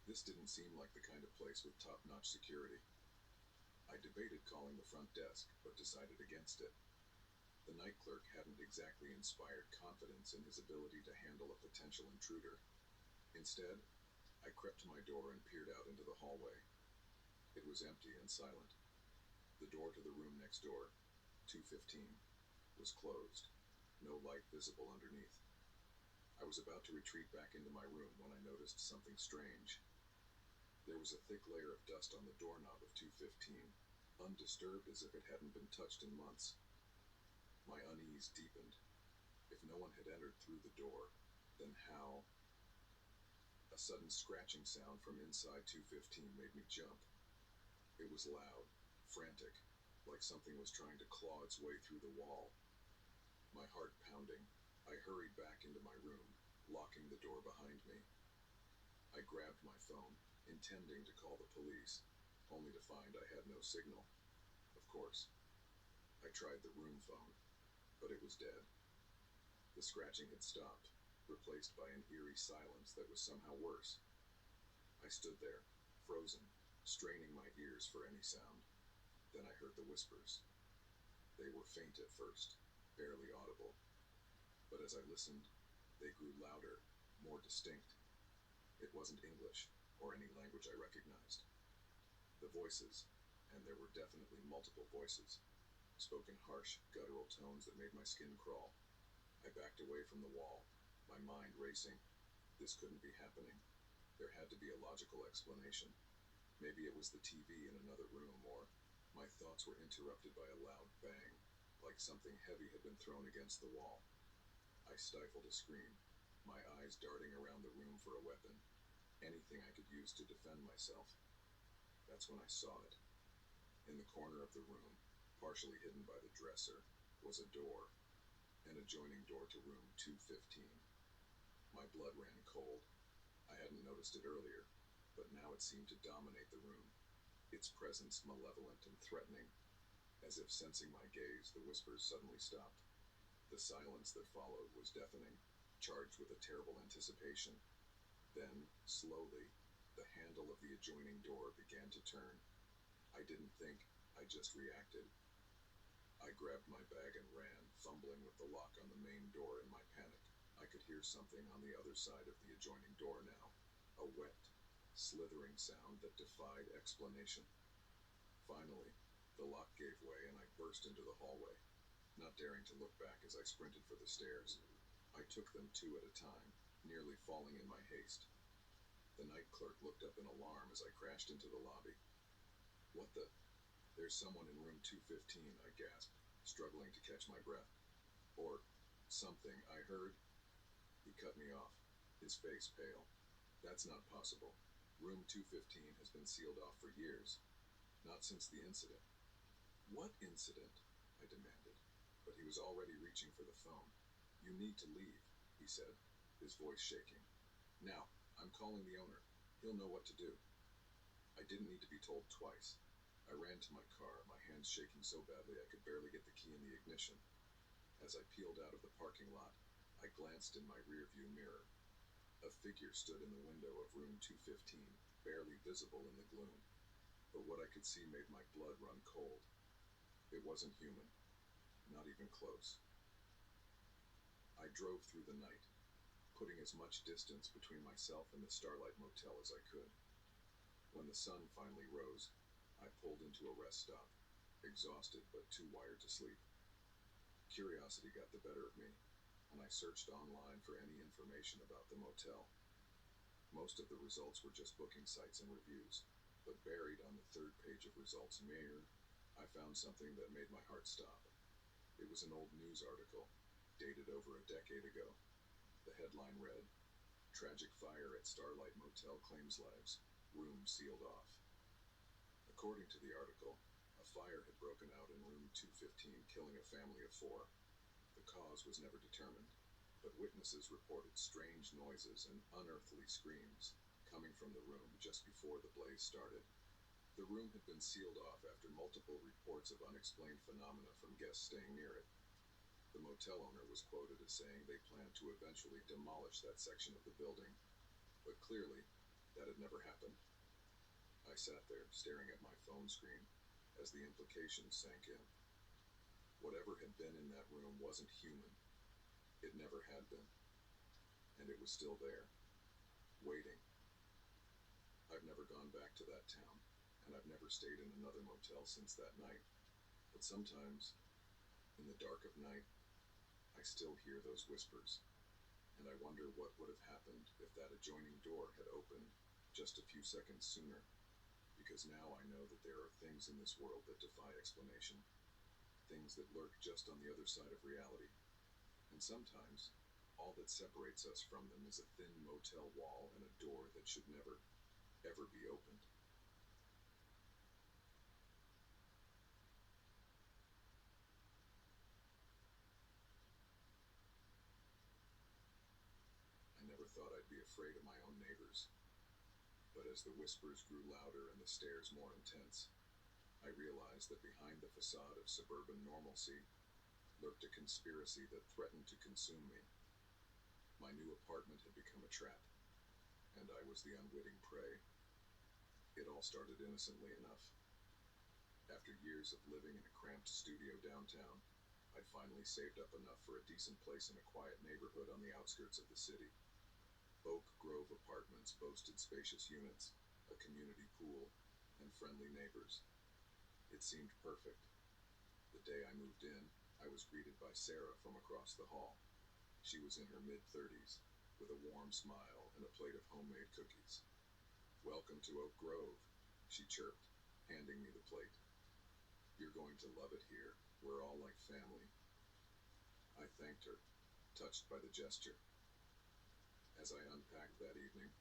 This didn't seem like the kind of place with top-notch security. I debated calling the front desk, but decided against it. The night clerk hadn't exactly inspired confidence in his ability to handle a potential intruder. Instead, I crept to my door and peered out into the hallway. It was empty and silent. The door to the room next door, 215, was closed, no light visible underneath. I was about to retreat back into my room when I noticed something strange. There was a thick layer of dust on the doorknob of 215, undisturbed as if it hadn't been touched in months. My unease deepened. If no one had entered through the door, then how? A sudden scratching sound from inside 215 made me jump. It was loud, frantic, like something was trying to claw its way through the wall. My heart pounding, I hurried back into my room, locking the door behind me. I grabbed my phone, intending to call the police, only to find I had no signal. Of course. I tried the room phone, but it was dead. The scratching had stopped, replaced by an eerie silence that was somehow worse. I stood there, frozen, straining my ears for any sound. Then I heard the whispers. They were faint at first, barely audible. But as I listened, they grew louder, more distinct. It wasn't English, or any language I recognized. The voices, and there were definitely multiple voices, spoke in harsh, guttural tones that made my skin crawl. I backed away from the wall, my mind racing. This couldn't be happening. There had to be a logical explanation. Maybe it was the TV in another room, or my thoughts were interrupted by a loud bang, like something heavy had been thrown against the wall. I stifled a scream, my eyes darting around the room for a weapon, anything I could use to defend myself. That's when I saw it. In the corner of the room, partially hidden by the dresser, was a door, an adjoining door to room 215. My blood ran cold. I hadn't noticed it earlier, but now it seemed to dominate the room, its presence malevolent and threatening. As if sensing my gaze, the whispers suddenly stopped. The silence that followed was deafening, charged with a terrible anticipation. Then, slowly, the handle of the adjoining door began to turn. I didn't think, I just reacted. I grabbed my bag and ran, fumbling with the lock on the main door in my panic. I could hear something on the other side of the adjoining door now, a wet, slithering sound that defied explanation. Finally, the lock gave way and I burst into the hallway, not daring to look back as I sprinted for the stairs. I took them two at a time, nearly falling in my haste. The night clerk looked up in alarm as I crashed into the lobby. What the? There's someone in room 215, I gasped, struggling to catch my breath. Or something, I heard. He cut me off, his face pale. That's not possible. Room 215 has been sealed off for years. Not since the incident. What incident? I demanded, but he was already reaching for the phone. You need to leave, he said, his voice shaking. Now, I'm calling the owner. He'll know what to do. I didn't need to be told twice. I ran to my car, my hands shaking so badly I could barely get the key in the ignition. As I peeled out of the parking lot, I glanced in my rearview mirror. A figure stood in the window of room 215, barely visible in the gloom. But what I could see made my blood run cold. It wasn't human, not even close. I drove through the night, putting as much distance between myself and the Starlight Motel as I could. When the sun finally rose, I pulled into a rest stop, exhausted but too wired to sleep. Curiosity got the better of me, and I searched online for any information about the motel. Most of the results were just booking sites and reviews, but buried on the third page of results mirror, I found something that made my heart stop. It was an old news article, dated over a decade ago. The headline read, "Tragic fire at Starlight Motel claims lives. Room sealed off." According to the article, a fire had broken out in room 215, killing a family of 4. The cause was never determined, but witnesses reported strange noises and unearthly screams coming from the room just before the blaze started. The room had been sealed off after multiple reports of unexplained phenomena from guests staying near it. The motel owner was quoted as saying they planned to eventually demolish that section of the building, but clearly, that had never happened. I sat there, staring at my phone screen, as the implications sank in. Whatever had been in that room wasn't human. It never had been. And it was still there, waiting. I've never gone back to that town, and I've never stayed in another motel since that night. But sometimes, in the dark of night, I still hear those whispers, and I wonder what would have happened if that adjoining door had opened just a few seconds sooner, because now I know that there are things in this world that defy explanation, things that lurk just on the other side of reality, and sometimes all that separates us from them is a thin motel wall and a door that should never, ever be opened. I never thought I'd be afraid of my own neighbors. But as the whispers grew louder and the stares more intense, I realized that behind the facade of suburban normalcy lurked a conspiracy that threatened to consume me. My new apartment had become a trap, and I was the unwitting prey. It all started innocently enough. After years of living in a cramped studio downtown, I'd finally saved up enough for a decent place in a quiet neighborhood on the outskirts of the city. Oak Grove Apartments boasted spacious units, a community pool, and friendly neighbors. It seemed perfect. The day I moved in, I was greeted by Sarah from across the hall. She was in her mid-30s, with a warm smile and a plate of homemade cookies. "Welcome to Oak Grove," she chirped, handing me the plate. "You're going to love it here. We're all like family." I thanked her, touched by the gesture. As I unpacked that evening,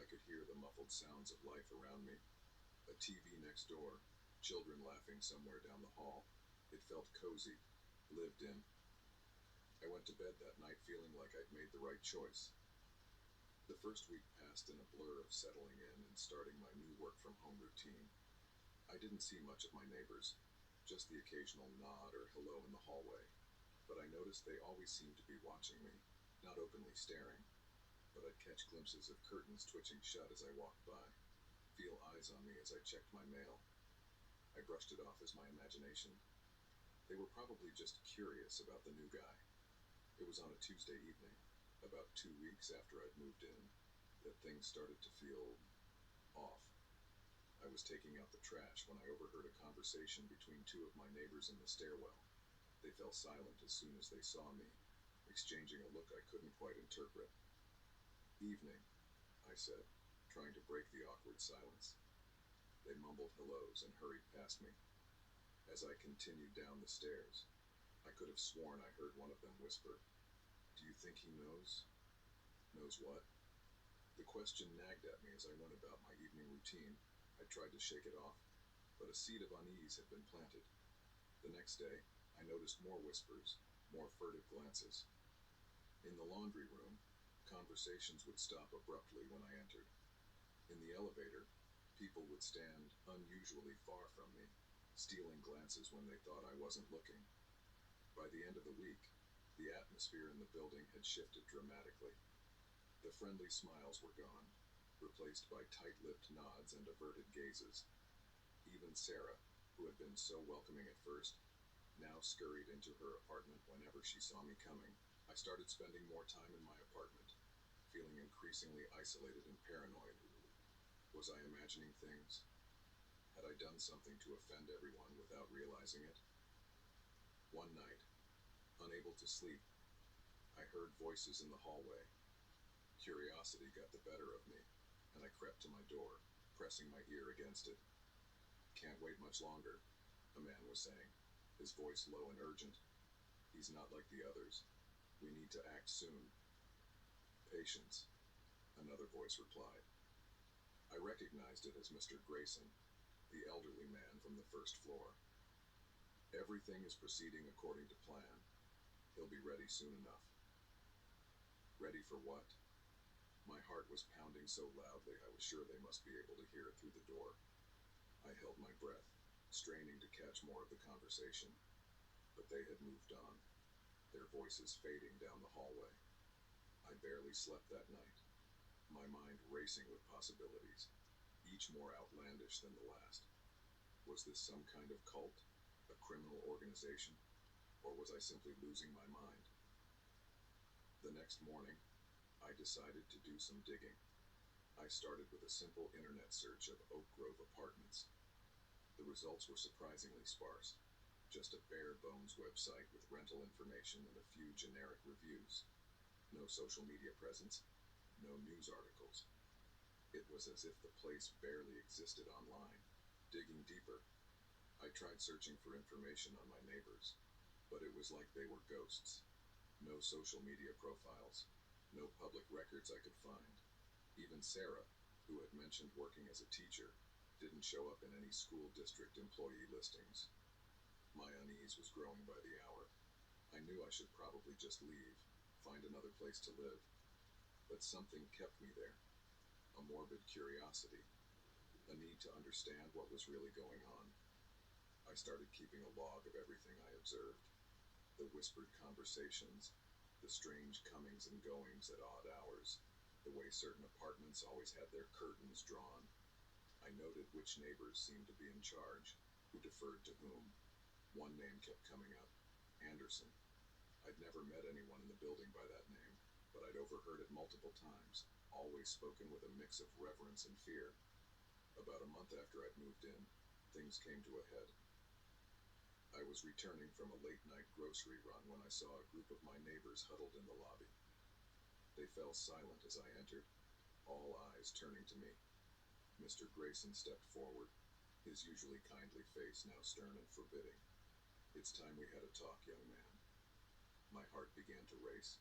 I could hear the muffled sounds of life around me. A TV next door, children laughing somewhere down the hall. It felt cozy, lived in. I went to bed that night feeling like I'd made the right choice. The first week passed in a blur of settling in and starting my new work-from-home routine. I didn't see much of my neighbors, just the occasional nod or hello in the hallway, but I noticed they always seemed to be watching me, not openly staring, but I'd catch glimpses of curtains twitching shut as I walked by, feel eyes on me as I checked my mail. I brushed it off as my imagination. They were probably just curious about the new guy. It was on a Tuesday evening, about 2 weeks after I'd moved in, that things started to feel off. I was taking out the trash when I overheard a conversation between two of my neighbors in the stairwell. They fell silent as soon as they saw me, exchanging a look I couldn't quite interpret. "Evening," I said, trying to break the awkward silence. They mumbled hellos and hurried past me. As I continued down the stairs, I could have sworn I heard one of them whisper, "Do you think he knows?" "Knows what?" The question nagged at me as I went about my evening routine. I tried to shake it off, but a seed of unease had been planted. The next day, I noticed more whispers, more furtive glances. In the laundry room, conversations would stop abruptly when I entered. In the elevator, people would stand unusually far from me, stealing glances when they thought I wasn't looking. By the end of the week, the atmosphere in the building had shifted dramatically. The friendly smiles were gone, replaced by tight-lipped nods and averted gazes. Even Sarah, who had been so welcoming at first, now scurried into her apartment whenever she saw me coming. I started spending more time in my apartment, feeling increasingly isolated and paranoid. Was I imagining things? Had I done something to offend everyone without realizing it? One night, unable to sleep, I heard voices in the hallway. Curiosity got the better of me, and I crept to my door, pressing my ear against it. "Can't wait much longer," a man was saying, his voice low and urgent. "He's not like the others. We need to act soon." "Patience," another voice replied. I recognized it as Mr. Grayson, the elderly man from the first floor. "Everything is proceeding according to plan. He'll be ready soon enough." Ready for what? My heart was pounding so loudly I was sure they must be able to hear it through the door. I held my breath, straining to catch more of the conversation. But they had moved on, their voices fading down the hallway. I barely slept that night, my mind racing with possibilities, each more outlandish than the last. Was this some kind of cult, a criminal organization, or was I simply losing my mind? The next morning, I decided to do some digging. I started with a simple internet search of Oak Grove Apartments. The results were surprisingly sparse, just a bare-bones website with rental information and a few generic reviews. No social media presence, no news articles. It was as if the place barely existed online. Digging deeper, I tried searching for information on my neighbors, but it was like they were ghosts. No social media profiles, no public records I could find. Even Sarah, who had mentioned working as a teacher, didn't show up in any school district employee listings. My unease was growing by the hour. I knew I should probably just leave, find another place to live. But something kept me there. A morbid curiosity, a need to understand what was really going on. I started keeping a log of everything I observed. The whispered conversations, the strange comings and goings at odd hours, the way certain apartments always had their curtains drawn. I noted which neighbors seemed to be in charge, who deferred to whom. One name kept coming up, Anderson. Anderson. I'd never met anyone in the building by that name, but I'd overheard it multiple times, always spoken with a mix of reverence and fear. About a month after I'd moved in, things came to a head. I was returning from a late-night grocery run when I saw a group of my neighbors huddled in the lobby. They fell silent as I entered, all eyes turning to me. Mr. Grayson stepped forward, his usually kindly face now stern and forbidding. "It's time we had a talk, young man." My heart began to race,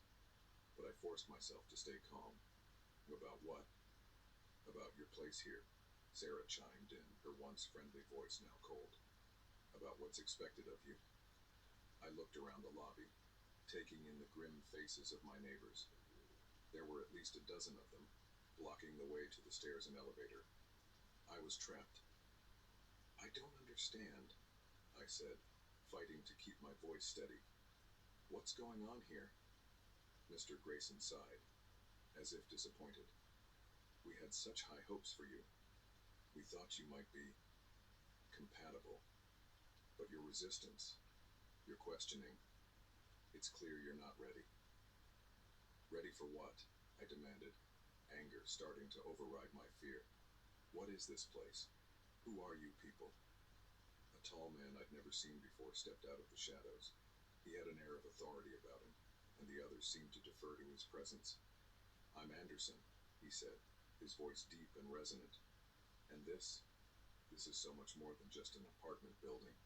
but I forced myself to stay calm. "About what?" "About your place here," Sarah chimed in, her once friendly voice now cold. "About what's expected of you." I looked around the lobby, taking in the grim faces of my neighbors. There were at least a dozen of them, blocking the way to the stairs and elevator. I was trapped. "I don't understand," I said, fighting to keep my voice steady. "What's going on here?" Mr. Grayson sighed, as if disappointed. "We had such high hopes for you. We thought you might be compatible. But your resistance, your questioning, it's clear you're not ready." "Ready for what?" I demanded, anger starting to override my fear. "What is this place? Who are you people?" A tall man I'd never seen before stepped out of the shadows. He had an air of authority about him, and the others seemed to defer to his presence. "I'm Anderson," he said, his voice deep and resonant. "And this is so much more than just an apartment building."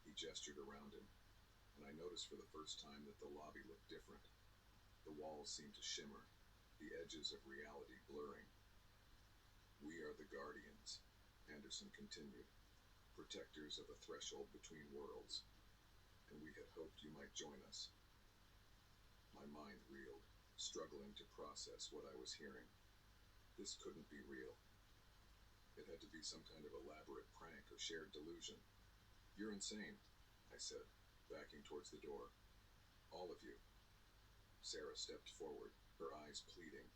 He gestured around him, and I noticed for the first time that the lobby looked different. The walls seemed to shimmer, the edges of reality blurring. "We are the Guardians," Anderson continued, "protectors of a threshold between worlds, and we had hoped you might join us." My mind reeled, struggling to process what I was hearing. This couldn't be real. It had to be some kind of elaborate prank or shared delusion. "You're insane," I said, backing towards the door. "All of you." Sarah stepped forward, her eyes pleading.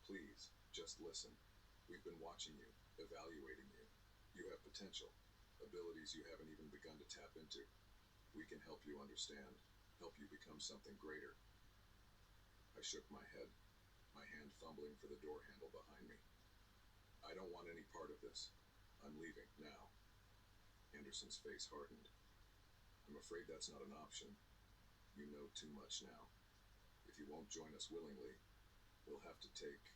"Please, just listen. We've been watching you, evaluating you. You have potential, abilities you haven't even begun to tap into. We can help you understand, help you become something greater." I shook my head, my hand fumbling for the door handle behind me. "I don't want any part of this. I'm leaving, now." Anderson's face hardened. "I'm afraid that's not an option. You know too much now. If you won't join us willingly, we'll have to take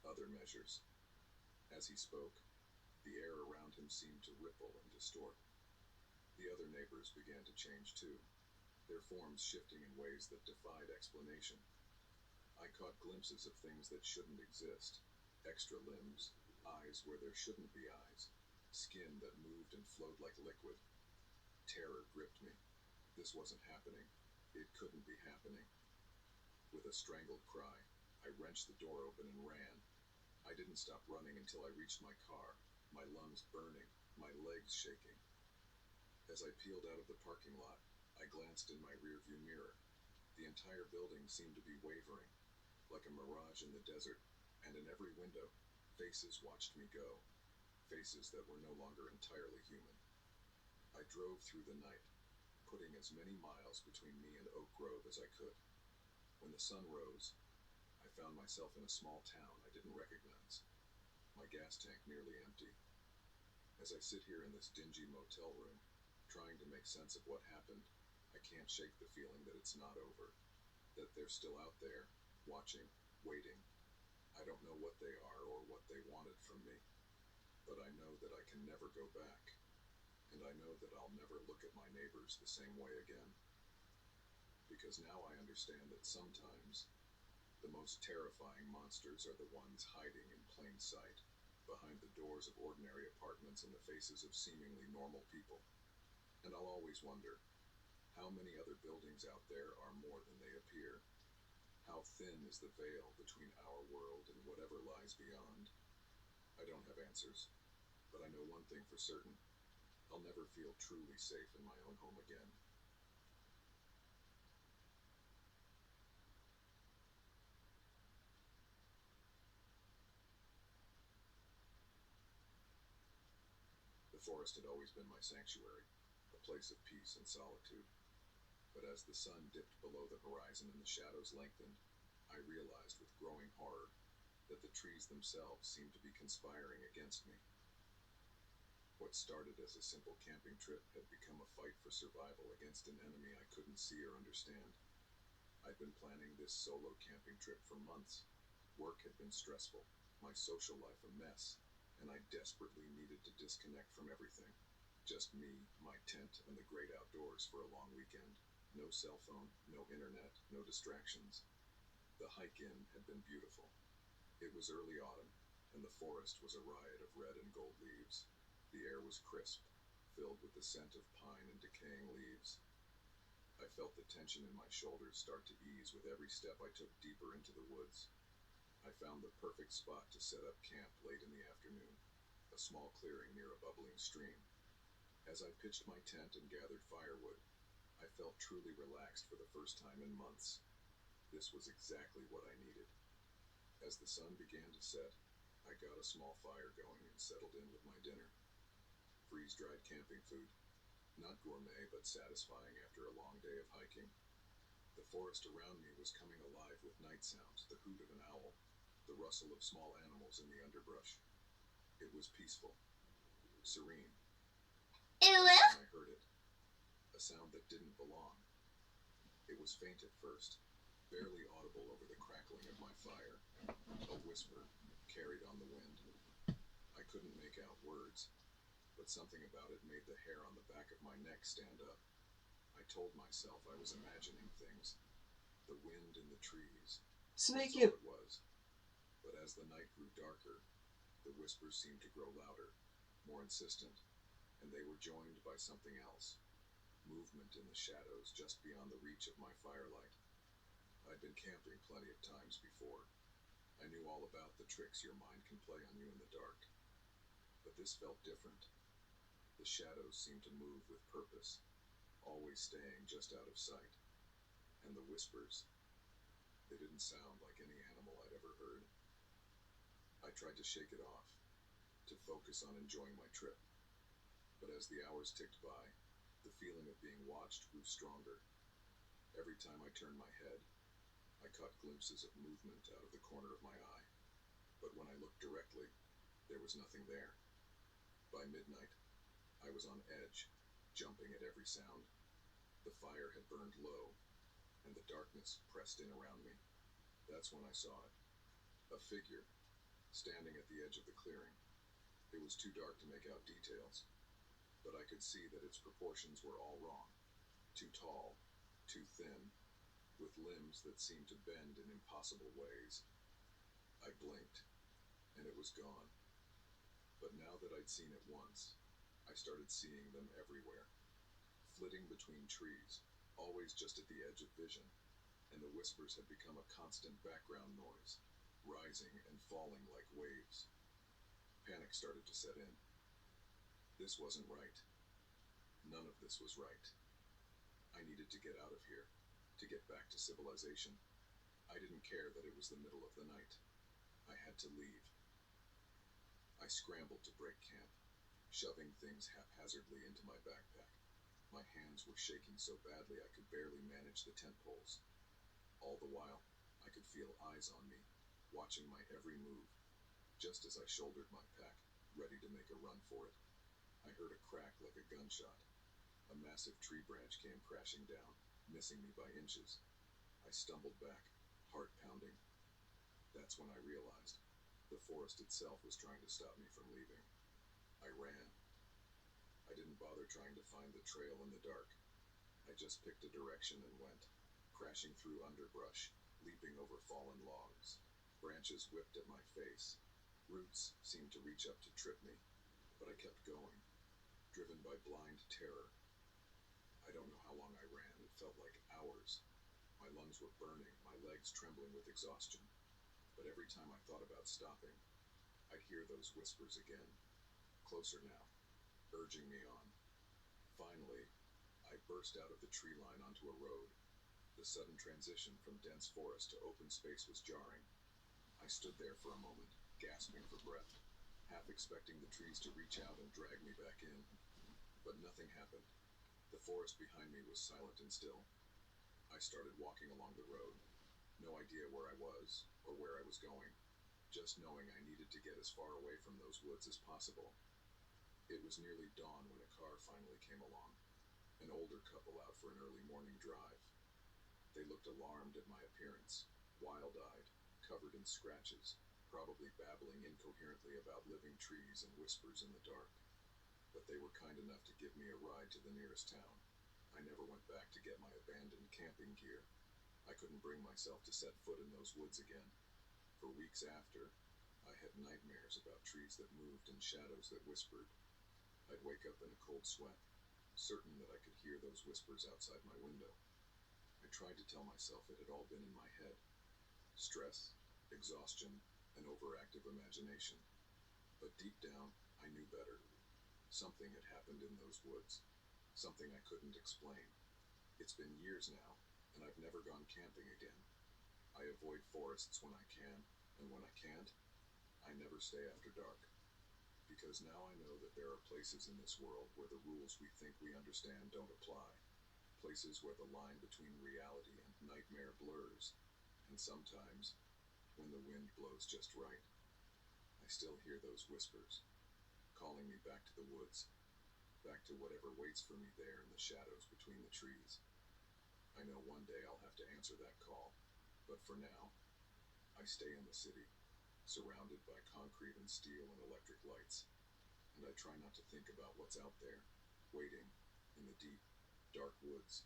other measures." As he spoke, the air around him seemed to ripple and distort. The other neighbors began to change too, their forms shifting in ways that defied explanation. I caught glimpses of things that shouldn't exist. Extra limbs, eyes where there shouldn't be eyes, skin that moved and flowed like liquid. Terror gripped me. This wasn't happening. It couldn't be happening. With a strangled cry, I wrenched the door open and ran. I didn't stop running until I reached my car, my lungs burning, my legs shaking. As I peeled out of the parking lot, I glanced in my rearview mirror. The entire building seemed to be wavering, like a mirage in the desert, and in every window, faces watched me go, faces that were no longer entirely human. I drove through the night, putting as many miles between me and Oak Grove as I could. When the sun rose, I found myself in a small town I didn't recognize, my gas tank nearly empty. As I sit here in this dingy motel room, trying to make sense of what happened, I can't shake the feeling that it's not over, that they're still out there, watching, waiting. I don't know what they are or what they wanted from me, but I know that I can never go back, and I know that I'll never look at my neighbors the same way again. Because now I understand that sometimes the most terrifying monsters are the ones hiding in plain sight, behind the doors of ordinary apartments and the faces of seemingly normal people. And I'll always wonder, how many other buildings out there are more than they appear? How thin is the veil between our world and whatever lies beyond? I don't have answers, but I know one thing for certain. I'll never feel truly safe in my own home again. The forest had always been my sanctuary, a place of peace and solitude. But as the sun dipped below the horizon and the shadows lengthened, I realized with growing horror that the trees themselves seemed to be conspiring against me. What started as a simple camping trip had become a fight for survival against an enemy I couldn't see or understand. I'd been planning this solo camping trip for months. Work had been stressful, my social life a mess, and I desperately needed to disconnect from everything. Just me, my tent, and the great outdoors for a long weekend. No cell phone, no internet, no distractions. The hike in had been beautiful. It was early autumn, and the forest was a riot of red and gold leaves. The air was crisp, filled with the scent of pine and decaying leaves. I felt the tension in my shoulders start to ease with every step I took deeper into the woods. I found the perfect spot to set up camp late in the afternoon, a small clearing near a bubbling stream. As I pitched my tent and gathered firewood, I felt truly relaxed for the first time in months. This was exactly what I needed. As the sun began to set, I got a small fire going and settled in with my dinner. Freeze-dried camping food. Not gourmet, but satisfying after a long day of hiking. The forest around me was coming alive with night sounds, the hoot of an owl, the rustle of small animals in the underbrush. It was peaceful, serene. When I heard it, a sound that didn't belong. It was faint at first, barely audible over the crackling of my fire, a whisper carried on the wind. I couldn't make out words, but something about it made the hair on the back of my neck stand up. I told myself I was imagining things, the wind in the trees. Sveiki. That's all it was. But as the night grew darker, the whispers seemed to grow louder, more insistent, and they were joined by something else. Movement in the shadows just beyond the reach of my firelight. I'd been camping plenty of times before. I knew all about the tricks your mind can play on you in the dark. But this felt different. The shadows seemed to move with purpose, always staying just out of sight. And the whispers, they didn't sound like any animal I'd ever heard. I tried to shake it off, to focus on enjoying my trip. But as the hours ticked by, the feeling of being watched grew stronger. Every time I turned my head, I caught glimpses of movement out of the corner of my eye. But when I looked directly, there was nothing there. By midnight, I was on edge, jumping at every sound. The fire had burned low, and the darkness pressed in around me. That's when I saw it. A figure, standing at the edge of the clearing. It was too dark to make out details, but I could see that its proportions were all wrong. Too tall, too thin, with limbs that seemed to bend in impossible ways. I blinked, and it was gone. But now that I'd seen it once, I started seeing them everywhere. Flitting between trees, always just at the edge of vision, and the whispers had become a constant background noise, rising and falling like waves. Panic started to set in. This wasn't right. None of this was right. I needed to get out of here, to get back to civilization. I didn't care that it was the middle of the night. I had to leave. I scrambled to break camp, shoving things haphazardly into my backpack. My hands were shaking so badly I could barely manage the tent poles. All the while, I could feel eyes on me, watching my every move. Just as I shouldered my pack, ready to make a run for it, I heard a crack like a gunshot. A massive tree branch came crashing down, missing me by inches. I stumbled back, heart pounding. That's when I realized the forest itself was trying to stop me from leaving. I ran. I didn't bother trying to find the trail in the dark. I just picked a direction and went, crashing through underbrush, leaping over fallen logs. Branches whipped at my face. Roots seemed to reach up to trip me, but I kept going, driven by blind terror. I don't know how long I ran. It felt like hours. My lungs were burning, my legs trembling with exhaustion. But every time I thought about stopping, I'd hear those whispers again, closer now, urging me on. Finally, I burst out of the tree line onto a road. The sudden transition from dense forest to open space was jarring. I stood there for a moment, gasping for breath, half expecting the trees to reach out and drag me back in. But nothing happened. The forest behind me was silent and still, I started walking along the road, no idea where I was or where I was going, just knowing I needed to get as far away from those woods as possible. It was nearly dawn when a car finally came along, an older couple out for an early morning drive. They looked alarmed at my appearance, wild-eyed, covered in scratches, probably babbling incoherently about living trees and whispers in the dark. But they were kind enough to give me a ride to the nearest town. I never went back to get my abandoned camping gear. I couldn't bring myself to set foot in those woods again. For weeks after, I had nightmares about trees that moved and shadows that whispered. I'd wake up in a cold sweat, certain that I could hear those whispers outside my window. I tried to tell myself it had all been in my head. Stress, exhaustion, and overactive imagination. But deep down, I knew better. Something had happened in those woods. Something I couldn't explain. It's been years now, and I've never gone camping again. I avoid forests when I can, and when I can't, I never stay after dark. Because now I know that there are places in this world where the rules we think we understand don't apply. Places where the line between reality and nightmare blurs. And sometimes, when the wind blows just right, I still hear those whispers, calling me back to the woods, back to whatever waits for me there in the shadows between the trees. I know one day I'll have to answer that call, but for now, I stay in the city, surrounded by concrete and steel and electric lights, and I try not to think about what's out there, waiting in the deep, dark woods.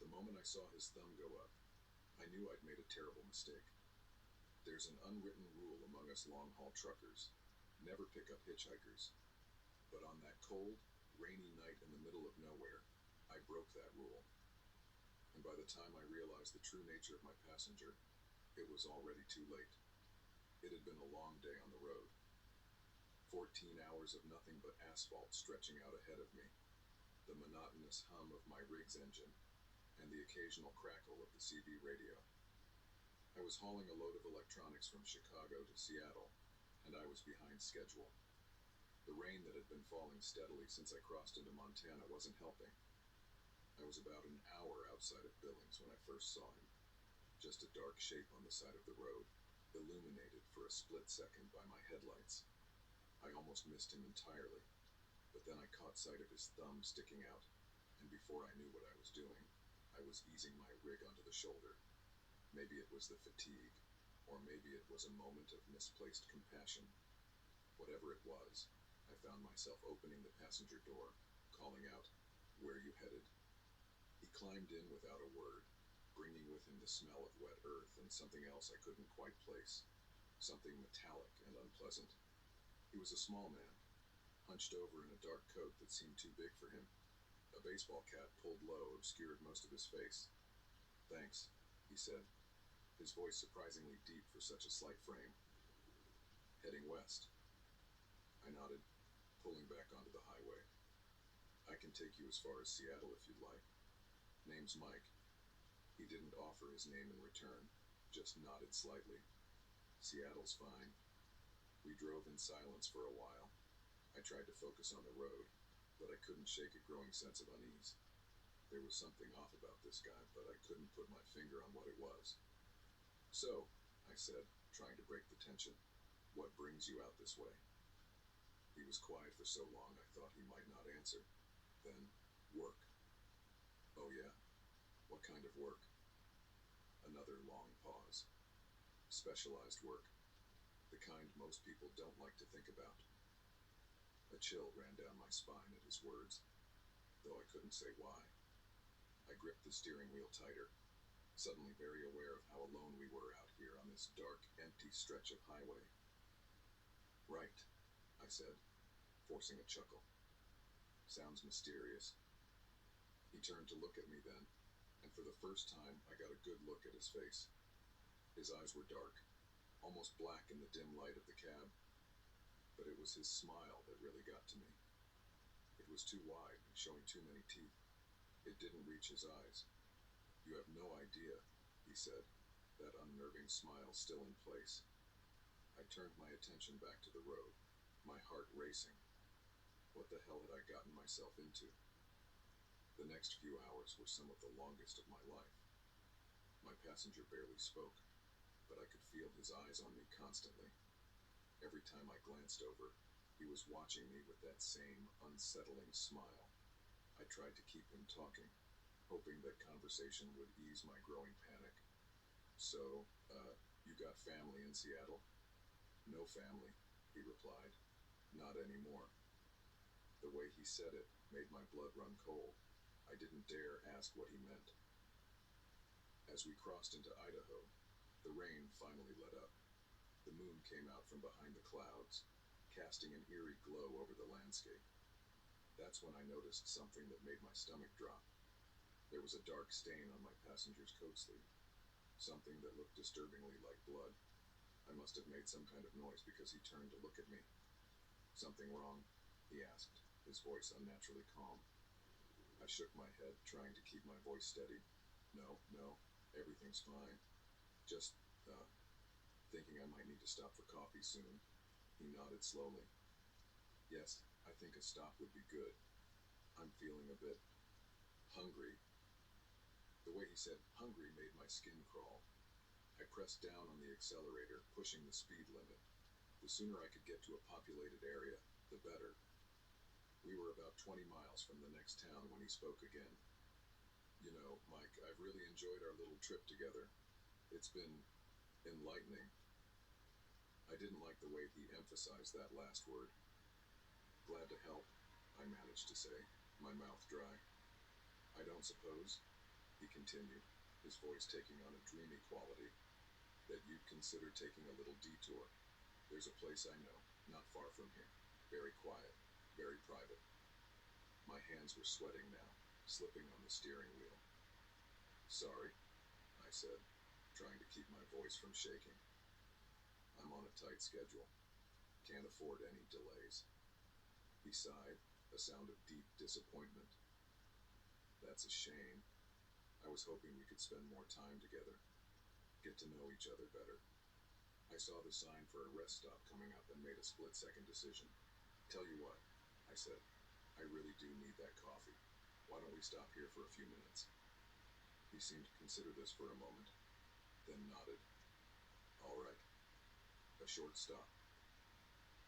The moment I saw his thumb go up, I knew I'd made a terrible mistake. There's an unwritten rule among us long-haul truckers: never pick up hitchhikers. But on that cold, rainy night in the middle of nowhere, I broke that rule. And by the time I realized the true nature of my passenger, it was already too late. It had been a long day on the road. 14 hours of nothing but asphalt stretching out ahead of me, the monotonous hum of my rig's engine, and the occasional crackle of the CB radio. I was hauling a load of electronics from Chicago to Seattle, and I was behind schedule. The rain that had been falling steadily since I crossed into Montana wasn't helping. I was about an hour outside of Billings when I first saw him, just a dark shape on the side of the road, illuminated for a split second by my headlights. I almost missed him entirely, but then I caught sight of his thumb sticking out, and before I knew what I was doing, I was easing my rig onto the shoulder. Maybe it was the fatigue, or maybe it was a moment of misplaced compassion. Whatever it was, I found myself opening the passenger door, calling out, "Where are you headed?" He climbed in without a word, bringing with him the smell of wet earth and something else I couldn't quite place, something metallic and unpleasant. He was a small man, hunched over in a dark coat that seemed too big for him. A baseball cap pulled low obscured most of his face. "Thanks," he said, his voice surprisingly deep for such a slight frame. "Heading west." I nodded, pulling back onto the highway. "I can take you as far as Seattle if you'd like. Name's Mike." He didn't offer his name in return, just nodded slightly. "Seattle's fine." We drove in silence for a while. I tried to focus on the road, but I couldn't shake a growing sense of unease. There was something off about this guy, but I couldn't put my finger on what it was. "So," I said, trying to break the tension, "what brings you out this way?" He was quiet for so long I thought he might not answer. Then, "Work." "Oh yeah? What kind of work?" Another long pause. "Specialized work. The kind most people don't like to think about." A chill ran down my spine at his words, though I couldn't say why. I gripped the steering wheel tighter, suddenly very aware of how alone we were out here on this dark, empty stretch of highway. "Right," I said, forcing a chuckle. "Sounds mysterious." He turned to look at me then, and for the first time I got a good look at his face. His eyes were dark, almost black in the dim light of the cab. But it was his smile that really got to me. It was too wide, showing too many teeth. It didn't reach his eyes. "You have no idea," he said, that unnerving smile still in place. I turned my attention back to the road, my heart racing. What the hell had I gotten myself into? The next few hours were some of the longest of my life. My passenger barely spoke, but I could feel his eyes on me constantly. Every time I glanced over, he was watching me with that same unsettling smile. I tried to keep him talking, hoping that conversation would ease my growing panic. So, you got family in Seattle? No family, he replied. Not anymore. The way he said it made my blood run cold. I didn't dare ask what he meant. As we crossed into Idaho, the rain finally let up. The moon came out from behind the clouds, casting an eerie glow over the landscape. That's when I noticed something that made my stomach drop. There was a dark stain on my passenger's coat sleeve, something that looked disturbingly like blood. I must have made some kind of noise because he turned to look at me. Something wrong? He asked, his voice unnaturally calm. I shook my head, trying to keep my voice steady. No, everything's fine. Just, thinking I might need to stop for coffee soon. He nodded slowly. Yes, I think a stop would be good. I'm feeling a bit hungry. The way he said hungry made my skin crawl. I pressed down on the accelerator, pushing the speed limit. The sooner I could get to a populated area, the better. We were about 20 miles from the next town when he spoke again. You know, Mike, I've really enjoyed our little trip together. It's been enlightening. I didn't like the way he emphasized that last word. Glad to help, I managed to say, my mouth dry. I don't suppose, he continued, his voice taking on a dreamy quality, that you'd consider taking a little detour. There's a place I know, not far from here. Very quiet, very private. My hands were sweating now, slipping on the steering wheel. Sorry, I said, trying to keep my voice from shaking. I'm on a tight schedule. Can't afford any delays. He sighed, a sound of deep disappointment. That's a shame. I was hoping we could spend more time together, get to know each other better. I saw the sign for a rest stop coming up and made a split-second decision. Tell you what, I said, I really do need that coffee. Why don't we stop here for a few minutes? He seemed to consider this for a moment, then nodded. All right. A short stop.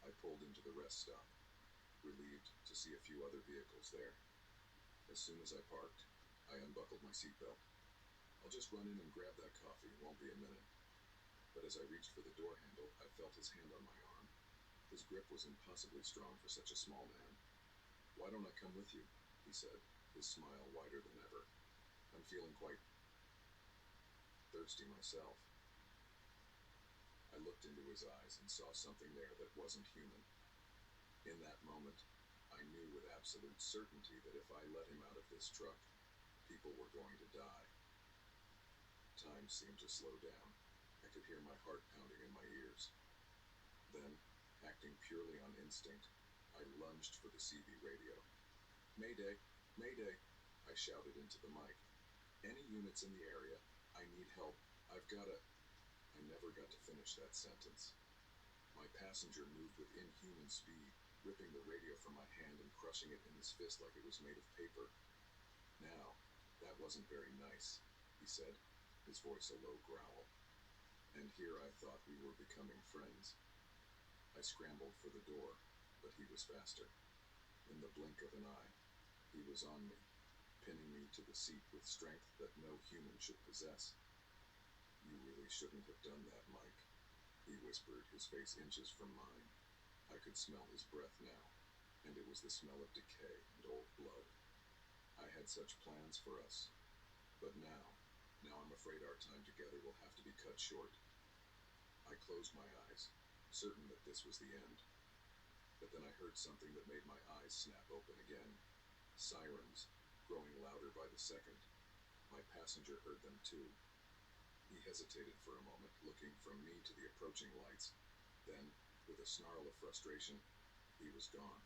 I pulled into the rest stop, relieved to see a few other vehicles there. As soon as I parked, I unbuckled my seatbelt. I'll just run in and grab that coffee, it won't be a minute. But as I reached for the door handle, I felt his hand on my arm. His grip was impossibly strong for such a small man. Why don't I come with you? He said, his smile wider than ever. I'm feeling quite thirsty myself. I looked into his eyes and saw something there that wasn't human. In that moment, I knew with absolute certainty that if I let him out of this truck, people were going to die. Time seemed to slow down. I could hear my heart pounding in my ears. Then, acting purely on instinct, I lunged for the CB radio. Mayday! Mayday! I shouted into the mic. Any units in the area? I need help. I've gotta... I never got to finish that sentence. My passenger moved with inhuman speed, ripping the radio from my hand and crushing it in his fist like it was made of paper. Now, that wasn't very nice, he said, his voice a low growl. And here I thought we were becoming friends. I scrambled for the door, but he was faster. In the blink of an eye, he was on me, pinning me to the seat with strength that no human should possess. You really shouldn't have done that, Mike, he whispered, his face inches from mine. I could smell his breath now, and it was the smell of decay and old blood. I had such plans for us, but now I'm afraid our time together will have to be cut short. I closed my eyes, certain that this was the end. But then I heard something that made my eyes snap open again. Sirens, growing louder by the second. My passenger heard them too. He hesitated for a moment, looking from me to the approaching lights. Then, with a snarl of frustration, he was gone.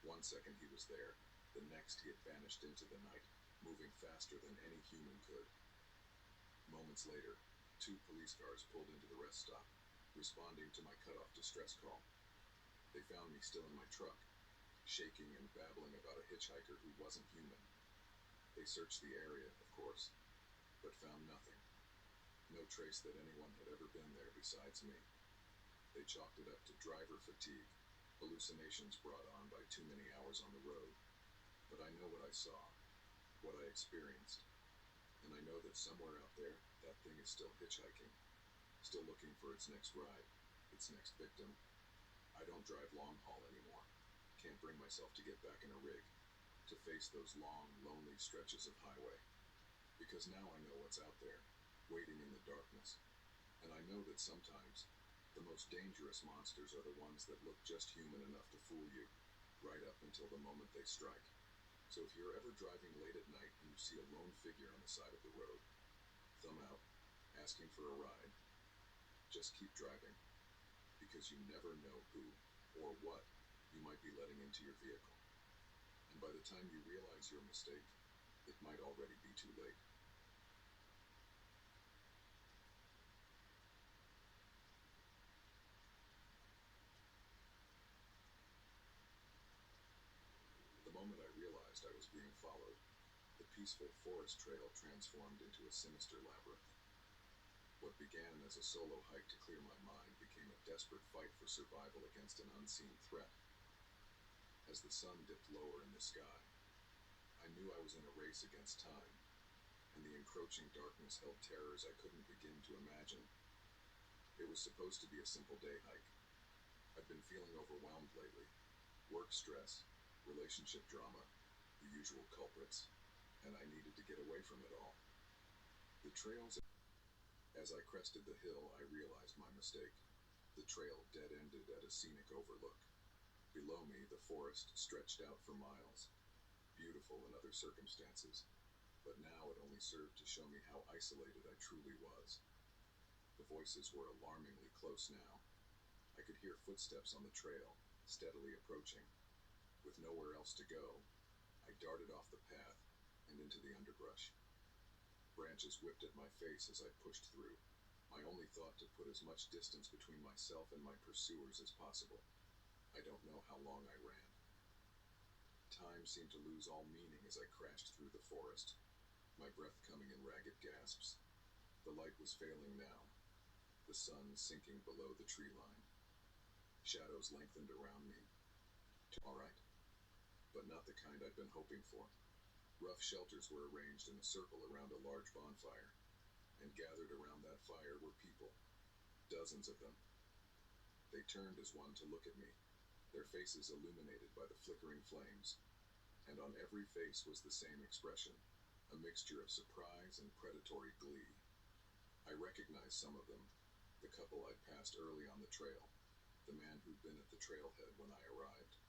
1 second he was there. The next he had vanished into the night, moving faster than any human could. Moments later, 2 police cars pulled into the rest stop. responding to my cut-off distress call. They found me still in my truck, shaking and babbling about a hitchhiker who wasn't human. They searched the area, of course, but found nothing. No trace that anyone had ever been there besides me. They chalked it up to driver fatigue, hallucinations brought on by too many hours on the road. But I know what I saw, what I experienced, and I know that somewhere out there, that thing is still hitchhiking, still looking for its next ride, its next victim. I don't drive long haul anymore. Can't bring myself to get back in a rig, to face those long, lonely stretches of highway. Because now I know what's out there, waiting in the darkness. And I know that sometimes, the most dangerous monsters are the ones that look just human enough to fool you, right up until the moment they strike. So if you're ever driving late at night and you see a lone figure on the side of the road, thumb out, asking for a ride, just keep driving. Because you never know who or what you might be letting into your vehicle. And by the time you realize your mistake, it might already be too late. The moment I realized I was being followed, the peaceful forest trail transformed into a sinister labyrinth. What began as a solo hike to clear my mind became a desperate fight for survival against an unseen threat. As the sun dipped lower in the sky, I knew I was in a race against time, and the encroaching darkness held terrors I couldn't begin to imagine. It was supposed to be a simple day hike. I'd been feeling overwhelmed lately. Work stress, relationship drama, the usual culprits, and I needed to get away from it all. The trails... As I crested the hill, I realized my mistake. The trail dead-ended at a scenic overlook. Below me, the forest stretched out for miles, beautiful in other circumstances, but now it only served to show me how isolated I truly was. The voices were alarmingly close now. I could hear footsteps on the trail, steadily approaching. With nowhere else to go, I darted off the path and into the underbrush. Branches whipped at my face as I pushed through, my only thought to put as much distance between myself and my pursuers as possible. I don't know how long I ran. Time seemed to lose all meaning as I crashed through the forest, my breath coming in ragged gasps. The light was failing now, the sun sinking below the tree line. Shadows lengthened around me. All right, but not the kind I'd been hoping for. Rough shelters were arranged in a circle around a large bonfire, and gathered around that fire were people, dozens of them. They turned as one to look at me, their faces illuminated by the flickering flames, and on every face was the same expression, a mixture of surprise and predatory glee. I recognized some of them, the couple I'd passed early on the trail, the man who'd been at the trailhead when I arrived.